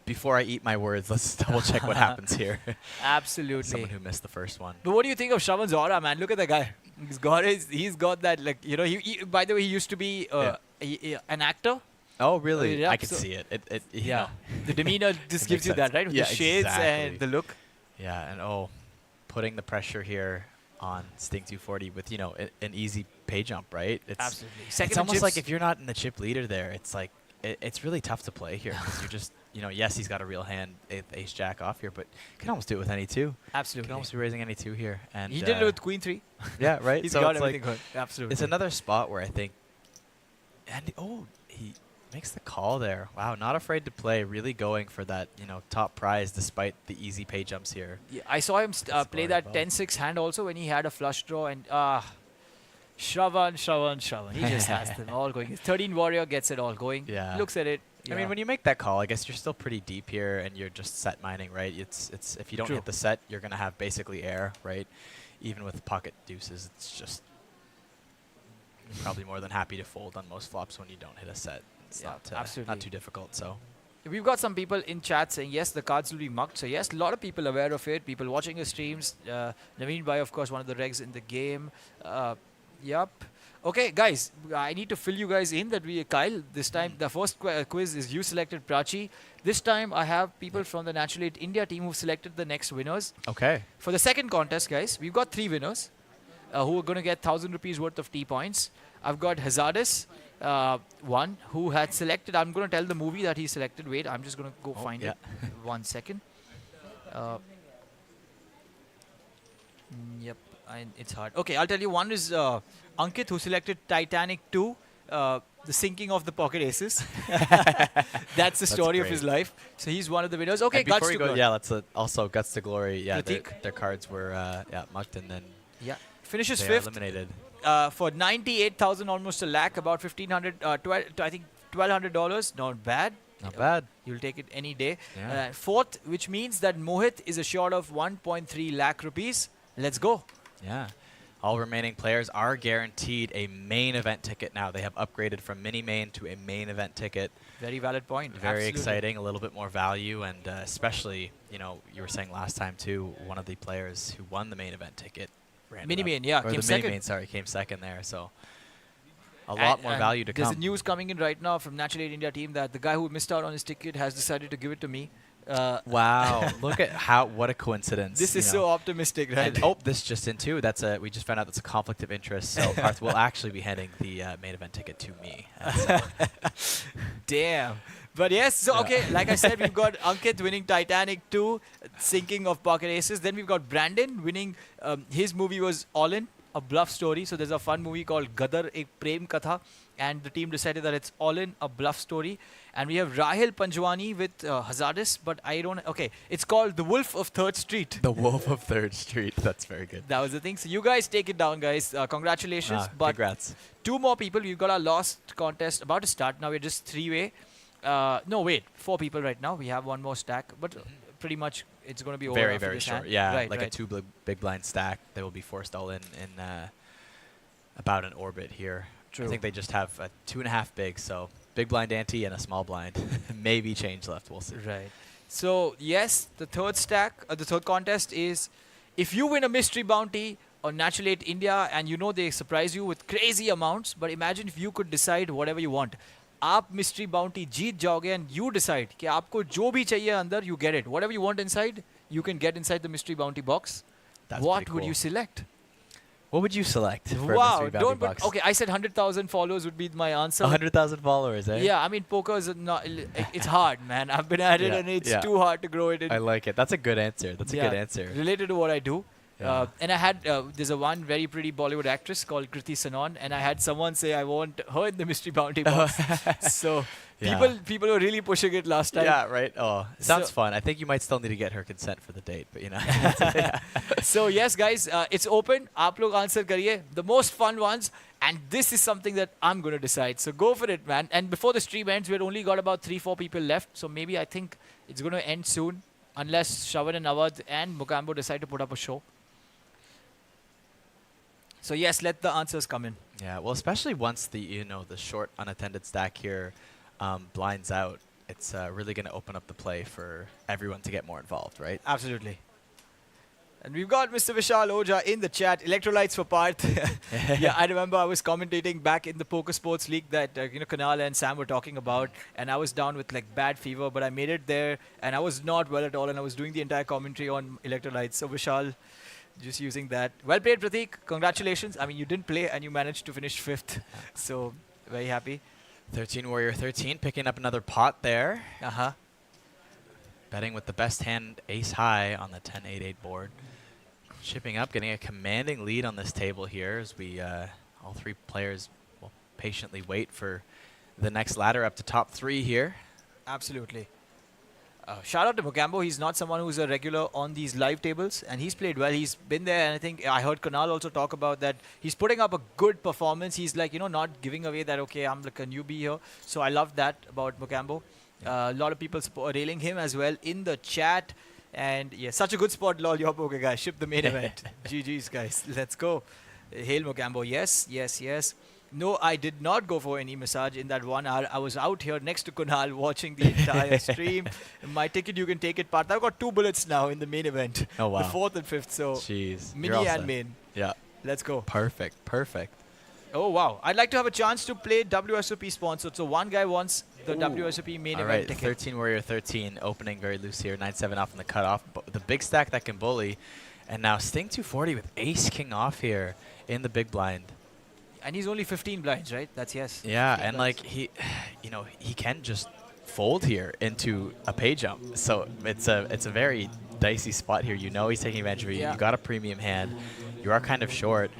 before I eat my words, let's double check what happens here. Absolutely. Someone who missed the first one. But what do you think of Shravan's aura, man? Look at the guy. He's got that, he by the way, he used to be an actor. Oh, really? I can see it. The demeanor just gives you that, right? With the shades and the look. Yeah, and putting the pressure here on Sting 240 with, an easy pay jump, right? Absolutely. It's almost like if you're not in the chip leader there, it's like, it's really tough to play here because you're just, yes, he's got a real hand, ace jack off here, but you can almost do it with any 2. Absolutely. You can almost be raising any 2 here. And he did it with Queen 3. Yeah, right? He's so got it's everything good. Absolutely. It's another spot where I think, and he makes the call there. Wow, not afraid to play, really going for that, top prize despite the easy pay jumps here. Yeah, I saw him play that 10-6 hand also when he had a flush draw, and Shravan. He just has them all going. 13 Warrior gets it all going. Yeah. Looks at it. I mean, when you make that call, I guess you're still pretty deep here, and you're just set mining, right? It's if you don't hit the set, you're gonna have basically air, right? Even with pocket deuces, it's just probably more than happy to fold on most flops when you don't hit a set. It's not too difficult. So we've got some people in chat saying yes, the cards will be mucked. So yes, a lot of people aware of it. People watching the streams. Naveen Bhai, of course, one of the regs in the game. Yep. Okay, guys, I need to fill you guys in that Kyle, this time, the first quiz is you selected Prachi. This time, I have people from the Natural 8 India team who selected the next winners. Okay. For the second contest, guys, we've got 3 winners who are going to get 1,000 rupees worth of T points. I've got Hazardis, one who had selected, I'm going to tell the movie that he selected. Wait, I'm just going to go find it. 1 second. Yep. It's hard. Okay, I'll tell you. One is Ankit, who selected Titanic 2, the sinking of the pocket aces. That's the story of his life. So he's one of the winners. Okay, Guts to Glory. Yeah, let's also Guts to Glory. Yeah, their cards were mucked, and then finishes they 5th. Eliminated. for 98,000, almost a lakh, about 1,500, I think $1,200. Not bad. Not bad. You'll take it any day. Yeah. Fourth, which means that Mohit is assured of 1.3 lakh rupees. Let's go. Yeah. All remaining players are guaranteed a main event ticket now. They have upgraded from mini main to a main event ticket. Very valid point. Very Absolutely. exciting, a little bit more value, and especially, you know, you were saying last time too, one of the players who won the main event ticket. Mini main, yeah, or came the second. mini main, sorry, came second there. So a lot more value to there's come. a news coming in right now from Natural 8 India team that the guy who missed out on his ticket has decided to give it to me. Wow! Look at what a coincidence. This is so optimistic, right? And, this just in too. We just found out that's a conflict of interest. So Parth will actually be handing the main event ticket to me. Damn. But yes, so okay, like I said, we've got Ankit winning Titanic 2, Sinking of Pocket Aces. Then we've got Brandon winning, his movie was All In, a bluff story. So there's a fun movie called Gadar Ek Prem Katha, and the team decided that it's All In, a bluff story. And we have Rahil Panjwani with Hazardous, but I don't... Okay, it's called The Wolf of 3rd Street. The Wolf of 3rd Street. That's very good. That was the thing. So you guys take it down, guys. Congratulations. But congrats. 2 more people. We've got our last contest about to start. Now we're just 3-way. No, wait. 4 people right now. We have 1 more stack. But pretty much it's going to be over very, after very this short. hand. Yeah, right, like right. a 2 big blind stack. They will be forced all in about an orbit here. True. I think they just have a 2.5 big, so big blind ante and a small blind. Maybe change left, we'll see. Right. So, yes, the third stack, the third contest is if you win a mystery bounty on Natural 8 India and you know they surprise you with crazy amounts, but imagine if you could decide whatever you want. आप mystery bounty जीत जाओगे and you decide कि आपको जो भी चाहिए अंदर, you get it. Whatever you want inside, you can get inside the mystery bounty box. That's what pretty would cool. you select? What would you select for a Wow, mystery bounty don't box? okay, I said 100,000 followers would be my answer. 100,000 followers, eh? Yeah, I mean poker is not it's hard, man. I've been at it and it's too hard to grow it in. I like it. That's a good answer. That's a good answer. Related to what I do. Yeah. And I had, there's a one very pretty Bollywood actress called Kriti Sanon, and I had someone say I want her in the mystery bounty box. So people were really pushing it last time. Yeah, right. Oh, sounds fun. I think you might still need to get her consent for the date, but you know. So yes, guys, it's open. Aap log answer kariye. The most fun ones. And this is something that I'm going to decide. So go for it, man. And before the stream ends, we've only got about 3-4 people left. So maybe I think it's going to end soon. Unless Shravan and Awadh and Mogambo decide to put up a show. So yes, let the answers come in. Yeah, well, especially once the the short unattended stack here blinds out, it's really going to open up the play for everyone to get more involved, right? Absolutely. And we've got Mr. Vishal Oja in the chat. Electrolytes for Parth. Yeah, I remember I was commentating back in the Poker Sports League that Kunal and Sam were talking about, and I was down with like bad fever, but I made it there, and I was not well at all, and I was doing the entire commentary on electrolytes. So Vishal, just using that. Well played, Prateek. Congratulations. I mean, you didn't play, and you managed to finish 5th. So very happy. 13 Warrior 13, picking up another pot there. Uh-huh. Betting with the best hand, ace high on the 10-8-8 board. Chipping up, getting a commanding lead on this table here as we, all 3 players will patiently wait for the next ladder up to top 3 here. Absolutely. Shout out to Mogambo. He's not someone who's a regular on these live tables, and he's played well. He's been there, and I think I heard Kunal also talk about that. He's putting up a good performance. He's like, not giving away that, okay, I'm like a newbie here. So I love that about Mogambo. A lot of people railing him as well in the chat. And yeah, such a good spot, lol, your poker guys. Ship the main event. GG's, guys. Let's go. Hail Mogambo. Yes, yes, yes. No, I did not go for any massage in that 1 hour. I was out here next to Kunal watching the entire stream. My ticket, you can take it, Parth. I've got 2 bullets now in the main event. Oh, wow. The 4th and 5th. So, jeez. mini and main. Yeah. Let's go. Perfect. Perfect. Oh, wow. I'd like to have a chance to play WSOP sponsored. So, one guy wants the WSOP main All event right, ticket. 13 Warrior 13, opening very loose here. 9-7 off in the cutoff. The big stack that can bully. And now Sting 240 with ace king off here in the big blind. And he's only 15 blinds, right? That's yes. Yeah, and like he can just fold here into a pay jump. So it's a very dicey spot here. He's taking advantage of it. Yeah. You got a premium hand. You are kind of short.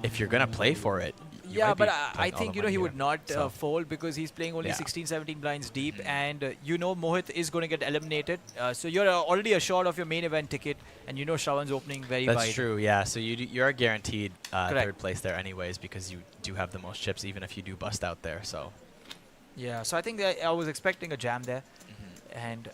If you're gonna play for it, yeah, might but be I playing all think the he money would here. not So- fold because he's playing only Yeah. 16, 17 blinds deep, and Mohit is going to get eliminated. So you're already assured of your main event ticket, and Shravan's opening very That's wide. true, yeah. So you're guaranteed Correct. third place there anyways because you do have the most chips, even if you do bust out there. So Yeah, so I think that I was expecting a jam there, and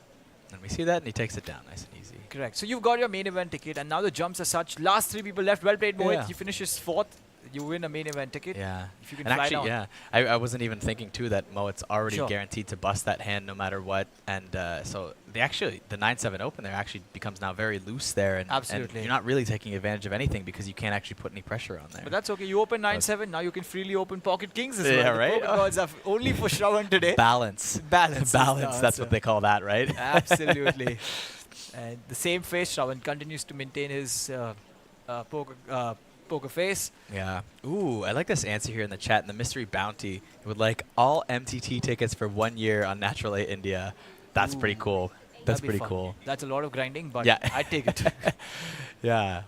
we see that, and he takes it down nice and easy. correct. So you've got your main event ticket, and now the jumps are such. Last 3 people left. Well played, Mohit. Yeah. He finishes 4th. You win a main event ticket. Yeah. If you can And fly actually, down. yeah, I wasn't even thinking too that Mohit's already Sure. guaranteed to bust that hand no matter what, and so the 9-7 open there actually becomes now very loose there, and Absolutely. you're not really taking advantage of anything because you can't actually put any pressure on there. But that's okay. You open 9-7. Now you can freely open pocket kings as Yeah, well. The right? poker gods are only for Shravan today. Balance. Balance. is the Balance. That's answer. what they call that, right? Absolutely. And the same face, Shravan continues to maintain his poker face. Yeah. Ooh, I like this answer here in the chat. In the mystery bounty, it would like all MTT tickets for 1 year on Natural 8 India. That's pretty cool. That's That'd be pretty fun. cool. That's a lot of grinding, but Yeah. I take it. Yeah.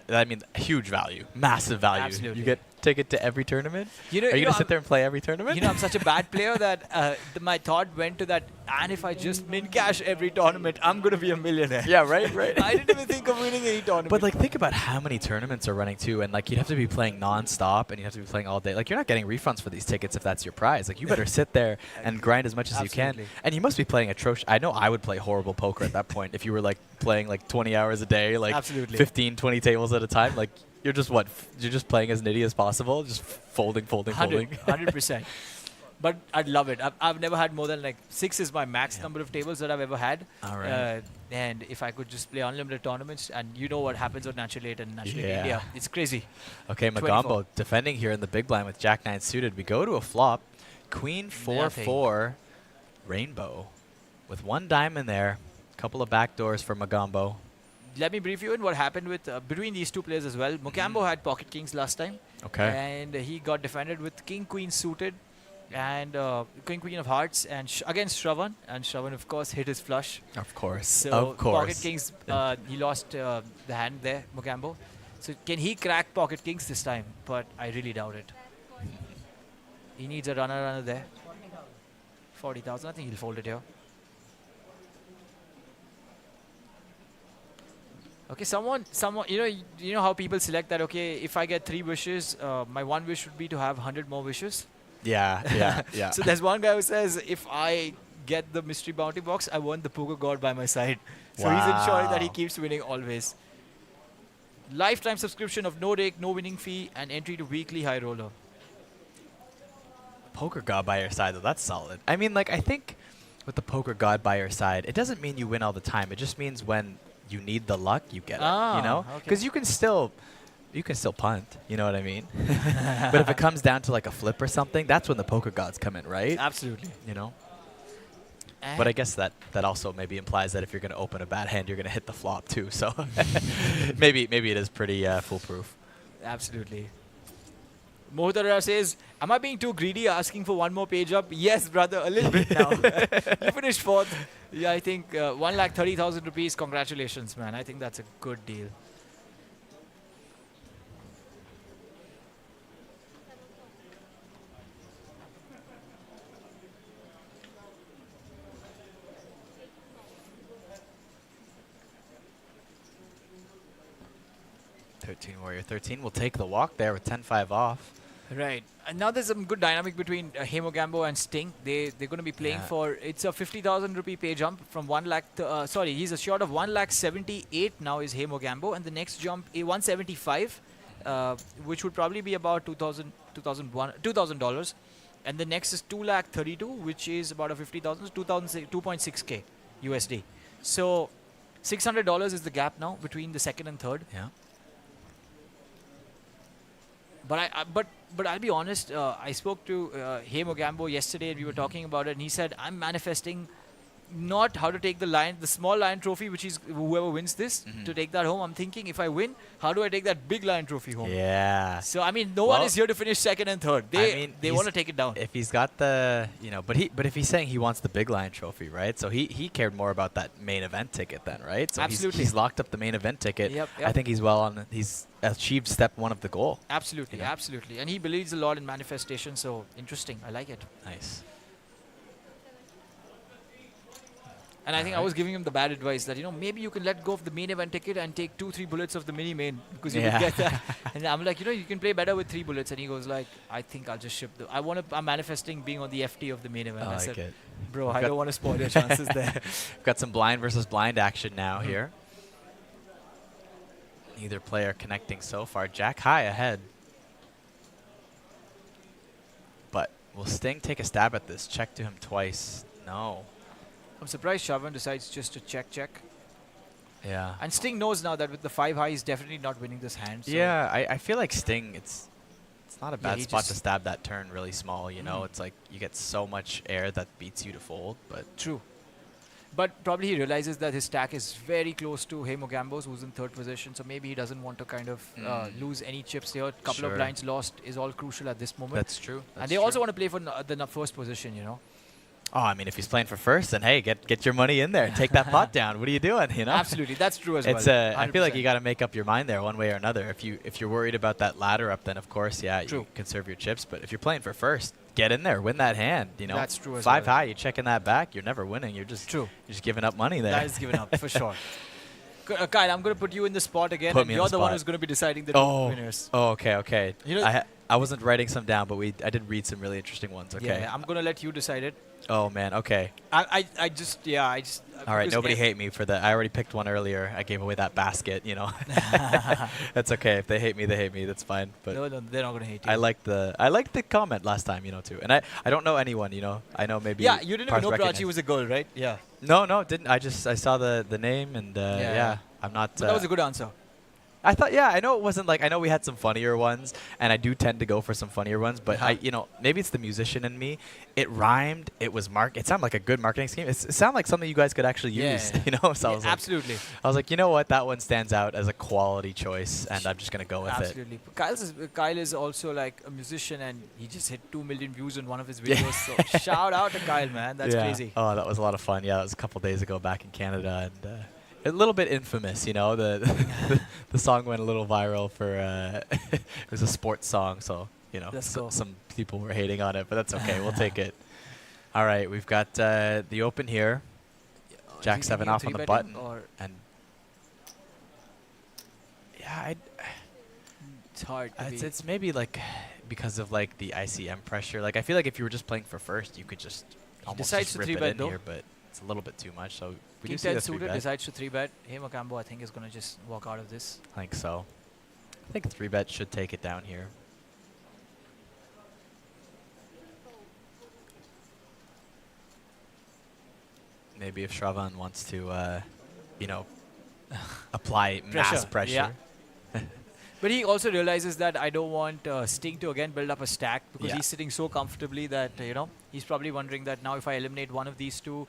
I mean, huge value, massive value. Absolutely. You get ticket to every tournament. You know- Are you you gonna know, sit there and play every tournament? I'm such a bad player that my thought went to that, and if I just min cash every tournament, I'm going to be a millionaire. Yeah, right, right. I didn't even think of winning any tournament. But like, think about how many tournaments are running too, and like, you'd have to be playing non-stop, and you have to be playing all day. Like, you're not getting refunds for these tickets if that's your prize. Like, you better sit there and grind as much as you can. Absolutely. And you must be playing atrocious. I know I would play horrible poker at that point if you were like playing like 20 hours a day, like Absolutely. 15, 20 tables at a time. Like, you're just you're just playing as nitty as possible, just folding, folding, 100%. But I'd love it. I've never had more than like 6 is my max number of tables that I've ever had. All right. And if I could just play unlimited tournaments, and you know what happens on Natural 8 and Natural 8 Yeah. India, it's crazy. Okay, 24. Magambo defending here in the big blind with Jack 9 suited. We go to a flop. Queen 4-4 rainbow with 1 diamond there. Couple of backdoors for Magambo. Let me brief you in what happened with between these two players as well. Mukambo had pocket kings last time. Okay. And he got defended with king queen suited and king queen of hearts and against Shravan. And Shravan, of course, hit his flush. Of course. So Of course. pocket kings, he lost the hand there, Mukambo. So can he crack pocket kings this time? But I really doubt it. He needs a runner there. 40,000. I think he'll fold it here. Okay, someone, you know how people select that. Okay, if I get 3 wishes, my 1 wish would be to have 100 more wishes. Yeah, yeah, yeah. So there's one guy who says, if I get the mystery bounty box, I want the poker god by my side. So he's ensuring that he Wow. keeps winning always. Lifetime subscription of no rake, no winning fee, and entry to weekly high roller. Poker god by your side, though, that's solid. I mean, like, I think with the poker god by your side, it doesn't mean you win all the time. It just means when you need the luck, you get it, you know? okay. Because you can still punt, you know what I mean? But if it comes down to like a flip or something, that's when the poker gods come in, right? Absolutely. You know? But I guess that also maybe implies that if you're going to open a bad hand, you're going to hit the flop too. So maybe it is pretty foolproof. Absolutely. Mohitara says, am I being too greedy asking for 1 more page up? Yes, brother, a little bit now. You finished 4th. Yeah, I think 1,30,000 rupees. Congratulations, man. I think that's a good deal. Warrior 13 will take the walk there with 10-5 off. Right. And now there's some good dynamic between Hemogambo and Sting. They're going to be playing Yeah. for, it's a 50,000 rupee pay jump from 1 lakh, sorry, he's a short of 1,78,000 now is Hemogambo. And the next jump, 175, which would probably be about $2,000. And the next is 2,32,000, which is about a 50,000, 2.6K USD. So $600 is the gap now between the second and third. Yeah. But I'll be honest. I spoke to Hemogambo yesterday, and we were talking about it. And he said, "I'm manifesting not how to take the small lion trophy, which is whoever wins this, to take that home. I'm thinking if I win, how do I take that big lion trophy home? Yeah. So I mean, no one is here to finish second and third. They want to take it down. If he's got the, but if he's saying he wants the big lion trophy, right? So he cared more about that main event ticket then, right? So Absolutely. he's locked up the main event ticket. Yep. I think he's achieved step 1 of the goal. Absolutely, absolutely. And he believes a lot in manifestation, so interesting. I like it. Nice. And I think I was giving him the bad advice that, maybe you can let go of the main event ticket and take 2-3 bullets of the mini main because you can get that. And I'm like, you can play better with 3 bullets. And he goes like, I think I'll just ship I'm manifesting being on the FT of the main event. I said, bro, I don't want to spoil your chances there. We've got some blind versus blind action now here. Neither player connecting so far. Jack high ahead. But will Sting take a stab at this? Check to him twice. No. I'm surprised Shavan decides just to check. Yeah. And Sting knows now that with the 5 high, he's definitely not winning this hand. So Yeah, I feel like Sting, it's not a bad spot to stab that turn really small, It's like you get so much air that beats you to fold, but... True. But probably he realizes that his stack is very close to Hemogambo's, who's in 3rd position, so maybe he doesn't want to kind of lose any chips here. Couple of blinds lost is all crucial at this moment. That's true. And they also want to play for the 1st position, Oh, I mean, if he's playing for first, then hey, get your money in there and take that pot down. What are you doing? Absolutely, that's true as well. I feel like you got to make up your mind there one way or another. If you're worried about that ladder up, then of course, you conserve your chips. But if you're playing for first, get in there, win that hand. That's true as 5 well. high, you're checking that back. You're never winning. You're just giving up money there. That is giving up for sure. Kyle, I'm going to put you in the spot again, and you're the one who's going to be deciding the winners. Oh, okay. I wasn't writing some down, but I did read some really interesting ones. Okay. Yeah, I'm going to let you decide it. Oh man, okay. I just. All right, nobody hate me for that. I already picked one earlier. I gave away that basket, That's okay. If they hate me, they hate me. That's fine. But no, they're not gonna hate you. I liked the comment last time, too. And I don't know anyone, I know maybe. Yeah, you didn't even know Prachi was a girl, right? Yeah. No, didn't. I saw the name and yeah. I'm not. But that was a good answer. I thought, I know it wasn't like, I know we had some funnier ones, and I do tend to go for some funnier ones, but maybe it's the musician in me. It rhymed, it was it sounded like a good marketing scheme. It sounded like something you guys could actually use, So I was absolutely. I was like, you know what, that one stands out as a quality choice, and I'm just going to go with it. Absolutely. Kyle is also like a musician, and he just hit 2 million views on one of his videos, so shout out to Kyle, man. That's crazy. Oh, that was a lot of fun. Yeah, that was a couple days ago back in Canada, and... a little bit infamous, the song went a little viral for it was a sports song, so some people were hating on it, but that's okay. We'll take it. All right, we've got the open here. Jack 7 off on the button, and it's hard. It's maybe like because of like the ICM pressure. Like I feel like if you were just playing for first, you could just almost just rip it in here, but it's a little bit too much. So we do see the 3-bet. Decides to 3-bet. Hemogambo, I think, is going to just walk out of this. I think so. I think 3-bet should take it down here. Maybe if Shravan wants to, apply mass pressure. Yeah. But he also realizes that I don't want Sting to again build up a stack because he's sitting so comfortably that, he's probably wondering that now if I eliminate one of these two,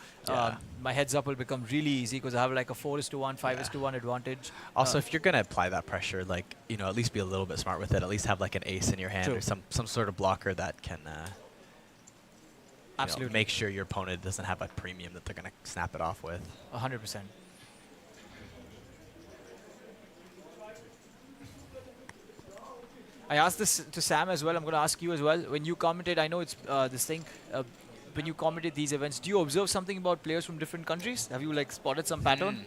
my heads up will become really easy because I have like a 4:1, 5:1 advantage. Also, if you're going to apply that pressure, like, at least be a little bit smart with it. At least have like an ace in your hand or some sort of blocker that can absolutely make sure your opponent doesn't have a premium that they're going to snap it off with. 100%. I asked this to Sam as well. I'm going to ask you as well. When you commented, I know it's this thing. When you commented these events, do you observe something about players from different countries? Have you like spotted some pattern?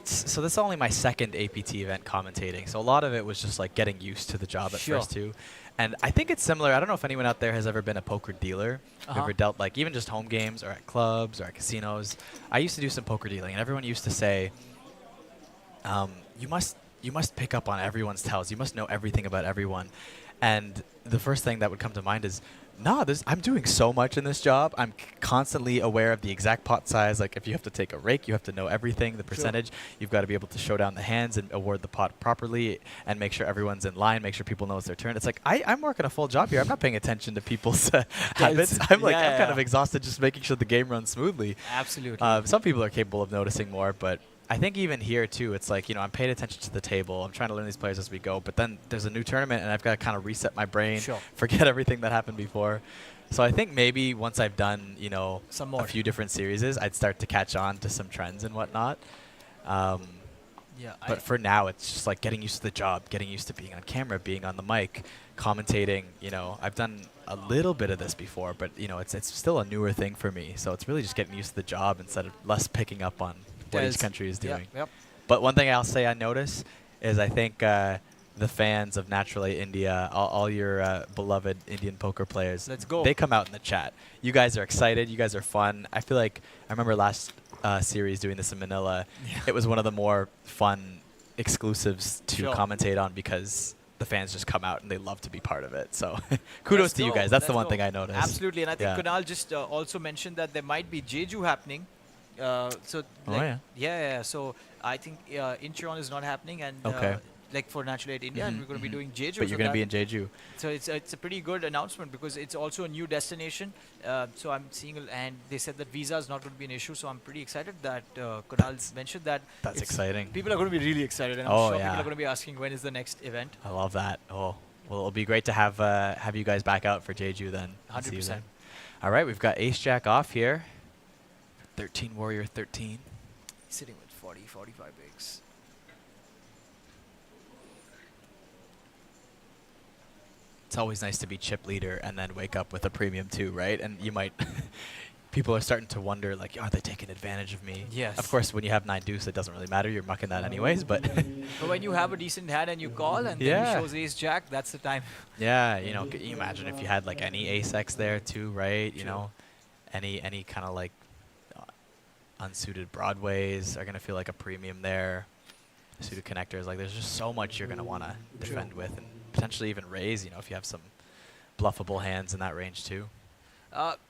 So this is only my second APT event commentating. So a lot of it was just like getting used to the job at first too. And I think it's similar. I don't know if anyone out there has ever been a poker dealer, ever dealt like even just home games or at clubs or at casinos. I used to do some poker dealing, and everyone used to say, you must pick up on everyone's tells. You must know everything about everyone. And the first thing that would come to mind is No, I'm doing so much in this job. I'm constantly aware of the exact pot size. Like if you have to take a rake, you have to know everything, the percentage. You've got to be able to show down the hands and award the pot properly and make sure everyone's in line, make sure people know it's their turn. It's like I'm working a full job here. I'm not paying attention to people's habits. I'm kind of exhausted just making sure the game runs smoothly. Absolutely. Some people are capable of noticing more, but I think even here too, it's like, I'm paying attention to the table. I'm trying to learn these players as we go, but then there's a new tournament and I've got to kind of reset my brain, forget everything that happened before. So I think maybe once I've done, a few different series, I'd start to catch on to some trends and whatnot. But for now, it's just like getting used to the job, getting used to being on camera, being on the mic, commentating. I've done a little bit of this before, but it's still a newer thing for me. So it's really just getting used to the job instead of less picking up on what each country is doing. But one thing I'll say I notice is I think the fans of Natural 8 India, all your beloved Indian poker players, they come out in the chat. You guys are excited. You guys are fun. I feel like I remember last series doing this in Manila. It was one of the more fun exclusives to commentate on because the fans just come out and they love to be part of it. So kudos to you guys. That's the one thing I noticed. Absolutely. And I think Kunal just also mentioned that there might be Jeju happening. So I think Incheon is not happening, and like for Natural 8 India, and we're going to be doing Jeju. But you're going to be in Jeju. So it's a pretty good announcement because it's also a new destination. So I'm seeing, and they said that visa is not going to be an issue. So I'm pretty excited that Kunal mentioned that. That's exciting. People are going to be really excited, and I'm sure people are going to be asking when is the next event. I love that. Oh, well, it'll be great to have you guys back out for Jeju then. 100%. All right, we've got Ace Jack off here. 13 Warrior 13. He's sitting with 40, 45 bigs. It's always nice to be chip leader and then wake up with a premium too, right? And you might, people are starting to wonder, like, are they taking advantage of me? Yes. Of course, when you have 9 deuce, it doesn't really matter. You're mucking that anyways, but. But when you have a decent hand and you call and then he shows ace jack, that's the time. Yeah, can you imagine if you had like any ace X there too, right? Any kind of like unsuited broadways are going to feel like a premium there. Suited connectors, like there's just so much you're going to want to defend with and potentially even raise, if you have some bluffable hands in that range too.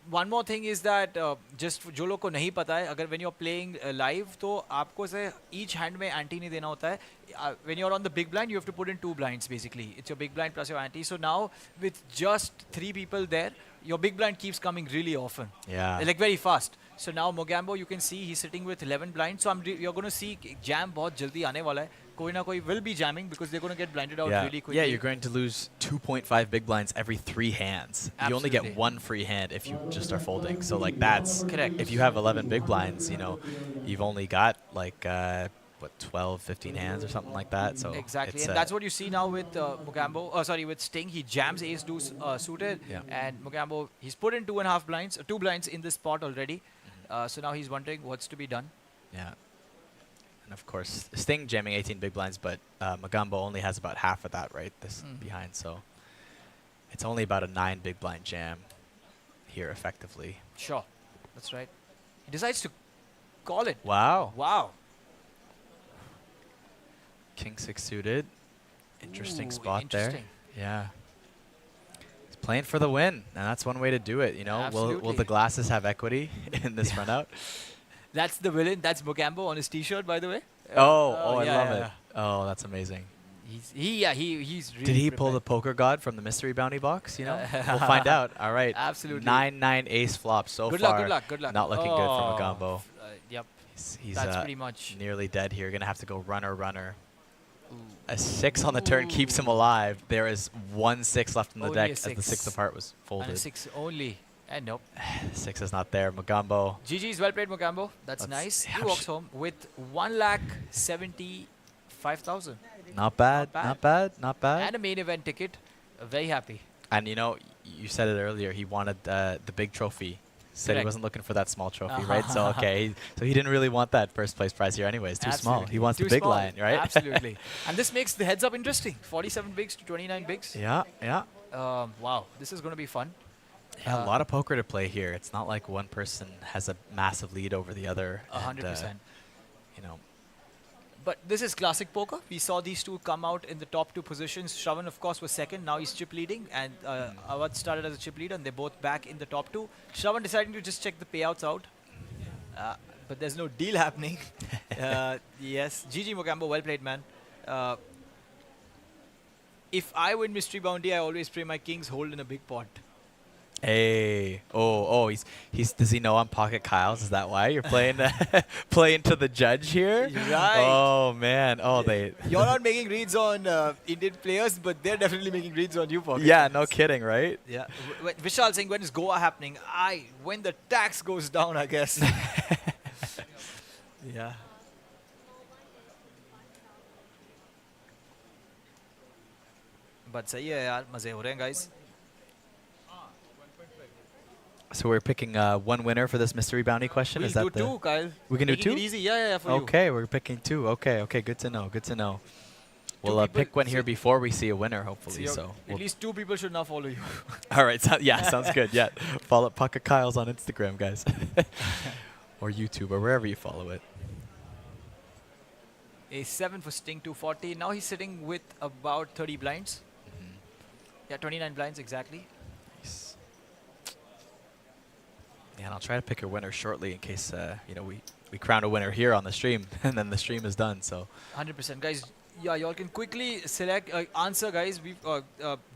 One more thing is that just जो लोग को नहीं पता है, अगर when you're playing live तो आपको से each hand में ante नहीं देना होता है. When you're on the big blind, you have to put in 2 blinds basically. It's your big blind plus your ante. So now with just 3 people there, your big blind keeps coming really often. Yeah. Like very fast. So now Mogambo, you can see he's sitting with 11 blinds. So you're going to see jam बहुत जल्दी आने वाला है. कोई ना कोई will be jamming because they're going to get blinded out really quickly. Yeah, you're going to lose 2.5 big blinds every 3 hands. Absolutely. You only get 1 free hand if you just are folding. So like that's correct. If you have 11 big blinds, you've only got like 12, 15 hands or something like that. So exactly, and that's what you see now with Mogambo. With Sting, he jams ace deuce suited, and Mogambo he's put in 2.5 blinds, 2 blinds in this spot already. So now he's wondering what's to be done. Yeah. And of course, Sting jamming 18 big blinds, but Mogambo only has about half of that right behind. So it's only about a 9 big blind jam here effectively. Sure, that's right. He decides to call it. Wow. Wow. King 6 suited. Interesting spot interesting. there. Yeah. He's playing for the win, and that's one way to do it. Will the glasses have equity in this run out? That's the villain. That's Mogambo on his T-shirt, by the way. I love it. Oh, that's amazing. He's really. Did he pull the poker god from the mystery bounty box? We'll find out. All right. Absolutely. 9-9 ace flop so good far. Luck, good luck. Not looking good for Mogambo. Yep. He's that's pretty much nearly dead here. Gonna have to go runner. A 6 on the turn keeps him alive. There is 1 6 left in the deck as the 6 of heart was folded. And a 6 only. And nope. 6 is not there. Mogambo. GG's, well played, Mogambo. That's nice. He walks home with 1,75,000. Not bad. Not bad. And a main event ticket. Very happy. And you said it earlier. He wanted the big trophy. Said he wasn't looking for that small trophy, right? So okay, so he didn't really want that first place prize here anyways. Too small. He wants the big line, right? Absolutely. And this makes the heads up interesting. 47 bigs to 29 bigs. Yeah. Wow, this is going to be fun. Yeah, a lot of poker to play here. It's not like one person has a massive lead over the other. 100%. But this is classic poker. We saw these two come out in the top two positions. Shravan, of course, was second. Now he's chip leading. And Awad started as a chip leader, and they're both back in the top two. Shravan deciding to just check the payouts out. But there's no deal happening. Yes. GG Mogambo, well played, man. If I win Mystery Bounty, I always pray my kings hold in a big pot. Hey, does he know I'm Pocket Kyles? Is that why you're playing playing to the judge here? Right. Oh man. Oh, You're not making reads on Indian players, but they're definitely making reads on you, Pocket. Yeah, no kidding, right? Yeah. Vishal saying, when is Goa happening? When the tax goes down, I guess. Yeah. But say yeah, maze ho rahe hain, guys. So we're picking one winner for this mystery bounty question. Is that We'll do two, Kyle. We can do two? Making it easy, yeah, for you. Okay, we're picking two. Okay, good to know. Good to know. We'll pick one here before we see a winner, hopefully. So at least two people should now follow you. All right. Sounds good. Yeah, follow Pocket Kyles on Instagram, guys, or YouTube, or wherever you follow it. A 7 for Sting 240. Now he's sitting with about 30 blinds. Yeah, 29 blinds exactly. Nice. Yeah, and I'll try to pick a winner shortly in case we crown a winner here on the stream, and then the stream is done. So 100%, guys. Yeah, y'all can quickly select answer, guys.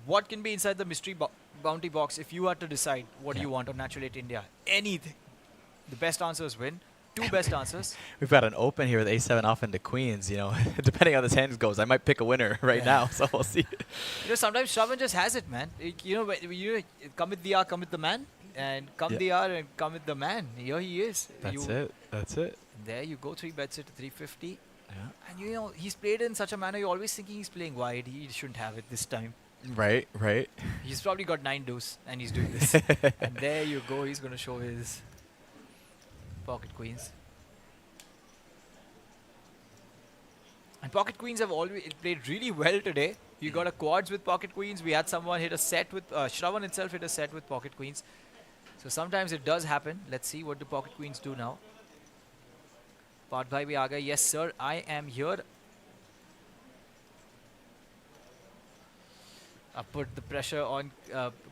What can be inside the mystery bounty box if you had to decide what you want on Natural 8 India? Anything. The best answers win. Two best answers. We've got an open here with A7 off into queens. Depending how this hand goes, I might pick a winner right now. So we'll see. Sometimes Shravan just has it, man. Come with the R, come with the man, and come the R and come with the man. Here he is. That's it. There you go. 3 bets it to 350. Yeah. And he's played in such a manner. You're always thinking he's playing wide. He shouldn't have it this time. Right. He's probably got 9 deuce, and he's doing this. And there you go. He's going to show his pocket queens. And pocket queens have always played really well today. You got a quads with pocket queens. We had someone hit a set with Shravan himself hit a set with pocket queens. So sometimes it does happen. Let's see what the pocket queens do now. Part bhai bhi aa gaya. Yes sir, I am here. I put the pressure on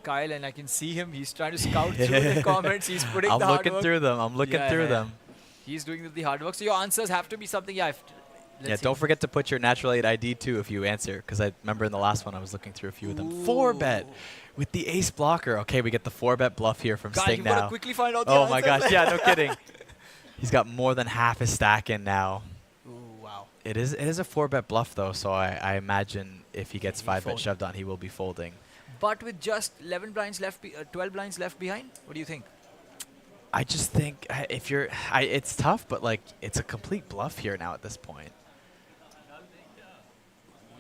Kyle, and I can see him. He's trying to scout through the comments. He's putting the hard work. I'm looking through them. He's doing the hard work. So your answers have to be something. Don't forget to put your Natural 8 ID too if you answer, because I remember in the last one I was looking through a few of them. 4-bet with the ace blocker. Okay, we get the 4-bet bluff here from Sting now. Quickly find out the oh my gosh, yeah, no kidding. He's got more than half his stack in now. Ooh, wow. It is a 4-bet bluff though, so I imagine if he gets 5-bet shoved on, he will be folding. But with just 11 blinds left, 12 blinds left behind, what do you think? I just think it's tough, but it's a complete bluff here now at this point.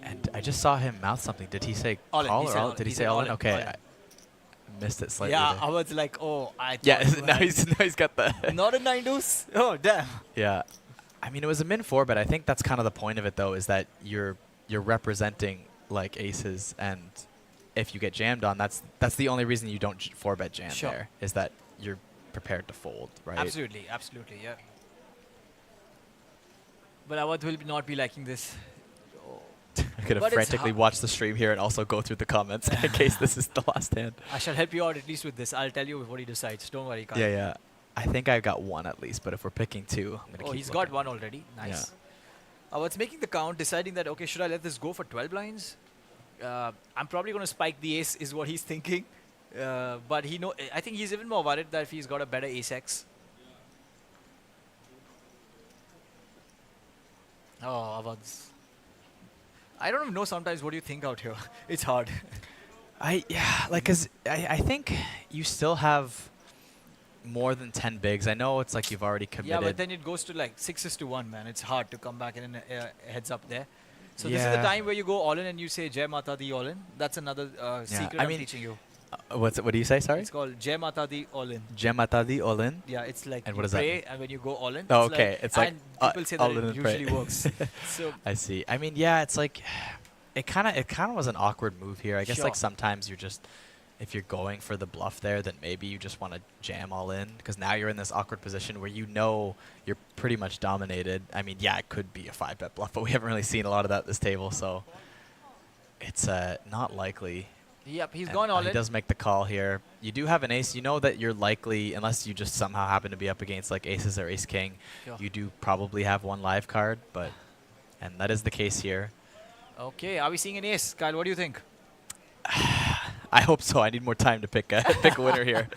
And I just saw him mouth something. Did he say all call in. or all? Did he say all in? Okay, I missed it slightly. Yeah, there. I was like, oh, I thought. Yeah, now he's got the. Not a 9 deuce. Oh, damn. Yeah, I mean it was a min 4, but I think that's kind of the point of it though, is that you're representing like aces, and if you get jammed on, that's the only reason you don't 4-bet jam there, is that you're prepared to fold, right? Absolutely, yeah. But Awad will not be liking this. I'm going to frantically watch the stream here and also go through the comments in case this is the last hand. I shall help you out at least with this. I'll tell you what he decides. Don't worry, Kyle. Yeah. I think I've got one at least, but if we're picking 2, I'm going to keep he's got one already. Nice. Yeah. Awad's making the count, deciding that, okay, should I let this go for 12 blinds? I'm probably going to spike the ace, is what he's thinking. But I think he's even more worried that if he's got a better ace-x. Oh, Awad's... I don't even know sometimes what do you think out here. It's hard. Because I think you still have more than 10 bigs. I know it's like you've already committed. Yeah, but then it goes to like 6-1, man. It's hard to come back in heads up there. So this is the time where you go all in and you say Jai Mata Di all in. That's another secret I'm teaching you. What do you say? Sorry. It's called Jai Mata Di all in. Jai Mata Di all in. Yeah, it's like and you what pray, that? And when you go all in. Oh, okay. It's like people say that it usually works. So I see. I mean, yeah, it's like it kind of was an awkward move here. I guess like sometimes you're just if you're going for the bluff there, then maybe you just want to jam all in, because now you're in this awkward position where you know you're pretty much dominated. I mean, yeah, it could be a 5-bet bluff, but we haven't really seen a lot of that at this table, so it's not likely. Yep, he's And, gone all he in. does make the call here. You do have an ace. You know that you're likely, unless you just somehow happen to be up against like aces or ace-king, Sure. you do probably have one live card, and that is the case here. Okay, are we seeing an ace? Kyle, what do you think? I hope so. I need more time to pick a winner here.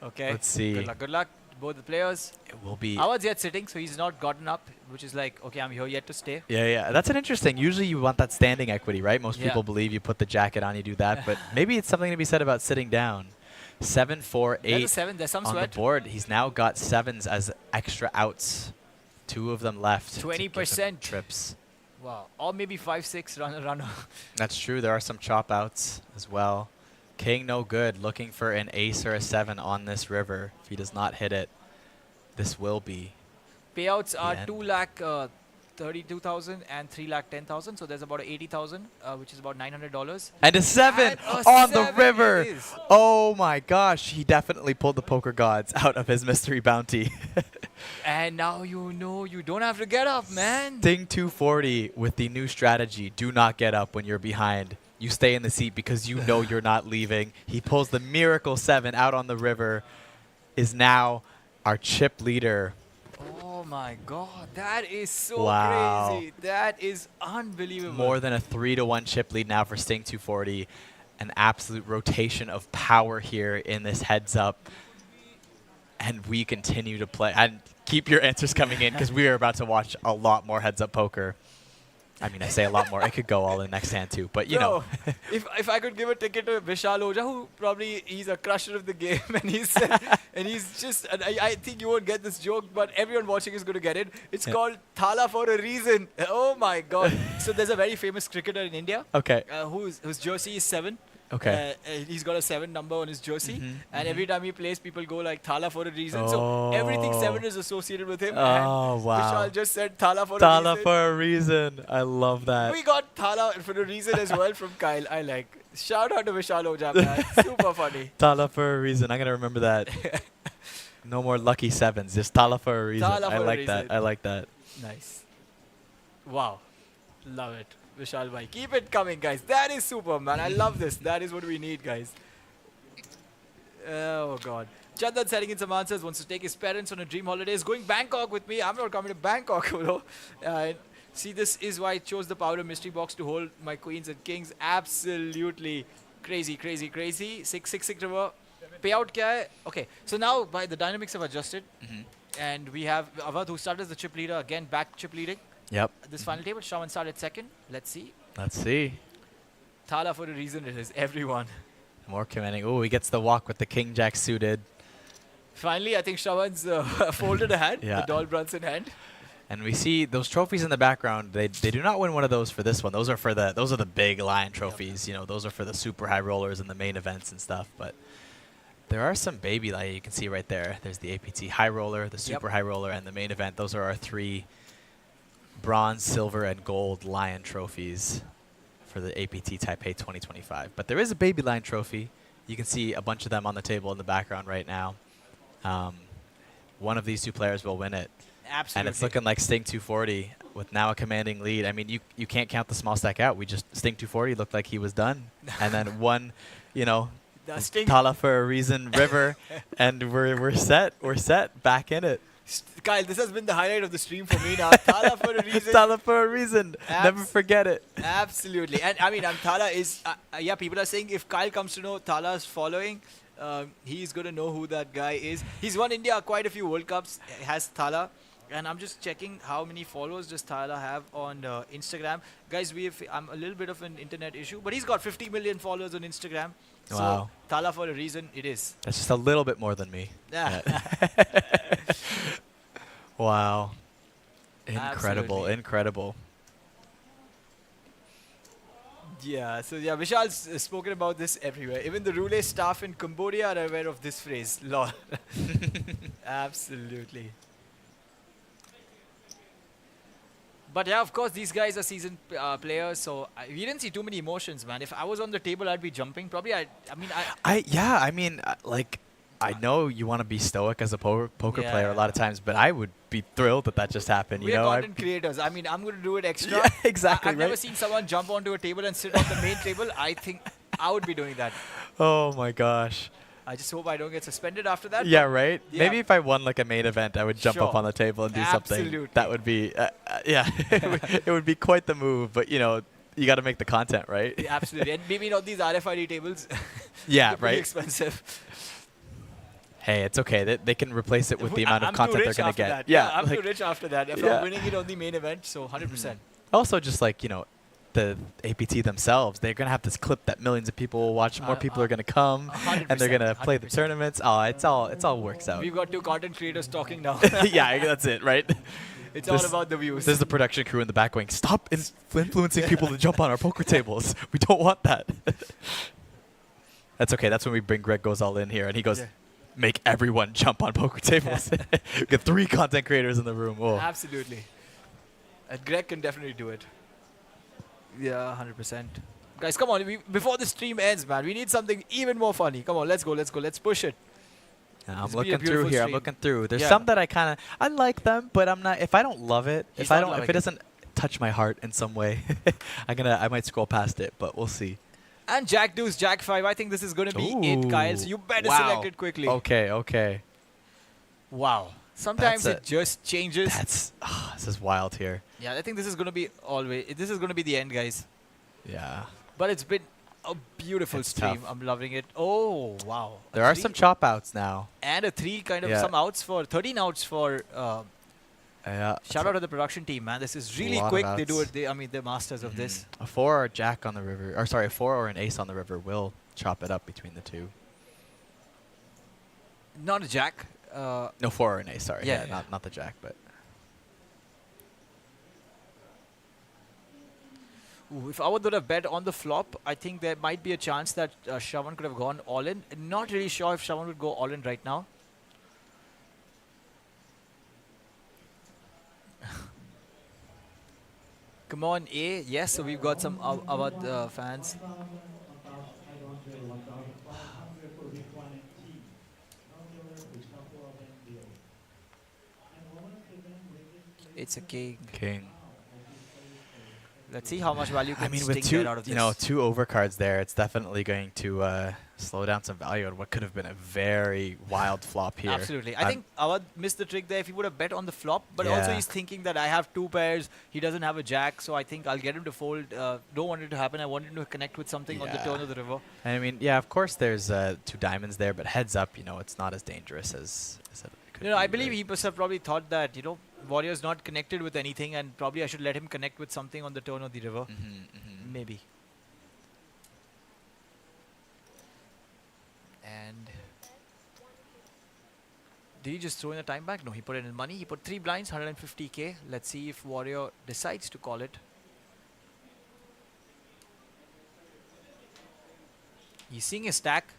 Okay. Let's see. Good luck. Good luck, both the players. It will be. Awad's yet sitting, so he's not gotten up, which is like, okay, I'm here yet to stay. Yeah. That's an interesting. Usually you want that standing equity, right? Most Yeah. people believe you put the jacket on, you do that, but maybe it's something to be said about sitting down. 7, 4, 8 There's a 7. There's some on sweat. the board. He's now got 7s as extra outs. 2 of them left. to give him 20%. trips. Wow. Or maybe 5, 6 runner. That's true. There are some chop outs as well. King no good. Looking for an ace or a 7 on this river. If he does not hit it, this will be. Payouts are end. 2,32,000 and 3,10,000. So there's about 80,000, which is about $900. And a 7 And a on the 7 river. it is. Oh my gosh. He definitely pulled the poker gods out of his mystery bounty. And now you know you don't have to get up, man. Sting 240 with the new strategy. Do not get up when you're behind. You stay in the seat because you know you're not leaving. He pulls the miracle 7 out on the river. Is now our chip leader. Oh my god, that is so Wow. crazy. That is unbelievable. More than a 3-1 chip lead now for Sting 240. An absolute rotation of power here in this heads up. And we continue to play. And keep your answers coming in because we are about to watch a lot more heads up poker. I mean, I say a lot more. I could go all in next hand too, but you know. if I could give a ticket to Vishal Oja, who probably he's a crusher of the game, and he's just. And I think you won't get this joke, but everyone watching is going to get it. It's called Thala for a reason. Oh my god! So there's a very famous cricketer in India. Okay. Whose jersey is 7. Okay. He's got a 7 number on his jersey, and mhm. every time he plays, people go like Thala for a reason. So everything 7 is associated with him. Oh, and wow. Vishal just said Thala for a Thala reason. for a reason. I love that. We got Thala for a reason as well from Kyle. I like. Shout out to Vishal Oja, man. Super funny. Thala for a reason. I'm going to remember that. No more lucky 7s. Just Thala for a reason. Thala I for a like that. reason. I like that. Nice. Wow. Love it. Vishal bhai. Keep it coming, guys. That is super, man. I love this. That is what we need, guys. Oh, God. Chandan sending in some answers. Wants to take his parents on a dream holidays. Going Bangkok with me. I'm not coming to Bangkok, bro. See, this is why I chose the powder mystery box to hold my queens and kings. Absolutely crazy, crazy, crazy. 6 river. Payout kya hai? Okay, so now the dynamics have adjusted. And we have Awadh, who started as the chip leader, again back chip leading. Yep. This final table, Shravan started second. Let's see. Let's see. Thala for a reason it is, everyone. More commanding. Oh, he gets the walk with the king jack suited. Finally, I think Shravan's folded a hand, Yeah. the Doll Brunson hand. And we see those trophies in the background. They do not win one of those for this one. Those are the big lion trophies. You know, those are for the super high rollers and the main events and stuff. But there are some baby lion you can see right there. There's the APT High Roller, the Super High Roller, and the main event. Those are our 3 bronze, silver, and gold lion trophies for the APT Taipei 2025. But there is a baby lion trophy. You can see a bunch of them on the table in the background right now. One of these 2 players will win it. Absolutely. And it's looking like Sting 240 with now a commanding lead. I mean, you can't count the small stack out. Sting 240 looked like he was done. And then one, you know, The Sting. Thala for a reason, river, and we're set. We're set. Back in it. Kyle, this has been the highlight of the stream for me now. Thala for a reason. Thala for a reason. Never forget it. Absolutely. And I mean, Thala is, yeah, people are saying if Kyle comes to know Thala's following, he's going to know who that guy is. He's won India quite a few World Cups, has Thala. And I'm just checking how many followers does Thala have on Instagram. Guys, I'm a little bit of an internet issue, but he's got 50 million followers on Instagram. Wow. So Thala for a reason, it is. That's just a little bit more than me. Yeah. Wow. Incredible. Absolutely. Incredible. Yeah, so yeah, Vishal's spoken about this everywhere. Even the Roulette staff in Cambodia are aware of this phrase. Lol. Absolutely. But yeah, of course, these guys are seasoned players, so we didn't see too many emotions, man. If I was on the table, I'd be jumping. Probably, I know you want to be stoic as a poker player a lot of times, but I would be thrilled that just happened. We're content creators. I mean, I'm going to do it extra. Yeah, exactly. I've never seen someone jump onto a table and sit on the main table. I think I would be doing that. Oh my gosh. I just hope I don't get suspended after that. Yeah, right? Yeah. Maybe if I won like a main event, I would jump up on the table and do something. That would be, yeah, it would be quite the move. But, you know, you got to make the content, right? Yeah, absolutely. And maybe not these RFID tables. Yeah, pretty expensive. Hey, it's okay. They can replace it with the amount of content they're going to get. That. Yeah, I'm too rich after that. If I'm winning it on the main event, so 100%. Also, just like, you know, the APT themselves, they're going to have this clip that millions of people will watch. More people are going to come, and they're going to play the tournaments. Oh, it's all works out. We've got 2 content creators talking now. Yeah, that's it, right? It's all about the views. There's the production crew in the back wing. Stop influencing people to jump on our poker tables. We don't want that. That's okay. That's when we bring Greg Goes All In here, and he goes, make everyone jump on poker tables. We got 3 content creators in the room. Whoa. Absolutely. And Greg can definitely do it. Yeah, 100%. Guys, come on. Before the stream ends, man, we need something even more funny. Come on, let's go. Let's push it. I'm looking through here. I'm looking through. There's some that I like them, but I'm not. If I don't love it, if it doesn't touch my heart in some way, I might scroll past it. But we'll see. And Jack Deuce, Jack 5. I think this is going to be it, Kyle. So you better select it quickly. Okay. Wow. Sometimes it just changes. This is wild here. Yeah, I think this is going to be this is going to be the end, guys. Yeah. But it's been a beautiful stream. Tough. I'm loving it. Oh, wow. There are some chop outs now. And a 3 kind of some outs for 13 outs for shout out to the production team, man. This is really quick. They do it. They're masters of this. A 4 or a jack on the river, or sorry, a 4 or an ace on the river will chop it up between the 2. Not a jack. No, 4 or an ace. Sorry, not the jack, but. Ooh, if I would have bet on the flop, I think there might be a chance that Shravan could have gone all in. Not really sure if Shravan would go all in right now. Come on, A. Yes, so we've got some Avat fans. It's a king. Let's see how much value can with 2, out of this. 2 overcards there, it's definitely going to slow down some value on what could have been a very wild flop here. Absolutely. I think Awad missed the trick there if he would have bet on the flop, but also he's thinking that I have 2 pairs, he doesn't have a jack, so I think I'll get him to fold. Don't want it to happen. I want him to connect with something on the turn of the river. Of course there's 2 diamonds there, but heads up, it's not as dangerous as it could be. I believe he must have probably thought that, Warrior's not connected with anything, and probably I should let him connect with something on the turn of the river. Maybe. And did he just throw in a time back? No, he put it in money. He put 3 blinds, 150k. Let's see if Warrior decides to call it. He's seeing a stack.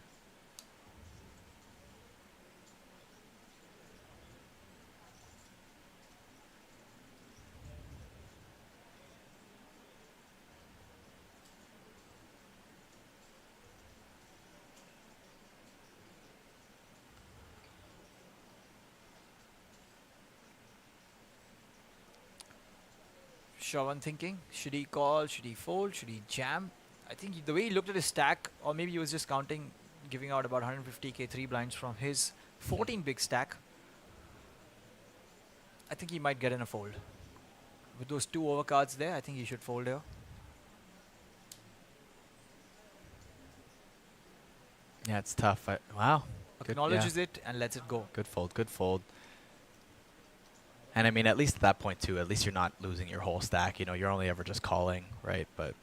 Shravan thinking, should he call, should he fold, should he jam? I think the way he looked at his stack, or maybe he was just counting, giving out about 150k 3 blinds from his 14 big stack. I think he might get in a fold. With those 2 overcards there, I think he should fold here. Yeah, it's tough. Wow. Acknowledges it and lets it go. Good fold. And at least at that point too, at least you're not losing your whole stack. You're only ever just calling, right? But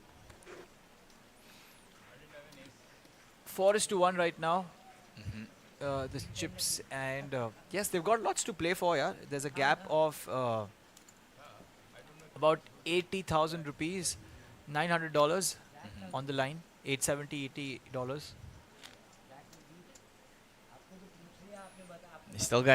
4:1 right now. The chips and yes, they've got lots to play for. Yeah, there's a gap of about 80,000 rupees, $900 on the line, $870, $80.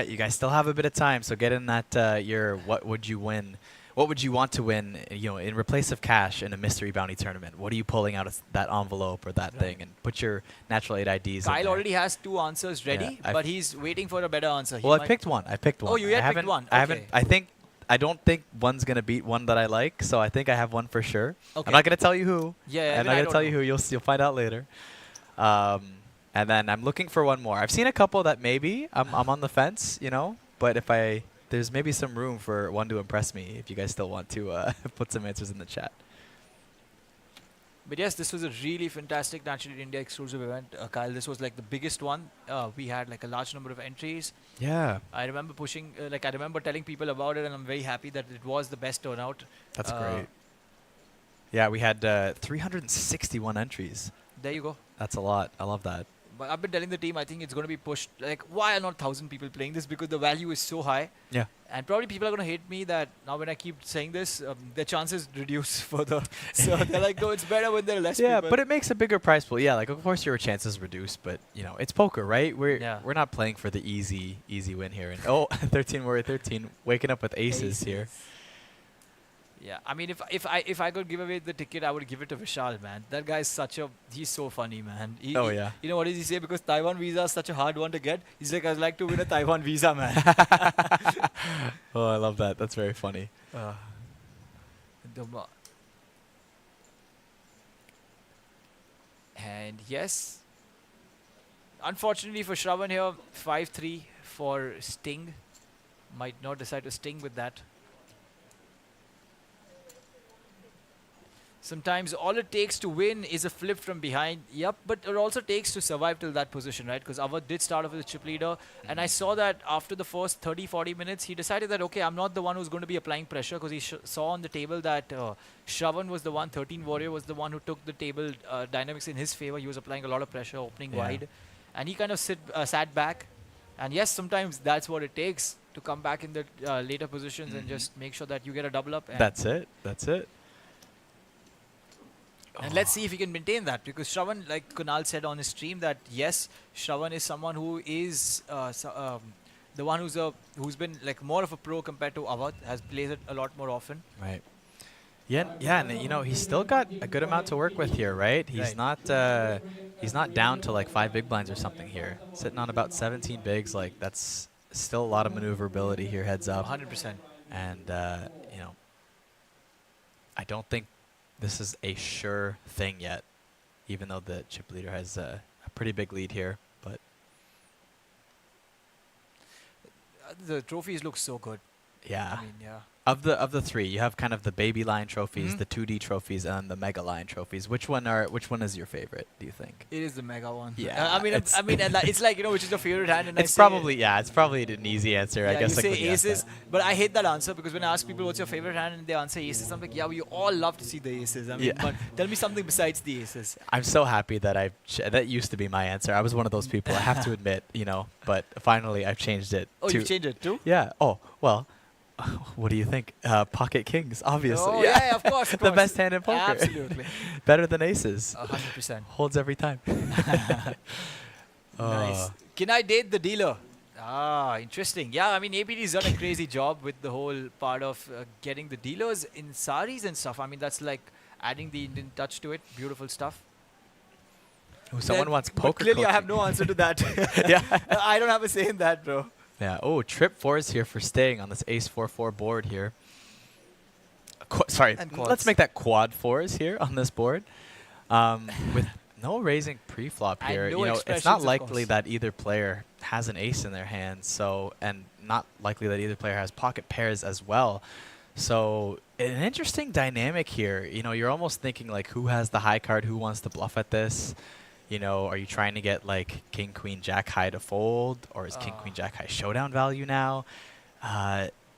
You guys still have a bit of time, so get in that your what would you win. What would you want to win, in replace of cash in a mystery bounty tournament? What are you pulling out of that envelope or that thing? And put your natural 8 IDs in Kyle there. already has 2 answers ready, Yeah, but he's waiting for a better answer. Well, I picked one. Oh, you had picked one. I haven't. Okay. I don't think one's gonna beat one that I like, so I think I have one for sure. Okay. I'm not gonna tell you who. Yeah, I'm not gonna tell you who. You'll find out later. And then I'm looking for one more. I've seen a couple that maybe I'm on the fence, but there's maybe some room for one to impress me if you guys still want to put some answers in the chat. But yes, this was a really fantastic Natural India exclusive event, Kyle. This was like the biggest one. We had like a large number of entries. Yeah. I remember pushing, I remember telling people about it, and I'm very happy that it was the best turnout. That's great. Yeah, we had 361 entries. There you go. That's a lot. I love that. But I've been telling the team, I think it's going to be pushed. Like, why are not 1,000 people playing this? Because the value is so high. Yeah. And probably people are going to hate me that now when I keep saying this, the chances reduce further. So they're like, no, it's better when there are less people. Yeah, but it makes a bigger prize pool. Yeah, like of course your chances reduce, but it's poker, right? We're not playing for the easy win here. And 13 Warrior 13, waking up with aces here. Yeah, I mean, if I could give away the ticket, I would give it to Vishal, man. That guy's he's so funny, man. Yeah. You know what does he say? Because Taiwan visa is such a hard one to get. He's like, I'd like to win a Taiwan visa, man. Oh, I love that. That's very funny. And yes, unfortunately for Shravan here, 5-3 for Sting. Might not decide to sting with that. Sometimes all it takes to win is a flip from behind. Yep, but it also takes to survive till that position, right? Because Avad did start off as a chip leader. And I saw that after the first 30-40 minutes, he decided that, okay, I'm not the one who's going to be applying pressure, because he saw on the table that Shravan was the one, 13 Warrior was the one who took the table dynamics in his favor. He was applying a lot of pressure, opening wide. And he kind of sat back. And yes, sometimes that's what it takes to come back in the later positions and just make sure that you get a double up. And That's it. And let's see if he can maintain that, because Shravan, like Kunal said on his stream, that yes, Shravan is someone who is the one who's been like more of a pro compared to Avad, has played it a lot more often. Right. Yeah, and he's still got a good amount to work with here, right? He's not down to like 5 big blinds or something here. Sitting on about 17 bigs, like that's still a lot of maneuverability here, heads up. 100%. And I don't think this is a sure thing yet, even though the chip leader has a pretty big lead here. But the trophies look so good. yeah, I mean, yeah. Of the 3, you have kind of the baby line trophies, the 2D trophies, and the mega line trophies. Which one is your favorite, do you think? It is the mega one. Yeah, I mean, and it's like, which is your favorite hand? And it's probably an easy answer. Yeah, I guess. You say aces, but I hate that answer, because when I ask people what's your favorite hand and they answer aces, I'm like, yeah, we all love to see the aces. I mean, but tell me something besides the aces. I'm so happy that that used to be my answer. I was one of those people, I have to admit, but finally I've changed it. Oh, you've changed it too? Yeah. Oh, well. What do you think? Pocket kings, obviously. Oh, yeah, of course. The best hand in poker. Absolutely. Better than aces. 100%. Holds every time. Nice. Can I date the dealer? Ah, interesting. Yeah, I mean, APT's done a crazy job with the whole part of getting the dealers in saris and stuff. I mean, that's like adding the Indian touch to it. Beautiful stuff. Oh, someone wants poker. Clearly, coaching. I have no answer to that. Yeah. I don't have a say in that, bro. Yeah. Oh, trip 4s here for staying on this ace 4-4 board here. Sorry. Let's make that quad 4s here on this board. With no raising pre-flop here. no It's not likely that either player has an ace in their hand. So, and not likely that either player has pocket pairs as well. So, an interesting dynamic here. You're almost thinking like, who has the high card? Who wants to bluff at this? Are you trying to get like King, Queen, Jack high to fold? Or is King, Queen, Jack high showdown value now?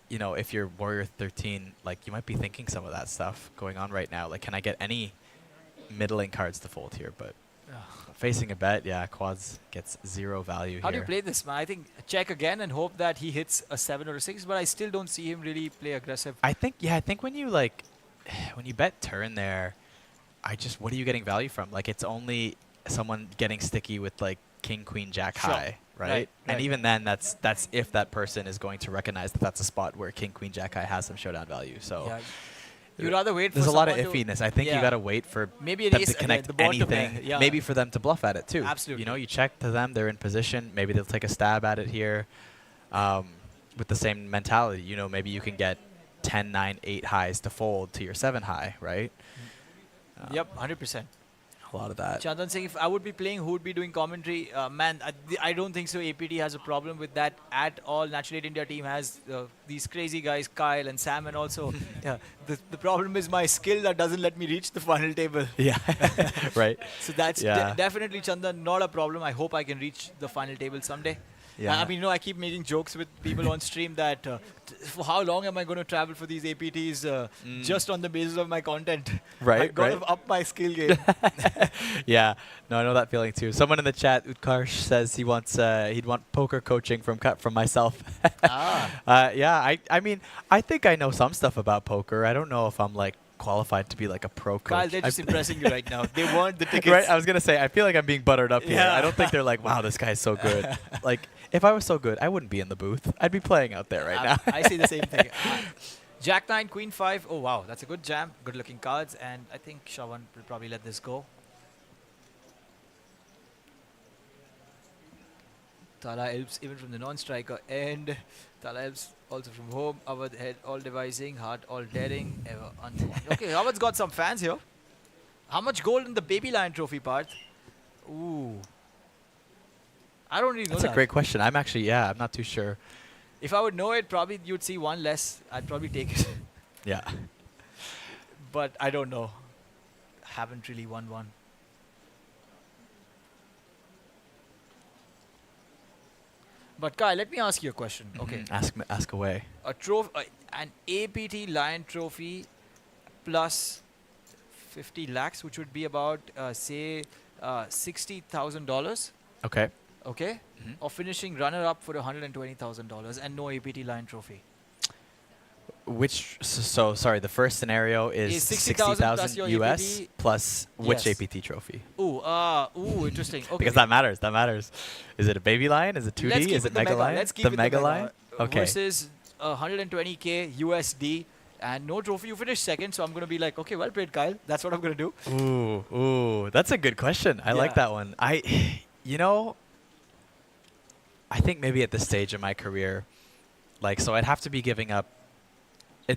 If you're Warrior 13, like you might be thinking some of that stuff going on right now. Like, can I get any middling cards to fold here? But facing a bet, yeah, quads gets 0 value here. How do you play this, man? I think check again and hope that he hits a 7 or a 6, but I still don't see him really play aggressive. I think when you bet turn there, what are you getting value from? Like, it's only someone getting sticky with like king, queen, jack Sure. high, right? And right. even then, that's if that person is going to recognize that that's a spot where king, queen, jack high has some showdown value. So Yeah. You'd rather wait there's for a lot of someone to- iffiness. I think you Yeah. got to wait for Maybe an them ace to again, connect the board to anything. bang, yeah. Maybe for them to bluff at it too. Absolutely. You know, you check to them, they're in position. Maybe they'll take a stab at it here with the same mentality. You know, maybe you can get 10, 9, 8 highs to fold to your 7 high, right? Yep, 100%. A lot of that. Chandan saying if I would be playing, who would be doing commentary? Man, I don't think so. APT has a problem with that at all. Natural 8 India team has these crazy guys, Kyle and Sam, and also the problem is my skill that doesn't let me reach the final table. Yeah, right. So that's Yeah. definitely, Chandan, not a problem. I hope I can reach the final table someday. Yeah. I mean, you know, I keep making jokes with people on stream that for how long am I going to travel for these APTs just on the basis of my content? Right, I've got right. to up my skill game. Yeah, no, I know that feeling too. Someone in the chat, Utkarsh, says he wants he'd want poker coaching from myself. Yeah, I mean, I think I know some stuff about poker. I don't know if I'm like qualified to be like a pro coach. Kyle, they're just impressing you right now. They want the tickets. Right, I was gonna say I feel like I'm being buttered up here. Yeah. I don't think they're like, wow, this guy's so good. Like, if I was so good, I wouldn't be in the booth. I'd be playing out there right now. I say the same thing. Jack 9, Queen 5. Oh, wow. That's a good jam. Good looking cards. And I think Shravan will probably let this go. Tala helps even from the non-striker end. Tala helps also from home. Awadh head all devising. Heart all daring. Ever okay, Awadh's got some fans here. How much gold in the Baby Lion trophy part? Ooh. I don't really know That's that. a great question. I'm actually, I'm not too sure. If I would know it, probably you'd see one less. I'd probably take it. Yeah. But I don't know. Haven't really won one. But Kyle, let me ask you a question. Okay. Ask away. A trophy, an APT Lion trophy plus 50 lakhs, which would be about, say, $60,000. Okay. Okay. Or finishing runner-up for $120,000 and no APT Lion trophy. Which so sorry, the first scenario is 60,000 plus your US APT? plus which Yes. APT trophy? Ooh, interesting. Okay. Because that matters. Is it a baby lion? Is it 2D? Let's keep Is it it the mega lion? Let's keep the it mega the lion? Okay. Versus 120K USD and no trophy. You finished second, so I'm going to be like, okay, well played, Kyle. That's what I'm going to do. Ooh, that's a good question. I like Yeah. that one. You know, I think maybe at this stage in my career, like, so I'd have to be giving up.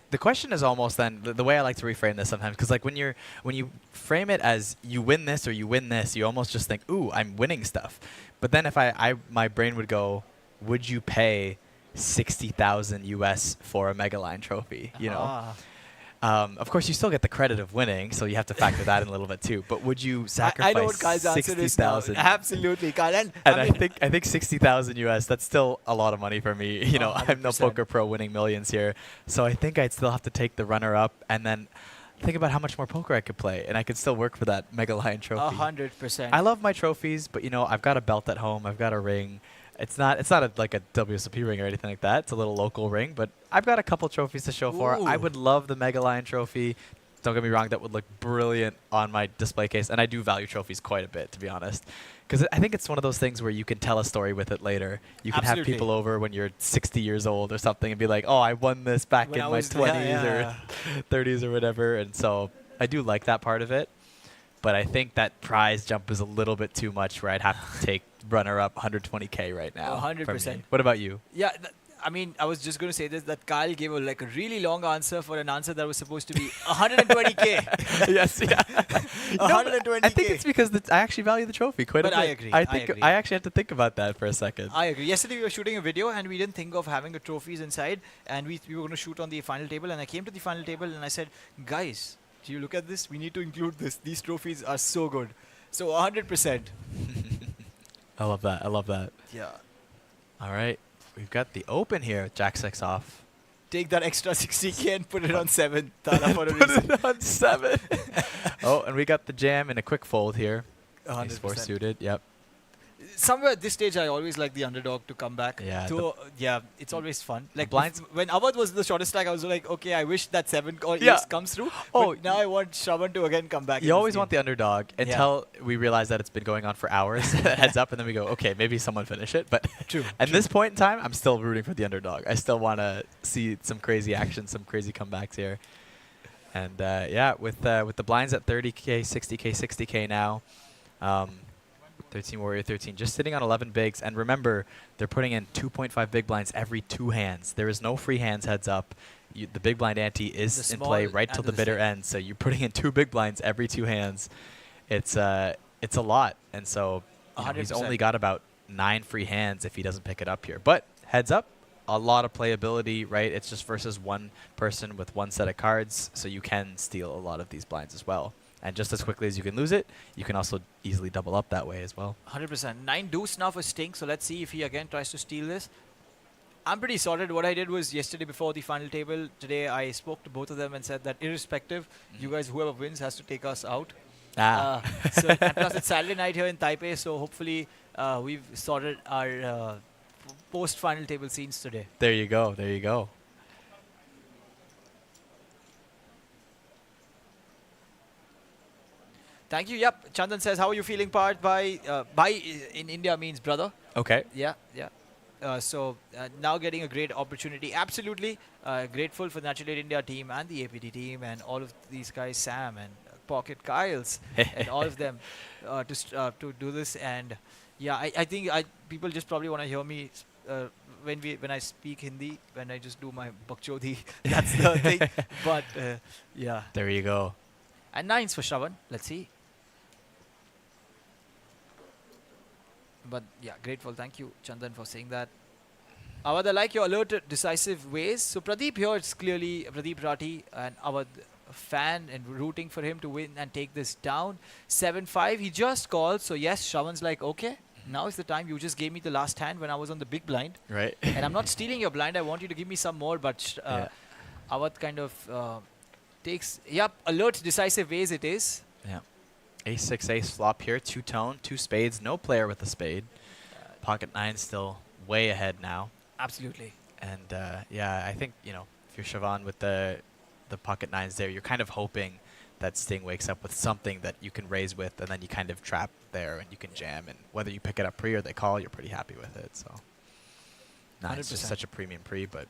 The question is almost then the way I like to reframe this sometimes, because like when you frame it as you win this or you win this, you almost just think, ooh, I'm winning stuff. But then if my brain would go, would you pay 60,000 US for a Mega Line trophy? You know, of course you still get the credit of winning, so you have to factor that in a little bit too. But would you sacrifice I know what Kyle's answer is now. 60,000? Absolutely, Kyle. And I think 60,000 US, that's still a lot of money for me. You know, I'm no 100%. poker pro winning millions here. So I think I'd still have to take the runner up and then think about how much more poker I could play, and I could still work for that Mega Lion trophy. 100%. I love my trophies, but you know, I've got a belt at home, I've got a ring. It's not like a WSOP ring or anything like that. It's a little local ring, but I've got a couple trophies to show for. I Ooh. would love the Mega Lion trophy. Don't get me wrong, that would look brilliant on my display case, and I do value trophies quite a bit, to be honest, because I think it's one of those things where you can tell a story with it later. You can Absolutely. have people over when you're 60 years old or something and be like, oh, I won this back When in I my was- 20s yeah. or 30s or whatever, and so I do like that part of it. But I think that prize jump is a little bit too much, where I'd have to take runner-up 120K right now. 100%. What about you? Yeah, I mean, I was just going to say this, that Kyle gave a really long answer for an answer that was supposed to be 120K. Yes, yeah. 120K. I think it's because I actually value the trophy quite But a bit. I agree, I I think agree. I actually have to think about that for a second. I agree. Yesterday we were shooting a video and we didn't think of having a trophies inside, and we were going to shoot on the final table, and I came to the final table and I said, guys, do you look at this? We need to include this. These trophies are so good. So 100%. I love that. I love that. Yeah. All right. We've got the open here. Jack 6 off. Take that extra 60K and put it on 7. Tala for a Put reason. it on 7. Oh, and we got the jam in a quick fold here. Ace 4 100%. suited. Yep. somewhere at this stage, I always like the underdog to come back. Yeah, So, yeah, it's always fun. Like blinds- when Awadh was the shortest stack, I was like, okay, I wish that 7 or Yeah. ace comes through. Oh, But now I want Shravan to again come back. You always want the underdog Yeah. until we realize that it's been going on for hours. Heads up, and then we go, okay, maybe someone finish it. But at this point in time, I'm still rooting for the underdog. I still want to see some crazy action, some crazy comebacks here. And yeah, with the blinds at 30K, 60K, 60K now, 13 Warrior 13 just sitting on 11 bigs. And remember, they're putting in 2.5 big blinds every 2 hands. There is no free hands, heads up. The big blind ante is The in play small right and till the the bitter same. end. So you're putting in 2 big blinds every 2 hands. It's a lot. And so you know, he's 100%. only got about 9 free hands if he doesn't pick it up here. But heads up, a lot of playability, right? It's just versus one person with 1 set of cards, so you can steal a lot of these blinds as well. And just as quickly as you can lose it, you can also easily double up that way as well. 100%. 9 deuce now for Sting, so let's see if he again tries to steal this. I'm pretty sorted. What I did was yesterday before the final table, today I spoke to both of them and said that irrespective, you guys, whoever wins has to take us out. So and plus it's Saturday night here in Taipei, so hopefully we've sorted our post-final table scenes today. There you go. There you go. Thank you. Yep. Chandan says, how are you feeling? Part by in India means brother. Okay. Yeah, yeah. So now getting a great opportunity. Absolutely grateful for the Natural Aid India team and the APT team and all of these guys, Sam and Pocket Kyles and all of them to do this. And yeah, I think people just probably want to hear me when I speak Hindi, when I just do my bakchodi. That's the thing. But yeah. There you go. And 9s for Shravan. Let's see. But yeah, grateful. Thank you, Chandan, for saying that. Awadh, I like your alert, decisive ways. So Pradeep here, it's clearly Pradeep Rathi and Awadh fan and rooting for him to win and take this down. 7-5, he just called. So yes, Shravan's like, okay, now is the time. You just gave me the last hand when I was on the big blind. Right. And I'm not stealing your blind. I want you to give me some more. But Awadh kind of takes, yep, alert, decisive ways it is. Yeah. Ace-6 ace flop here, 2-tone, 2 spades, no player with a spade. Pocket 9 still way ahead now. Absolutely. And yeah, I think, you know, if you're Shravan with the pocket 9s there, you're kind of hoping that Sting wakes up with something that you can raise with, and then you kind of trap there and you can jam. And whether you pick it up pre or they call, you're pretty happy with it. So 9 is just 100%. such a premium pre, but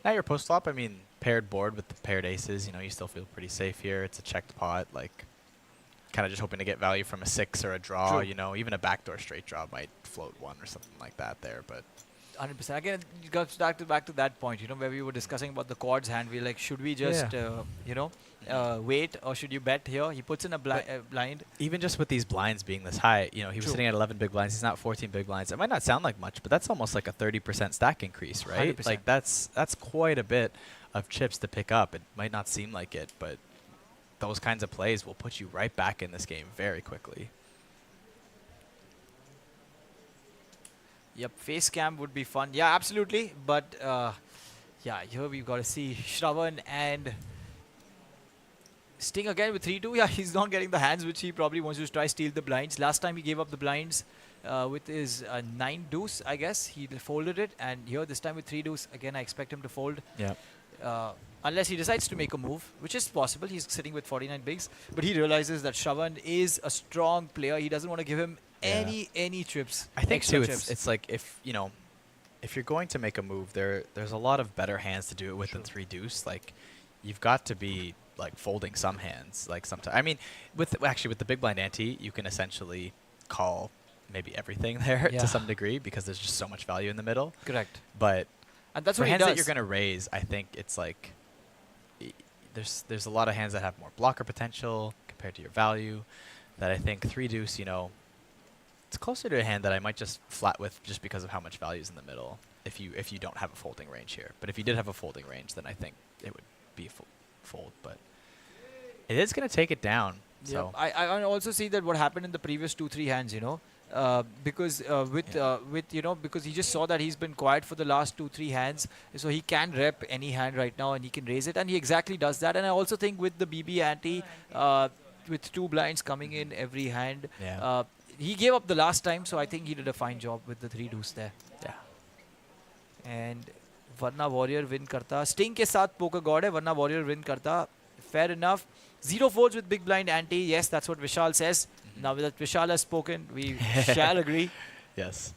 now your post flop, I mean, paired board with the paired aces, you know, you still feel pretty safe here. It's a checked pot, like kind of just hoping to get value from a 6 or a draw. True. You know, even a backdoor straight draw might float 1 or something like that there, but 100%. Again, it goes back to that point, you know, where we were discussing about the quads hand. We're like, should we just, you know, wait, or should you bet here? He puts in a blind. Even just with these blinds being this high, you know, he was sitting at 11 big blinds. He's not 14 big blinds. It might not sound like much, but that's almost like a 30% stack increase, right? 100%. Like that's quite a bit of chips to pick up. It might not seem like it, but those kinds of plays will put you right back in this game very quickly. Yep, face cam would be fun. Yeah, absolutely. But yeah, here we've got to see Shravan and Sting again with 3-2. Yeah, he's not getting the hands which he probably wants to try steal the blinds. Last time he gave up the blinds with his 9 deuce, I guess. He folded it. And here this time with 3 deuce, again, I expect him to fold. Yeah. Unless he decides to make a move, which is possible. He's sitting with 49 bigs. But he realizes that Shravan is a strong player. He doesn't want to give him any trips. I think extra too, trips. it's like if you're going to make a move, there's a lot of better hands to do it with than 3 deuce. Like you've got to be like folding some hands. Like sometimes, I mean, with the big blind ante, you can essentially call maybe everything there to some degree because there's just so much value in the middle. Correct. But and that's for what hands he that does. you're going to raise, I think it's like there's a lot of hands that have more blocker potential compared to your value. That I think 3 deuce, you know, it's closer to a hand that I might just flat with just because of how much value is in the middle. If you don't have a folding range here, but if you did have a folding range, then I think it would be a fold. But it is going to take it down. So I also see that what happened in the previous 2-3 hands, you know, because because he just saw that he's been quiet for the last 2-3 hands, so he can rep any hand right now and he can raise it, and he exactly does that. And I also think with the BB ante, with 2 blinds coming in every hand, he gave up the last time, so I think he did a fine job with the 3 deuce there. Yeah. And Varna Warrior win karta. Sting ke saath poker god hai. Varna Warrior win karta. Fair enough. 0 folds with big blind ante. Yes, that's what Vishal says. Now that Vishal has spoken, we shall agree. Yes.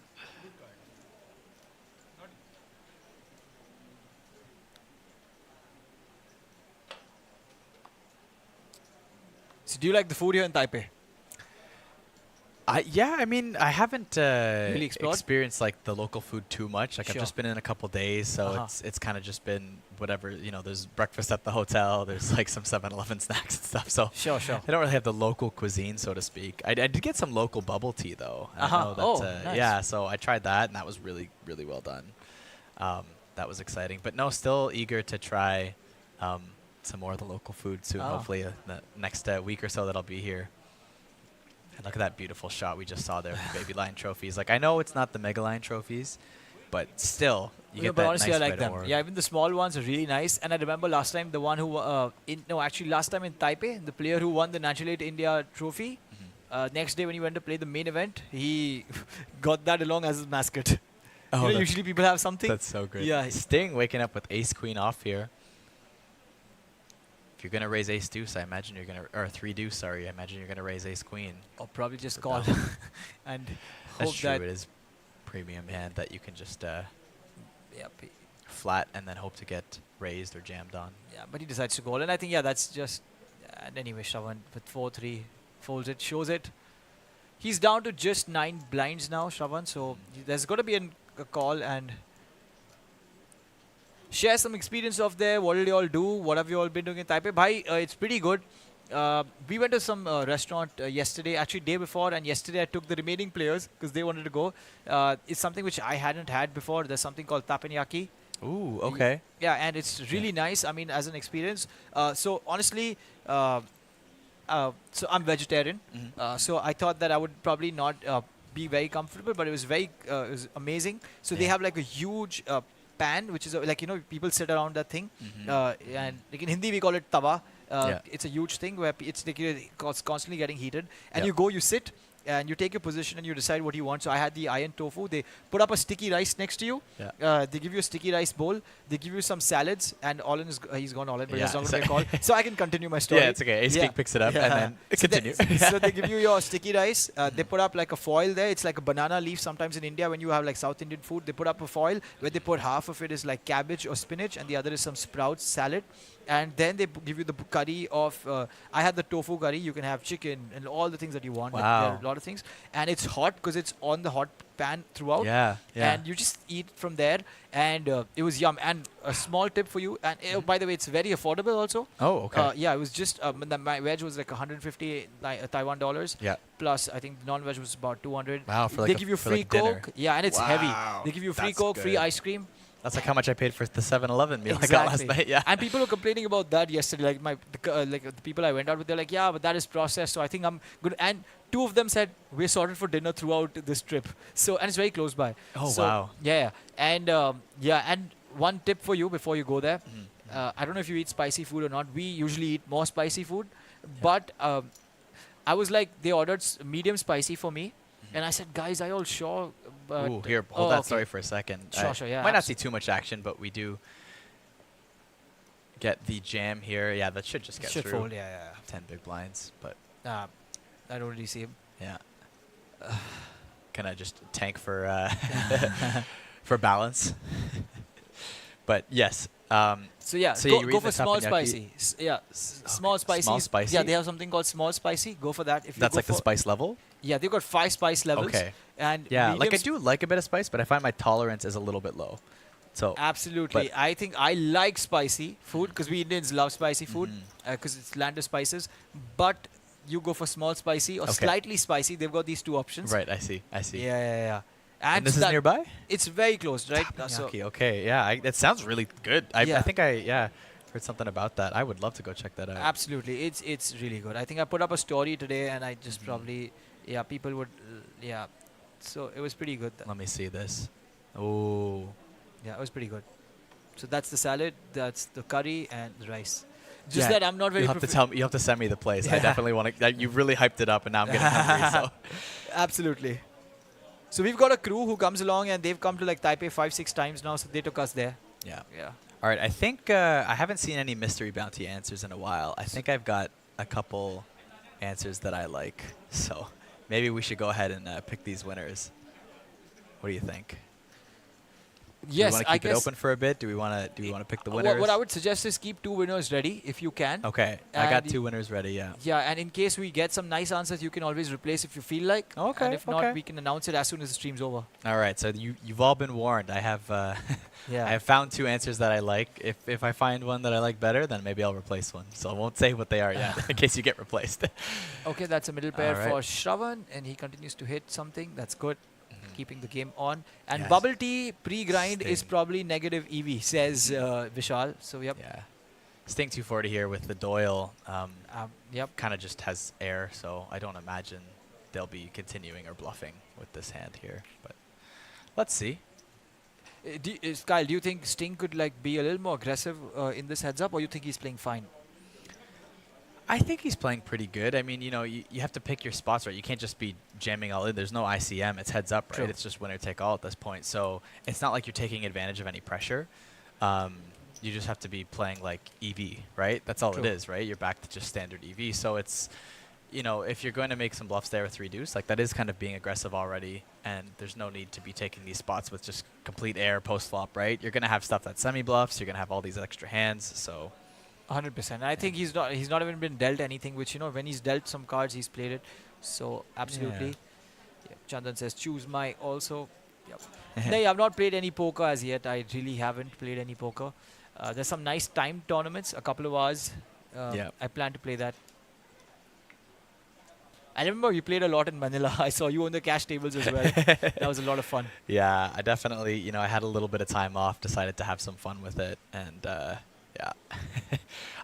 So do you like the food here in Taipei? Yeah, I mean, I haven't Really explored? experienced like the local food too much. Like Sure. I've just been in a couple days, so it's kind of just been whatever. You know, there's breakfast at the hotel. There's like some 7-Eleven snacks and stuff. So Sure. I don't really have the local cuisine, so to speak. I did get some local bubble tea though. I know that, Nice. Yeah, so I tried that, and that was really well done. That was exciting, but no, still eager to try some more of the local food soon. Hopefully, the next week or so that I'll be here. And look at that beautiful shot we just saw there with Baby Lion trophies. Like, I know it's not the Mega Lion trophies, but still, you get but that honestly, nice I like red them. orb. Yeah, even the small ones are really nice. And I remember last time the one who, last time in Taipei, the player who won the Natural 8 India trophy, next day when he went to play the main event, he got that along as his mascot. Oh, Usually people have something. That's so great. Yeah. Sting waking up with ace queen off here. If you're gonna raise ace deuce, I imagine you're gonna, or 3 deuce. Sorry, I imagine you're gonna raise ace queen. Or probably just call and That's hope true. that It is premium hand that you can just flat and then hope to get raised or jammed on. Yeah, but he decides to call, and I think that's just. And anyway, Shravan with 4-3 folds it, shows it. He's down to just 9 blinds now, Shravan. So there's got to be a call and share some experience of there. What did you all do? What have you all been doing in Taipei? Bhai, it's pretty good. We went to some restaurant yesterday, actually day before, and yesterday I took the remaining players because they wanted to go. It's something which I hadn't had before. There's something called tapenaki. Ooh, okay. Yeah, and it's really nice. I mean, as an experience. So honestly, so I'm vegetarian. So I thought that I would probably not be very comfortable, but it was it was amazing. So they have like a huge pan, which is like, people sit around that thing. And like in Hindi we call it tawa. It's a huge thing where it's like it's constantly getting heated. And you sit and you take your position and you decide what you want. So I had the iron tofu. They put up a sticky rice next to you. They give you a sticky rice bowl. They give you some salads, and all in is he's gone all in, but it's not going to be called. So I can continue my story. Yeah, it's okay. Ace King picks it up and then continue. So they give you your sticky rice. They put up like a foil there. It's like a banana leaf. Sometimes in India, when you have like South Indian food, they put up a foil where they put half of it is like cabbage or spinach, and the other is some sprouts salad. And then they give you the curry of, I had the tofu curry. You can have chicken and all the things that you want. Wow. Like, there are a lot of things. And it's hot because it's on the hot pan throughout. Yeah. And you just eat from there. And it was yum. And a small tip for you. And by the way, it's very affordable also. Oh, okay. Yeah, it was just, my veg was like 150 Taiwan dollars. Yeah. Plus, I think non-veg was about 200. Wow, for like they give you free Coke. Yeah, and it's heavy. They give you free That's Coke, free good. ice cream. That's like how much I paid for the 7-Eleven meal I got last night. Yeah. And people were complaining about that yesterday. Like the people I went out with, they're like, yeah, but that is processed. So I think I'm good. And 2 of them said we're sorted for dinner throughout this trip. So and it's very close by. Oh, so, wow. Yeah. And and one tip for you before you go there. I don't know if you eat spicy food or not. We usually eat more spicy food, but I was like, they ordered medium spicy for me. And I said, guys, are you all sure? Ooh, here, hold that story for a second. Sure, yeah. Might not see too much action, but we do get the jam here. Yeah, that should just get through. Fold, yeah. 10 big blinds, but I don't really see him. Yeah. Can I just tank for for balance? But yes. So yeah, go for small spicy. Small spicy. Small spicy? Yeah, they have something called small spicy. Go for that. If you That's go like the spice level? Yeah, they've got 5 spice levels. Okay. And yeah, like I mediums- do like a bit of spice, but I find my tolerance is a little bit low. So Absolutely. I think I like spicy food because we Indians love spicy food because it's land of spices. But you go for small spicy or slightly spicy. They've got these 2 options. Right, I see. Yeah. And this is nearby? It's very close, right? Tapenaki, okay, yeah. That sounds really good. I think I heard something about that. I would love to go check that out. Absolutely. It's really good. I think I put up a story today and I just probably, people would, So it was pretty good. Let me see this. Oh. Yeah, it was pretty good. So that's the salad, that's the curry and the rice. Just that I'm not very. You have to tell me. You have to send me the place. I definitely want to. You really hyped it up, and now I'm getting hungry. So. Absolutely. So we've got a crew who comes along, and they've come to like Taipei 5-6 times now. So they took us there. Yeah. Yeah. All right. I think I haven't seen any mystery bounty answers in a while. I think I've got a couple answers that I like. So maybe we should go ahead and pick these winners. What do you think? Yes, do we want to keep it open for a bit? Do we want to pick the winners? What I would suggest is keep 2 winners ready if you can. Okay, I got 2 winners ready. Yeah. Yeah, and in case we get some nice answers, you can always replace if you feel like. Okay. And if not, we can announce it as soon as the stream's over. All right. So you've all been warned. I have Yeah. I have found 2 answers that I like. If I find one that I like better, then maybe I'll replace one. So I won't say what they are yet in case you get replaced. Okay, that's a middle pair All right. for Shravan, and he continues to hit something. That's good. Keeping the game on. And Yes. bubble tea pre-grind is probably negative EV, says Vishal. So, yep. Yeah. Sting 240 here with the Doyle. Yep. Kind of just has air, so I don't imagine they'll be continuing or bluffing with this hand here. But let's see. Kyle, do you think Sting could like be a little more aggressive in this heads up, or you think he's playing fine? I think he's playing pretty good. I mean, you know, you have to pick your spots right. You can't just be jamming all in. There's no ICM. It's heads up, right? True. It's just winner take all at this point. So it's not like you're taking advantage of any pressure. You just have to be playing like EV, right? That's all True. it is, right? You're back to just standard EV. So it's, you know, if you're going to make some bluffs there with 3 deuce, like that is kind of being aggressive already. And there's no need to be taking these spots with just complete air post flop, right? You're going to have stuff that's semi bluffs. You're going to have all these extra hands. So 100%. I think he's not even been dealt anything, which, you know, when he's dealt some cards, he's played it. So, absolutely. Yeah. Chandan says, choose my also. Yep. No, I've not played any poker as yet. I really haven't played any poker. There's some nice timed tournaments, a couple of hours. I plan to play that. I remember you played a lot in Manila. I saw you on the cash tables as well. That was a lot of fun. yeah, I definitely, you know, I had a little bit of time off, decided to have some fun with it. And yeah.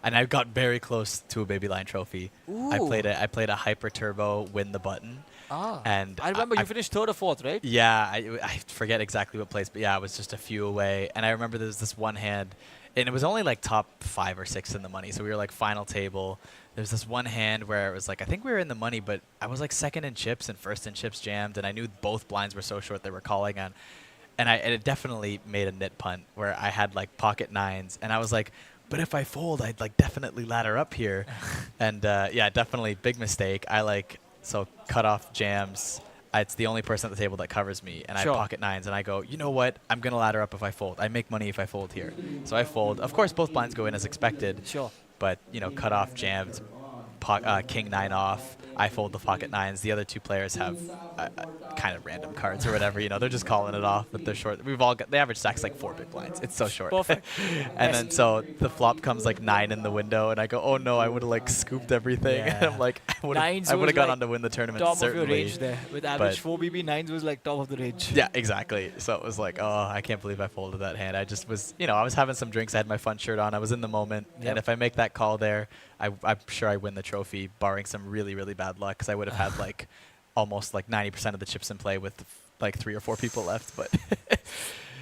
And I got very close to a baby line trophy. I played a hyper turbo win the button. And I remember you finished 3rd or 4th, right? Yeah, I forget exactly what place, but yeah, I was just a few away. And I remember there was this one hand, and it was only like top 5 or 6 in the money. So we were like final table. There's this one hand where it was like, I think we were in the money, but I was like 2nd in chips and 1st in chips jammed. And I knew both blinds were so short they were calling on. And it definitely made a nit punt where I had like pocket 9s. And I was like, but if I fold, I'd like definitely ladder up here. And yeah, definitely big mistake. So cut off jams. It's the only person at the table that covers me, and I have pocket 9s, and I go, you know what? I'm going to ladder up if I fold. I make money if I fold here. So I fold. Of course, both blinds go in as expected. Sure. But, you know, cut off, jammed, king 9 off. I fold the pocket 9s. The other 2 players have kind of random cards or whatever. You know, they're just calling it off, but they're short. We've all got the average stack's like 4 big blinds. It's so short. Perfect. And then so the flop comes like 9 in the window, and I go, oh no, I would have like scooped everything. And I'm like, I would have gone on to win the tournament. Top certainly. of your range there. With average 4 BB, 9s was like top of the range. Yeah, exactly. So it was like, oh, I can't believe I folded that hand. I just was, you know, I was having some drinks. I had my fun shirt on. I was in the moment. Yep. And if I make that call there, I'm sure I win the trophy, barring some really, really bad luck, because I would have had like almost like 90% of the chips in play with like 3 or 4 people left. But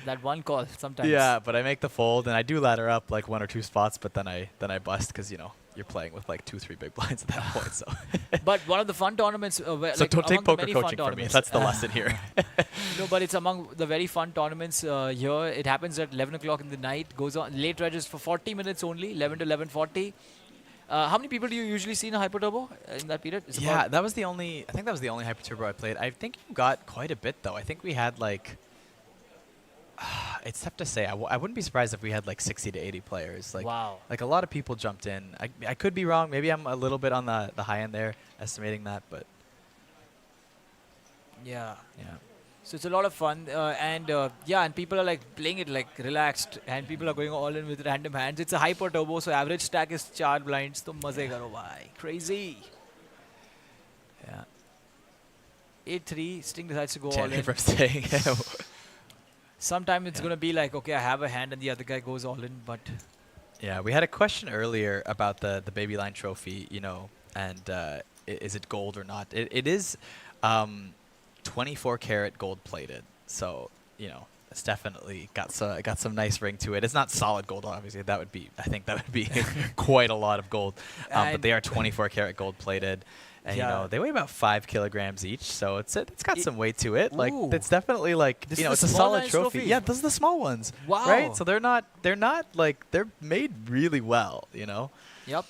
that one call sometimes. Yeah, but I make the fold, and I do ladder up like 1 or 2 spots, but then I bust because, you know, you're playing with like 2-3 big blinds at that point. So but one of the fun tournaments where, so like, don't take among the poker many coaching fun from me. tournaments. That's the lesson here. No, but it's among the very fun tournaments here. It happens at 11 o'clock in the night, goes on late regs for 40 minutes only, 11 to 11:40. How many people do you usually see in a hyper turbo in that period? Yeah, that was the only. I think that was the only hyper turbo I played. I think you got quite a bit though. I think we had like. It's tough to say. I wouldn't be surprised if we had like 60 to 80 players. Like, wow. Like a lot of people jumped in. I could be wrong. Maybe I'm a little bit on the high end there, estimating that, but. Yeah. Yeah. So it's a lot of fun, and people are like playing it like relaxed, and people are going all in with random hands. It's a hyper turbo, so average stack is 4 blinds. तो मजे करो भाई, crazy. Yeah. 8-3, Sting decides to go all in. From staying. Sometime it's gonna be like, okay, I have a hand, and the other guy goes all in, but. Yeah, we had a question earlier about the baby line trophy, you know, and is it gold or not? It is. 24 karat gold plated. So, you know, It's definitely got some nice ring to it. It's not solid gold, obviously. I think that would be quite a lot of gold. But they are 24 karat gold plated. And you know, they weigh about 5 kilograms each, so it's got some weight to it. Like it's definitely like This you know, is it's a a small solid nice trophy. trophy. Yeah, those are the small ones. Wow. Right? So they're not like they're made really well, you know. Yep.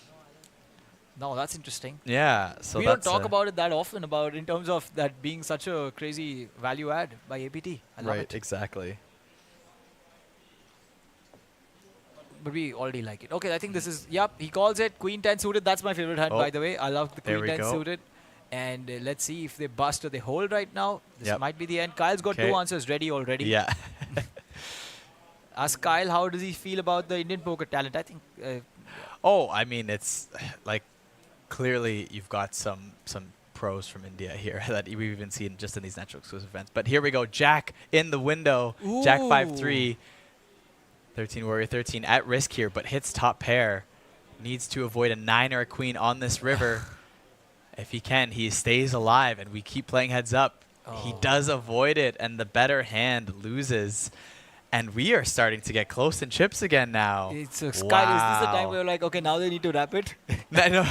No, that's interesting. Yeah. So we that's don't talk about it that often about in terms of that being such a crazy value add by APT. I love it. Exactly. But we already like it. Okay, I think this is, yep, he calls it Queen 10 suited. That's my favorite hand, by the way. I love the Queen 10 suited. And let's see if they bust or they hold right now. This might be the end. Kyle's got 2 answers ready already. Yeah. Ask Kyle, how does he feel about the Indian poker talent? I think... I mean, it's like clearly you've got some pros from India here that we've even seen just in these natural exclusive events. But here we go. Jack in the window. Ooh. Jack 5-3. 13 Warrior 13 at risk here, but hits top pair. Needs to avoid a 9 or a queen on this river. If he can, he stays alive, and we keep playing heads up. He does avoid it, and the better hand loses. And we are starting to get close in chips again now. It's Kyle, is this the time where you're like, okay, now they need to wrap it? No.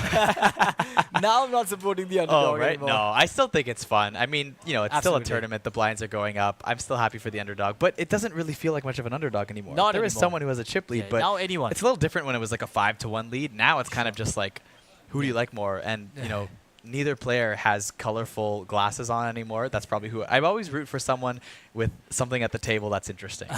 Now I'm not supporting the underdog anymore. No, I still think it's fun. I mean, you know, it's still a tournament. The blinds are going up. I'm still happy for the underdog, but it doesn't really feel like much of an underdog anymore. There is someone who has a chip lead, but now anyone. It's a little different when it was like a 5-1 lead. Now it's kind of just like, who do you like more? And, you know, neither player has colorful glasses on anymore. That's probably who I've always root for, someone with something at the table that's interesting.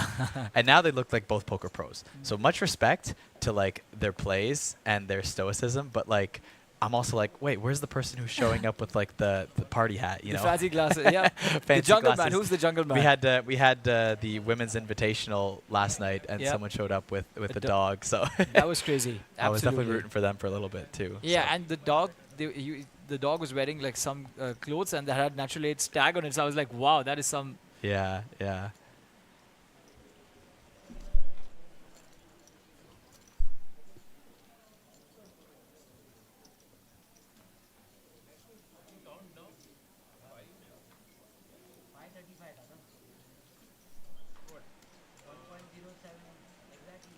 And now they look like both poker pros. So much respect to like their plays and their stoicism, but like I'm also like, wait, where's the person who's showing up with like the party hat, you know? The fancy glasses, yeah. The jungle man, who's the jungle man? We had the women's invitational last night, and someone showed up with the dog. So that was crazy. I was definitely rooting for them for a little bit too. Yeah, and the dog, the dog was wearing like some clothes and that had natural aid's tag on it. So I was like, wow, that is some. Yeah.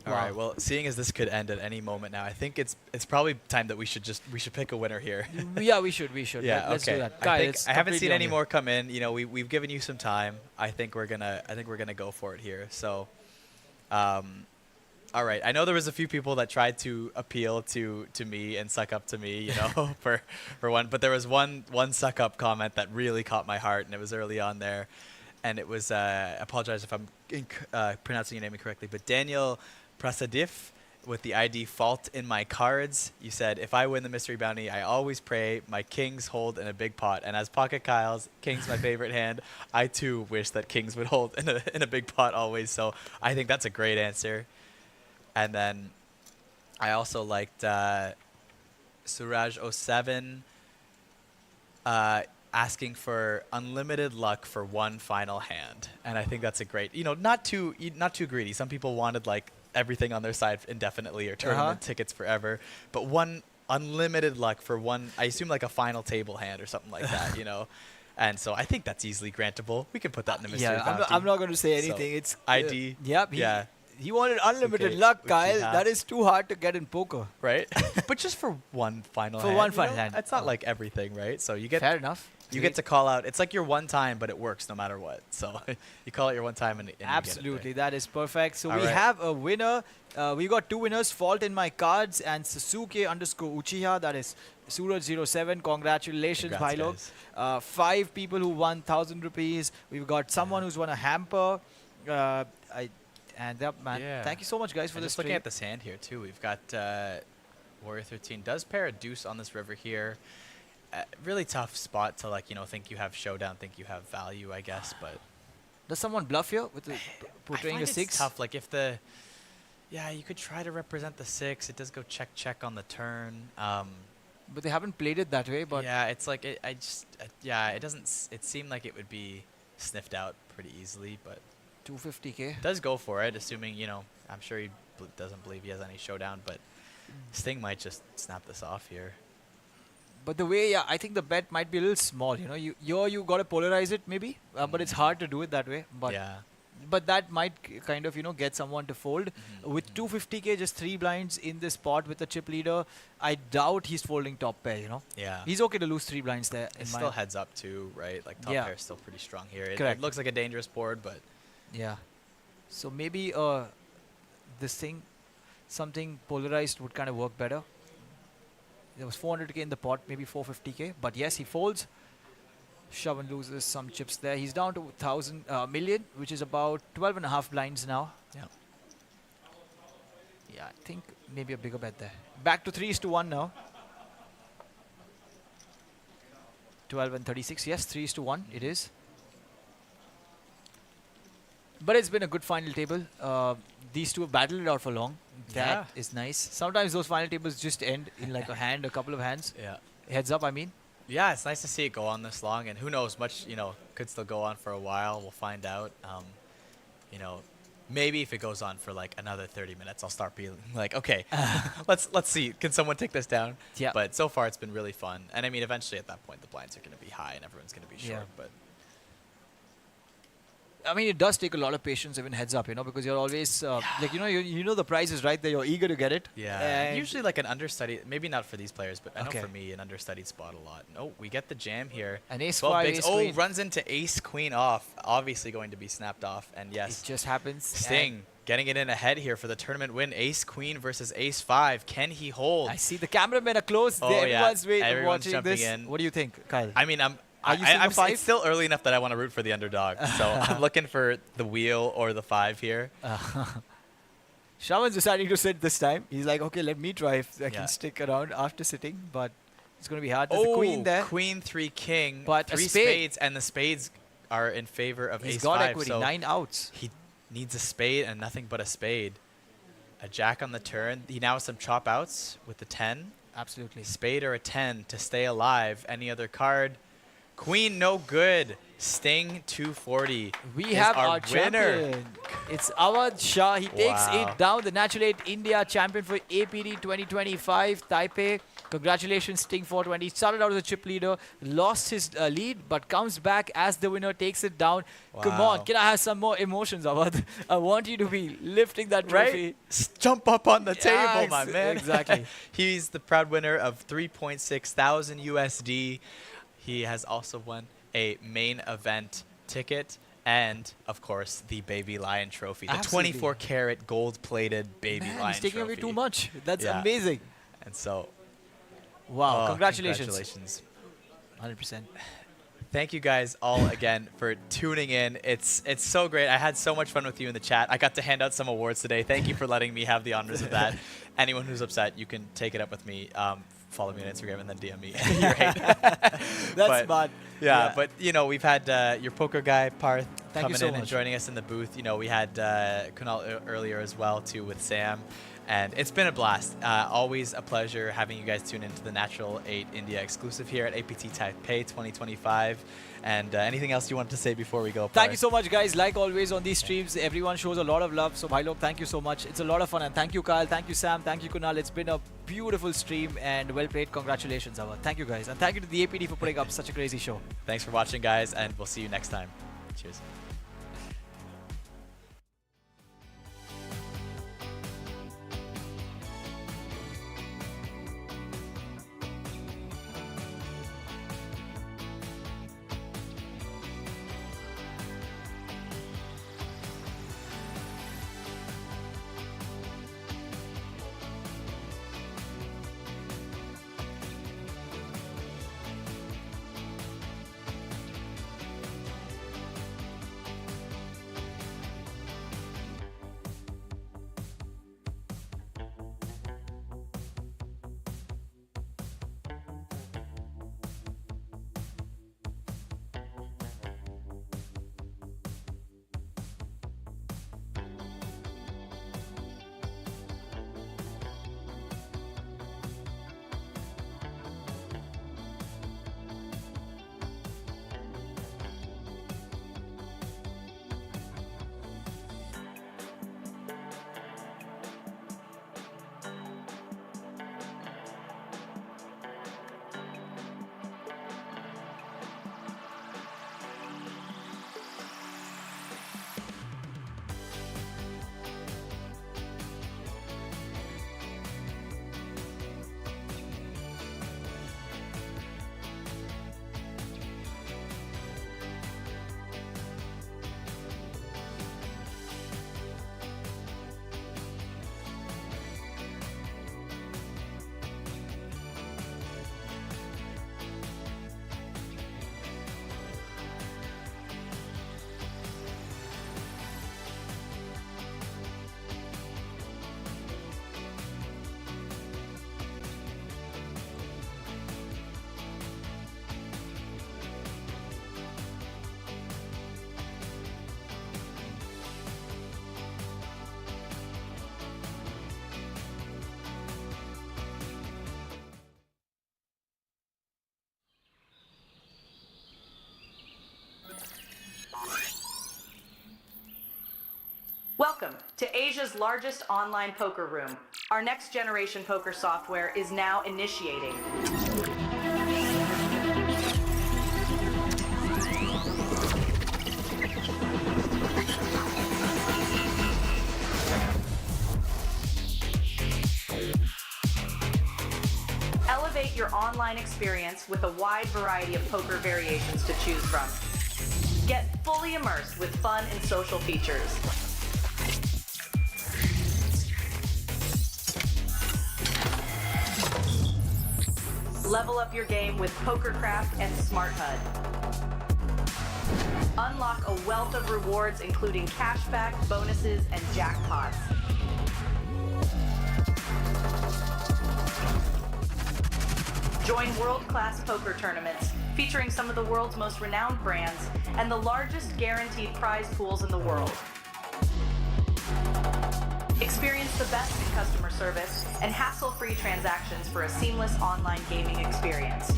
All right. Well, seeing as this could end at any moment now, I think it's probably time that we should pick a winner here. Yeah, we should. Yeah, Let's do that. I haven't seen any more come in. You know, we've given you some time. I think we're gonna go for it here. So, all right. I know there was a few people that tried to appeal to me and suck up to me, you know, for one. But there was one suck up comment that really caught my heart, and it was early on there, and it was I apologize if I'm pronouncing your name incorrectly, but Daniel Prasadif with the ID fault in my cards. You said, if I win the mystery bounty, I always pray my kings hold in a big pot. And as pocket Kyle's, king's my favorite hand. I too wish that kings would hold in a big pot always. So I think that's a great answer. And then I also liked Suraj07 asking for unlimited luck for one final hand. And I think that's a great, you know, not too greedy. Some people wanted like everything on their side indefinitely or tournament tickets forever, but one unlimited luck for one, I assume like a final table hand or something like that, you know. And so I think that's easily grantable. We can put that in the mystery bounty. I'm not going to say anything. So it's ID. He wanted unlimited luck, Kyle. That is too hard to get in poker. Right? But just for one final hand. For one final hand. It's not like everything, right? So you get fair enough. You get to call out. It's like your one time, but it works no matter what. So you call it your one time, and absolutely, that is perfect. So All we right. have a winner. We got 2 winners: Fault in My Cards and Sasuke_Uchiha. That is Suraj07. Congratulations, Bhailo. 5 people who won 1,000 rupees. We've got someone who's won a hamper. Thank you so much, guys, for this. Just looking at this hand here too, we've got Warrior 13 does pair a deuce on this river here. Really tough spot to think you have showdown, think you have value, I guess. But does someone bluff here with portraying a 6? It's tough. Like if you could try to represent the 6. It does go check on the turn. But they haven't played it that way. But yeah, it's like it doesn't. It seemed like it would be sniffed out pretty easily, but 250K does go for it, assuming I'm sure he doesn't believe he has any showdown, but Sting might just snap this off here. But the way, I think the bet might be a little small. You got to polarize it maybe, but it's hard to do it that way. But but that might kind of, get someone to fold. With 250k, just 3 blinds in this spot with the chip leader, I doubt he's folding top pair, Yeah. He's okay to lose 3 blinds there. It's still heads up too, right? Like top Yeah. pair is still pretty strong here. Correct. It looks like a dangerous board, but Yeah. So maybe this thing, something polarized would kind of work better. There was 400k in the pot, maybe 450k. But yes, he folds. Shove and loses some chips there. He's down to 1,000 million, which is about 12.5 blinds now. Yeah. Yeah, I think maybe a bigger bet there. Back to 3:1 now. 12 and 36. Yes, 3:1. It is. But it's been a good final table. These two have battled it out for long. That is nice. Sometimes those final tables just end in like a hand, a couple of hands. Yeah. Heads up, I mean. Yeah, it's nice to see it go on this long, and who knows, much could still go on for a while. We'll find out. Maybe if it goes on for like another 30 minutes, I'll start being like, okay, let's see, can someone take this down? Yeah. But so far, it's been really fun, and I mean, eventually at that point, the blinds are going to be high and everyone's going to be short. But I mean, it does take a lot of patience, even heads up, because you're always like, you know the prize is right there. You're eager to get it. Yeah. And Usually like an understudied, maybe not for these players, but I know Okay. for me, an understudied spot a lot. Oh, we get the jam here. An ace 12 five, bigs. ace Oh, queen. runs into ace queen off. Obviously going to be snapped off. And yes, It just happens. Sting getting it in ahead here for the tournament win. Ace queen versus ace 5. Can he hold? I see the cameramen are close. Oh, Everyone's yeah. Everyone's watching jumping this. in. What do you think, Kyle? I mean, Are you seeing the 5? It's still early enough that I want to root for the underdog. So I'm looking for the wheel or the 5 here. Shaman's deciding to sit this time. He's like, okay, let me try if I Yeah. can stick around after sitting, but it's going to be hard. There's a queen there. Queen 3 king, But a 3 spade. spades, and the spades are in favor of He's ace got 5. equity, So 9 outs. he needs a spade and nothing but a spade. A jack on the turn. He now has some chop outs with the 10. Absolutely. Spade or a 10 to stay alive. Any other card? Queen no good. Sting 240. We is have our our winner. champion. It's Awad Shah. He takes Wow. it down. The Natural 8 India champion for APT 2025 Taipei. Congratulations, Sting 420. Started out as a chip leader, lost his lead, but comes back as the winner, takes it down. Come Wow. on, can I have some more emotions, Awad? I want you to be lifting that trophy. Right? Jump up on the Yeah, table, my man. exactly. He's the proud winner of 3.6 thousand USD. He has also won a main event ticket and, of course, the Baby Lion trophy. The Absolutely. 24 karat gold plated Baby Man, Lion he's taking trophy. away too much. That's Yeah. amazing. And so, Wow, oh, congratulations. Congratulations. 100%. Thank you guys all again for tuning in. It's so great. I had so much fun with you in the chat. I got to hand out some awards today. Thank you for letting me have the honors of that. Anyone who's upset, you can take it up with me. Follow me on Instagram and then DM me your hate. That's smart. Yeah, but we've had your poker guy Parth Thank you coming so in and much. joining us in the booth. We had Kunal earlier as well too with Sam. And it's been a blast. Always a pleasure having you guys tune into the Natural 8 India exclusive here at APT Taipei 2025. And anything else you want to say before we go? Thank you so much, guys. Like always on these streams, everyone shows a lot of love. So, Bhai Log, thank you so much. It's a lot of fun. And thank you, Kyle. Thank you, Sam. Thank you, Kunal. It's been a beautiful stream and well played. Congratulations, Awad. Thank you, guys. And thank you to the APT for putting up such a crazy show. Thanks for watching, guys, and we'll see you next time. Cheers. Welcome to Asia's largest online poker room. Our next generation poker software is now initiating. Elevate your online experience with a wide variety of poker variations to choose from. Get fully immersed with fun and social features. Level up your game with PokerCraft and Smart HUD. Unlock a wealth of rewards including cashback, bonuses, and jackpots. Join world-class poker tournaments featuring some of the world's most renowned brands and the largest guaranteed prize pools in the world. Experience the best in customer service and hassle-free transactions for a seamless online gaming experience.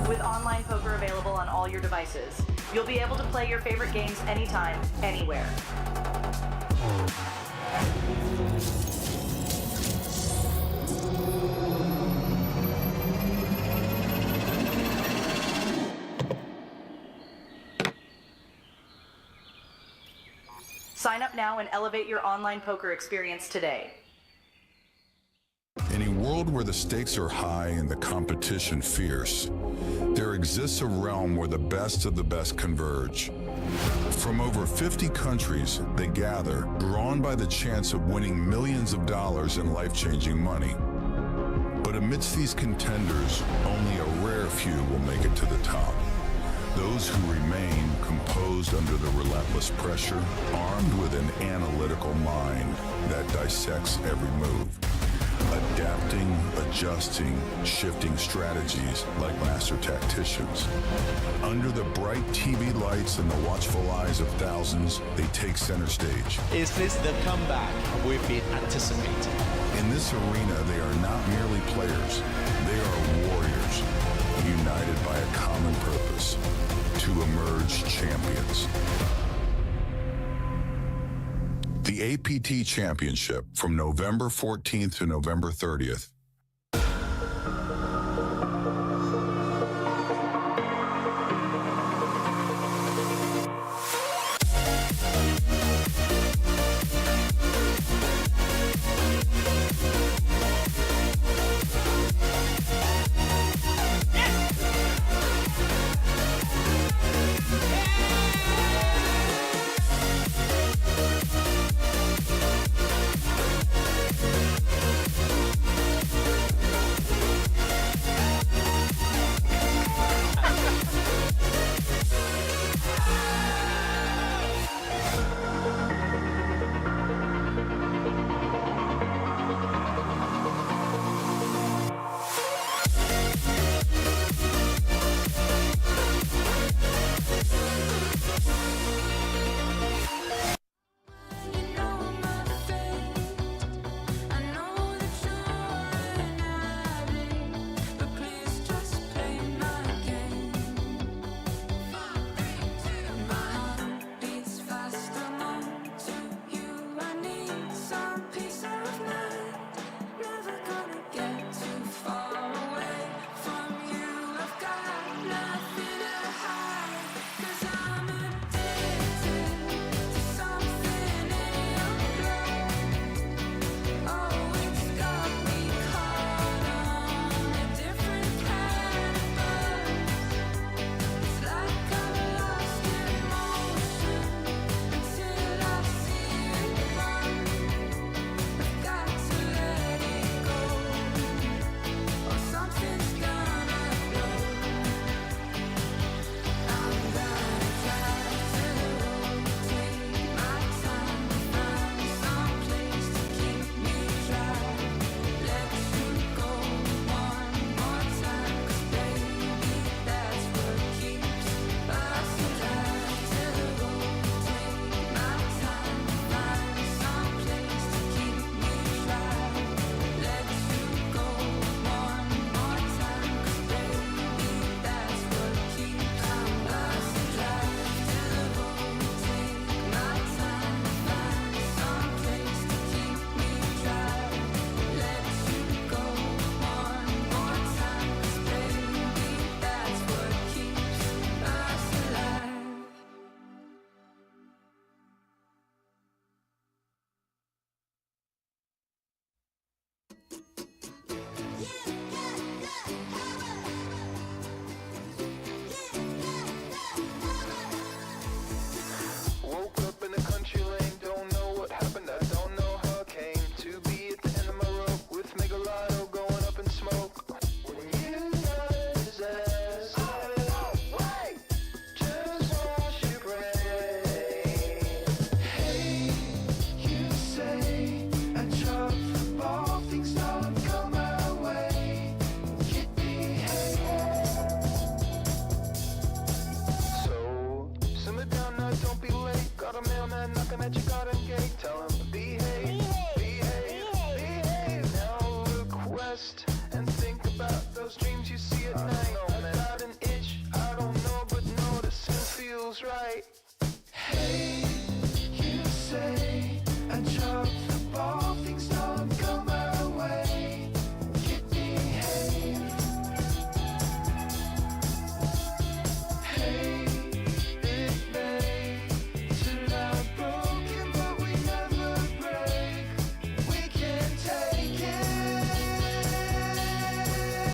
With online poker available on all your devices, you'll be able to play your favorite games anytime, anywhere. Sign up now and elevate your online poker experience today. In a world where the stakes are high and the competition fierce, there exists a realm where the best of the best converge. From over 50 countries, they gather, drawn by the chance of winning millions of dollars in life-changing money. But amidst these contenders, only a rare few will make it to the top. Those who remain composed under the relentless pressure, armed with an analytical mind that dissects every move, adapting, adjusting, shifting strategies like master tacticians. Under the bright TV lights and the watchful eyes of thousands, they take center stage. Is this the comeback we've been anticipating? In this arena, they are not merely players, they are warriors, united by a common purpose, to emerge champions. The APT Championship from November 14th to November 30th